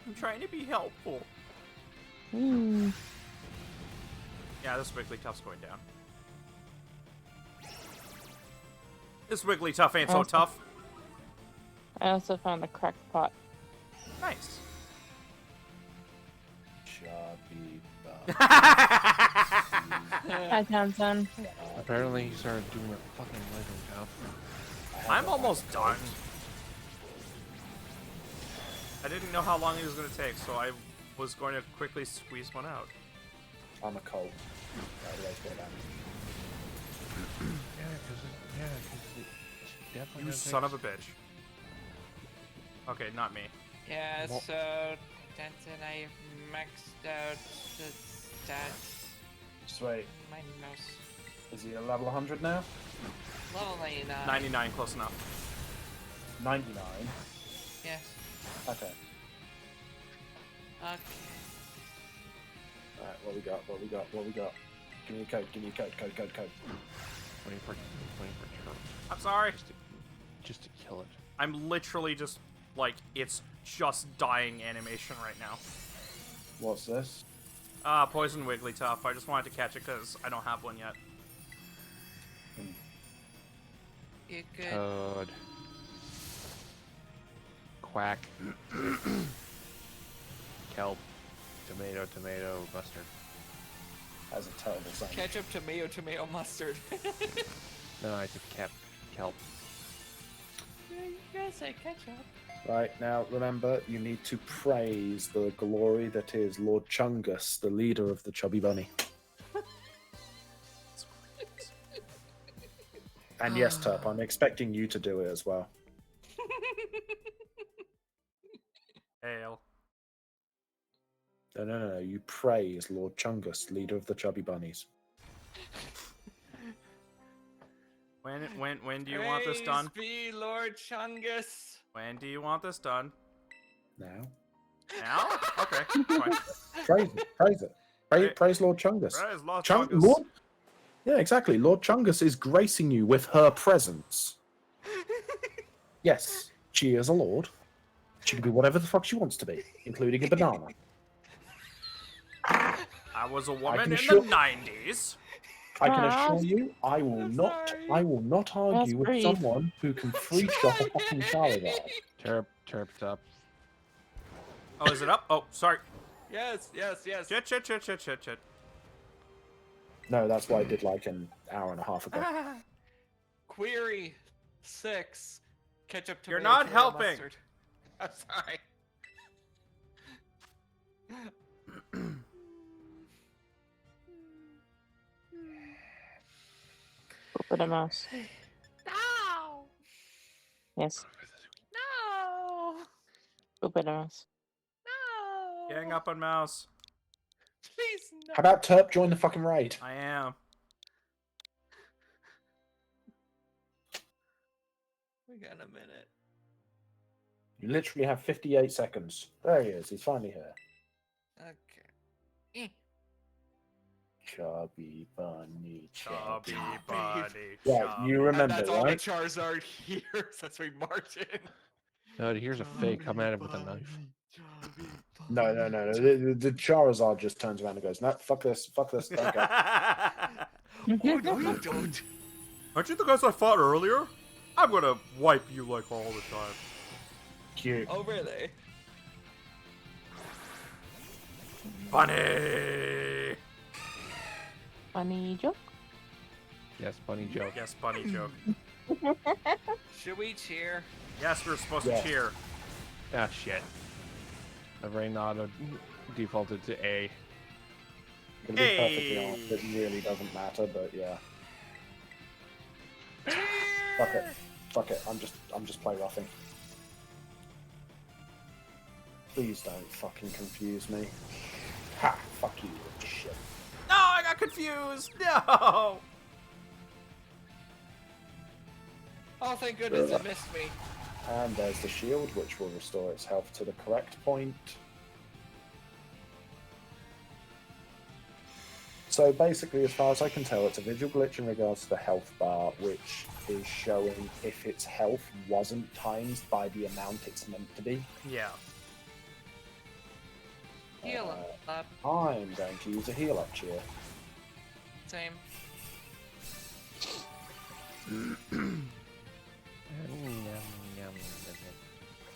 S1: I'm trying to be helpful.
S8: Hmm.
S1: Yeah, this Wigglytuff's going down. This Wigglytuff ain't so
S8: Okay.
S1: tough.
S8: I also found a cracked pot.
S1: Nice.
S5: Chubby
S8: Hi, Townsend.
S4: Apparently he started doing a fucking legend now.
S1: I'm almost done. I didn't know how long it was going to take, so I was going to quickly squeeze one out.
S5: I'm a colt. Always get that.
S4: Yeah, because it's definitely.
S1: You son of a bitch. Okay, not me.
S3: Yeah,
S4: Well-
S3: so Denton, I maxed out the stats.
S5: Sweet.
S3: My mouse.
S5: Is he a level 100 now?
S3: Level 99.
S1: 99, close enough.
S5: 99.
S3: Yes.
S5: Okay.
S3: Okay.
S5: Alright, what we got? Give me a code, code.
S4: Waiting for Charles.
S1: I'm sorry.
S4: Just to kill it.
S1: I'm literally just, like, it's just dying animation right now.
S5: What's this?
S1: Poison Wigglytuff. I just wanted to catch it because I don't have one yet.
S3: You good?
S4: Toad. quack. Kelp. Tomato, tomato, mustard.
S5: That's a terrible saying.
S3: Ketchup, tomato, tomato, mustard.
S4: No, I said kelp.
S3: Yeah, you guys say ketchup.
S5: Right, now remember, you need to praise the glory that is Lord Chungus, the leader of the Chubby Bunny. And yes, Turp, I'm expecting you to do it as well.
S1: Ale.
S5: No. You praise Lord Chungus, leader of the Chubby Bunnies.
S1: When do you want this done?
S3: Praise be Lord Chungus.
S1: When do you want this done?
S5: Now.
S1: Now? Okay, fine.
S5: Praise it. Praise it. Praise Lord Chungus.
S1: Praise Lord
S5: Chung-
S1: Chungus.
S5: Lord... Yeah, exactly. Lord Chungus is gracing you with her presence. Yes, she is a lord. She can be whatever the fuck she wants to be, including a banana.
S1: I was a woman in
S5: assure-
S1: the 90s.
S5: I can
S8: Ah,
S5: assure you, I will not argue with
S8: breathe.
S5: someone who can free shot a fucking Charizard.
S4: Turp's up.
S1: Oh, is it up? Oh, sorry.
S3: Yes.
S1: Shit.
S5: No, that's what I did like an hour and a half ago.
S3: Query 6. Ketchup, tomato,
S1: You're not
S3: tomato,
S1: helping.
S3: mustard. I'm sorry.
S8: Open a mouse.
S3: No!
S8: Yes.
S3: No!
S8: Open a mouse.
S3: No!
S1: Gang up on mouse.
S3: Please, no.
S5: How about Turp join the fucking raid?
S1: I am.
S3: We got a minute.
S5: You literally have 58 seconds. There he is. He's finally here.
S3: Okay.
S5: Chubby bunny.
S1: Chubby
S3: Chubby.
S1: buddy.
S5: Yeah,
S1: chubby.
S5: you
S3: And
S5: remember,
S3: that's all the
S5: right?
S3: Charizard hears. That's why Martin.
S4: No, here's a fake come at it with a knife.
S5: No. The Charizard just turns around and goes, "No, fuck this, don't go."
S3: Oh, no, you don't.
S1: Aren't you the guys I fought earlier? I'm gonna wipe you like all the time.
S5: Cute.
S3: Oh, really?
S1: Bunny!
S8: Funny joke.
S4: Yes, bunny joke.
S1: Yes, bunny joke.
S3: Should we cheer?
S1: Yes, we're supposed
S5: Yeah.
S1: to cheer.
S4: Ah, shit. My brain auto defaulted to A.
S5: To be perfectly honest, it really doesn't matter, but yeah. Fuck it. I'm just play roughing. Please don't fucking confuse me. Ha! Fuck you, little shit.
S1: No, I got confused. No.
S3: Oh, thank goodness it missed me.
S5: And there's the shield, which will restore its health to the correct point. So basically, as far as I can tell, it's a visual glitch in regards to the health bar, which is showing if its health wasn't times by the amount it's meant to be.
S1: Yeah.
S3: Heal him.
S5: I'm going to use a heal up cheer.
S3: Same.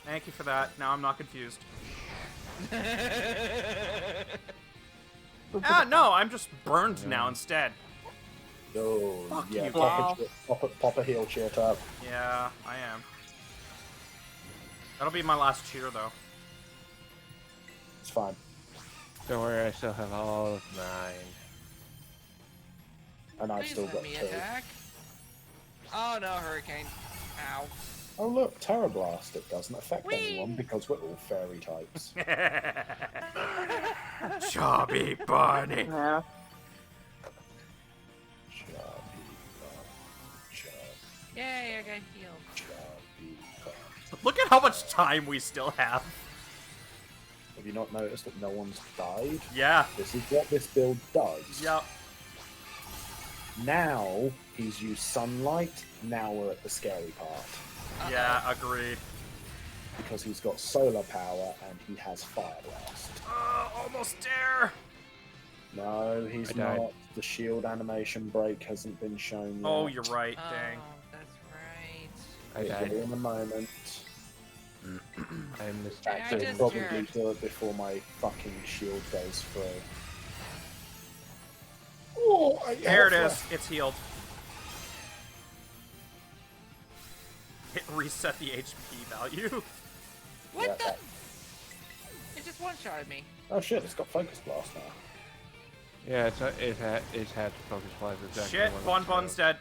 S1: Thank you for that. Now I'm not confused. Ah, no, I'm just burned now instead.
S5: Oh,
S1: Fuck
S5: yeah,
S1: you,
S5: pop a heal cheer up.
S1: Yeah, I am. That'll be my last cheer, though.
S5: It's fine.
S4: Don't worry, I still have all of mine.
S5: And I've
S3: Please
S5: still
S3: let
S5: got
S3: me
S5: 2.
S3: attack. Oh no, Hurricane. Ow.
S5: Oh look, Terra Blast. It doesn't affect
S3: Whee!
S5: anyone because we're all fairy types.
S1: Chubby bunny.
S8: Yeah.
S3: Yay, I got healed.
S1: Look at how much time we still have.
S5: Have you not noticed that no one's died?
S1: Yeah.
S5: This is what this build does.
S1: Yep.
S5: Now he's used sunlight. Now we're at the scary part.
S1: Yeah, agreed.
S5: Because he's got solar power and he has Fire Blast.
S1: Almost there.
S5: No, he's
S4: I died.
S5: not. The shield animation break hasn't been shown yet.
S1: Oh, you're right. Dang.
S3: Oh, that's right.
S4: I
S5: It'll
S4: died.
S5: be in a moment.
S4: I missed
S3: Yeah, I
S5: Actually,
S3: just
S5: probably
S3: jabbed.
S5: do it before my fucking shield goes through. Oh,
S1: There it is. It's healed. It reset the HP value.
S3: What
S5: Yeah,
S3: the?
S5: that-
S3: It just one-shotted me.
S5: Oh shit! It's got focus blast now.
S4: Yeah, it's had focus blast. Exactly
S1: Shit,
S4: what
S1: Bon
S4: it's
S1: Bon's dead.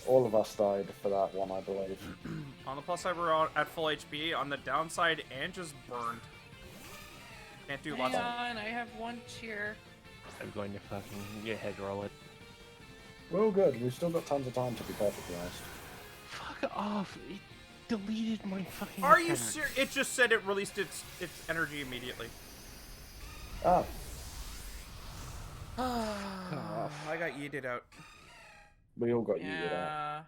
S5: All of us died for that one, I believe.
S1: On the plus side, we're all at full HP. On the downside, and just burned. Can't do
S3: Hang
S1: lots.
S3: on, I have one cheer.
S4: I'm going to fucking get head roll it.
S5: We're all good. We've still got tons of time, to be perfectly honest.
S4: Fuck off! It deleted my fucking.
S1: Are you
S4: attack.
S1: serious? It just said it released its energy immediately.
S5: Ah,
S1: I got yeeted out.
S5: we all got yeeted out.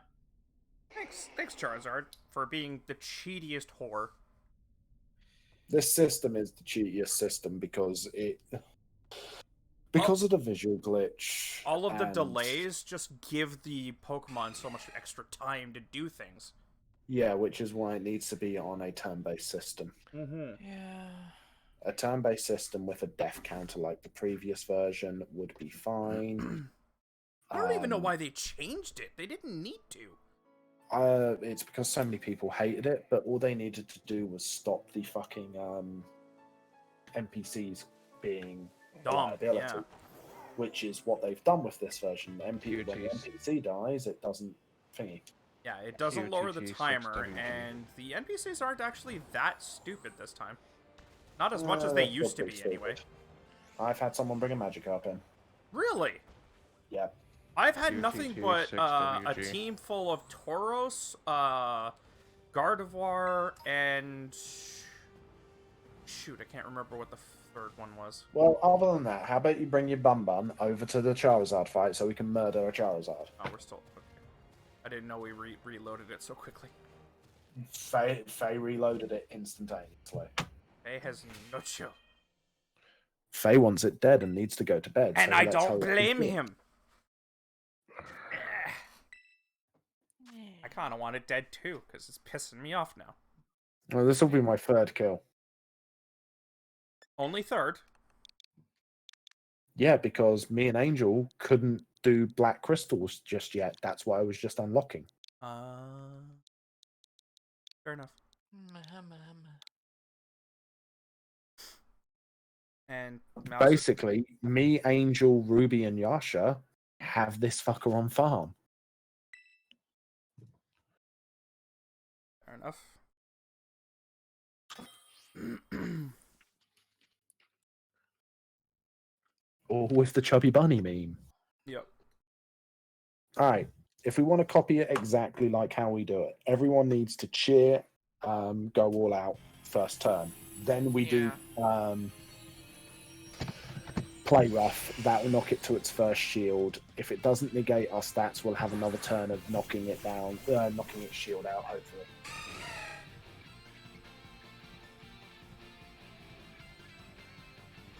S3: Yeah.
S1: Thanks, Charizard, for being the cheatiest whore.
S5: This system is the cheatiest system because of the visual glitch.
S1: All of the
S5: and-
S1: delays just give the Pokemon so much extra time to do things.
S5: Yeah, which is why it needs to be on a turn-based system.
S1: Mm-hmm.
S3: Yeah.
S5: A turn-based system with a death counter like the previous version would be fine.
S1: I don't even know
S5: Um,
S1: why they changed it. They didn't need to.
S5: It's because so many people hated it, but all they needed to do was stop the fucking NPCs being a
S1: Dumb,
S5: liability,
S1: yeah.
S5: which is what they've done with this version. The when the
S4: Huge.
S5: NPC dies, it doesn't thingy.
S1: Yeah, it doesn't lower the
S4: QTT,
S1: timer,
S4: 6WG.
S1: and the NPCs aren't actually that stupid this time. Not as much as they
S5: They're
S1: used to
S5: pretty
S1: be, anyway.
S5: stupid. I've had someone bring a Magikarp in.
S1: Really?
S5: Yeah.
S1: I've had
S4: QTT,
S1: nothing but a
S4: 6WG.
S1: team full of Tauros, Gardevoir, and... Shoot, I can't remember what the third one was.
S5: Well, other than that, how about you bring your Bun over to the Charizard fight so we can murder a Charizard?
S1: Oh, we're still... Okay. I didn't know we reloaded it so quickly.
S5: Faye reloaded it instantaneously.
S1: Faye has no chill.
S5: Faye wants it dead and needs to go to bed.
S1: And
S5: so
S1: I
S5: let's
S1: don't
S5: hope
S1: blame
S5: we do.
S1: him. I kind of want it dead too, because it's pissing me off now.
S5: Well, this will be my third kill.
S1: Only third.
S5: Yeah, because me and Angel couldn't do black crystals just yet. That's why I was just unlocking.
S1: Fair enough. And Mouser-
S5: Basically, me, Angel, Ruby, and Yasha have this fucker on farm.
S1: Fair enough.
S5: Or with the chubby bunny meme.
S1: Yep.
S5: All right. If we want to copy it exactly like how we do it, everyone needs to cheer, go all out first turn. Then we do play rough. That will knock it to its first shield. If it doesn't negate our stats, we'll have another turn of knocking it down, knocking its shield out, hopefully.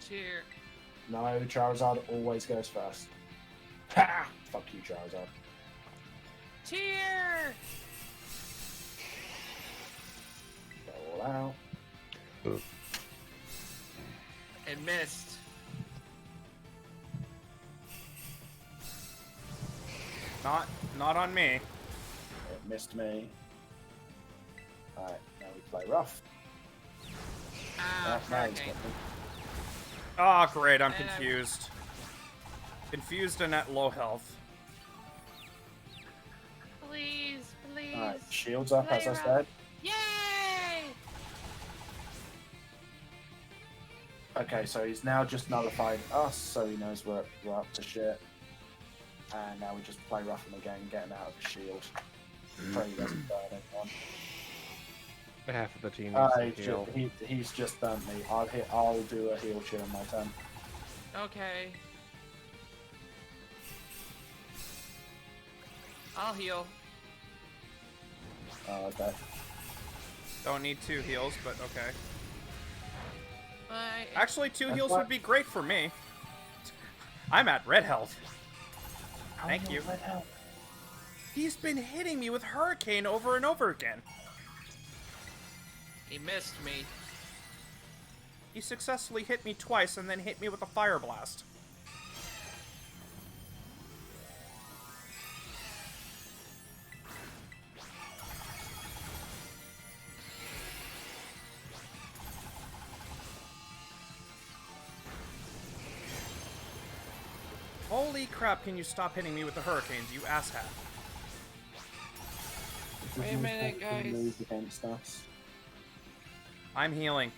S3: Cheer.
S5: No, Charizard always goes first. Ha! Fuck you, Charizard.
S3: Cheer.
S5: Go all out.
S3: And missed.
S1: Not on me.
S5: It missed me. Alright, now we play rough.
S3: Ah,
S5: Now he's
S3: hurricane.
S5: got me.
S1: Oh, great, I'm
S3: And I'm-
S1: confused. Confused and at low health.
S3: Please, please.
S5: Alright, shields up, as I
S3: Play rough.
S5: said.
S3: Yay!
S5: Okay, so he's now just nullified us, so he knows we're up to shit. And now we just play rough him again, get him out of the shield. Pray he doesn't burn anyone.
S4: Half of the team needs to heal.
S5: He's just burnt me. I'll do a heal chill on my turn.
S3: Okay. I'll heal.
S5: Okay.
S1: Don't need 2 heals, but okay.
S3: Bye.
S1: Actually, 2
S5: That's
S1: heals
S5: fine.
S1: would be great for me. I'm at red health. Thank you. He's been hitting me with Hurricane over and over again.
S3: He missed me.
S1: He successfully hit me twice and then hit me with a fire blast. Holy crap, can you stop hitting me with the hurricanes, you asshat.
S3: Wait a minute, guys.
S5: Move against us.
S1: I'm healing.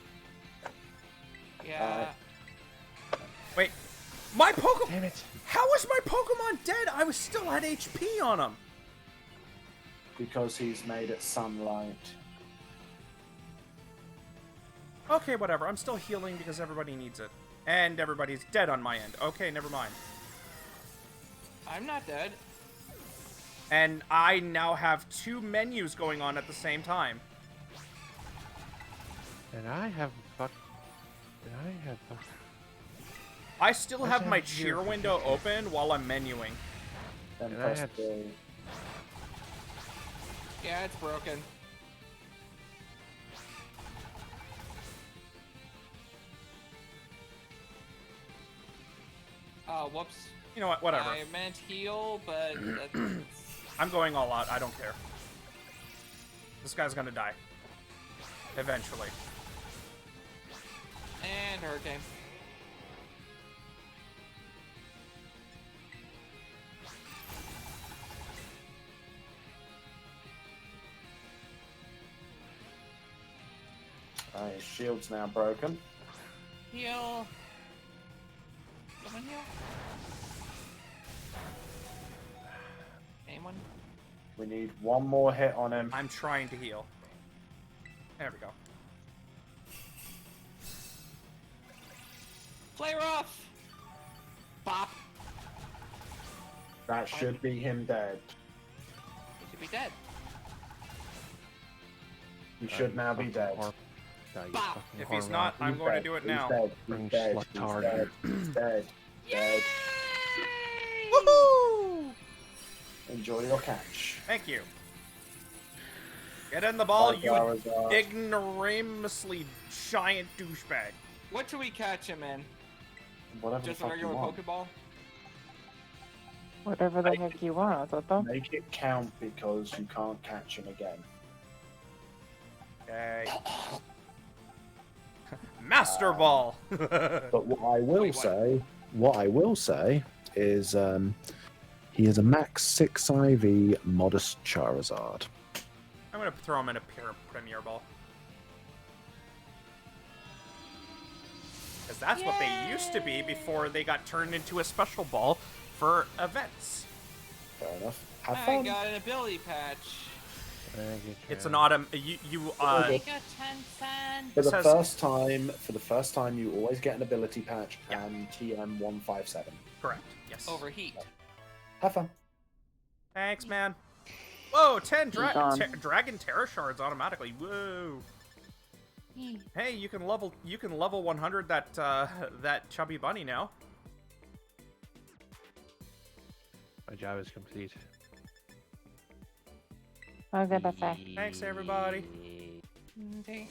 S3: Yeah.
S1: Wait, my Pokemon...
S4: Damn it.
S1: How is my Pokemon dead? I was still at HP on him.
S5: Because he's made it sunlight.
S1: Okay, whatever. I'm still healing because everybody needs it. And everybody's dead on my end. Okay, never mind.
S3: I'm not dead.
S1: And I now have 2 menus going on at the same time.
S4: And I have fuck.
S1: I still
S4: What's
S1: have my
S4: that here?
S1: cheer window open while I'm menuing.
S5: Then
S4: And I
S5: press
S4: had-
S5: the...
S3: Yeah, it's broken. Oh, whoops.
S1: You know what? Whatever.
S3: I meant heal, but that's...
S1: I'm going all out. I don't care. This guy's gonna die. Eventually.
S3: And hurricane.
S5: His shield's now broken.
S3: Heal. Someone heal? Anyone?
S5: We need one more hit on him.
S1: I'm trying to heal. There we go.
S3: Flare off! Bop.
S5: That should be him dead.
S3: He should be dead.
S5: He should now be dead.
S3: Bop.
S1: If he's not, I'm going to do it now.
S5: He's dead.
S4: Bring
S5: He's dead. He's
S4: Slutard.
S5: dead. He's dead. Dead.
S1: Woohoo!
S5: Enjoy your catch.
S1: Thank you. Get in the ball,
S5: Bye,
S1: you
S5: Charizard.
S1: ignoramously giant douchebag.
S3: What should we catch him in?
S5: Whatever
S3: Just
S5: the
S3: a
S5: fuck you
S3: regular
S5: want.
S3: Pokeball?
S8: Whatever the heck you want, Toto.
S5: Make it count because you can't catch him again.
S1: Okay. Master Ball.
S5: But what I will
S3: Wait,
S5: say is he is a max 6 IV modest Charizard.
S1: I'm gonna throw him in a Premier Ball. Because that's what they used to be before they got turned into a special ball for events.
S5: Fair enough. Have
S3: I
S5: fun.
S3: got an ability patch.
S1: It's an autumn.
S3: I got 10 cents.
S5: For the
S1: says-
S5: first time, you always get an ability patch and TM157.
S1: Correct. Yes.
S3: Overheat.
S5: Have fun.
S1: Thanks, man. Whoa, 10
S8: Gone.
S1: Dragon Terra Shards automatically. Whoa. Hey, you can level 100 that chubby bunny now.
S4: My job is complete.
S8: I'll get that back.
S1: Thanks, everybody.
S3: Okay.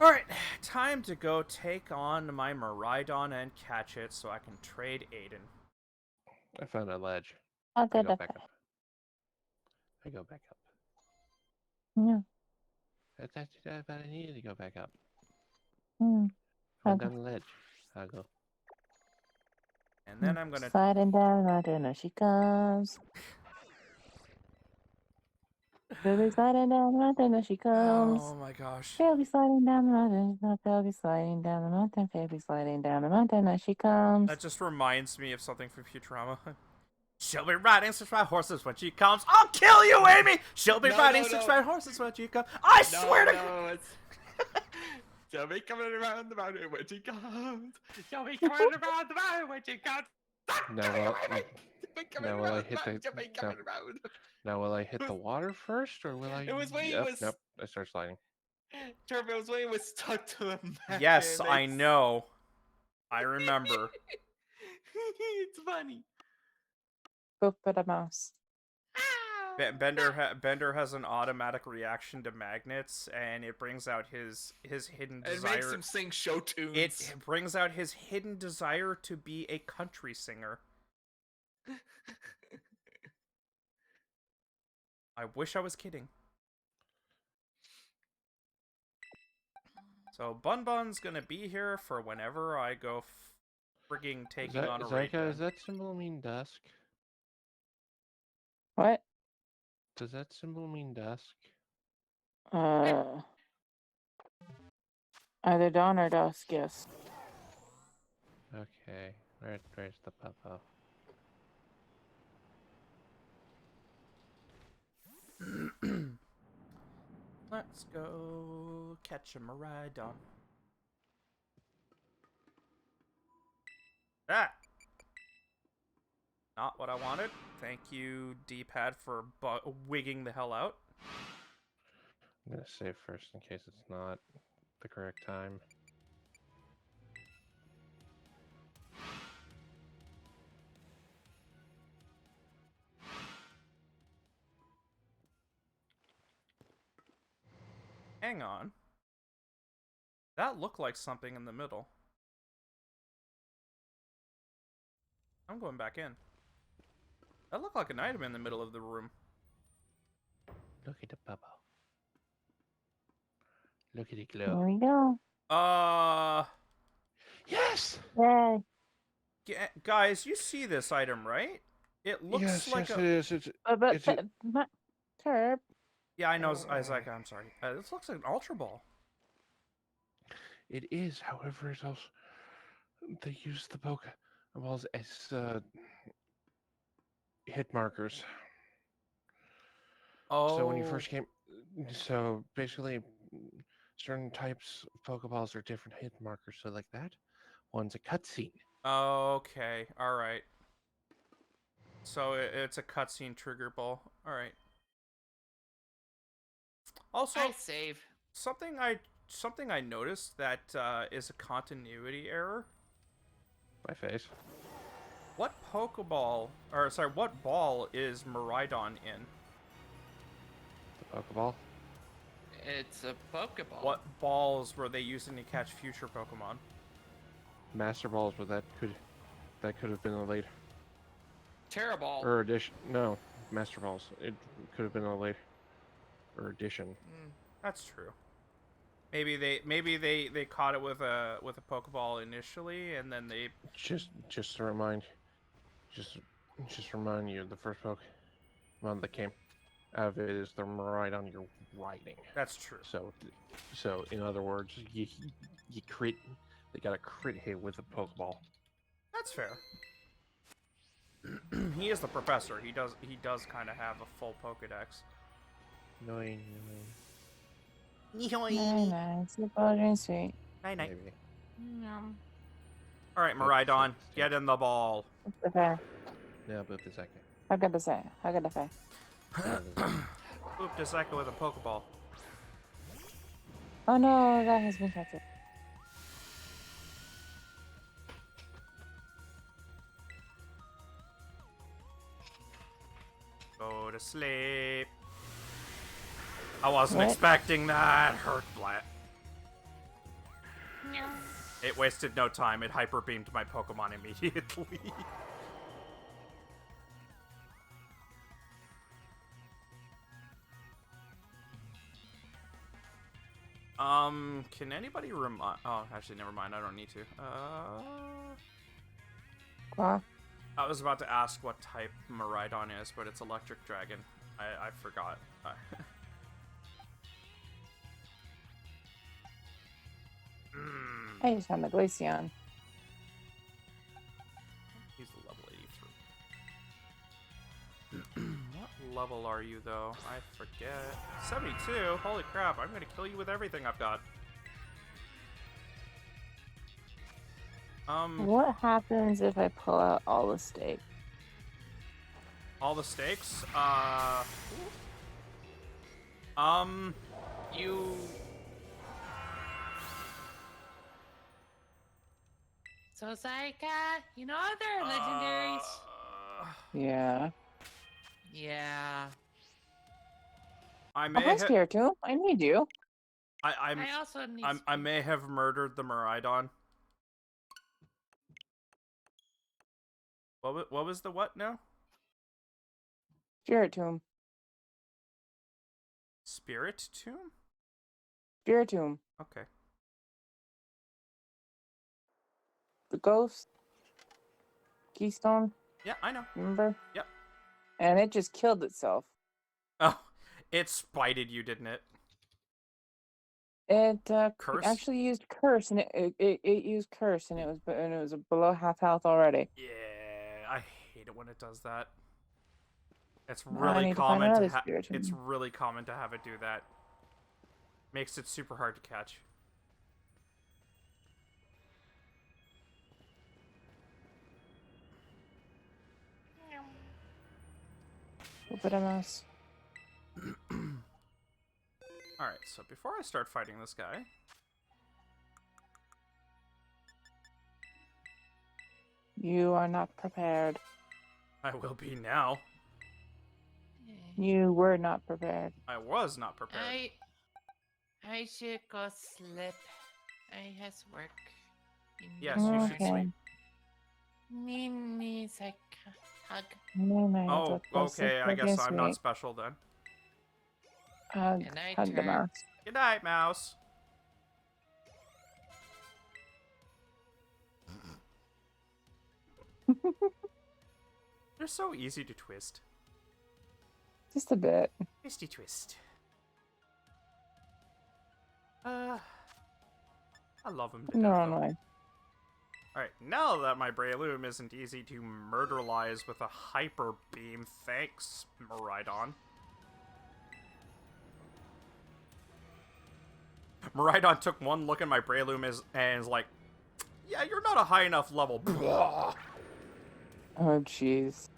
S1: All right, time to go take on my Miraidon and catch it so I can trade Aiden.
S4: I found a ledge.
S8: I'll
S4: I
S8: get
S4: go
S8: that
S4: back
S8: back.
S4: up. I go back up.
S8: Yeah.
S4: That's but I needed to go back up.
S8: Hmm.
S4: Hold
S8: Okay.
S4: down the ledge. I'll go.
S1: And then I'm gonna
S8: Sliding down the mountain, there she comes. Baby sliding down the mountain, there she comes.
S1: Oh my gosh.
S8: Baby sliding down the mountain, baby sliding down the mountain, baby sliding down the mountain, there she comes.
S1: That just reminds me of something from Futurama. She'll be riding 6 white horses when she comes. I'll kill you, Amy! She'll be
S3: No,
S1: riding
S3: no,
S1: 6
S3: no.
S1: white horses when she comes. I swear to
S3: No, it's... She'll be coming around the mountain when she comes. She'll be coming around the mountain when she comes.
S4: Now will,
S3: She'll be coming
S4: now will I
S3: around
S4: hit
S3: the mountain,
S4: the
S3: she'll be coming around.
S4: now will I hit the water first or will I?
S3: It was when he
S4: Yep,
S3: was-
S4: Nope. I start sliding.
S3: Turbo's way was stuck to the map.
S1: Yes,
S3: and
S1: I
S3: it's-
S1: know. I remember.
S3: It's funny.
S8: Boop for the mouse.
S3: Ow!
S1: Bender has an automatic reaction to magnets, and it brings out his hidden
S3: It
S1: desire.
S3: makes him sing show tunes.
S1: It brings out his hidden desire to be a country singer. I wish I was kidding. So Bun Bun's gonna be here for whenever I go frigging taking on a raid.
S4: Zyka, does that symbol mean dusk?
S8: What?
S4: Does that symbol mean dusk?
S8: Either dawn or dusk, yes.
S4: Okay, where's the papa?
S1: Let's go catch a Miraidon. Ah! Not what I wanted. Thank you, D-pad, for wigging the hell out.
S4: I'm gonna save first in case it's not the correct time.
S1: Hang on. That looked like something in the middle. I'm going back in. That looked like an item in the middle of the room.
S4: Look at the papa. Look at it
S8: There
S4: glow.
S8: we go.
S4: Yes!
S8: Yay.
S1: Guys, you see this item, right? It looks
S4: Yes,
S1: like
S4: yes,
S1: a...
S4: it is. It's
S8: But
S4: It's a-
S8: Turb.
S1: Yeah, I know, Isaac, I'm sorry. This looks like an Ultra Ball.
S4: It is, however, it's also they use the Pokeballs as hit markers.
S1: Oh.
S4: So when you first came, so basically, certain types of Pokeballs are different hit markers. So like that, one's a cutscene.
S1: Okay, alright. So it's a cutscene trigger ball. Alright. Also,
S3: I save.
S1: something I noticed that is a continuity error.
S4: My face.
S1: What what ball is Miraidon in?
S4: The Pokeball.
S3: It's a Pokeball.
S1: What balls were they using to catch future Pokemon?
S4: Master Balls, but that could have been a later
S3: Terraball.
S4: or addition. No, Master Balls. It could have been a later addition.
S1: That's true. Maybe they caught it with a Pokeball initially, and then they...
S4: Just to remind you, the first Pokemon that came out of it is the Miraidon you're riding.
S1: That's true.
S4: So in other words, you crit. They got a crit hit with a Pokeball.
S1: That's fair. He is the professor. He does kind of have a full Pokedex.
S4: Annoying.
S8: Nice. The ball sweet.
S1: Night night.
S4: Maybe.
S1: All right, Miraidon, get in the ball.
S8: Okay.
S4: Yeah, but the second.
S8: How good to say? How good to say?
S1: Boop to Psycho with a Pokeball.
S8: Oh no, that has been captured.
S1: Go to sleep. I wasn't
S8: What?
S1: expecting that. Hurt flat. It wasted no time. It hyper beamed my Pokemon immediately. Can anybody remind? Oh, actually, never mind. I don't need to.
S8: Qua?
S1: I was about to ask what type Miraidon is, but it's Electric Dragon. I forgot.
S8: I just found the Glaceon.
S1: He's level 83. What level are you, though? I forget. 72? Holy crap, I'm gonna kill you with everything I've got.
S8: What happens if I pull out all the stakes?
S1: All the stakes?
S3: You. So Zyka, you know there are legendaries.
S8: Yeah.
S3: Yeah.
S1: I
S8: Oh,
S1: may
S8: hi, Spiritomb. I need you.
S3: I also need.
S1: I may have murdered the Miraidon. What was the what now?
S8: Spiritomb.
S1: Spirit Tomb?
S8: Spiritomb.
S1: Okay.
S8: The ghost. Keystone.
S1: Yeah, I know.
S8: Remember?
S1: Yep.
S8: And it just killed itself.
S1: Oh, it spited you, didn't it?
S8: It
S1: Curse?
S8: actually used curse, and it used curse, and it was below half health already.
S1: Yeah, I hate it when it does that. It's
S8: Now I
S1: really
S8: need to find
S1: common to
S8: another Spiritomb.
S1: it's really common to have it do that. Makes it super hard to catch.
S8: Bit of mouse.
S1: Alright, so before I start fighting this guy...
S8: You are not prepared.
S1: I will be now.
S8: You were not prepared.
S1: I was not prepared.
S3: I should go sleep. I has work.
S1: Yes, you should
S8: Okay.
S1: sleep.
S3: Needs a hug.
S8: No, no,
S1: Oh,
S8: let's go sleep
S1: okay, I
S8: with
S1: guess
S8: you,
S1: I'm not
S8: sweet.
S1: special then.
S8: Hug,
S3: Good night,
S8: hug the
S3: Turk.
S8: mouse.
S1: Good night, mouse. They're so easy to twist.
S8: Just a bit.
S1: Twisty twist. I love him to
S8: In their
S1: death,
S8: own
S1: though.
S8: way.
S1: Alright, now that my Breloom isn't easy to murderlize with a hyper beam, thanks, Miraidon. Miraidon took one look at my Breloom and is like, yeah, you're not a high enough level.
S8: Oh, jeez.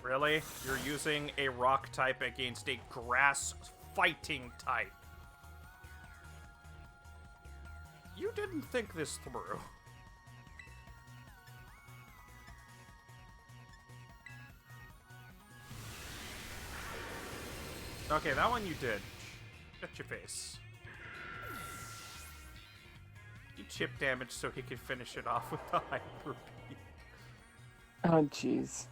S1: Really? You're using a rock type against a grass fighting type. You didn't think this through. Okay, that one you did. Shut your face. You chip damage so he could finish it off with the hyper beam.
S8: Oh, jeez.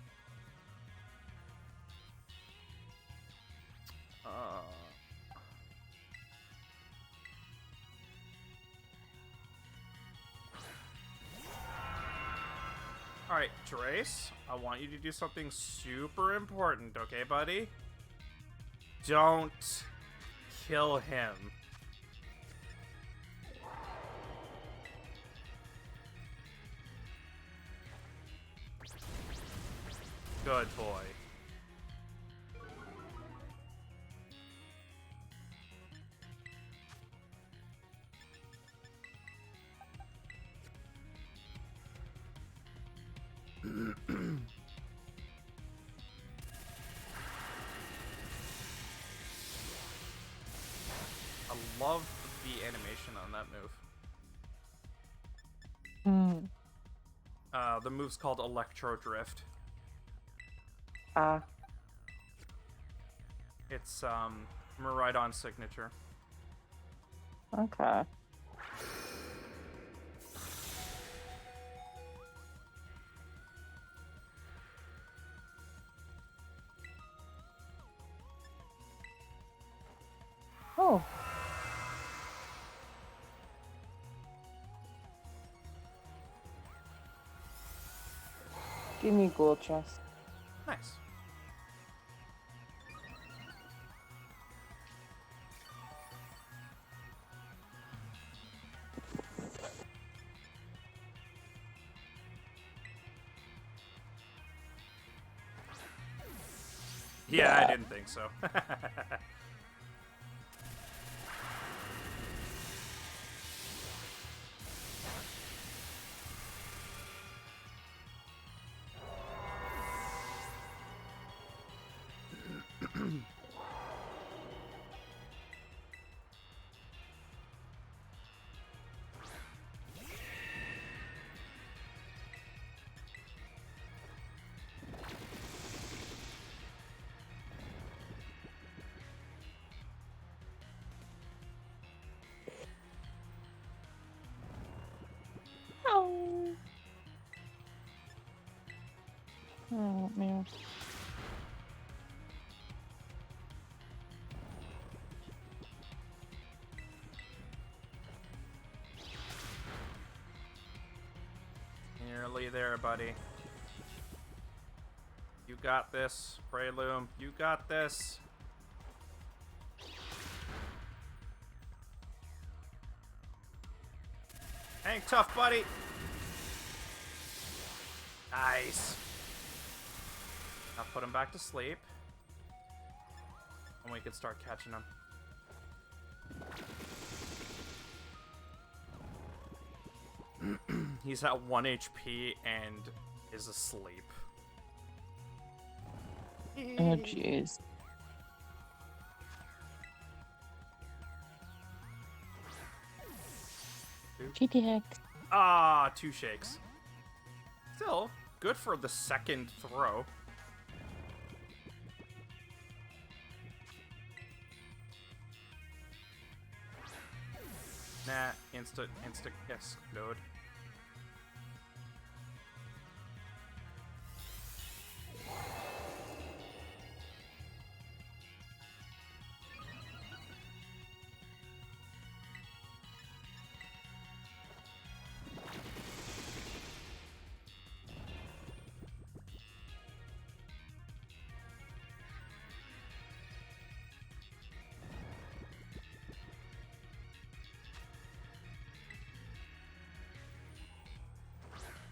S1: Alright, Trace, I want you to do something super important, okay, buddy? Don't kill him. Good boy. I love the animation on that move. The move's called Electro Drift. It's Miraidon's signature.
S8: Okay. Oh. Give me gold chest.
S1: Nice. Yeah, I didn't think so.
S8: Oh, man.
S1: Nearly there, buddy. You got this, Breloom. You got this. Hang tough, buddy. Nice. Now put him back to sleep. And we can start catching him. He's at 1 HP and is asleep.
S8: Oh, jeez. GTX.
S1: Ah, 2 shakes. Still, good for the second throw. Nah, insta explode.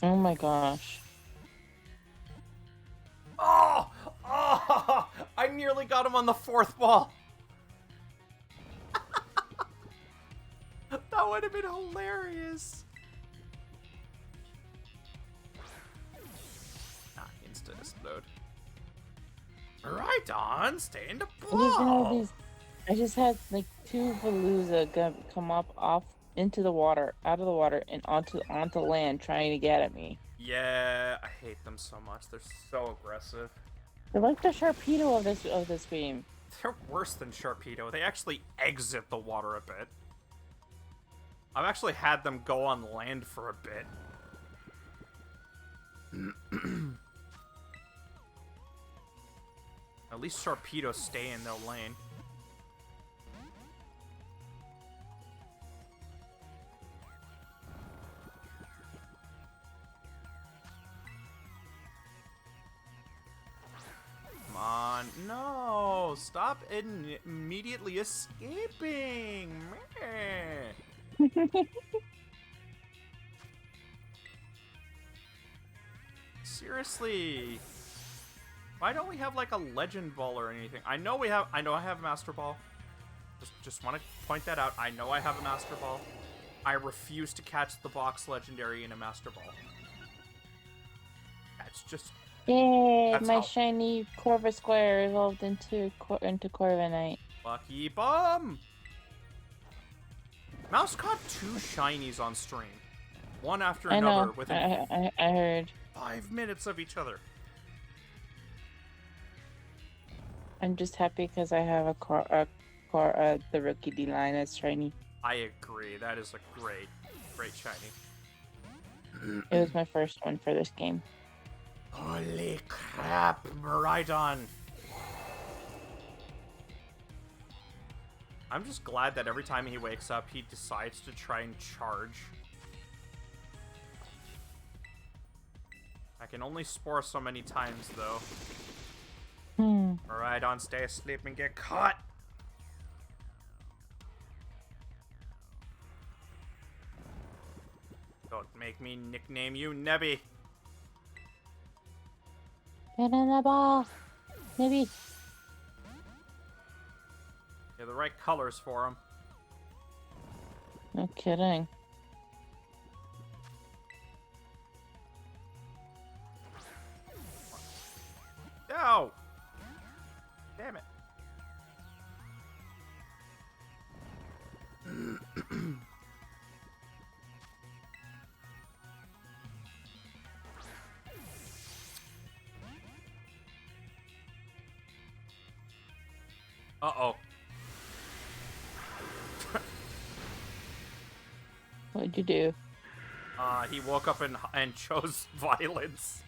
S8: Oh my gosh.
S1: Oh! Oh! I nearly got him on the 4th ball. That would have been hilarious. Ah, instant explode. Right on, stay in the ball.
S8: I just had like 2 Veluza come up off into the water, out of the water, and onto land trying to get at me.
S1: Yeah, I hate them so much. They're so aggressive.
S8: They're like the Sharpedo of this game.
S1: They're worse than Sharpedo. They actually exit the water a bit. I've actually had them go on land for a bit. At least Sharpedos stay in their lane. Come on. No! Stop immediately escaping! Meh. Seriously. Why don't we have like a legend ball or anything? I know I have a master ball. Just want to point that out. I know I have a master ball. I refuse to catch the box legendary in a master ball. That's just
S8: Yay!
S1: That's
S8: My
S1: how-
S8: shiny Corvisquire evolved into Corviknight.
S1: lucky bum. Mouse caught 2 shinies on stream. One after
S8: I
S1: another
S8: know.
S1: within
S8: I heard.
S1: 5 minutes of each other.
S8: I'm just happy because I have the rookie D-line as shiny.
S1: I agree. That is a great shiny.
S8: It was my first one for this game.
S1: Holy crap, Miraidon. I'm just glad that every time he wakes up, he decides to try and charge. I can only spore so many times, though. Miraidon, stay asleep and get caught. Don't make me nickname you Nebby.
S8: Get in the ball, maybe.
S1: You're the right colors for him.
S8: No kidding.
S1: No! Damn it. Uh-oh.
S8: What'd you do?
S1: He woke up and chose violence.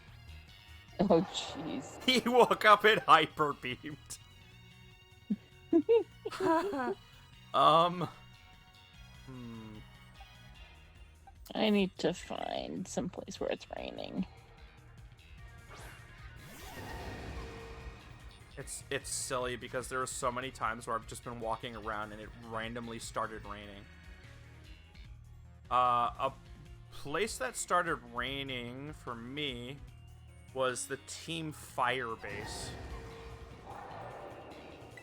S8: Oh, jeez.
S1: He woke up and hyper beamed. um.
S8: I need to find some place where it's raining.
S1: It's silly because there were so many times where I've just been walking around and it randomly started raining. A place that started raining for me was the Team Fire base.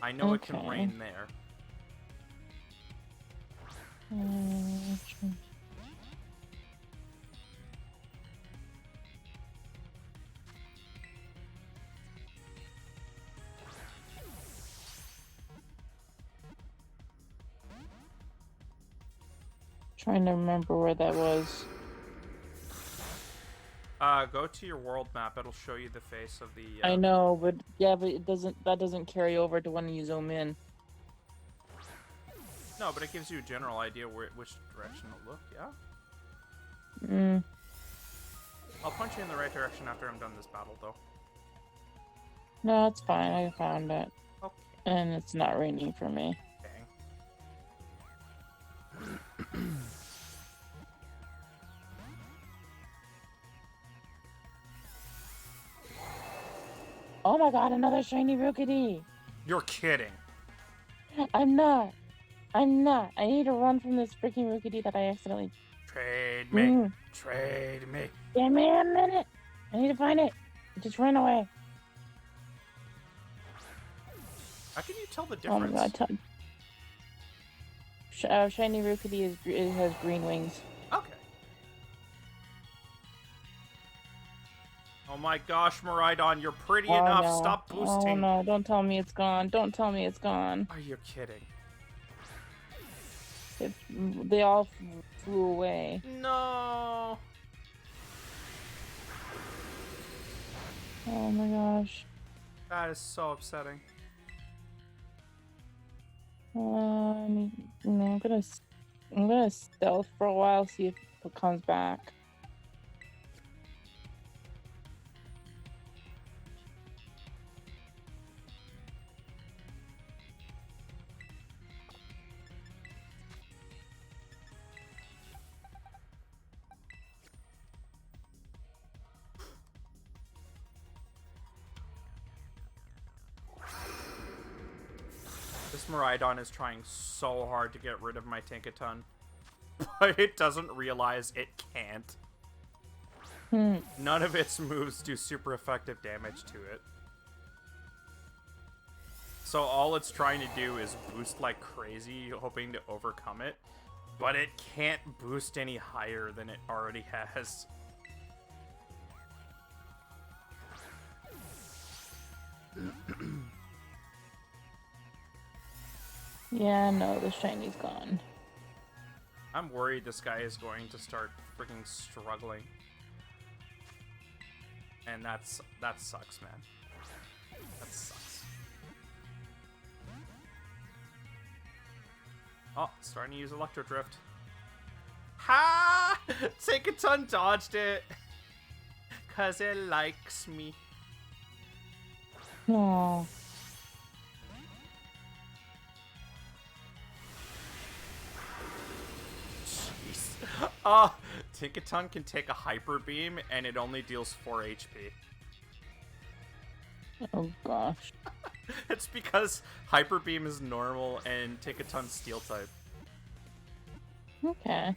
S1: I know it can
S8: Okay.
S1: rain there.
S8: Trying to remember where that was.
S1: Go to your world map. It'll show you the face of the.
S8: I know, but yeah, but it doesn't. That doesn't carry over to when you zoom in.
S1: No, but it gives you a general idea which direction to look. Yeah.
S8: Mm.
S1: I'll punch you in the right direction after I'm done this battle, though.
S8: No, it's fine. I found it,
S1: Okay.
S8: and it's not raining for me.
S1: Dang.
S8: Oh my god, another shiny Rookity!
S1: You're kidding.
S8: I'm not. I'm not. I need to run from this freaking Rookity that I accidentally.
S1: Trade me.
S8: Mm.
S1: Trade me.
S8: Give me a minute. I need to find it. It just ran away.
S1: How can you tell the
S8: Oh my
S1: difference?
S8: god. Shiny Rookity it has green wings.
S1: Okay. Oh my gosh, Miraidon, you're pretty
S8: Oh
S1: enough.
S8: no.
S1: Stop
S8: Oh
S1: boosting.
S8: no, don't tell me it's gone. Don't tell me it's gone.
S1: Are you kidding?
S8: They all flew away.
S1: No.
S8: Oh my gosh.
S1: That is so upsetting.
S8: I'm gonna stealth for a while, see if it comes back.
S1: This Miraidon is trying so hard to get rid of my Tinkaton, but it doesn't realize it can't. None of its moves do super effective damage to it. So all it's trying to do is boost like crazy, hoping to overcome it, but it can't boost any higher than it already has.
S8: Yeah, no, the shiny's gone.
S1: I'm worried this guy is going to start freaking struggling. And that sucks, man. That sucks. Oh, starting to use Electro Drift. Ha! Tinkaton dodged it. 'Cause it likes me.
S8: Oh.
S1: Jeez. Tinkaton can take a Hyper Beam and it only deals 4 HP.
S8: Oh gosh.
S1: It's because Hyper Beam is normal and Tinkaton's Steel type.
S8: Okay.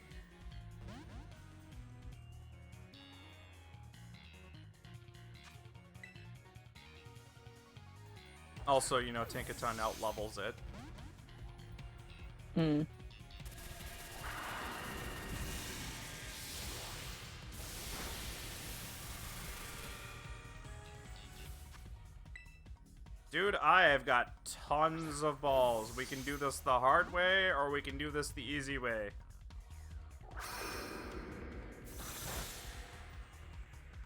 S1: Also, you know, Tinkaton out-levels it.
S8: Hmm.
S1: Dude, I have got tons of balls. We can do this the hard way, or we can do this the easy way.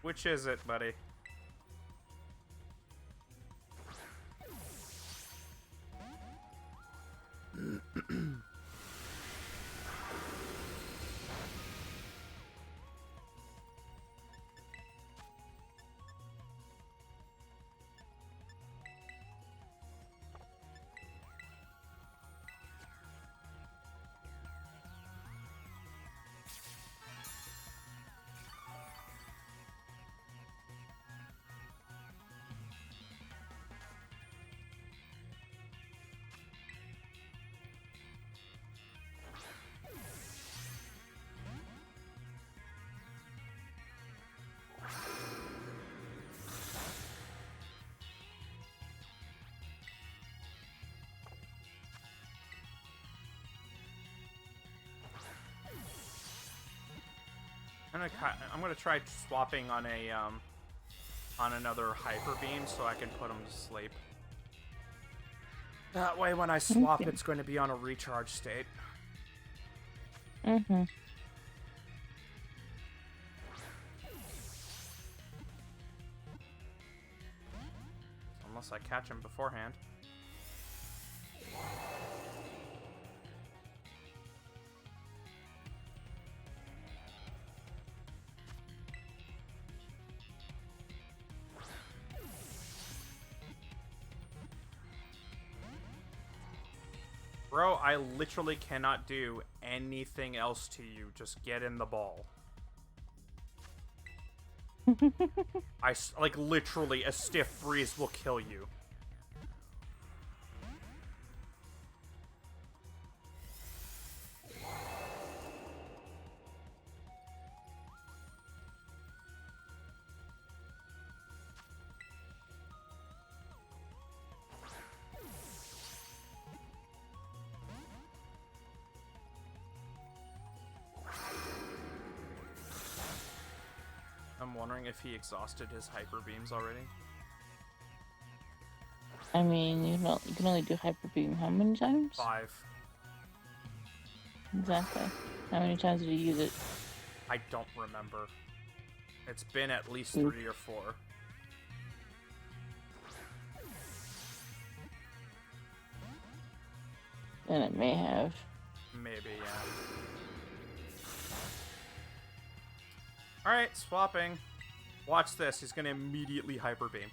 S1: Which is it, buddy? I'm gonna try swapping on a on another hyper beam so I can put him to sleep. That way, when I swap,
S8: Okay.
S1: it's going to be on a recharge state.
S8: Mm-hmm.
S1: Unless I catch him beforehand. Bro, I literally cannot do anything else to you. Just get in the ball. Like, literally, a stiff breeze will kill you. I'm wondering if he exhausted his hyper beams already.
S8: I mean, you can only do hyper beam how many times?
S1: 5.
S8: Exactly. How many times did you use it?
S1: I don't remember. It's been at least
S8: Hmm.
S1: 3 or 4.
S8: Then it may have.
S1: Maybe, yeah. Alright, swapping. Watch this. He's gonna immediately hyper beam.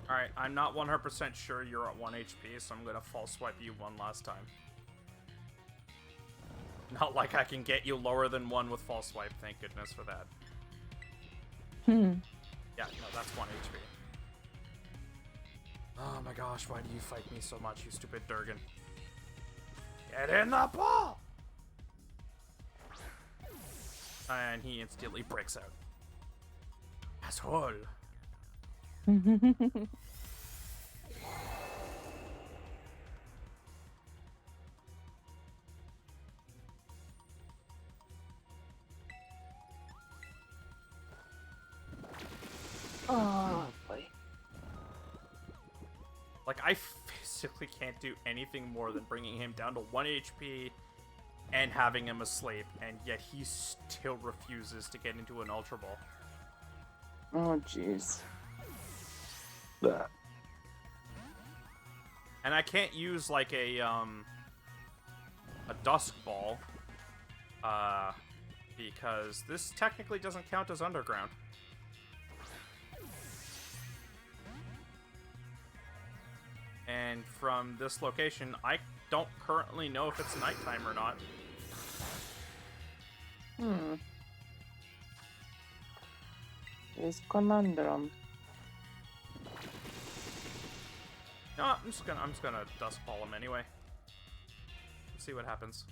S1: Alright, I'm not 100% sure you're at 1 HP, so I'm gonna false swipe you one last time. Not like I can get you lower than 1 with false swipe, thank goodness for that.
S8: Hmm.
S1: Yeah, no, that's 1 HP. Oh my gosh, why do you fight me so much, you stupid Durgan? Get in the ball! And he instantly breaks out. Asshole.
S8: Oh boy.
S1: Like, I physically can't do anything more than bringing him down to 1 HP and having him asleep, and yet he still refuses to get into an Ultra Ball.
S8: Oh jeez.
S1: And I can't use, like, a Dusk Ball, because this technically doesn't count as Underground. And from this location, I don't currently know if it's nighttime or not.
S8: Hmm. It's conundrum.
S1: No, I'm just gonna Dusk Ball him anyway. See what happens.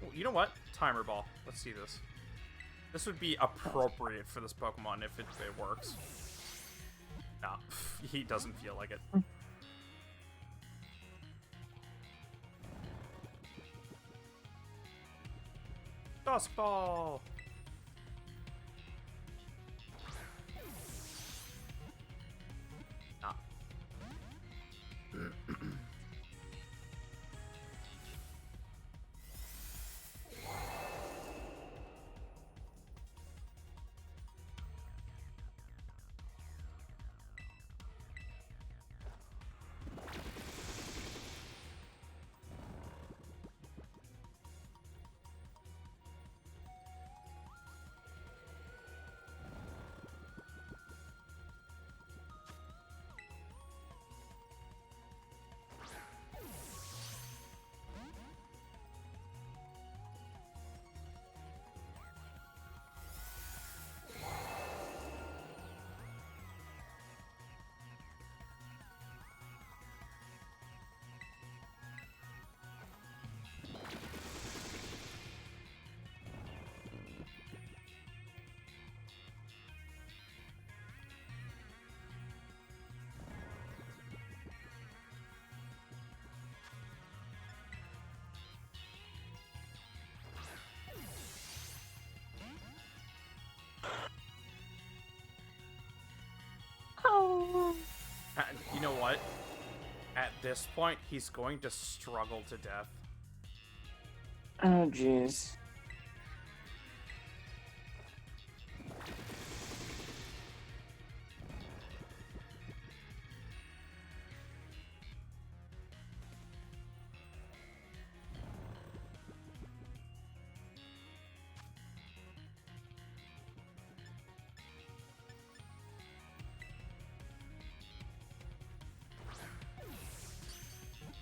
S1: Oh, you know what? Timer Ball. Let's see this. This would be appropriate for this Pokemon if it works. Nah, he doesn't feel like it. Dusk Ball! Nah. And you know what? At this point, he's going to struggle to death.
S8: Oh, jeez.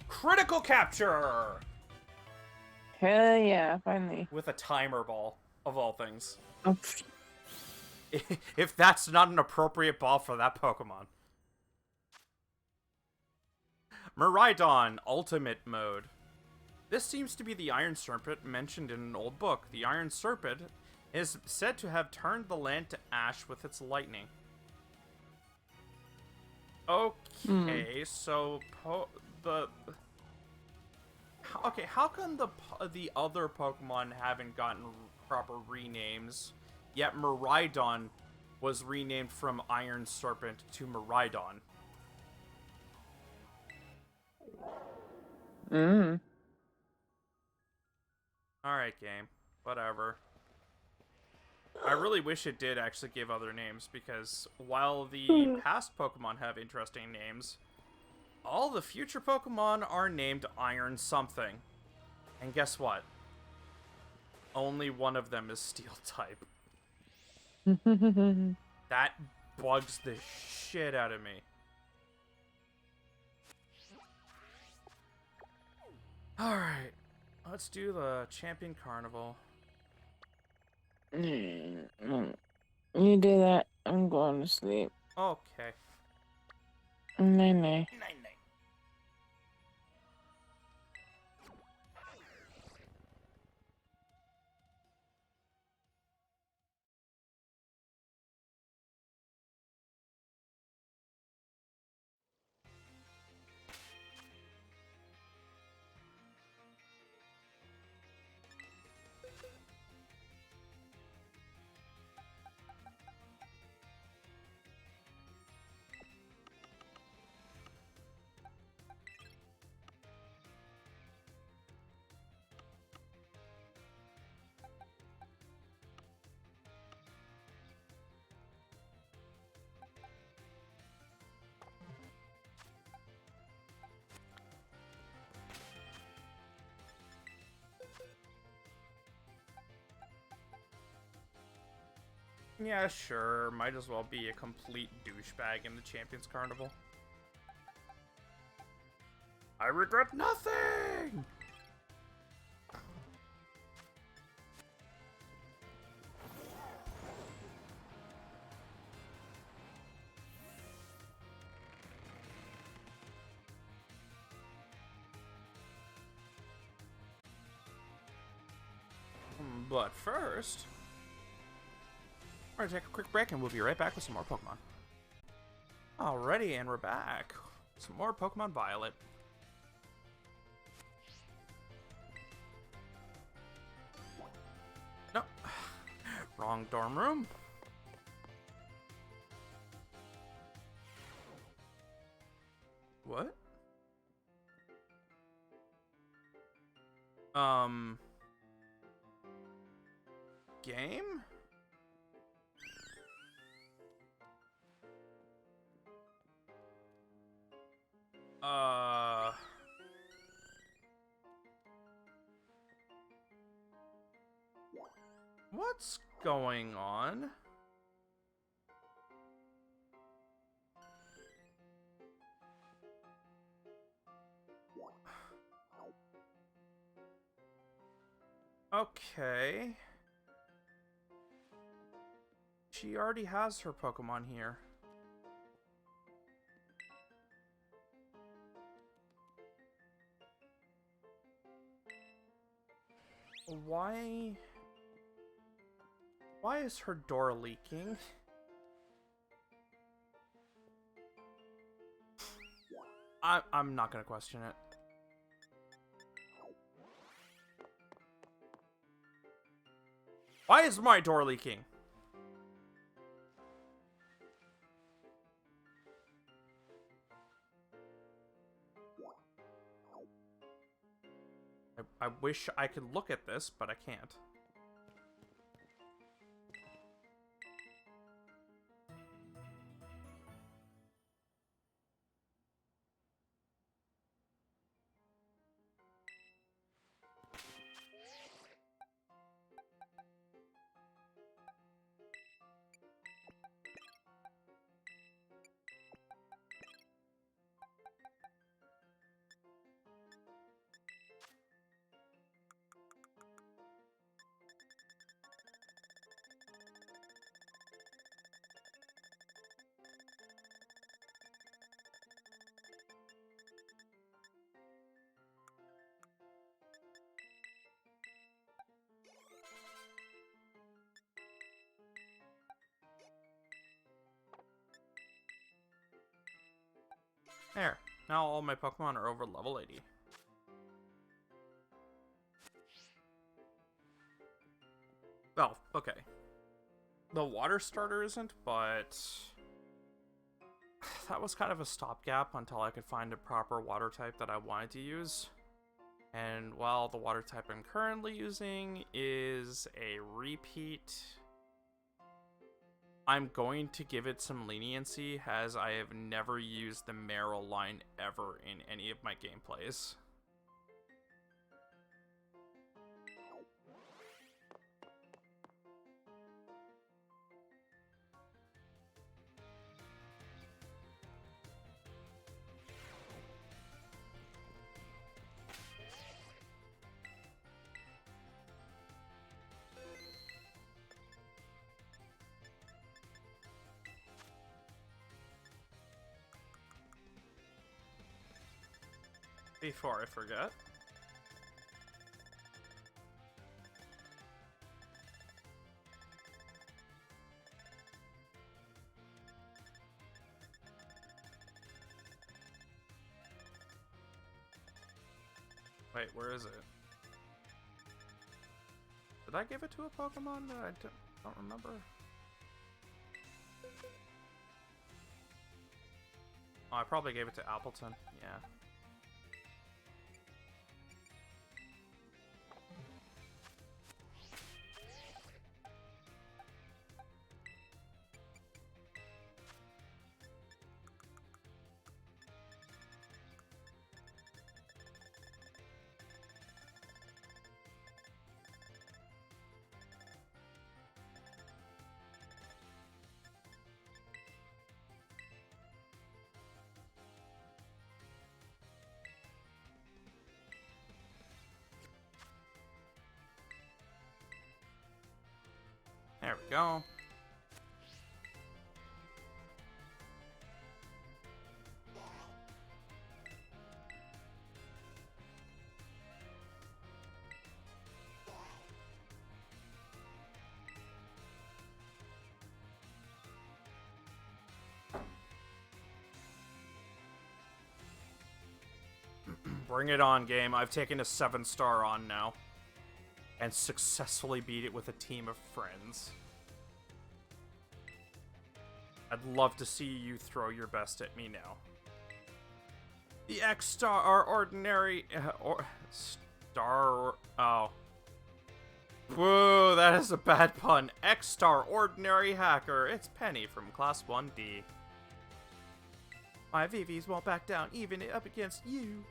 S1: Critical capture!
S8: Hell yeah, finally.
S1: With a timer ball, of all things.
S8: Oh, pff.
S1: If that's not an appropriate ball for that Pokemon. Miraidon Ultimate Mode. This seems to be the Iron Serpent mentioned in an old book. The Iron Serpent is said to have turned the land to ash with its lightning. Okay, so okay, how come the other Pokemon haven't gotten proper renames, yet Miraidon was renamed from Iron Serpent to Miraidon? Alright, game. Whatever. I really wish it did actually give other names, because while the past Pokemon have interesting names, all the future Pokemon are named Iron something. And guess what? Only one of them is Steel type. That bugs the shit out of me. Alright, let's do the Champion Carnival.
S8: You do that, I'm going to sleep.
S1: Okay.
S8: Night night.
S1: Night-night. Yeah, sure. Might as well be a complete douchebag in the Champions Carnival. I regret nothing! But first, we're gonna take a quick break and we'll be right back with some more Pokemon. Alrighty, and we're back. Some more Pokemon Violet. No. Wrong dorm room. What? Game? What's going on? Okay. She already has her Pokemon here. Why is her door leaking? I'm not gonna question it. Why is my door leaking? I wish I could look at this, but I can't. There. Now all my Pokemon are over level 80. Well, okay. The water starter isn't, but that was kind of a stopgap until I could find a proper water type that I wanted to use. And while the water type I'm currently using is a repeat, I'm going to give it some leniency, as I have never used the Marill line ever in any of my gameplays. Before I forget. Wait, where is it? Did I give it to a Pokemon that I don't remember? Oh, I probably gave it to Appleton, yeah. There we go. Bring it on, game. I've taken a 7-star on now. And successfully beat it with a team of friends. I'd love to see you throw your best at me now. The X-Star are ordinary... Oh. Whoa, that is a bad pun. X-Star ordinary hacker. It's Penny from Class 1D. My VVs won't back down, even up against you.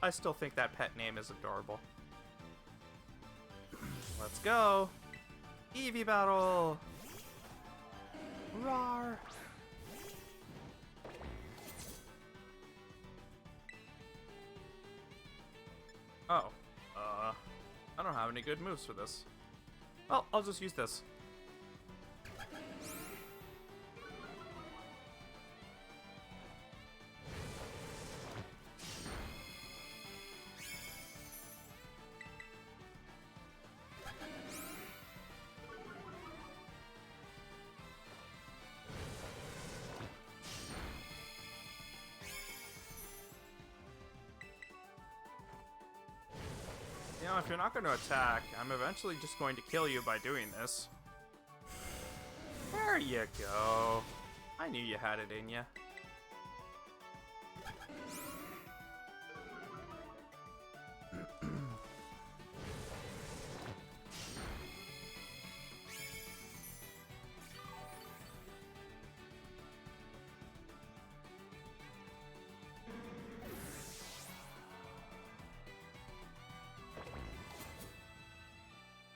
S1: I still think that pet name is adorable. Let's go. Eevee battle. Rawr. Oh. I don't have any good moves for this. Well, I'll just use this. You know, if you're not going to attack, I'm eventually just going to kill you by doing this. There you go. I knew you had it in you.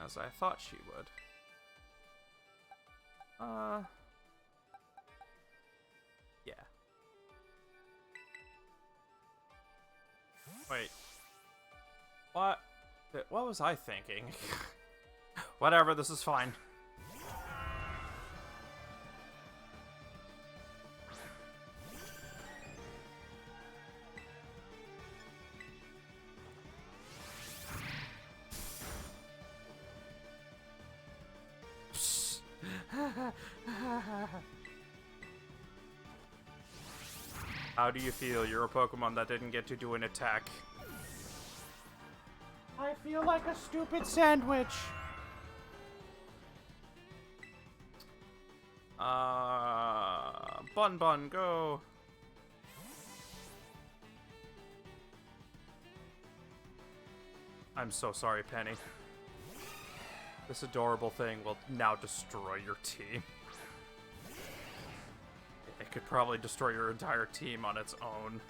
S1: as I thought she would. Yeah. Wait. What? What was I thinking? Whatever, this is fine. How do you feel? You're a Pokemon that didn't get to do an attack. I feel like a stupid sandwich. Bun Bun, go. I'm so sorry, Penny. This adorable thing will now destroy your team. It could probably destroy your entire team on its own.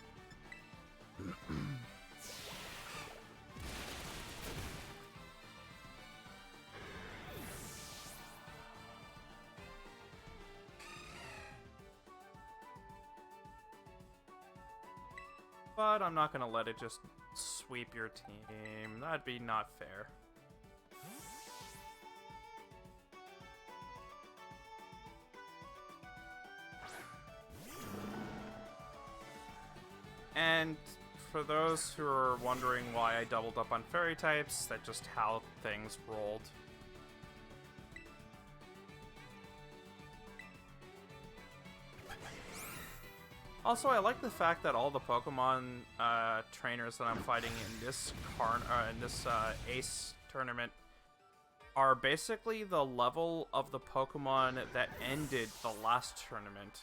S1: But I'm not gonna let it just sweep your team. That'd be not fair. And for those who are wondering why I doubled up on fairy types, that's just how things rolled. Also, I like the fact that all the Pokemon trainers that I'm fighting in this Ace tournament are basically the level of the Pokemon that ended the last tournament.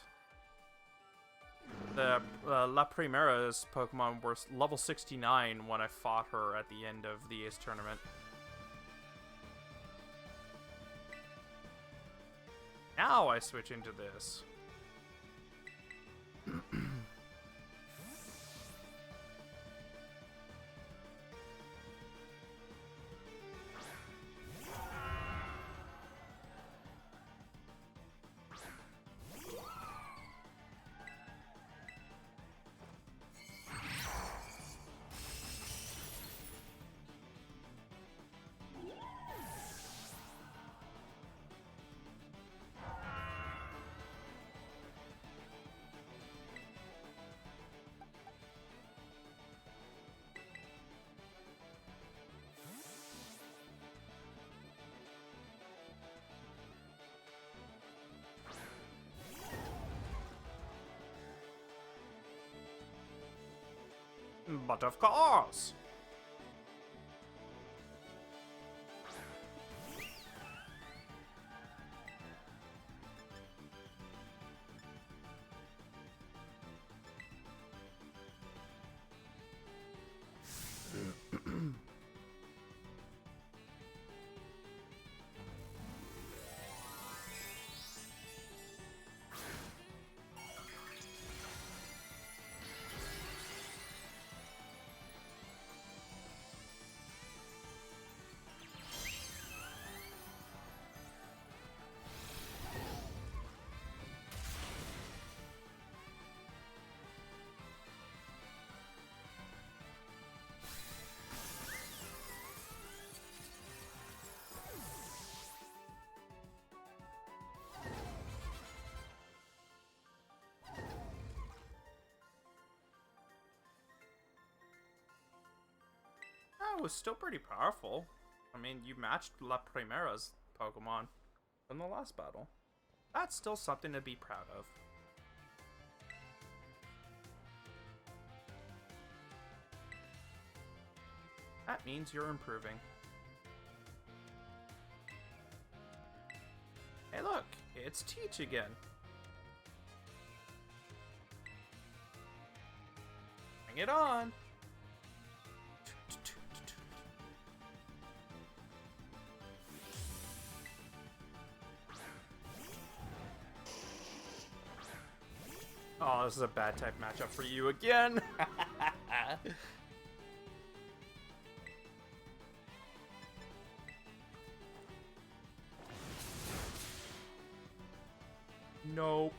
S1: The La Primera's Pokemon were level 69 when I fought her at the end of the Ace tournament. Now I switch into this. But of course! It was still pretty powerful. I mean, you matched La Primera's Pokemon from the last battle. That's still something to be proud of. That means you're improving. Hey look, it's Teach again. Bring it on! Oh, this is a bad type matchup for you again. Nope.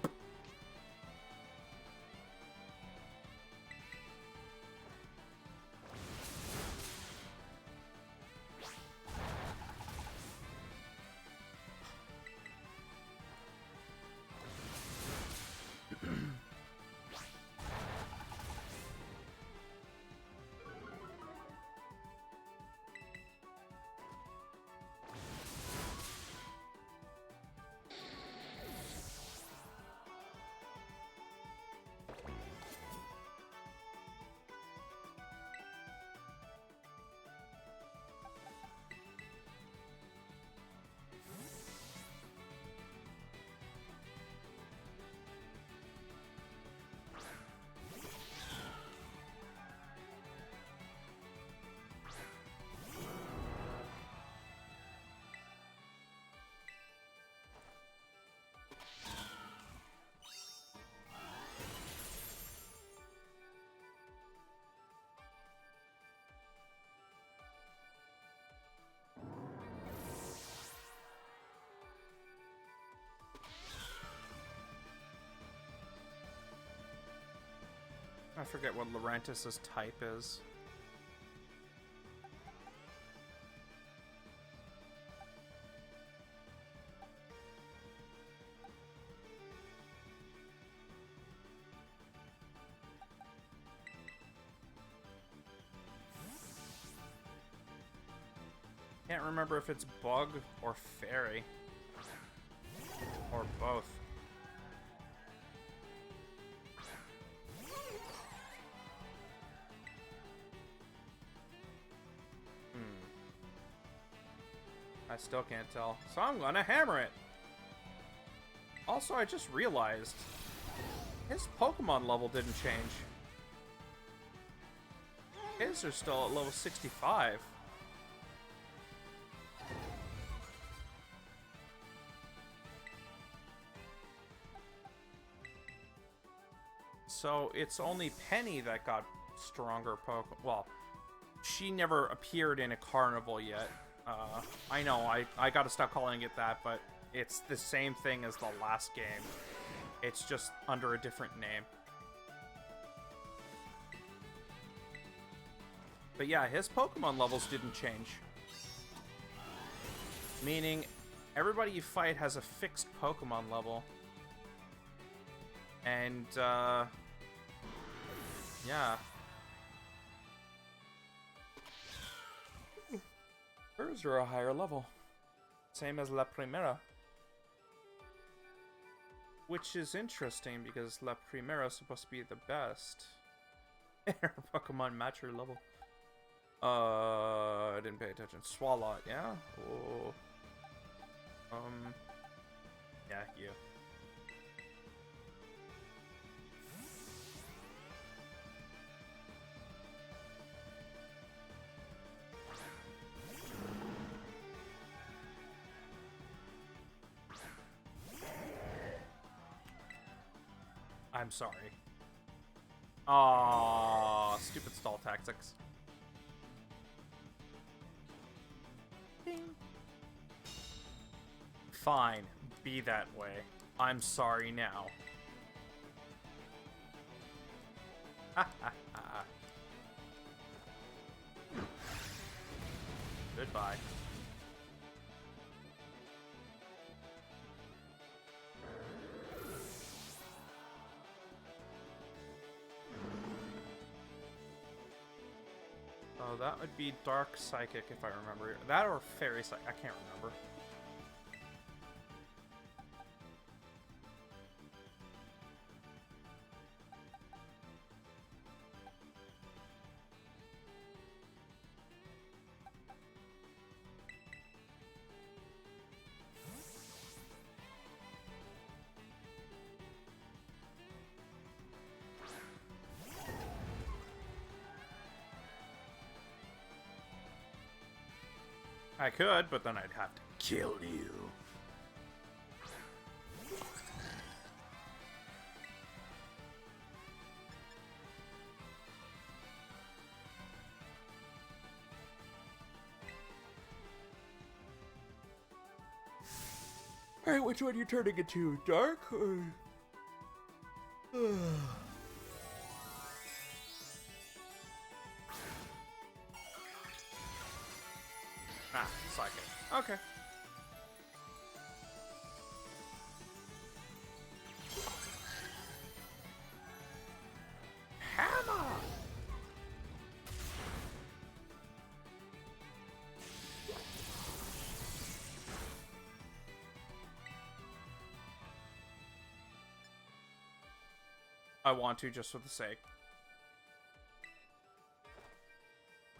S1: I forget what Laurentis' type is. Can't remember if it's bug or fairy. Or both. I still can't tell. So I'm gonna hammer it. Also, I just realized his Pokemon level didn't change. His are still at level 65. So it's only Penny that got stronger Pokemon. Well, she never appeared in a carnival yet. I know, I gotta stop calling it that, but it's the same thing as the last game. It's just under a different name. But yeah, his Pokemon levels didn't change. Meaning, everybody you fight has a fixed Pokemon level. And, yeah. Hers are a higher level. Same as La Primera. Which is interesting because La Primera is supposed to be the best. Her Pokemon match her level. I didn't pay attention. Swalot, yeah? Oh. Yeah, you. I'm sorry. Aww, stupid stall tactics. Ding. Fine, be that way. I'm sorry now. Ha ha ha. Goodbye. Oh, that would be Dark Psychic if I remember. That or Fairy Psychic, I can't remember. I could, but then I'd have to kill you. Alright, which one are you turning into? Dark or... Ah, psychic. Okay. Hammer! I want to just for the sake.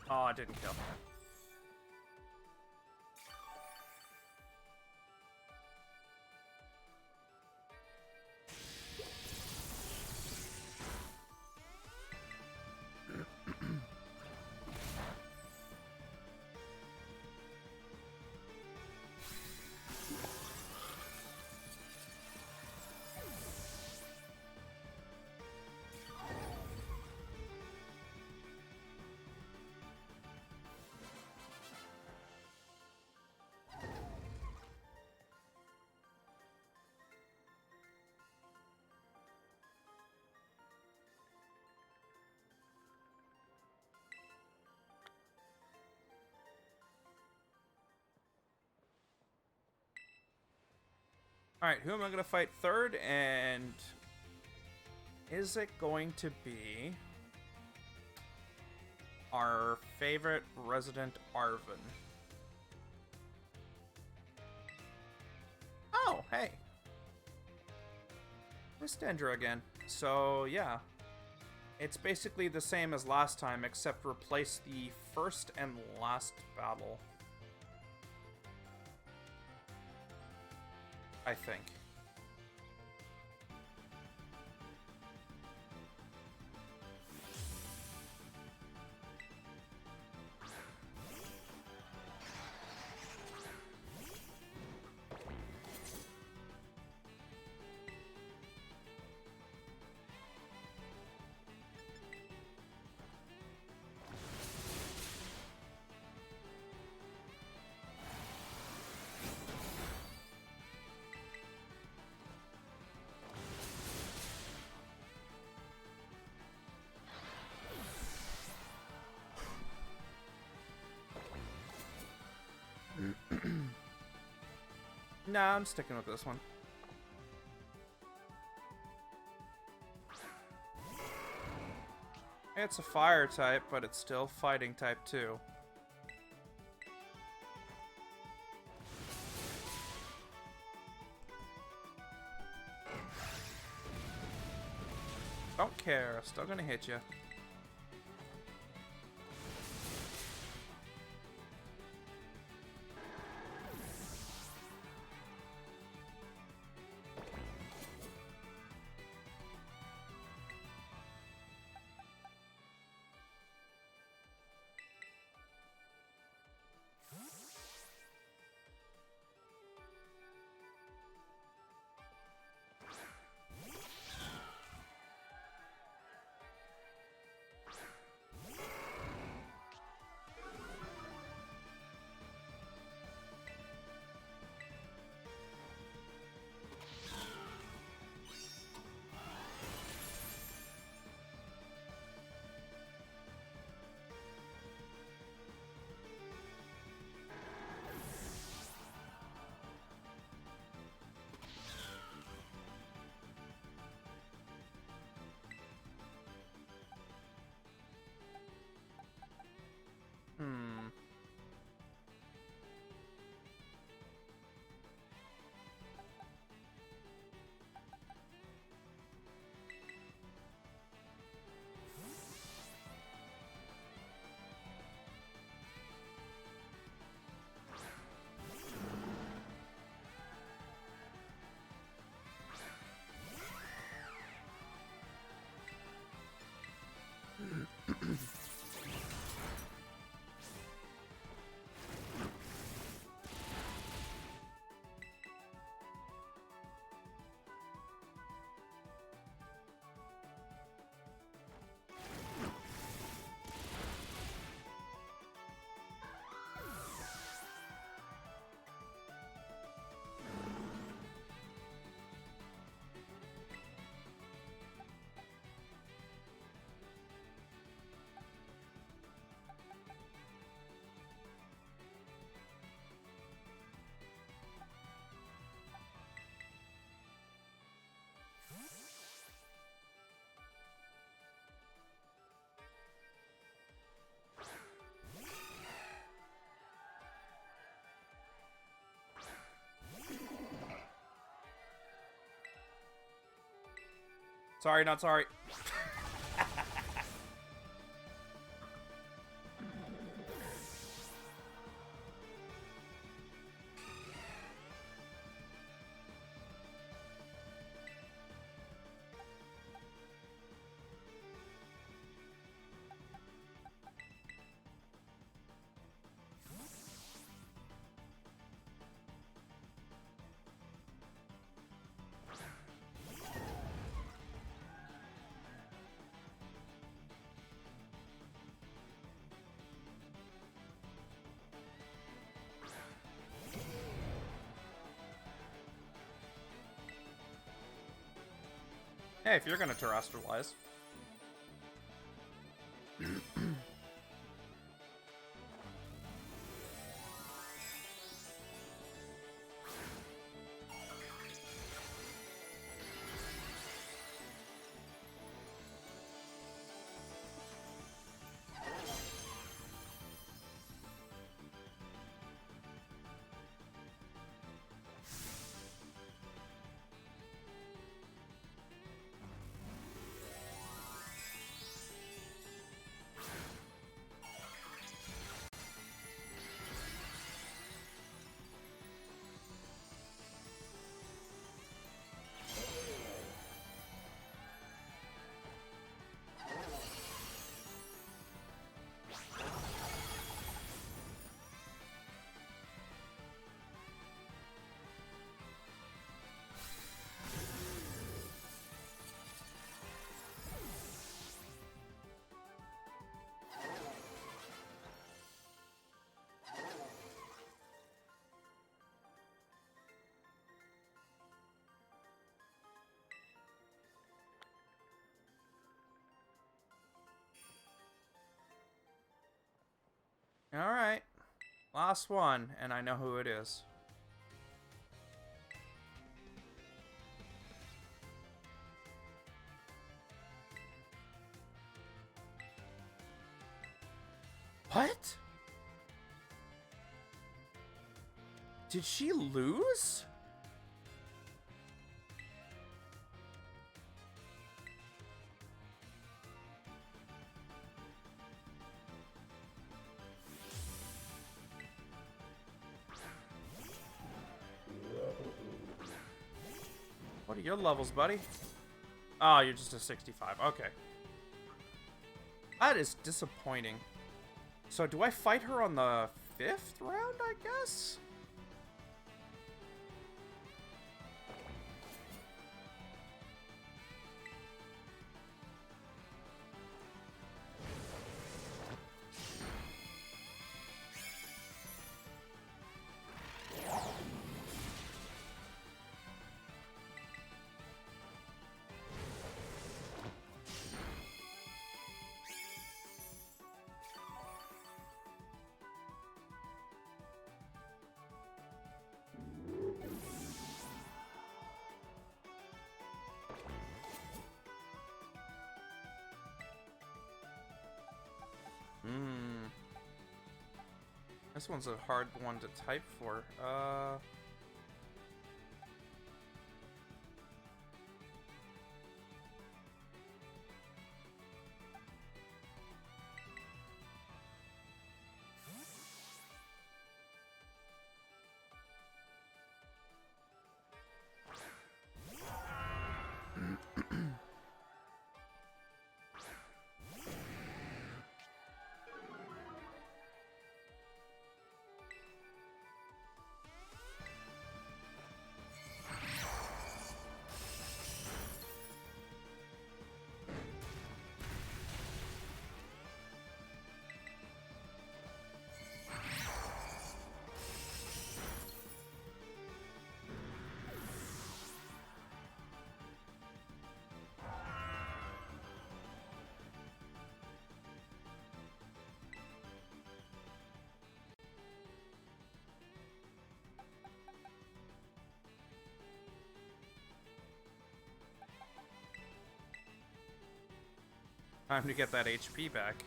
S1: Oh, I didn't kill. Alright, who am I going to fight third? And is it going to be our favorite resident Arven? Oh, hey. It's Dendra again. So, yeah. It's basically the same as last time, except replace the first and last battle. I think. Nah, I'm sticking with this one. It's a fire type, but it's still fighting type too. Don't care, still gonna hit you. Sorry, not sorry. Hey, if you're gonna terrestrialize. Alright. Last one, and I know who it is. What? Did she lose? What are your levels, buddy? Oh, you're just a 65. Okay. That is disappointing. So do I fight her on the 5th round, I guess? This one's a hard one to type for. Time to get that HP back.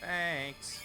S1: Thanks.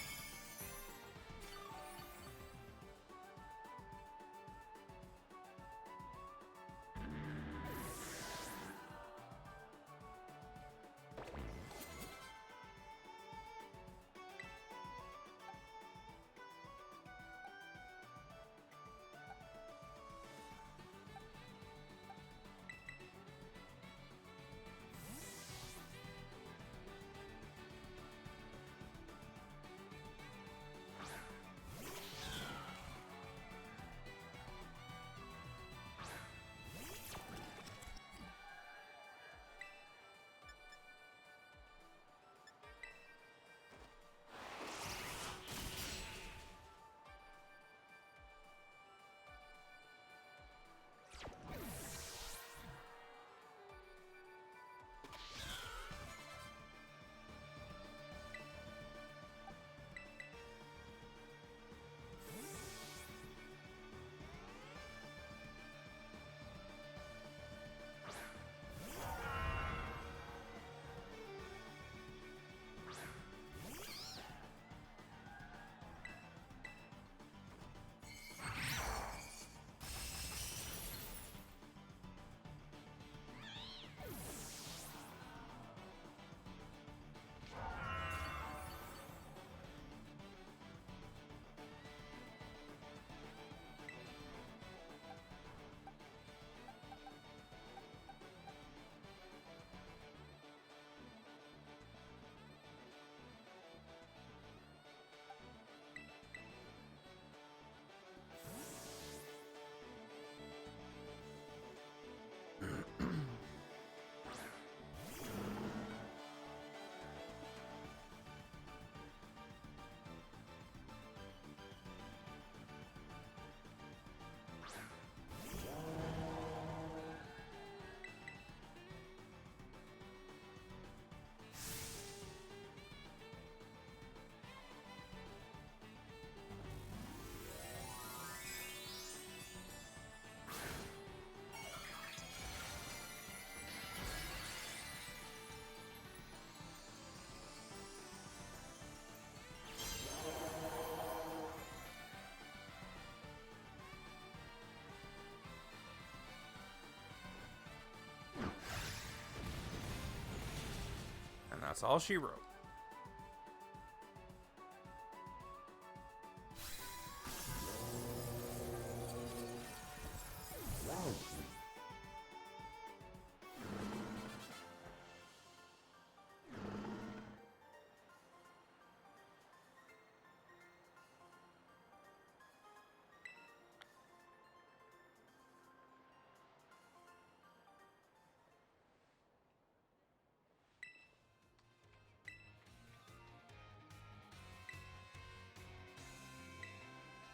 S1: And that's all she wrote.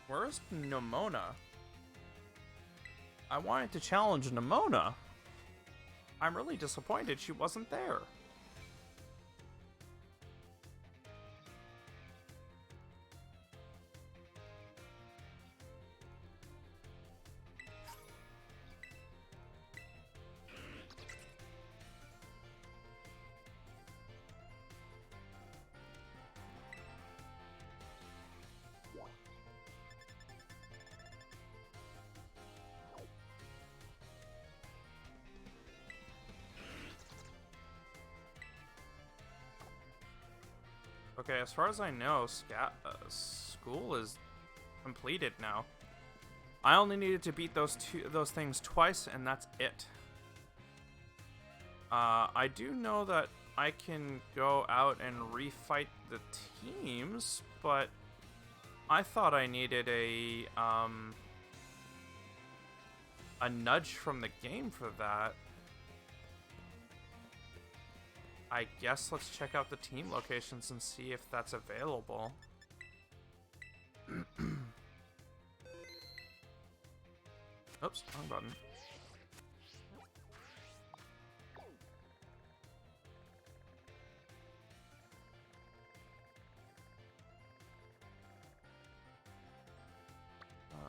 S1: Where's Nemona? I wanted to challenge Nemona. I'm really disappointed she wasn't there. Okay, as far as I know, school is completed now. I only needed to beat those things twice, and that's it. I do know that I can go out and refight the teams, but I thought I needed a nudge from the game for that. I guess let's check out the team locations and see if that's available. Oops, wrong button.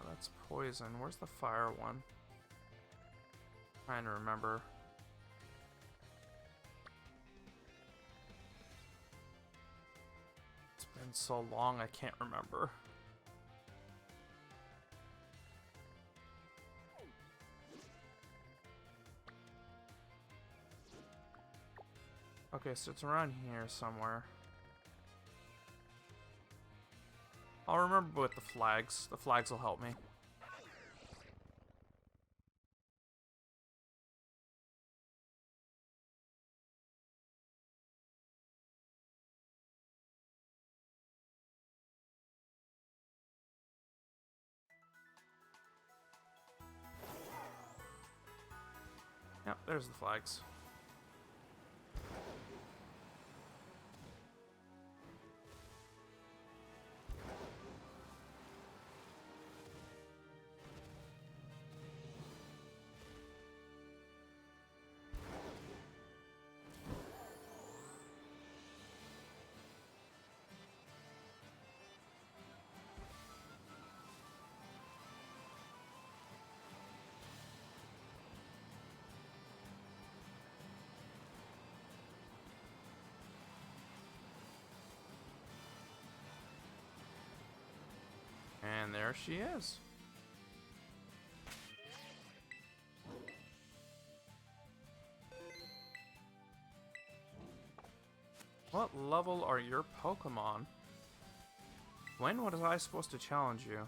S1: That's poison. Where's the fire one? Trying to remember. Been so long, I can't remember. Okay, so it's around here somewhere. I'll remember with the flags. The flags will help me. Yep, there's the flags. And there she is. What level are your Pokemon? When was I supposed to challenge you?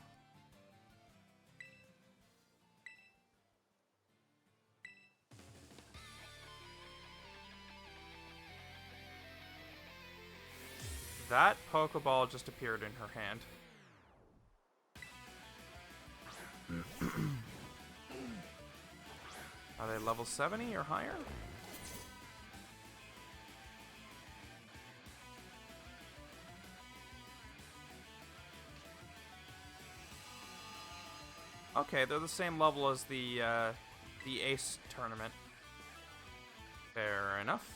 S1: That Pokeball just appeared in her hand. Are they level 70 or higher? Okay, they're the same level as the Ace tournament. Fair enough.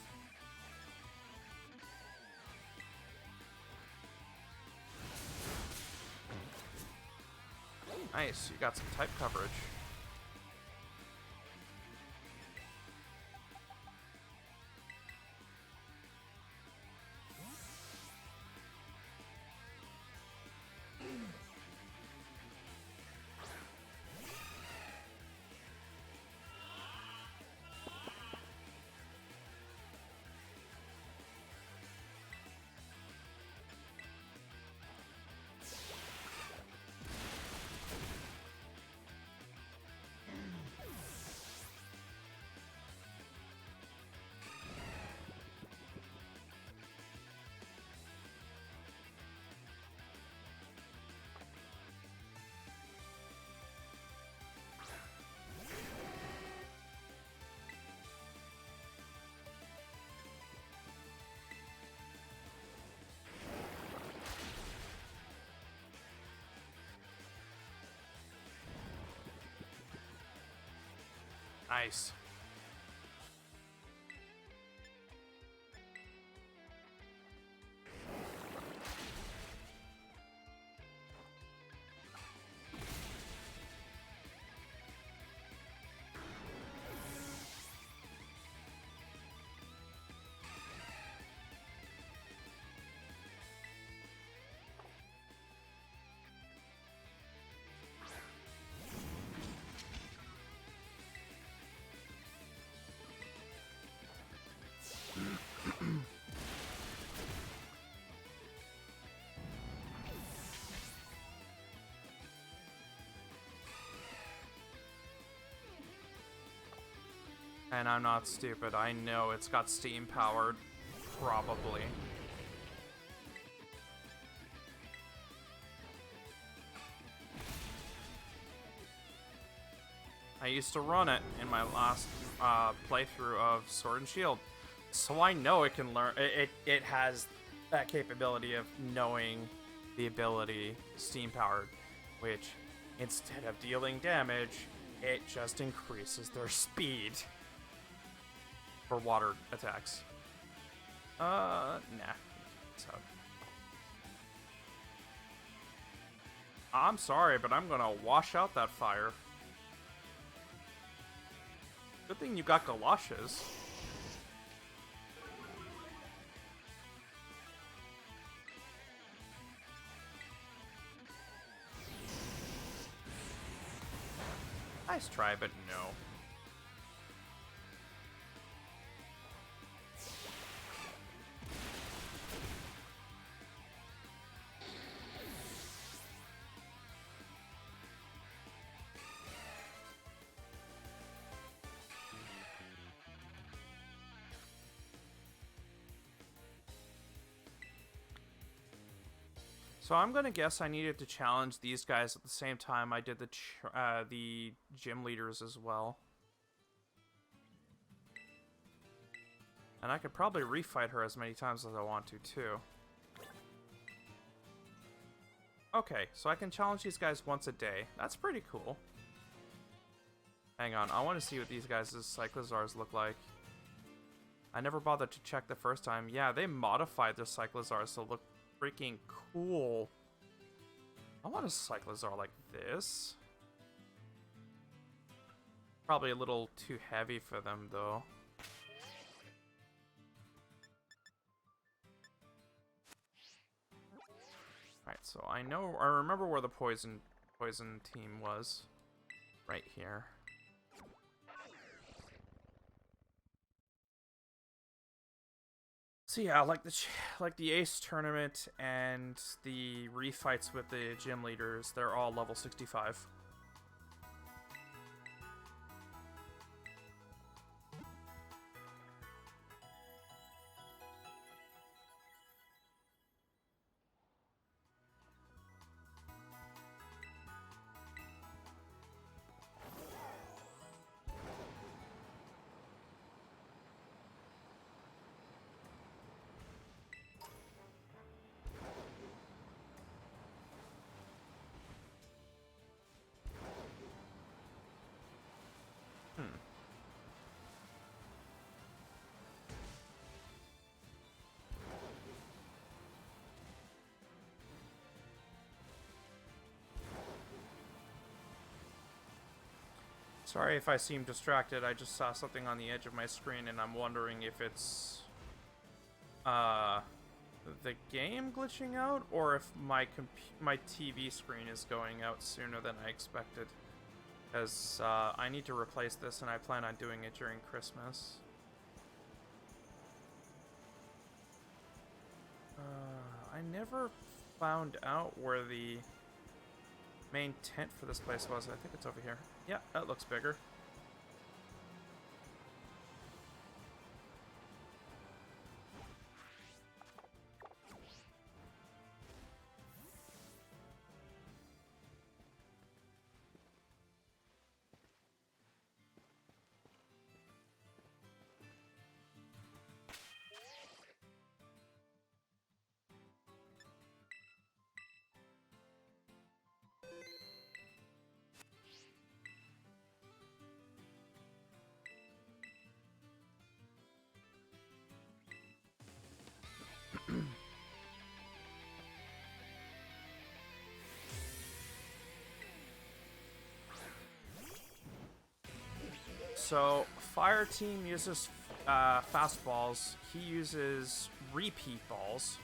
S1: Nice, you got some type coverage. Nice. And I'm not stupid. I know it's got steam powered. Probably. I used to run it in my last playthrough of Sword and Shield. So I know it can learn. It has that capability of knowing the ability steam powered, which instead of dealing damage, it just increases their speed for water attacks. Nah. So. I'm sorry, but I'm gonna wash out that fire. Good thing you got galoshes. Nice try, but no. So I'm gonna guess I needed to challenge these guys at the same time I did the gym leaders as well. And I could probably refight her as many times as I want to, too. Okay, so I can challenge these guys once a day. That's pretty cool. Hang on, I want to see what these guys' Cyclizars look like. I never bothered to check the first time. Yeah, they modified their Cyclizars to look freaking cool. I want a Cyclizar like this. Probably a little too heavy for them, though. Alright, so I remember where the poison team was. Right here. So yeah, like the Ace tournament and the refights with the gym leaders, they're all level 65. Sorry if I seem distracted, I just saw something on the edge of my screen and I'm wondering if it's the game glitching out or if my TV screen is going out sooner than I expected. Because I need to replace this and I plan on doing it during Christmas. I never found out where the main tent for this place was. I think it's over here. Yeah, that looks bigger. So, Fire Team uses fastballs. He uses repeat balls.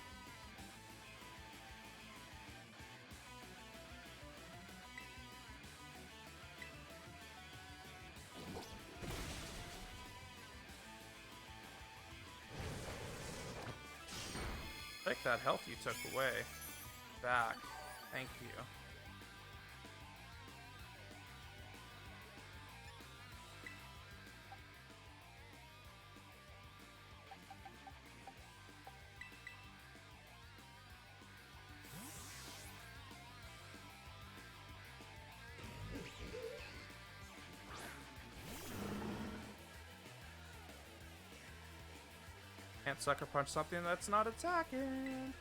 S1: Take that health you took away. Back. Thank you. Can't sucker punch something that's not attacking.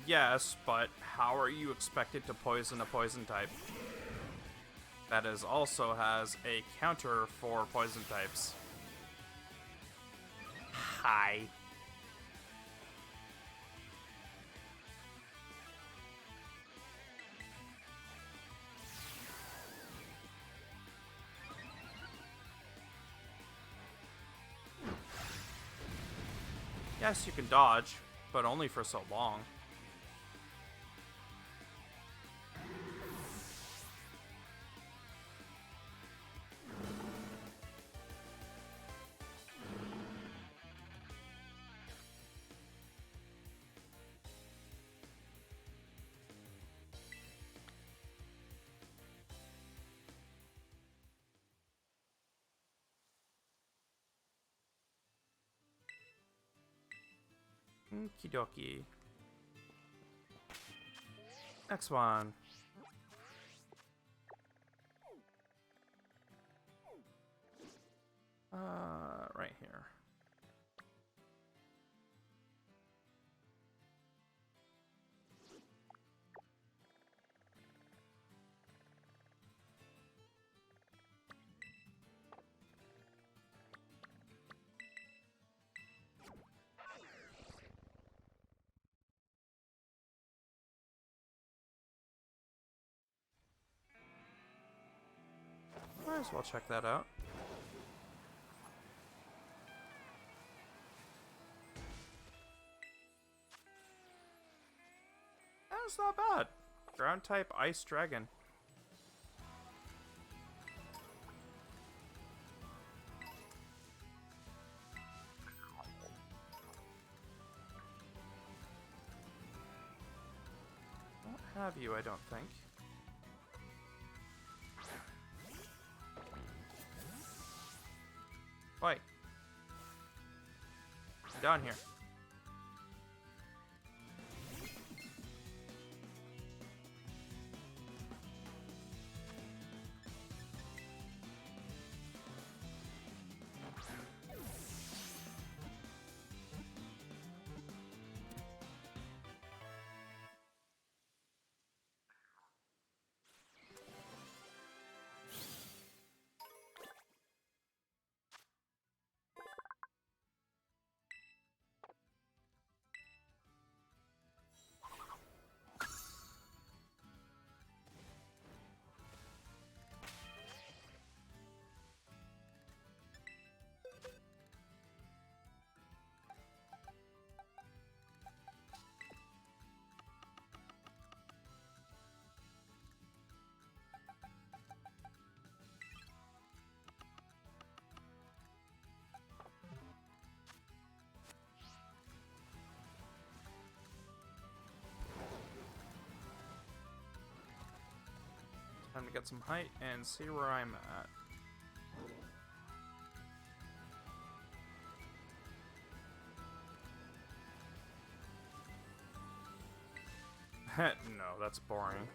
S1: Yes, but how are you expected to poison a poison type? That is also has a counter for poison types. Hi. Yes, you can dodge, but only for so long. Okie dokie. Next one. Right here. Might as well check that out. That's not bad. Ground type Ice Dragon. Don't have you, I don't think. Wait. Down here. Time to get some height and see where I'm at. No, that's boring.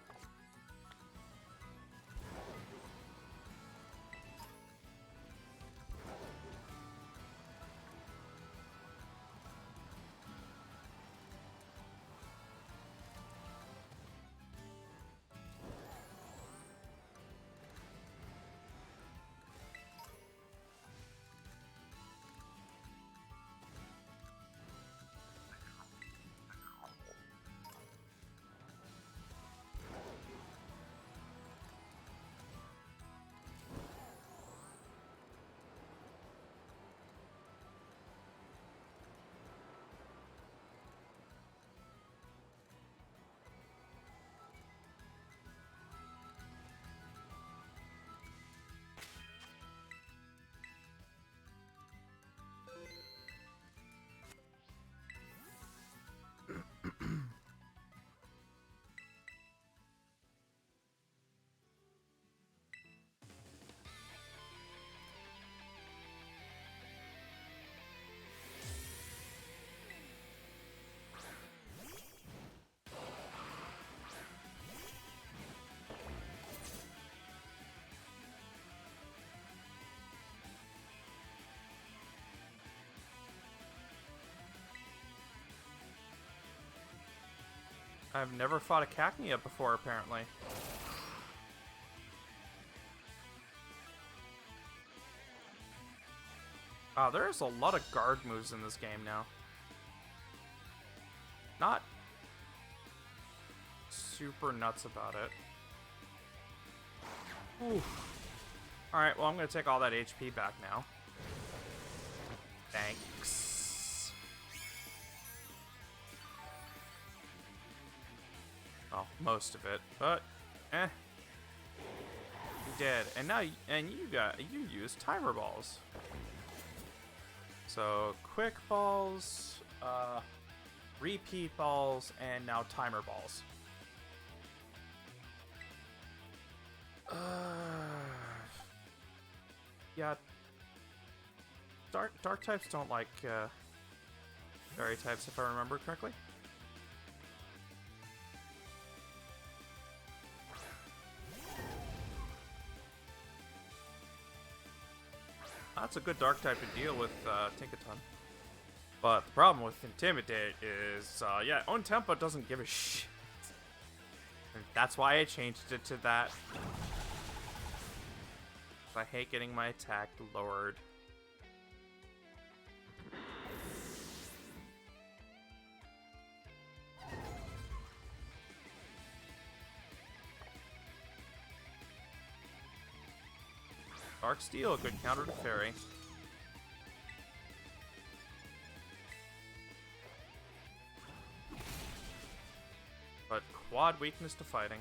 S1: I've never fought a Cacnea before, apparently. Wow, there's a lot of guard moves in this game now. Not super nuts about it. Alright, well, I'm going to take all that HP back now. Thanks. Well, most of it, but you did. And now, you use timer balls. So, quick balls, repeat balls, and now timer balls. Yeah. Dark types don't like fairy types, if I remember correctly. That's a good dark type to deal with Tinkaton. But the problem with Intimidate is, yeah, Own Tempo doesn't give a shit. And that's why I changed it to that. I hate getting my attack lowered. Dark Steel, good counter to Fairy. But quad weakness to fighting.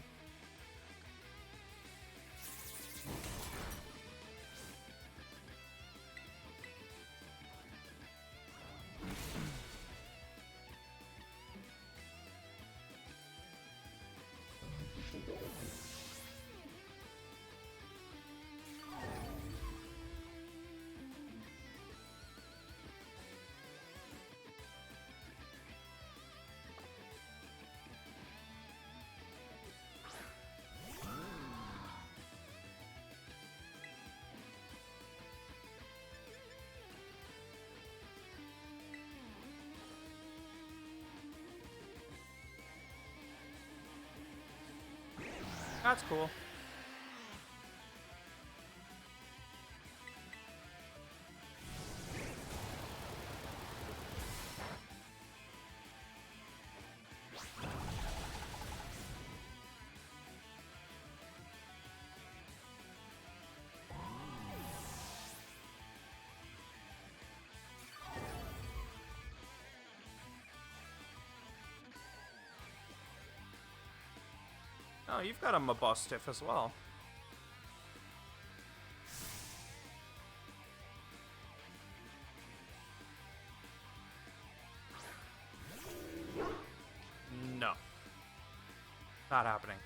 S1: That's cool. Oh, you've got a Mabustiff as well. No. Not happening.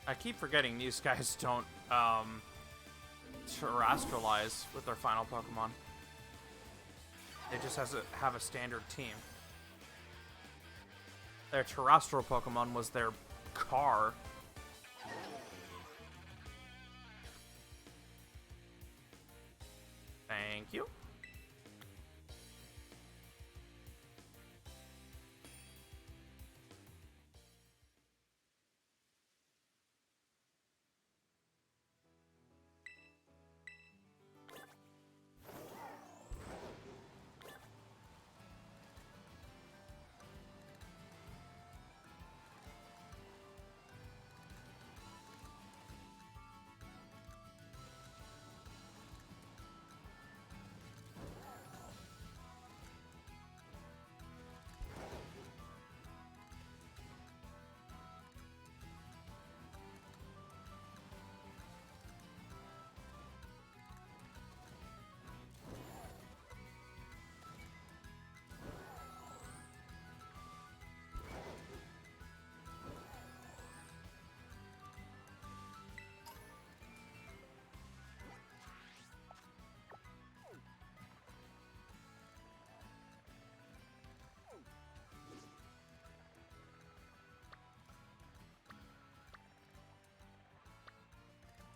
S1: I keep forgetting these guys don't terrestrialize with their final Pokemon. They just have a standard team. Their terrestrial Pokemon was their car. Thank you.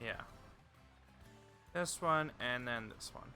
S1: Yeah. This one, and then this one.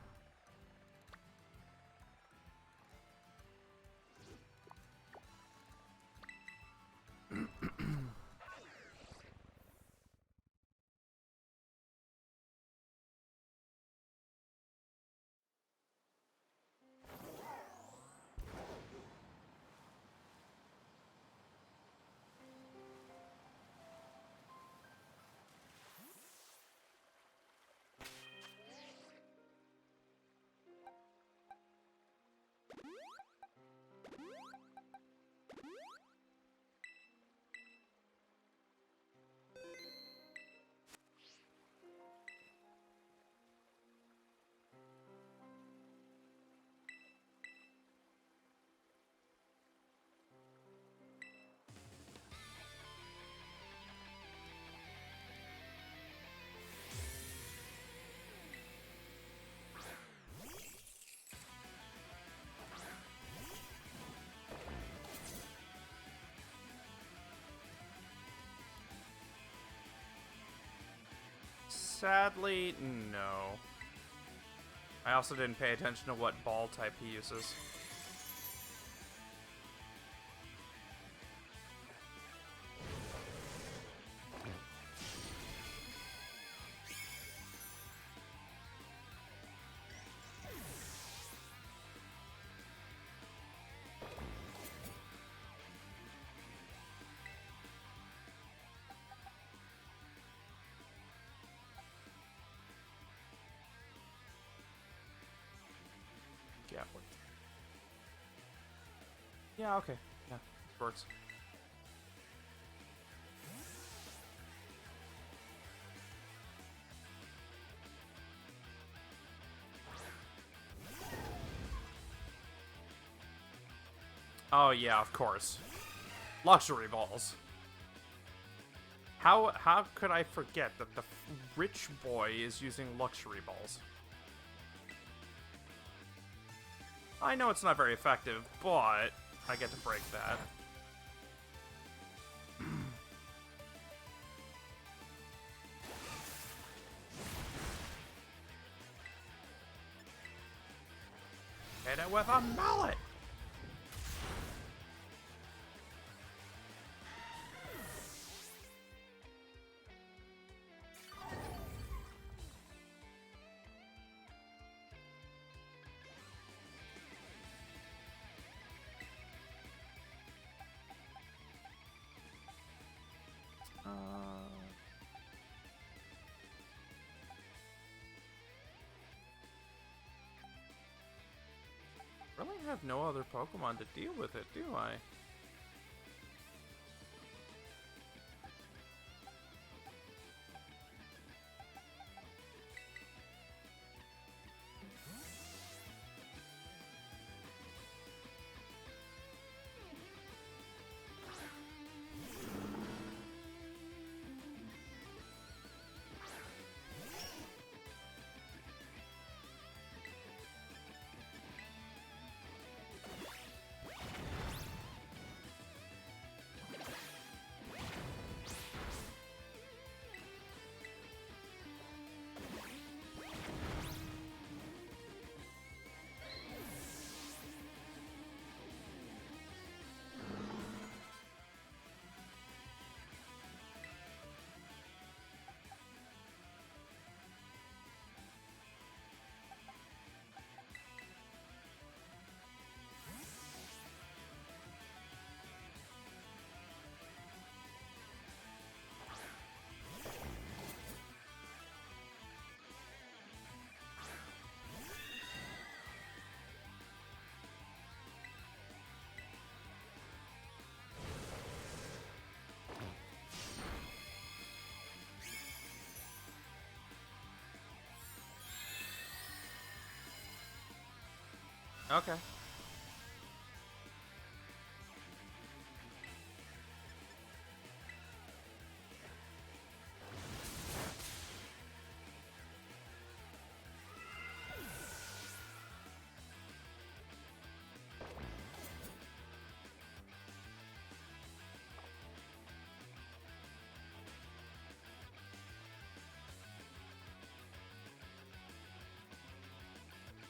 S1: Sadly, no. I also didn't pay attention to what ball type he uses. Yeah. Yeah, okay. Yeah, this works. Oh yeah, of course. Luxury balls. How could I forget that the rich boy is using luxury balls? I know it's not very effective, but I get to break that. Hit it with a mallet! Really have no other Pokemon to deal with it, do I? Okay.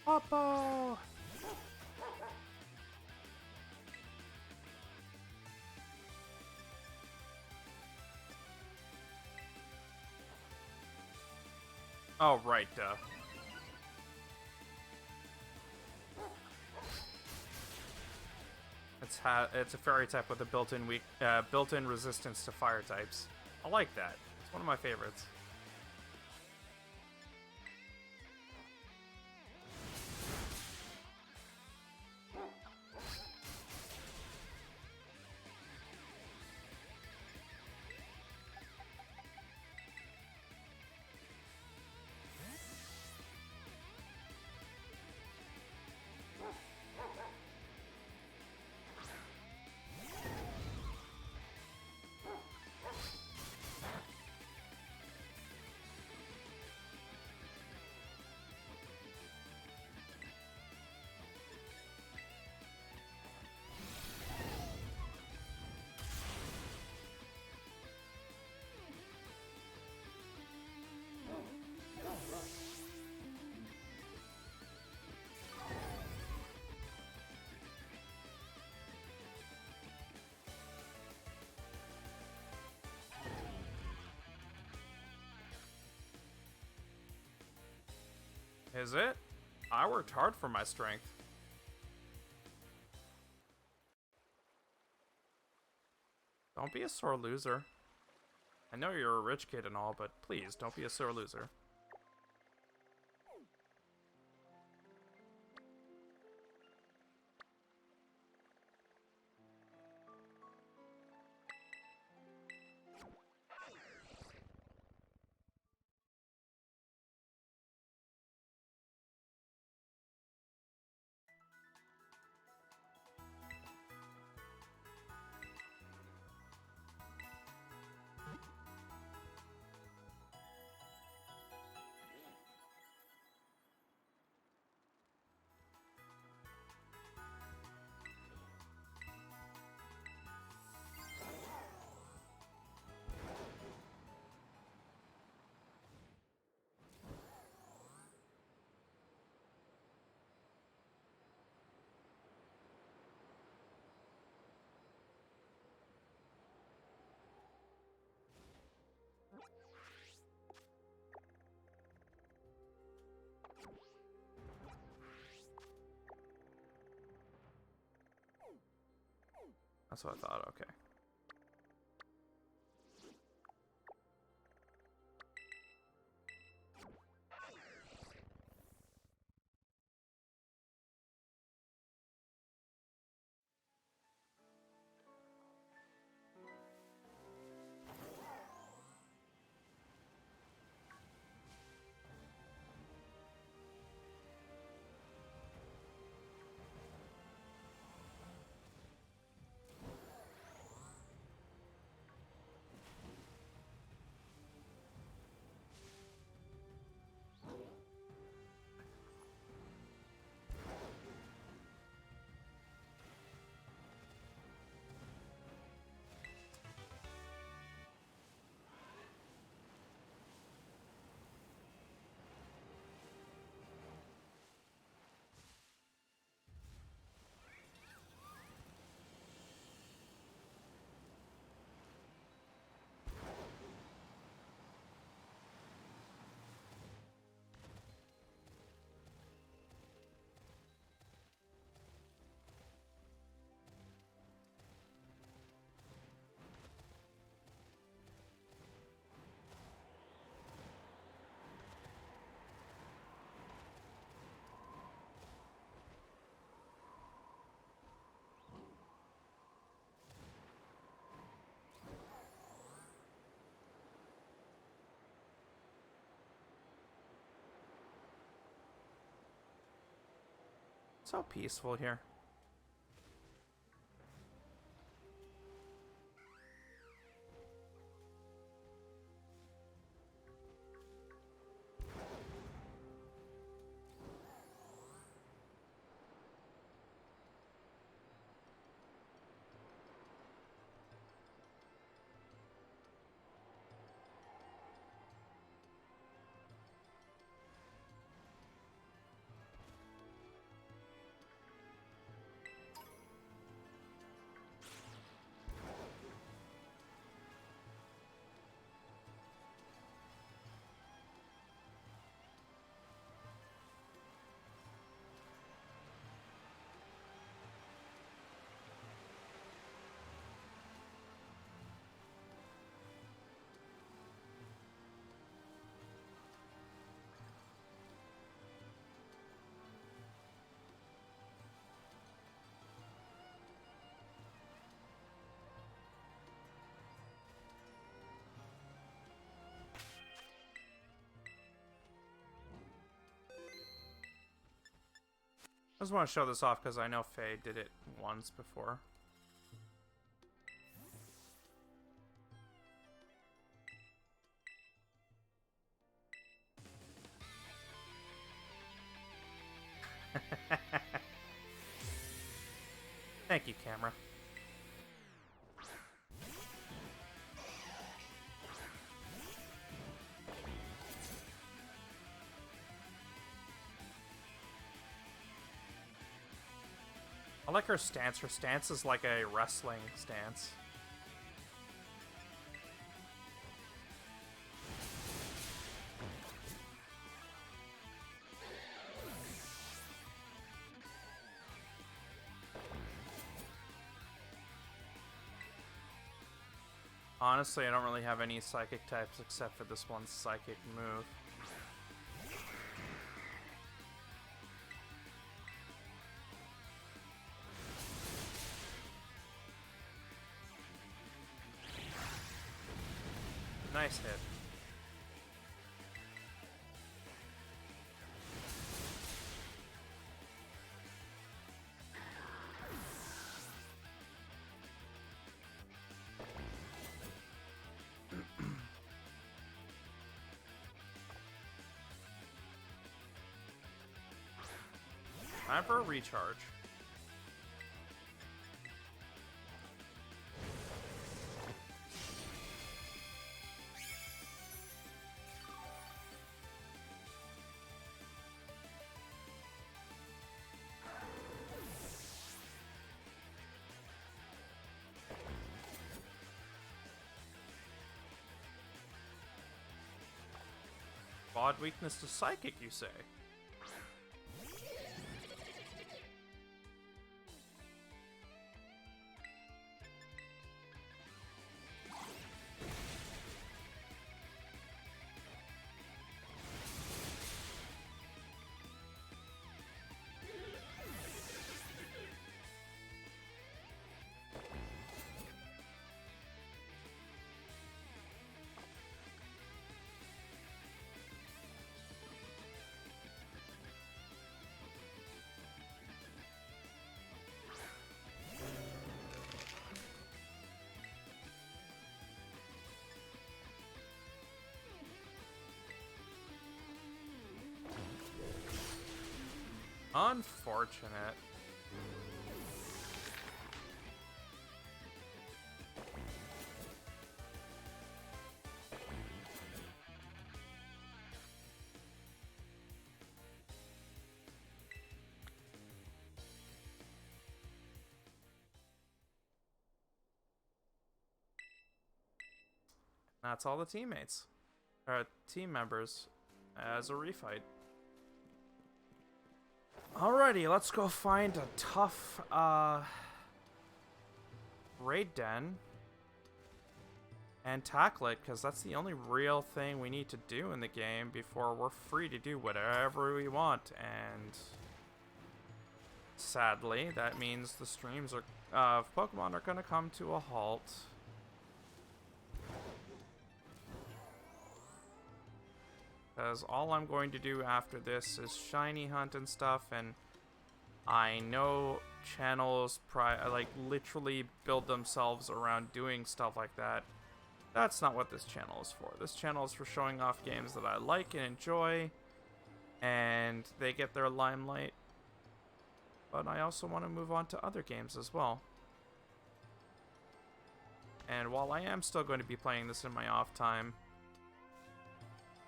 S1: Oppo! Oh, right, duh. It's a fairy type with a built-in resistance to fire types. I like that. It's one of my favorites. Is it? I worked hard for my strength. Don't be a sore loser. I know you're a rich kid and all, but please, don't be a sore loser. That's what I thought, okay. So peaceful here. I just want to show this off because I know Faye did it once before. Thank you, camera. I like her stance. Her stance is like a wrestling stance. Honestly, I don't really have any psychic types except for this one psychic move. Nice hit. Time for a recharge. Odd weakness to psychic, you say? Unfortunate. That's all the teammates. Or team members as a refight. Alrighty, let's go find a tough raid den and tackle it, because that's the only real thing we need to do in the game before we're free to do whatever we want. And sadly, that means the streams of Pokemon are going to come to a halt. Because all I'm going to do after this is shiny hunt and stuff, and I know channels like literally build themselves around doing stuff like that. That's not what this channel is for. This channel is for showing off games that I like and enjoy, and they get their limelight. But I also want to move on to other games as well. And while I am still going to be playing this in my off time,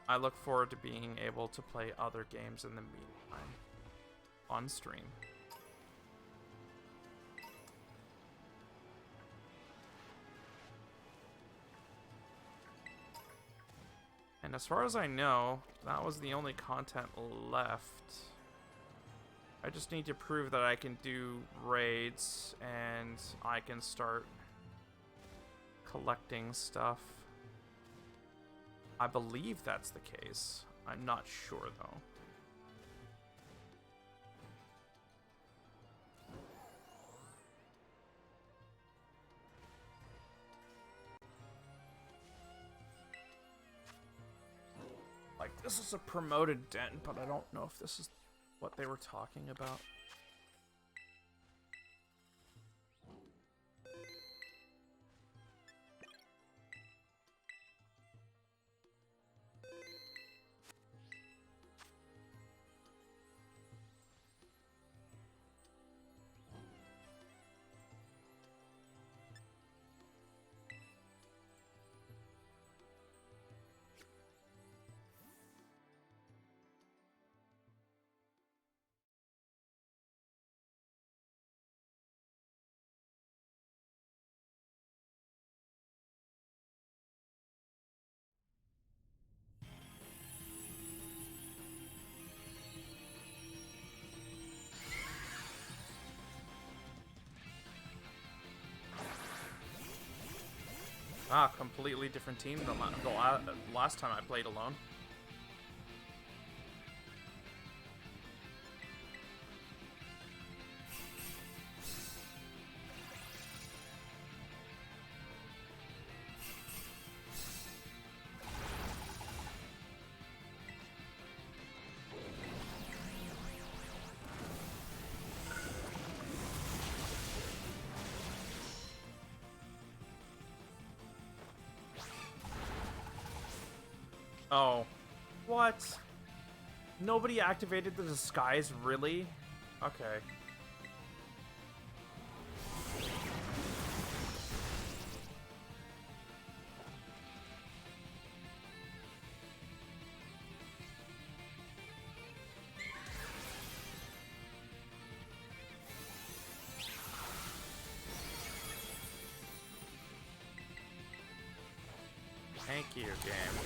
S1: I look forward to being able to play other games in the meantime on stream. And as far as I know, that was the only content left. I just need to prove that I can do raids and I can start collecting stuff. I believe that's the case. I'm not sure, though. Like, this is a promoted den, but I don't know if this is what they were talking about. Ah, completely different team than last time I played alone. Oh. What? Nobody activated the disguise, really? Okay. Thank you, game.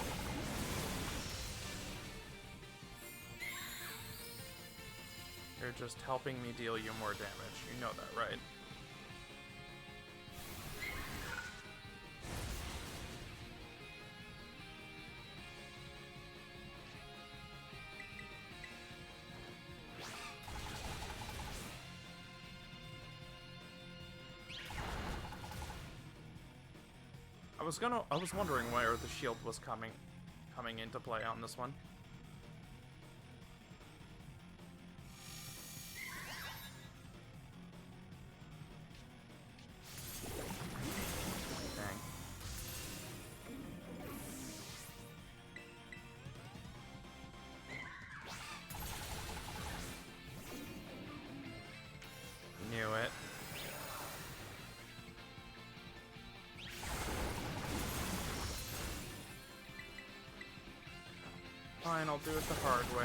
S1: You're just helping me deal you more damage. You know that, right? I was wondering where the shield was coming into play on this one. Dang. Knew it. Fine, I'll do it the hard way.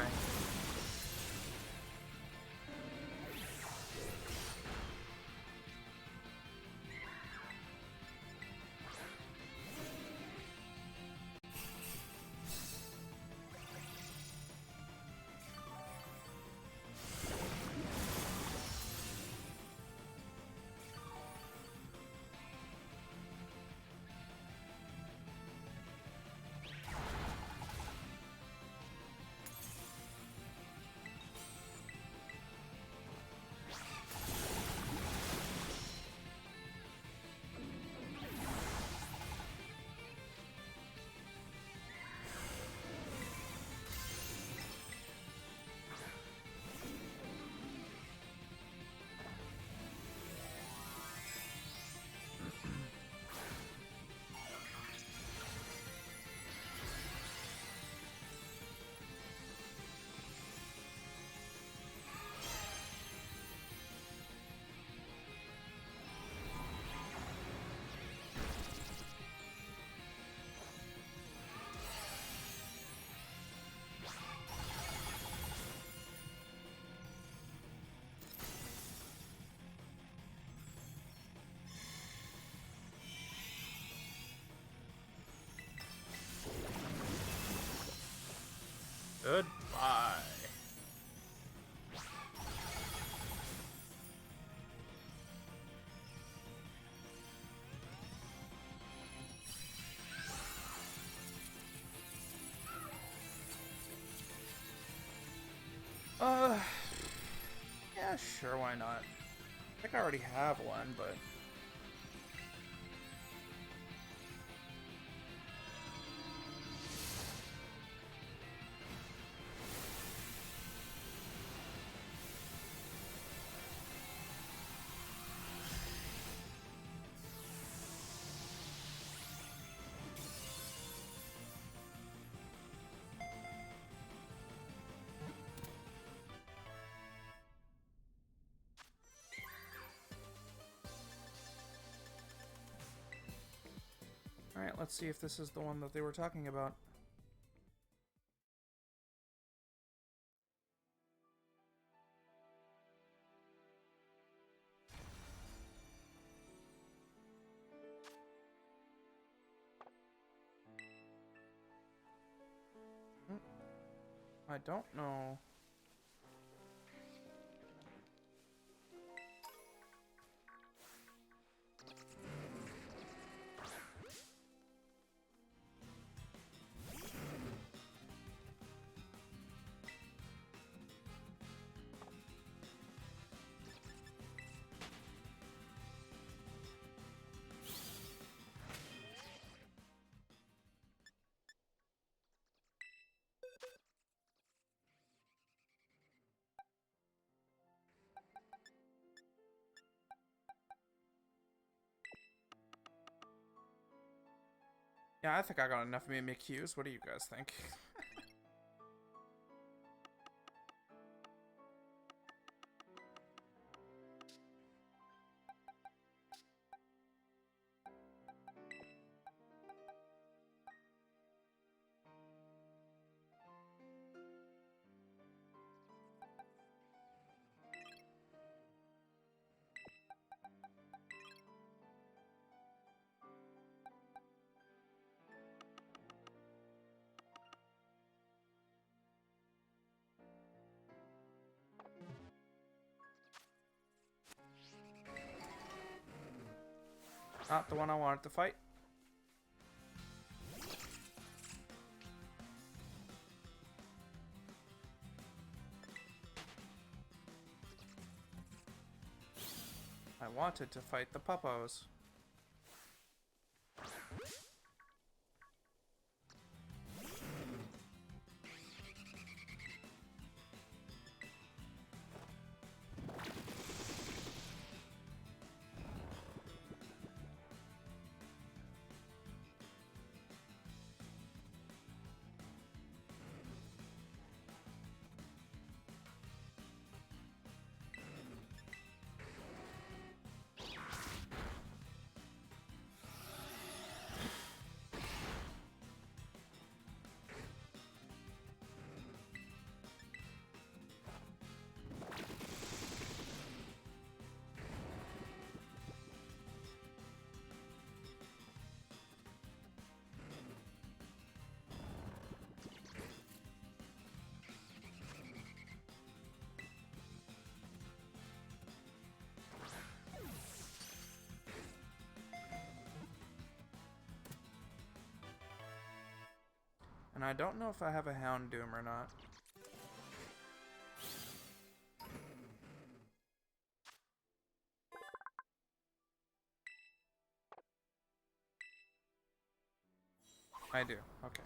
S1: Goodbye. Yeah, sure, why not? I think I already have one, but... Alright, let's see if this is the one that they were talking about. I don't know.
S9: Yeah, I think I got enough Mimikyus. What do you guys think? Not the one I wanted to fight. I wanted to fight the puppos. And I don't know if I have a Houndoom or not. I do, okay.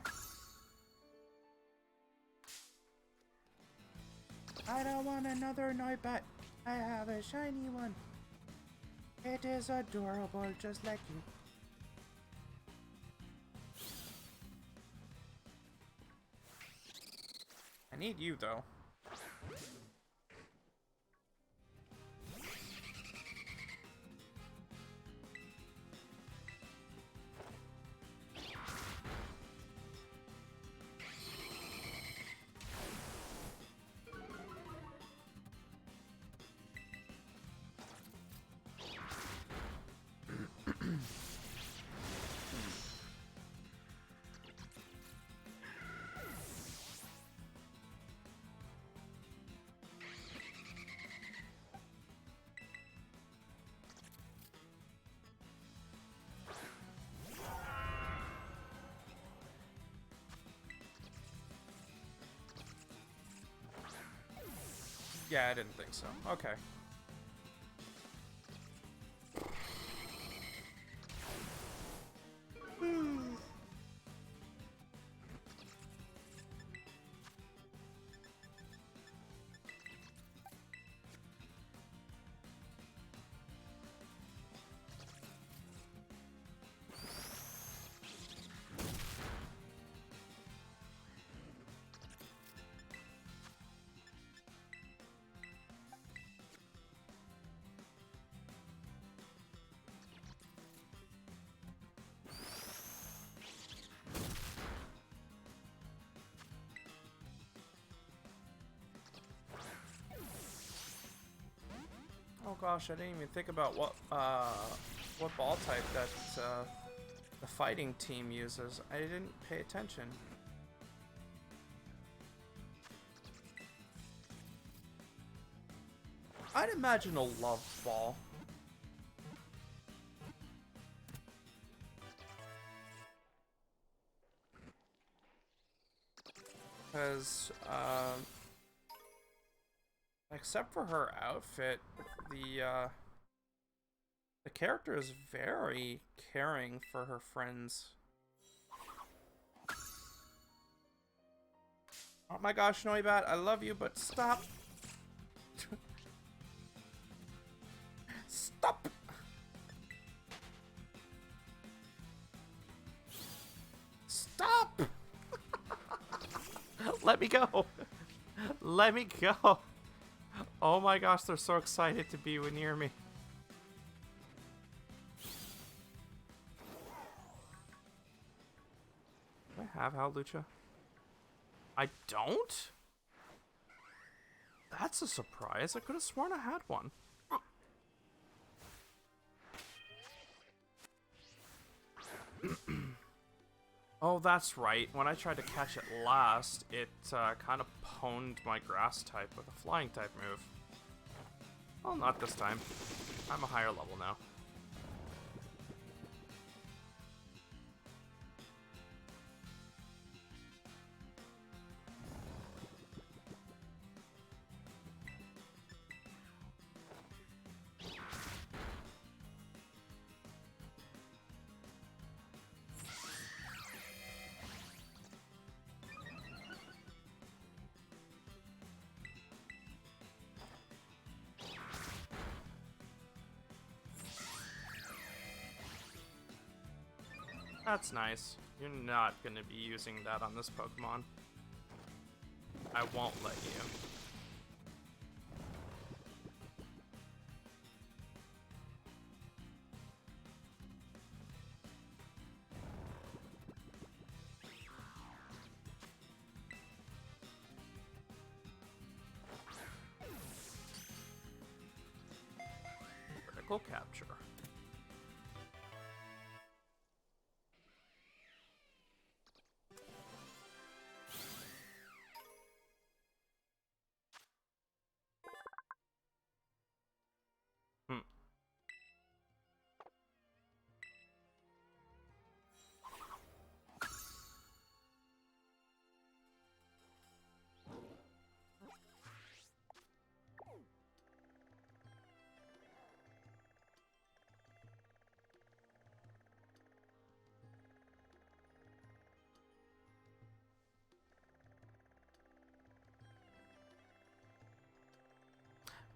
S9: I don't want another Noibat. I have a shiny one. It is adorable, just like you. I need you, though. Yeah, I didn't think so. Okay. Oh gosh, I didn't even think about what ball type that the fighting team uses. I didn't pay attention. I'd imagine a love ball. Because, except for her outfit, the character is very caring for her friends. Oh my gosh, Noibat, I love you, but stop! Stop!
S1: me go. Let me go. Oh my gosh, they're so excited to be near me. Do I have Howlucha? I don't? That's a surprise. I could have sworn I had one. Oh, that's right. When I tried to catch it last, it kind of pwned my grass type with a flying type move. Well, not this time. I'm a higher level now. That's nice. You're not going to be using that on this Pokemon. I won't let you. Critical capture.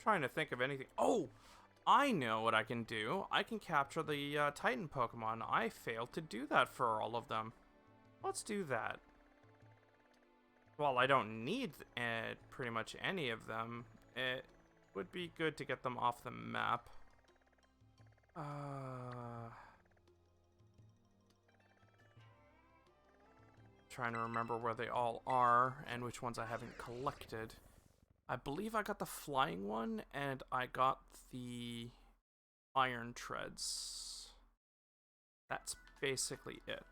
S1: Trying to think of anything. Oh, I know what I can do. I can capture the Titan Pokemon. I failed to do that for all of them. Let's do that. Well, I don't need pretty much any of them. It would be good to get them off the map. Trying to remember where they all are and which ones I haven't collected. I believe I got the flying one, and I got the iron treads. That's basically it.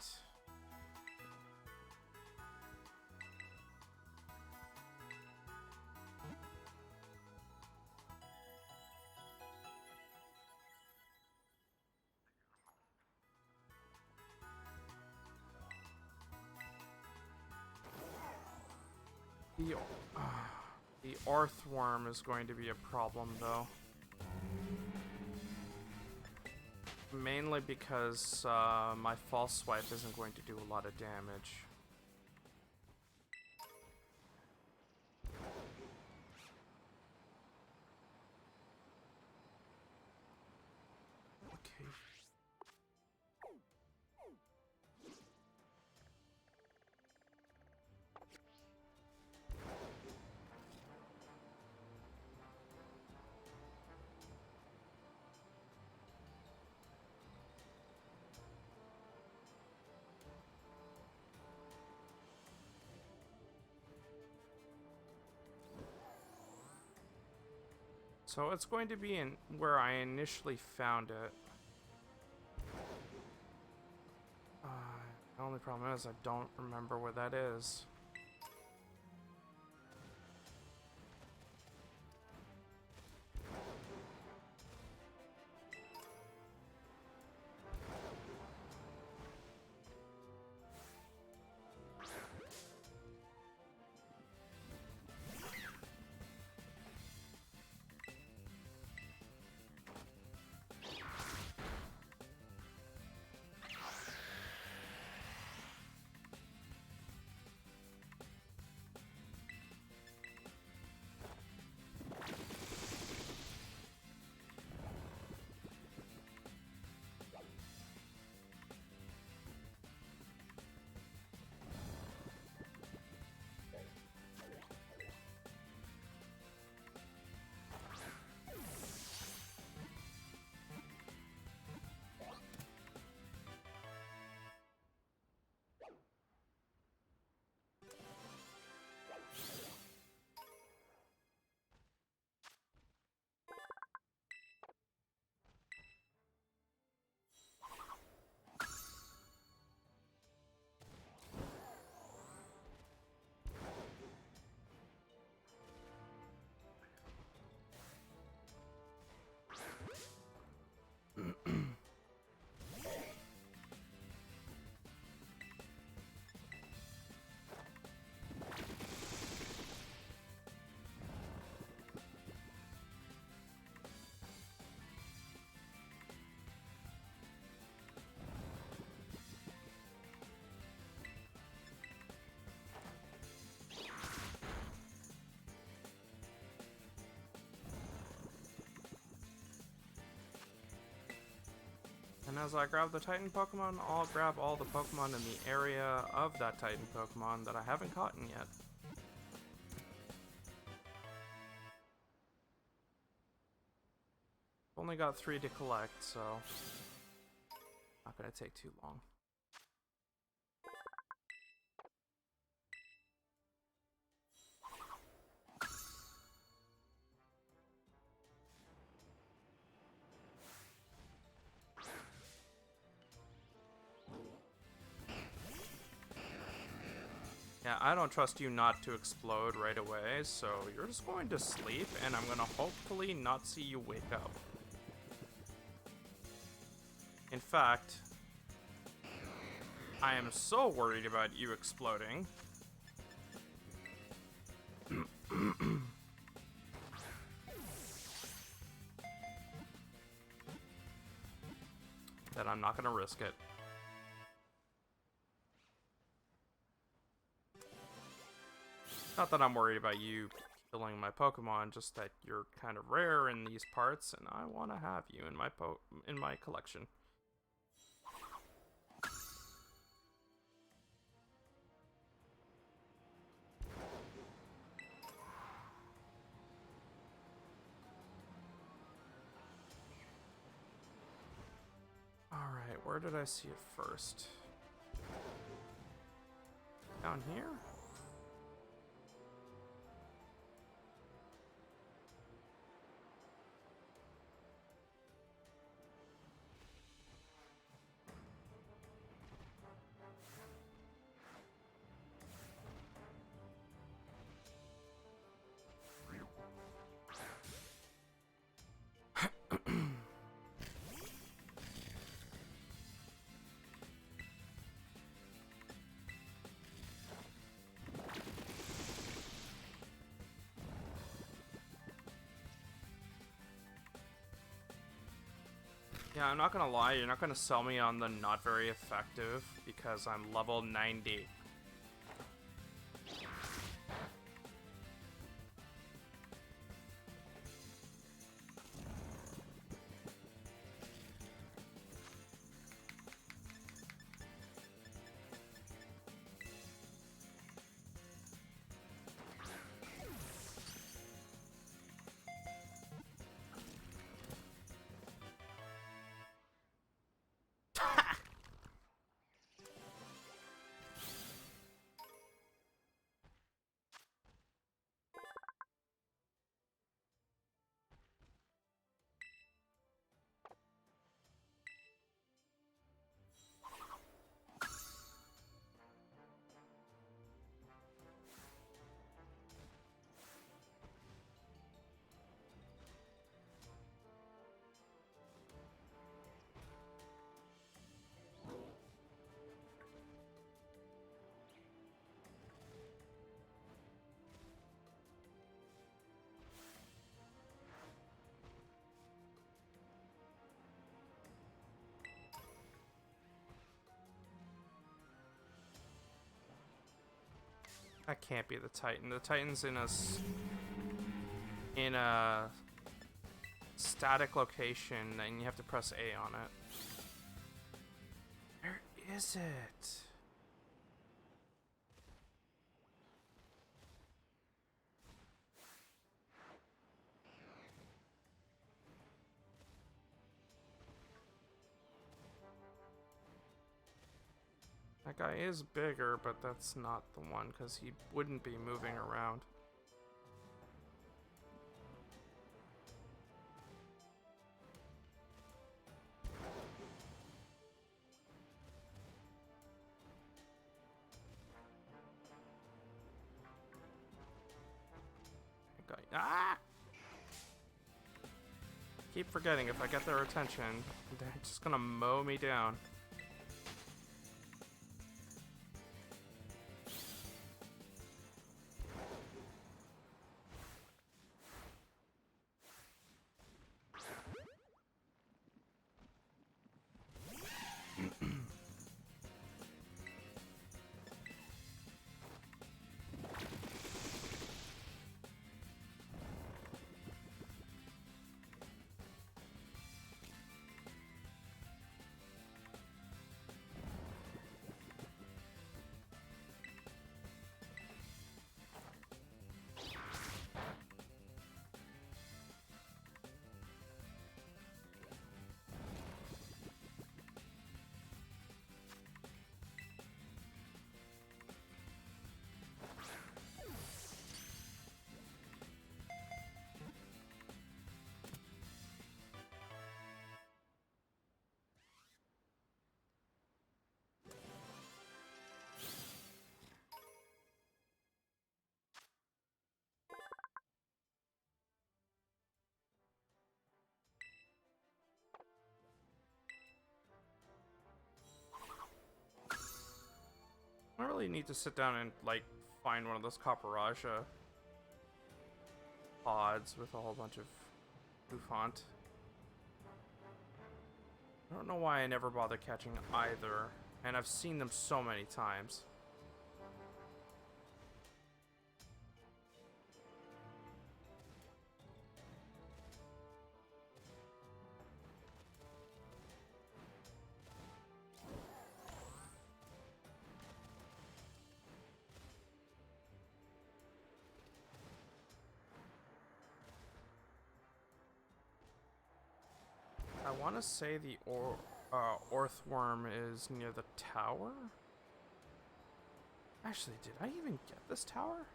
S1: The Earthworm is going to be a problem, though. Mainly because my False Swipe isn't going to do a lot of damage. Okay. So it's going to be in where I initially found it. The only problem is I don't remember where that is. As I grab the Titan Pokemon, I'll grab all the Pokemon in the area of that Titan Pokemon that I haven't caught yet. Only got 3 to collect, so not gonna take too long. Yeah, I don't trust you not to explode right away, so you're just going to sleep, and I'm gonna hopefully not see you wake up. In fact, I am so worried about you exploding. That I'm not gonna risk it. Not that I'm worried about you killing my Pokemon, just that you're kind of rare in these parts, and I want to have you in my collection. Alright, where did I see it first? Down here? Yeah, I'm not gonna lie, you're not gonna sell me on the not very effective because I'm level 90. That can't be the Titan. The Titan's in a static location, and you have to press A on it. Where is it? That guy is bigger, but that's not the one, because he wouldn't be moving around. That guy, ah! Keep forgetting, if I get their attention, they're just gonna mow me down. really need to sit down and, like, find one of those Copperaja pods with a whole bunch of Bouffant. I don't know why I never bother catching either, and I've seen them so many times. I want to say the Orthworm is near the tower? Actually, did I even get this tower?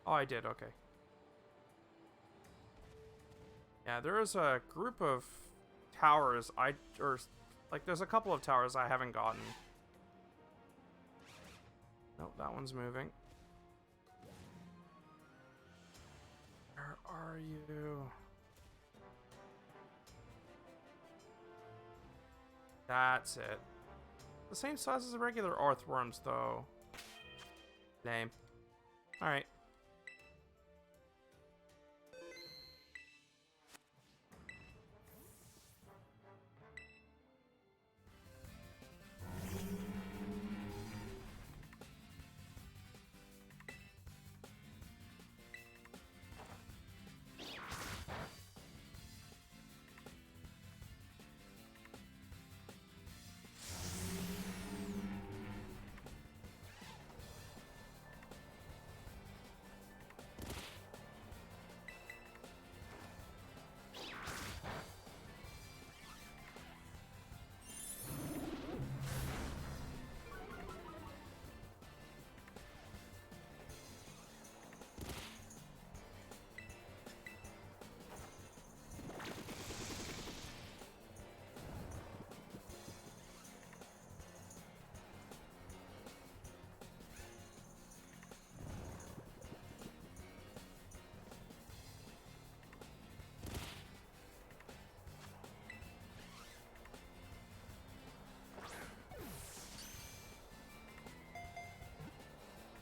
S1: Oh, I did, okay. Yeah, there is a group of towers there's a couple of towers I haven't gotten. Nope, that one's moving. Where are you? That's it. The same size as the regular Orthworms, though. Lame. Alright.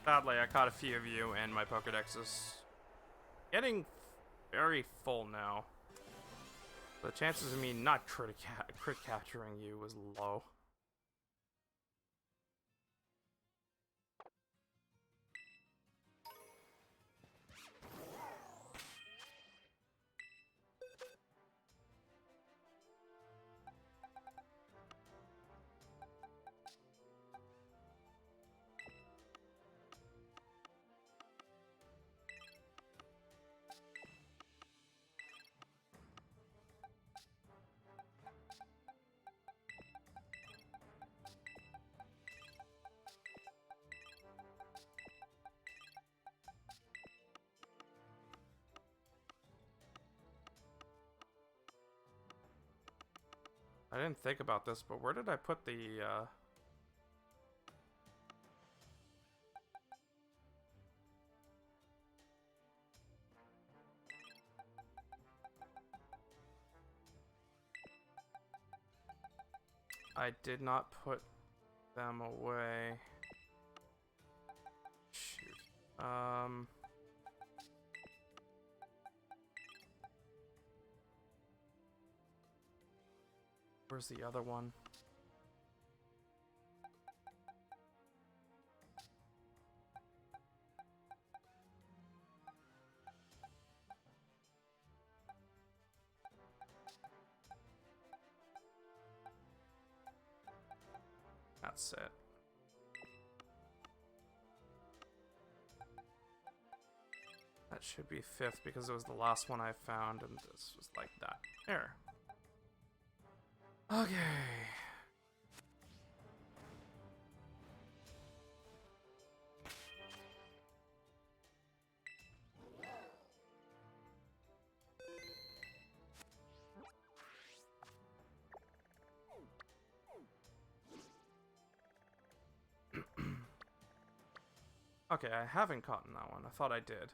S1: Sadly, I caught a few of you, and my Pokedex is getting very full now. The chances of me not crit capturing you was low. I didn't think about this, but where did I put the, I did not put them away. Shoot. Where's the other one? That's it. That should be 5th because it was the last one I found and this was like that. There. Okay. Okay, I haven't caught in that one. I thought I did.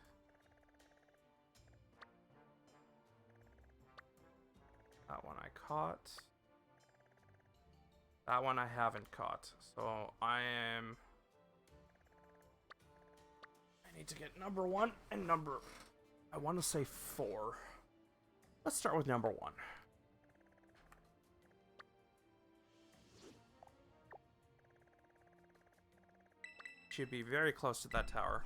S1: That one I caught. That one I haven't caught. So I am need to get number 1 and number... I want to say 4. Let's start with number 1. Should be very close to that tower.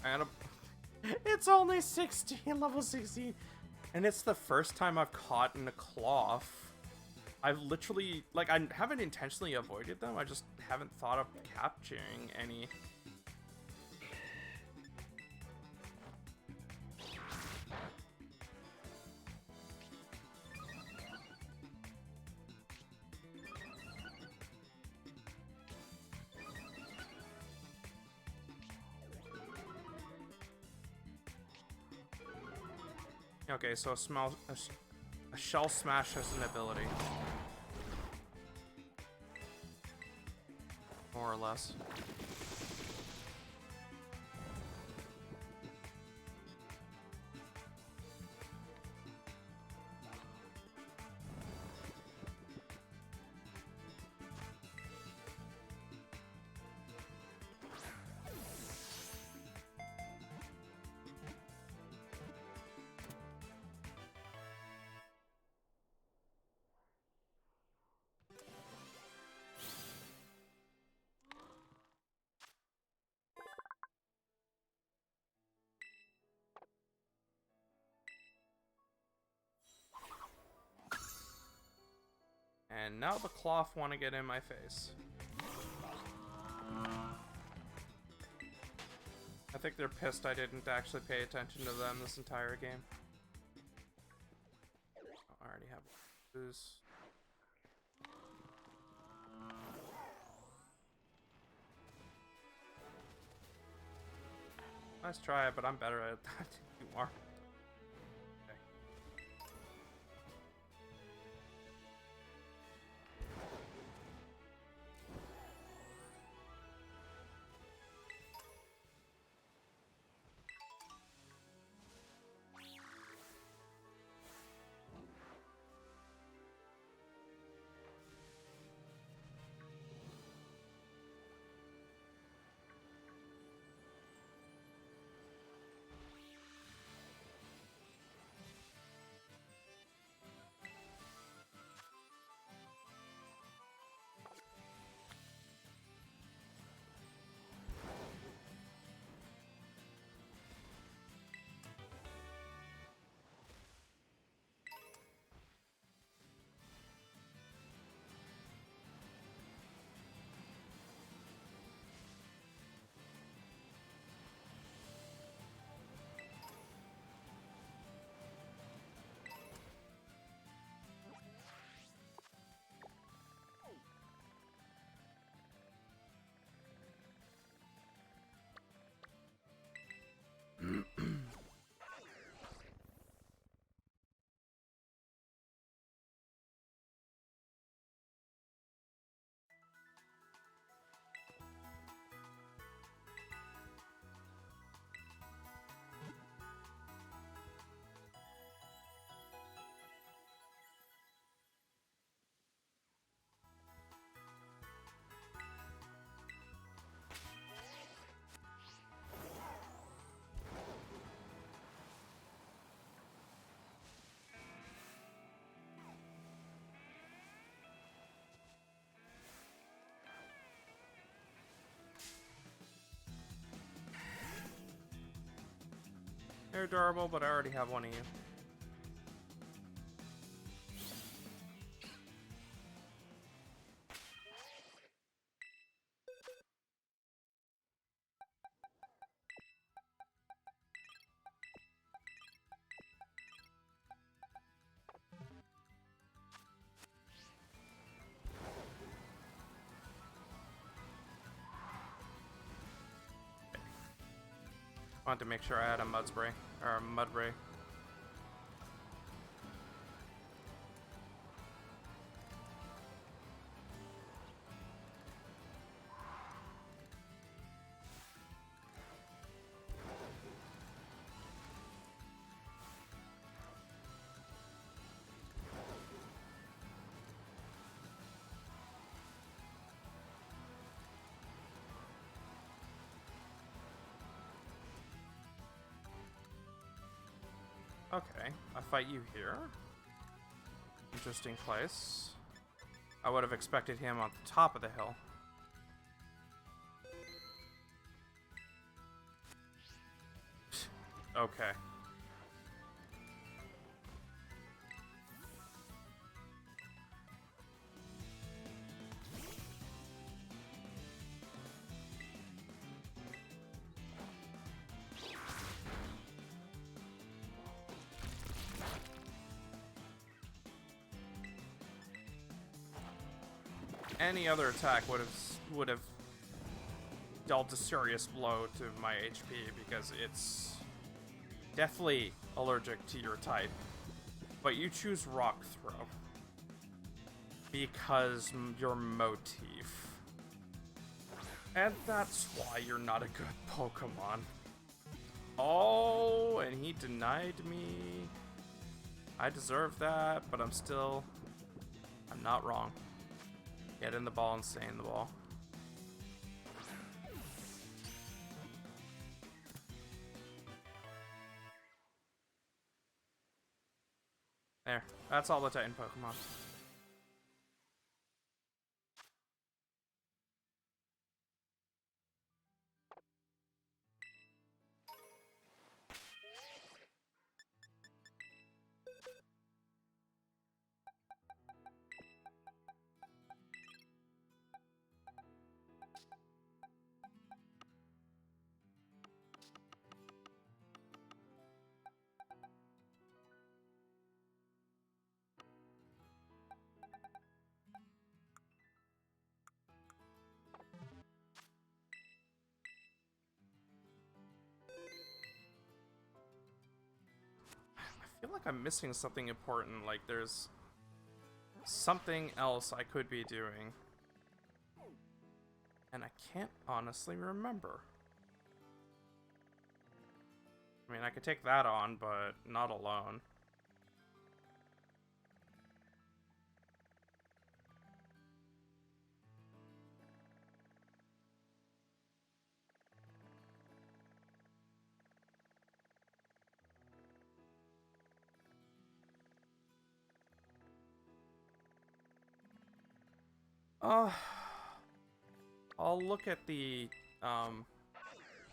S1: And it's only 16, level 16, and it's the first time I've caught in a cloth. I've literally, like, I haven't intentionally avoided them, I just haven't thought of capturing any. Okay, so a shell smash has an ability. More or less. And now the cloth want to get in my face. I think they're pissed I didn't actually pay attention to them this entire game. I already have booze. Nice try, but I'm better at that. You are. They're adorable, but I already have one of you. Wanted to make sure I had a mud spray or a mud ray. Okay, I fight you here. Interesting place. I would have expected him on the top of the hill. Okay. Any other attack would have dealt a serious blow to my HP because it's definitely allergic to your type. But you choose Rock Throw because your motif. And that's why you're not a good Pokemon. Oh, and he denied me. I deserve that, but I'm not wrong. Get in the ball and stay in the ball. There. That's all the Titan Pokemon. I feel like I'm missing something important, like there's something else I could be doing. And I can't honestly remember. I mean, I could take that on, but not alone. I'll look at the,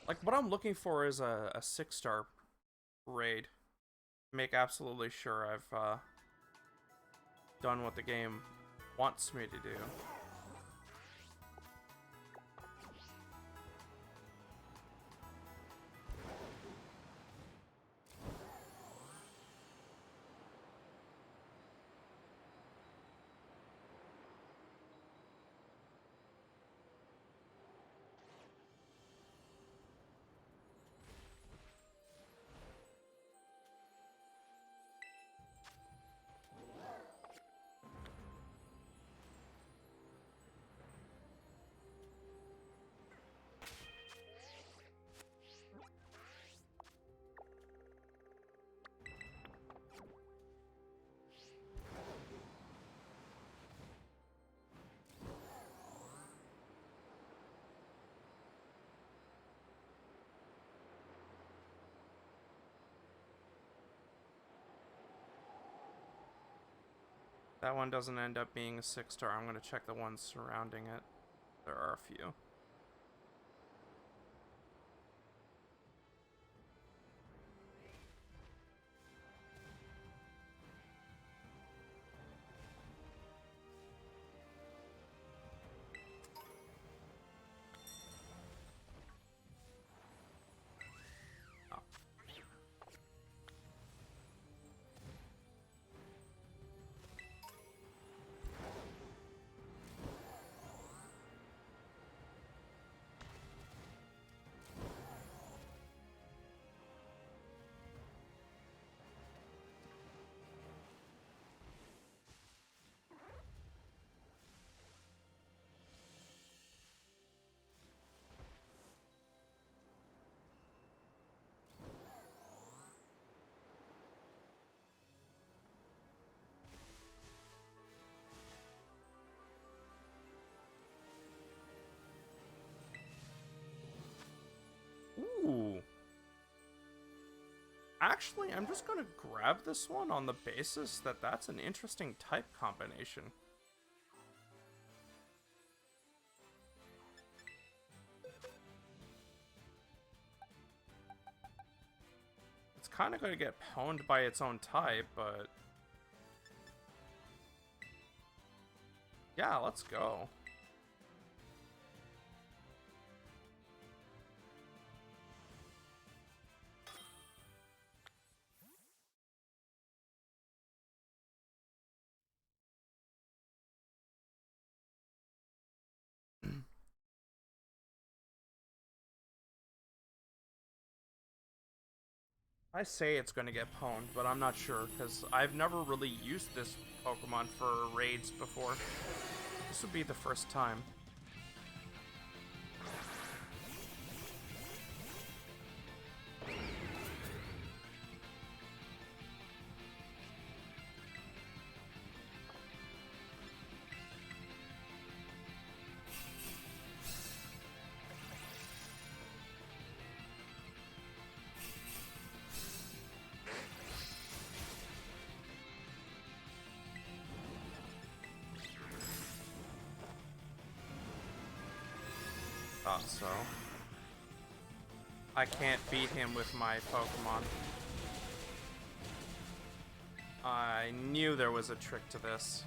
S1: like, what I'm looking for is a 6-star raid. Make absolutely sure I've, done what the game wants me to do. That one doesn't end up being a 6-star. I'm going to check the ones surrounding it. There are a few. Actually, I'm just gonna grab this one on the basis that that's an interesting type combination. It's kind of going to get pwned by its own type, but... yeah, let's go. I say it's going to get pwned, but I'm not sure, because I've never really used this Pokemon for raids before. This would be the first time. Thought so. I can't beat him with my Pokemon. I knew there was a trick to this.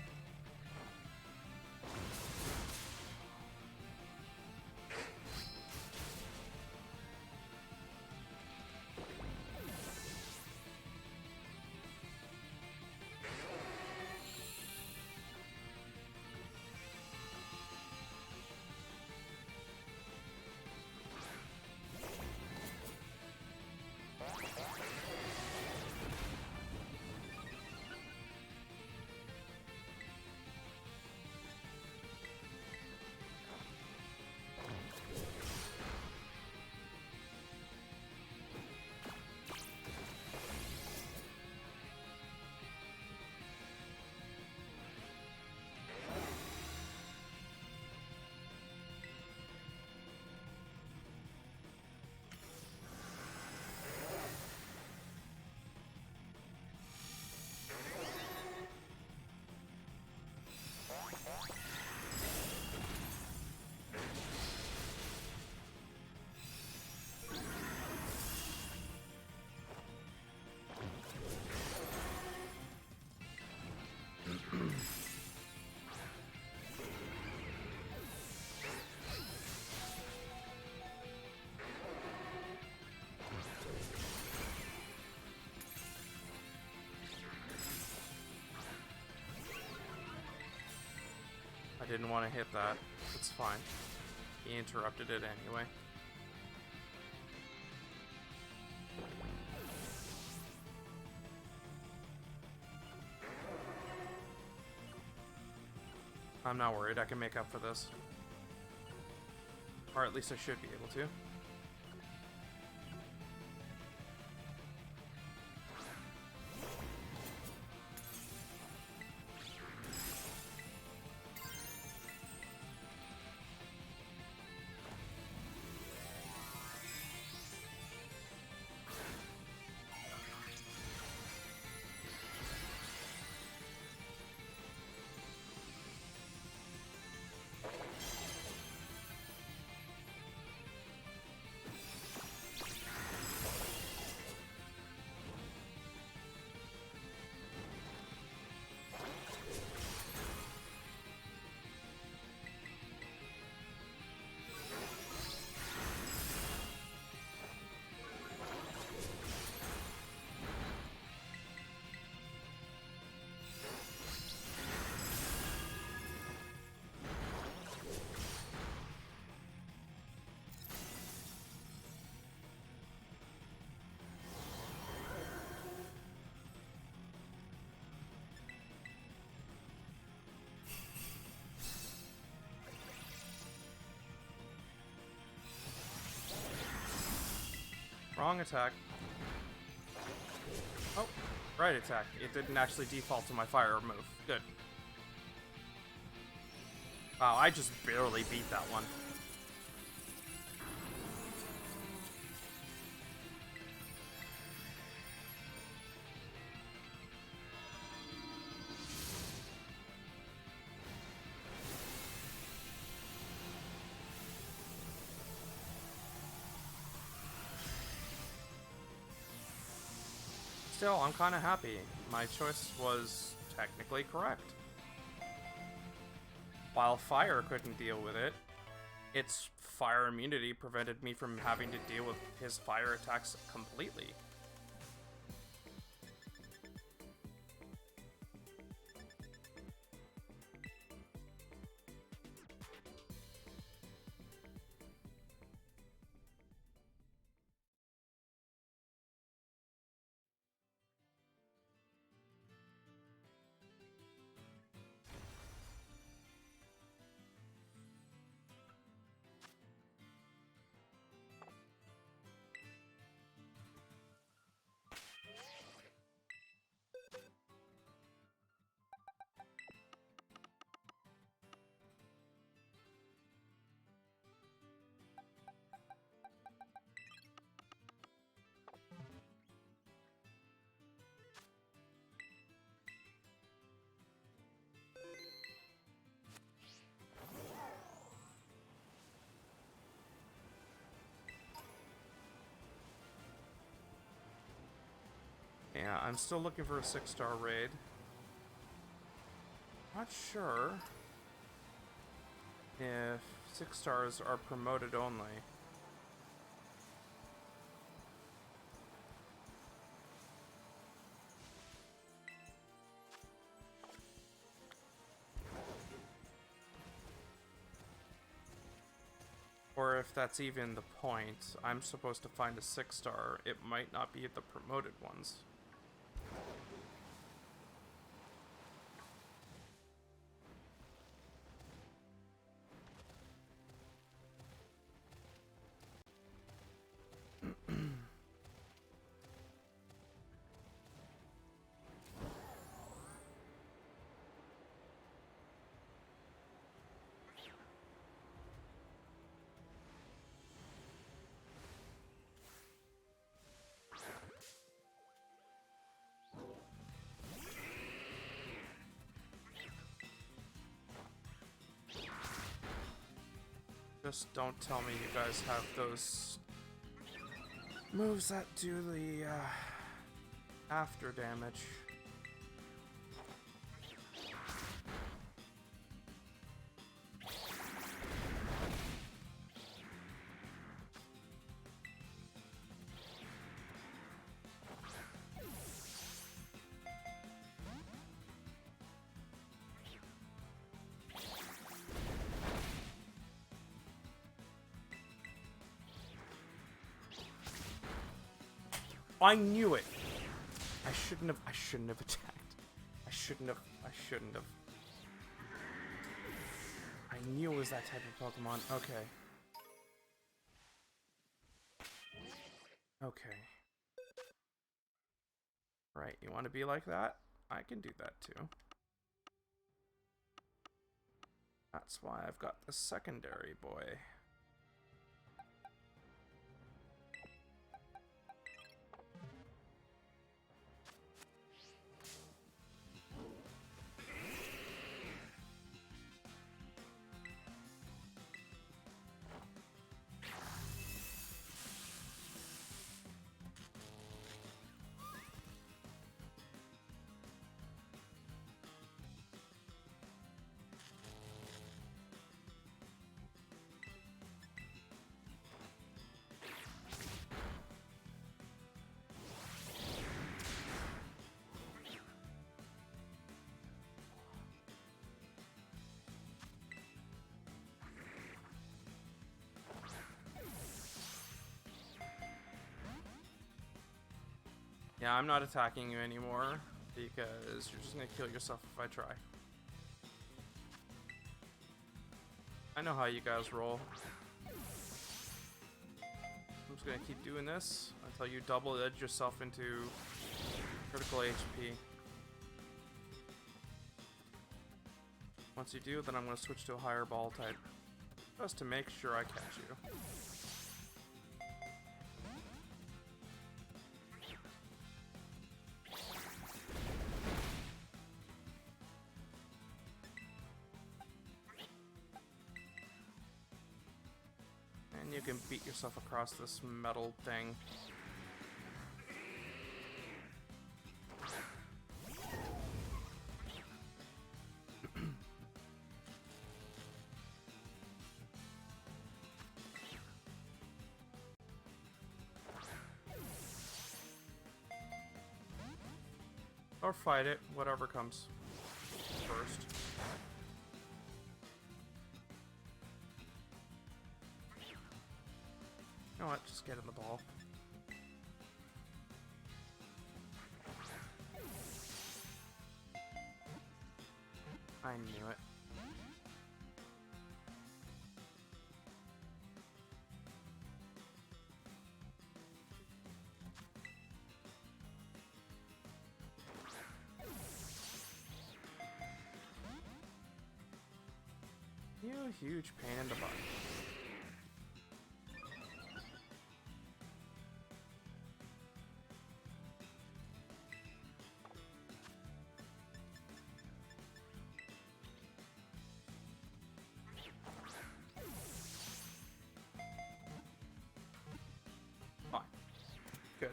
S1: I didn't want to hit that. It's fine. He interrupted it anyway. I'm not worried. I can make up for this. Or at least I should be able to. Wrong attack. Oh, right attack. It didn't actually default to my fire move. Good. Wow, I just barely beat that one. still, I'm kind of happy. My choice was technically correct. While fire couldn't deal with it, its fire immunity prevented me from having to deal with his fire attacks completely. Yeah, I'm still looking for a 6-star raid. Not sure if 6 stars are promoted only. Or if that's even the point. I'm supposed to find a 6-star. It might not be the promoted ones. Just don't tell me you guys have those moves that do the after damage. I knew it. I shouldn't have attacked. I shouldn't have. I knew it was that type of Pokemon. Okay. Okay. Right, you want to be like that? I can do that too. That's why I've got the secondary boy. Yeah, I'm not attacking you anymore because you're just gonna kill yourself if I try. I know how you guys roll. I'm just gonna keep doing this until you double edge yourself into critical HP. Once you do, then I'm gonna switch to a higher ball type, just to make sure I catch you. You can beat yourself across this metal thing.
S9: Or fight it, whatever comes first. You know what? Just get in the ball. I knew it. You huge pain in the butt. Fine. Good.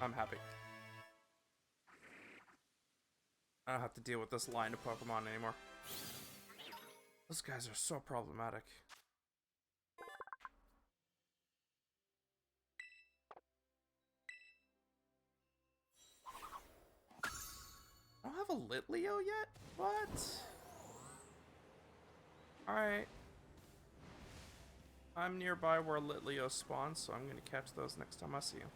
S9: I'm happy. I don't have to deal with this line of Pokemon anymore. Those guys are so problematic. I don't have a Litleo yet? What? Alright. I'm nearby where Litleo spawns, so I'm gonna catch those next time I see them.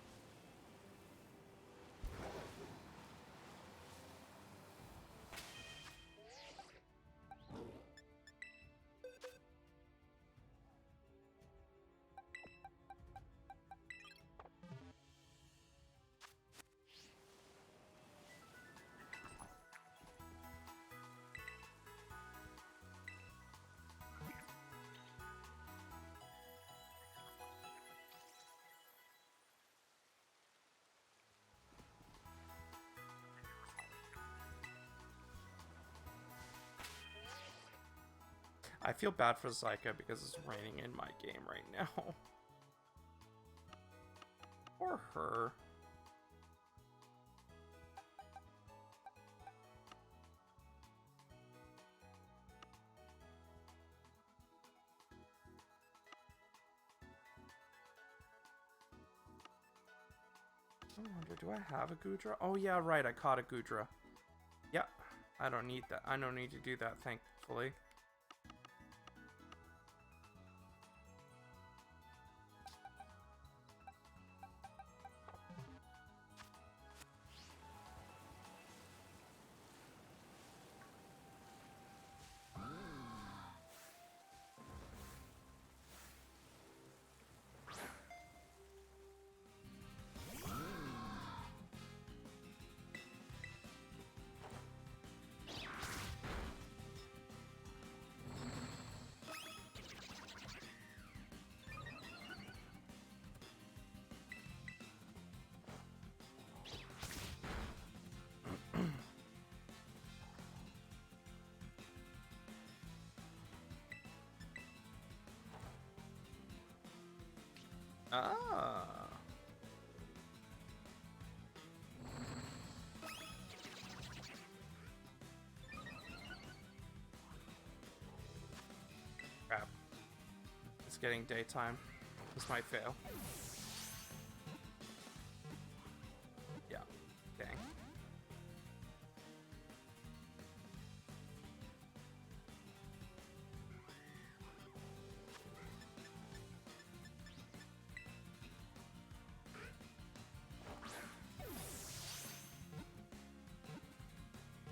S9: I feel bad for Zyka because it's raining in my game right now. Or her. I wonder, do I have a Goodra? Oh yeah, right, I caught a Goodra. Yep, I don't need that. I don't need to do that, thankfully. Ah. Crap. It's getting daytime. This might fail. Yeah. Dang.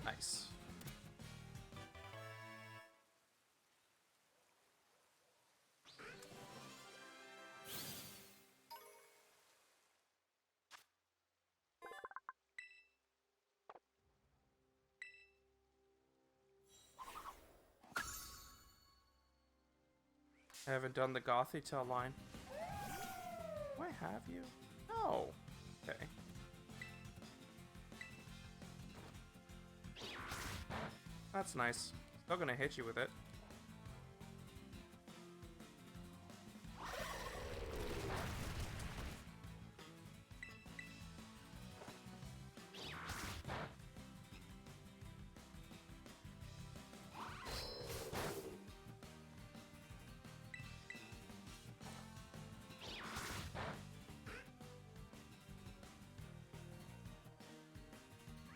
S9: Nice. I haven't done the Gothitelle line. Do I have you? No. Okay. That's nice. Still gonna hit you with it.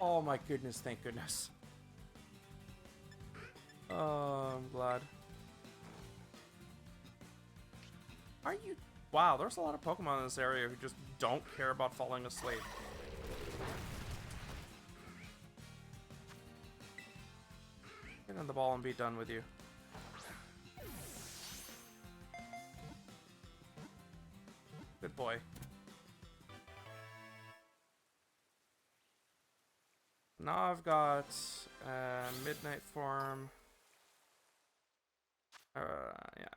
S9: Oh my goodness, thank goodness. Oh, I'm glad. Are you... Wow, there's a lot of Pokemon in this area who just don't care about falling asleep. Get on the ball and be done with you. Good boy. Now I've got midnight form. Yeah,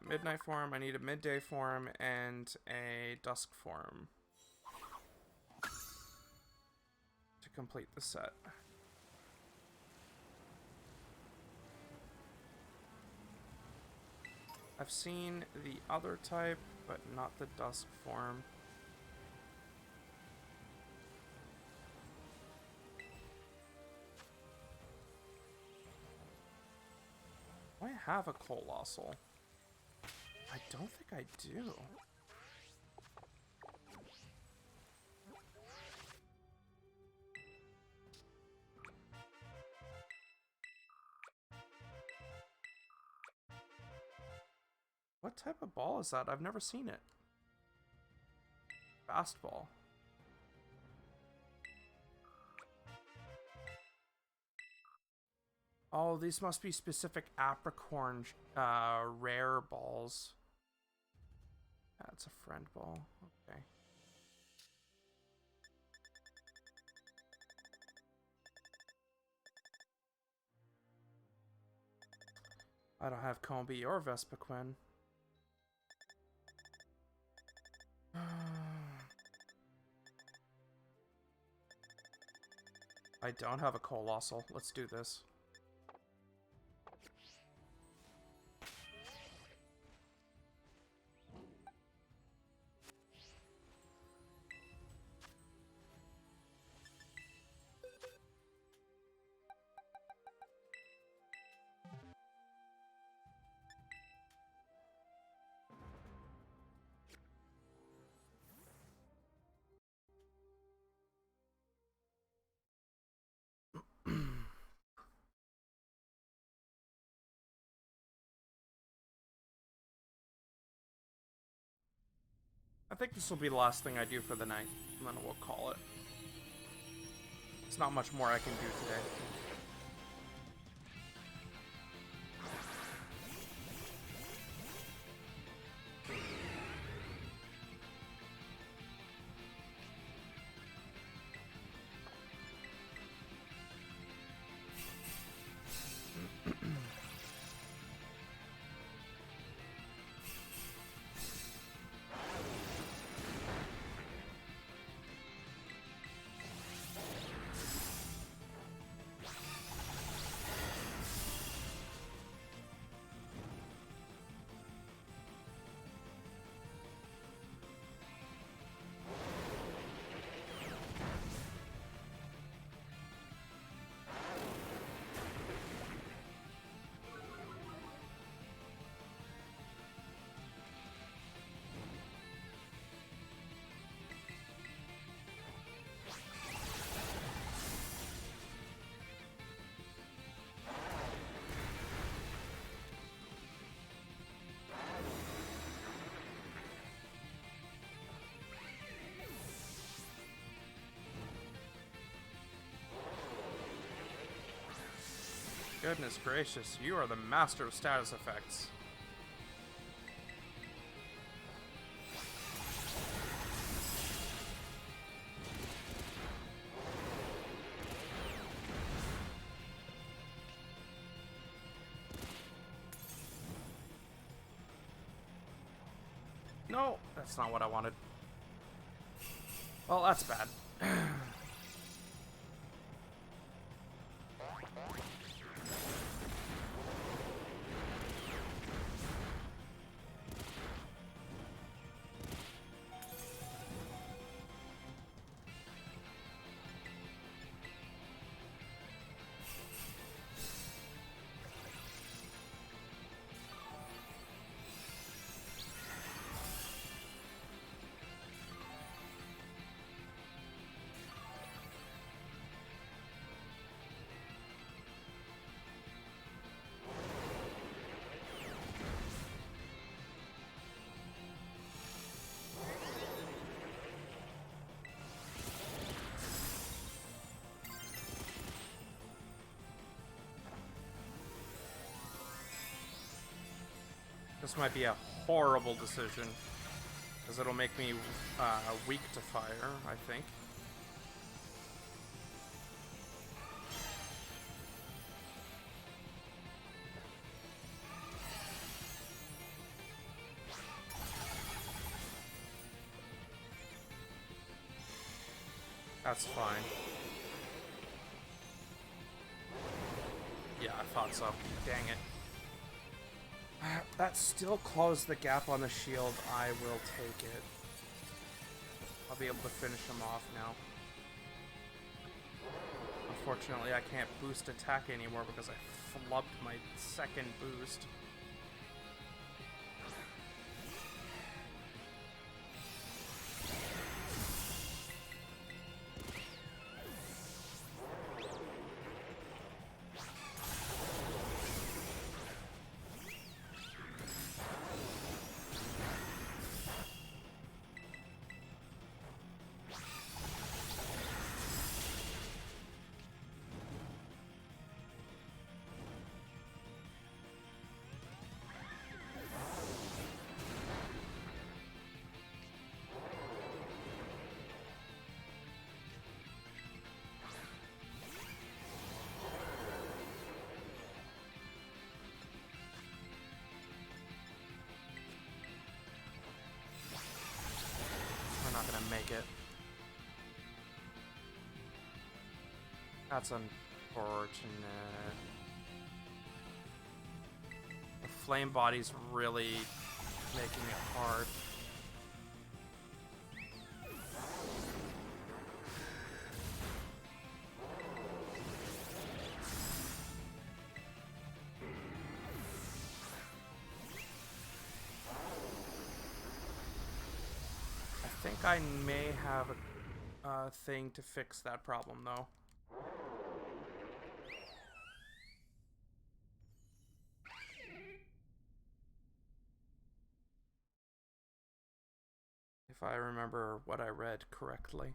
S9: midnight form. I need a midday form and a dusk form to complete the set. I've seen the other type, but not the dusk form. Do I have a Colossal? I don't think I do. What type of ball is that? I've never seen it. Fastball. Oh, these must be specific apricorn rare balls. That's a friend ball. Okay. I don't have Combi or Vespiquen. I don't have a Colossal. Let's do this. I think this will be the last thing I do for the night, and then we'll call it. There's not much more I can do today. Goodness gracious, you are the master of status effects. No, that's not what I wanted. Well, that's bad. This might be a horrible decision, because it'll make me weak to fire, I think. That's fine. Yeah, I thought so. Dang it. That still closed the gap on the shield. I will take it. I'll be able to finish him off now. Unfortunately, I can't boost attack anymore because I flubbed my second boost. Make it. That's unfortunate. The flame body's really making it hard. I think I may have a thing to fix that problem, though. If I remember what I read correctly.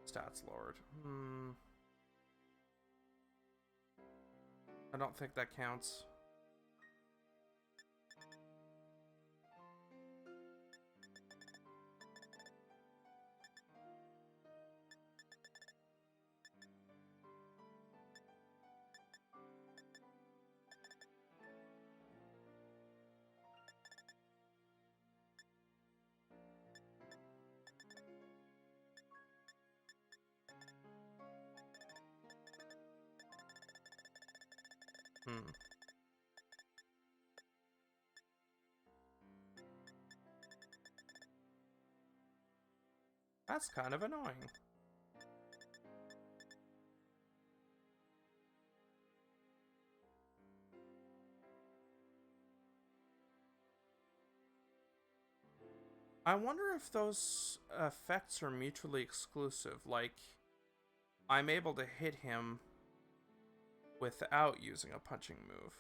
S9: Stats Lord. I don't think that counts. That's kind of annoying. I wonder if those effects are mutually exclusive, like I'm able to hit him without using a punching move.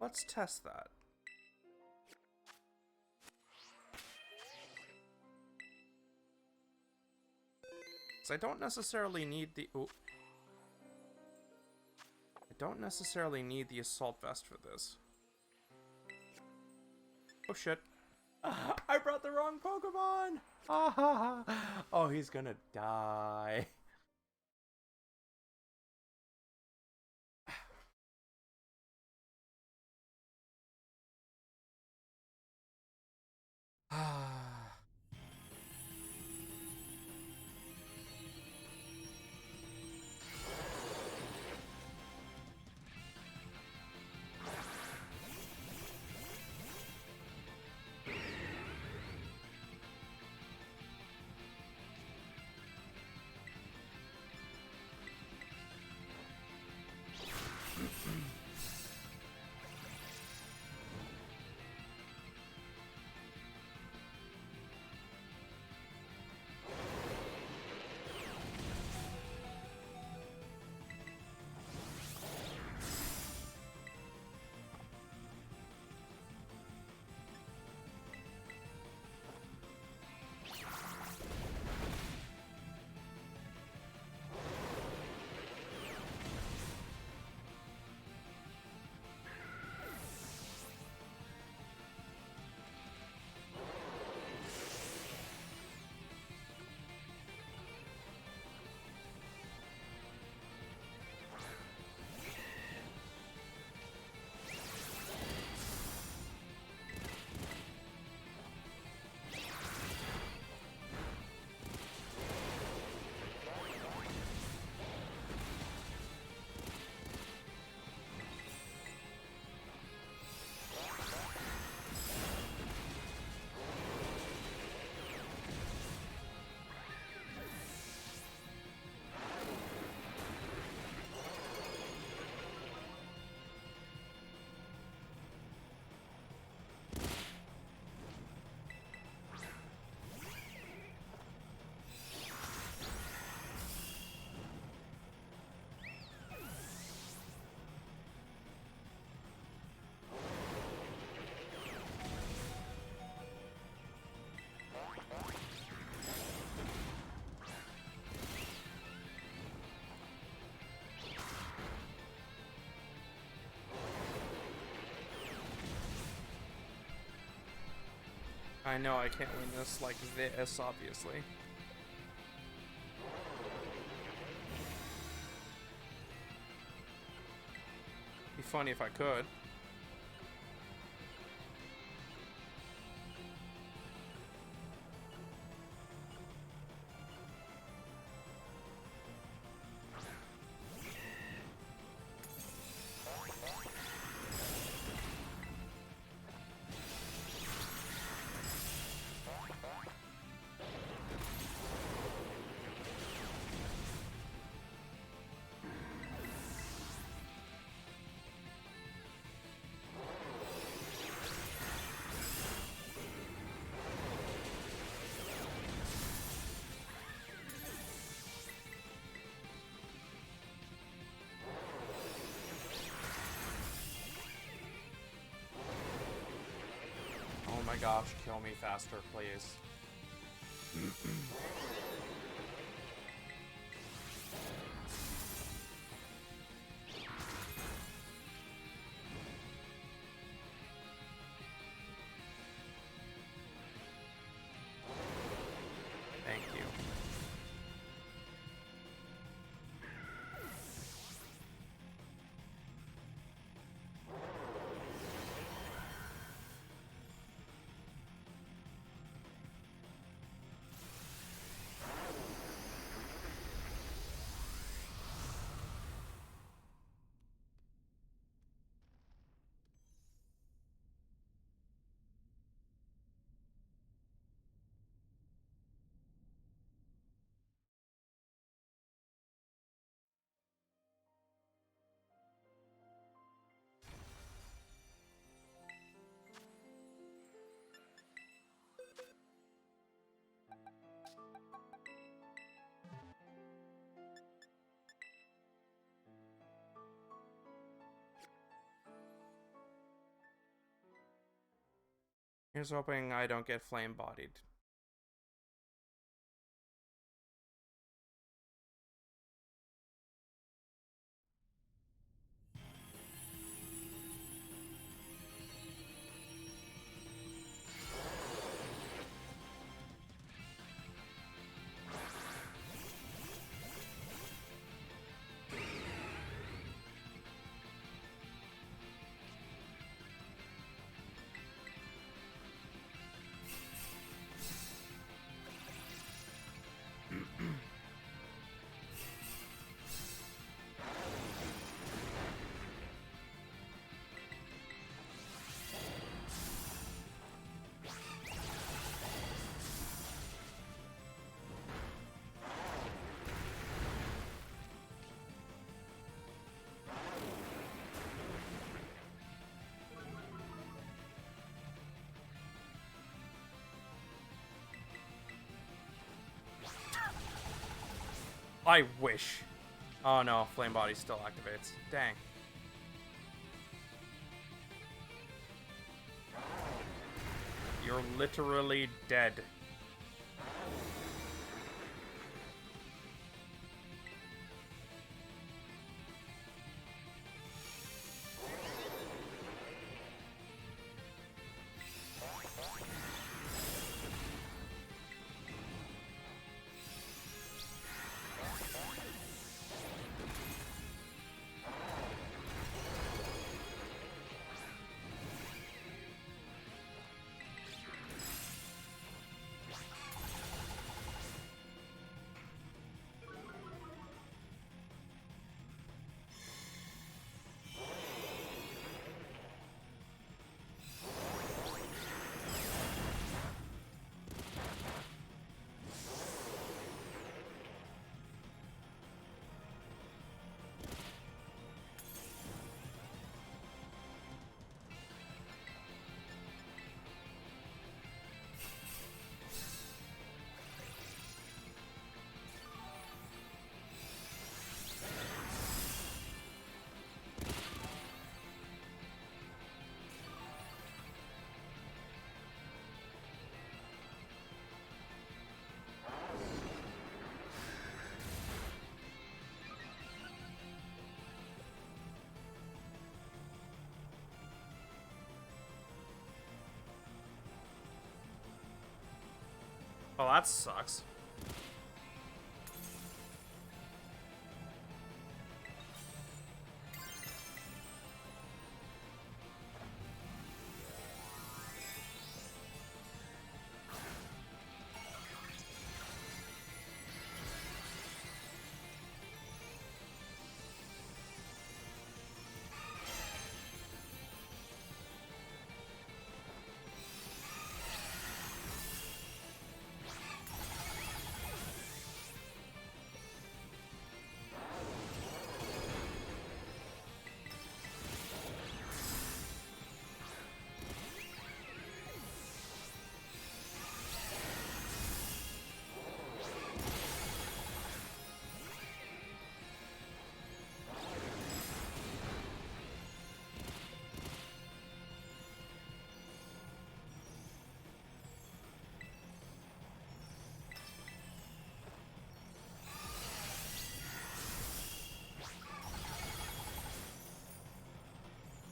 S9: Let's test that. So I don't necessarily need the... Ooh. I don't necessarily need the assault vest for this. Oh shit. I brought the wrong Pokemon! Oh, he's gonna die. I know I can't win this like this, obviously. Be funny if I could. Oh my gosh, kill me faster, please. Thank you. Here's hoping I don't get flame-bodied. I wish. Oh no, Flame Body still activates. Dang. You're literally dead.
S1: Well, that sucks.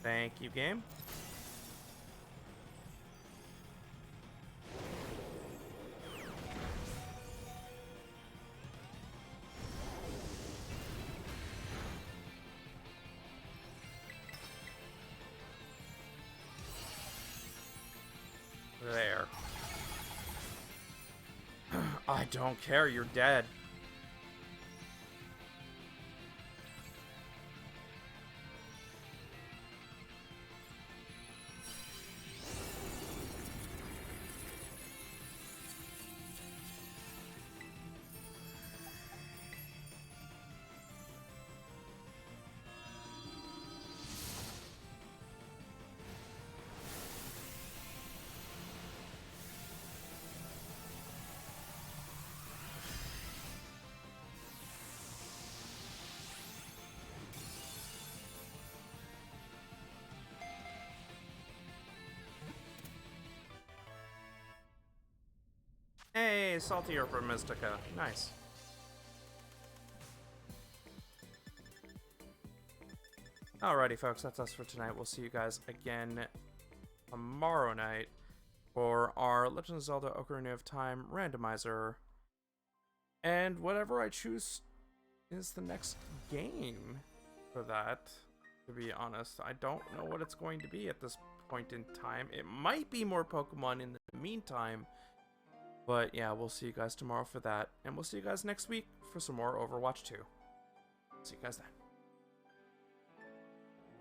S1: Thank you, game. There. I don't care, you're dead. Hey, Salty Herba Mystica. Nice. Alrighty, folks, that's us for tonight. We'll see you guys again tomorrow night for our Legend of Zelda Ocarina of Time randomizer. And whatever I choose is the next game for that, to be honest. I don't know what it's going to be at this point in time. It might be more Pokemon in the meantime. But yeah, we'll see you guys tomorrow for that. And we'll see you guys next week for some more Overwatch 2. See you guys then.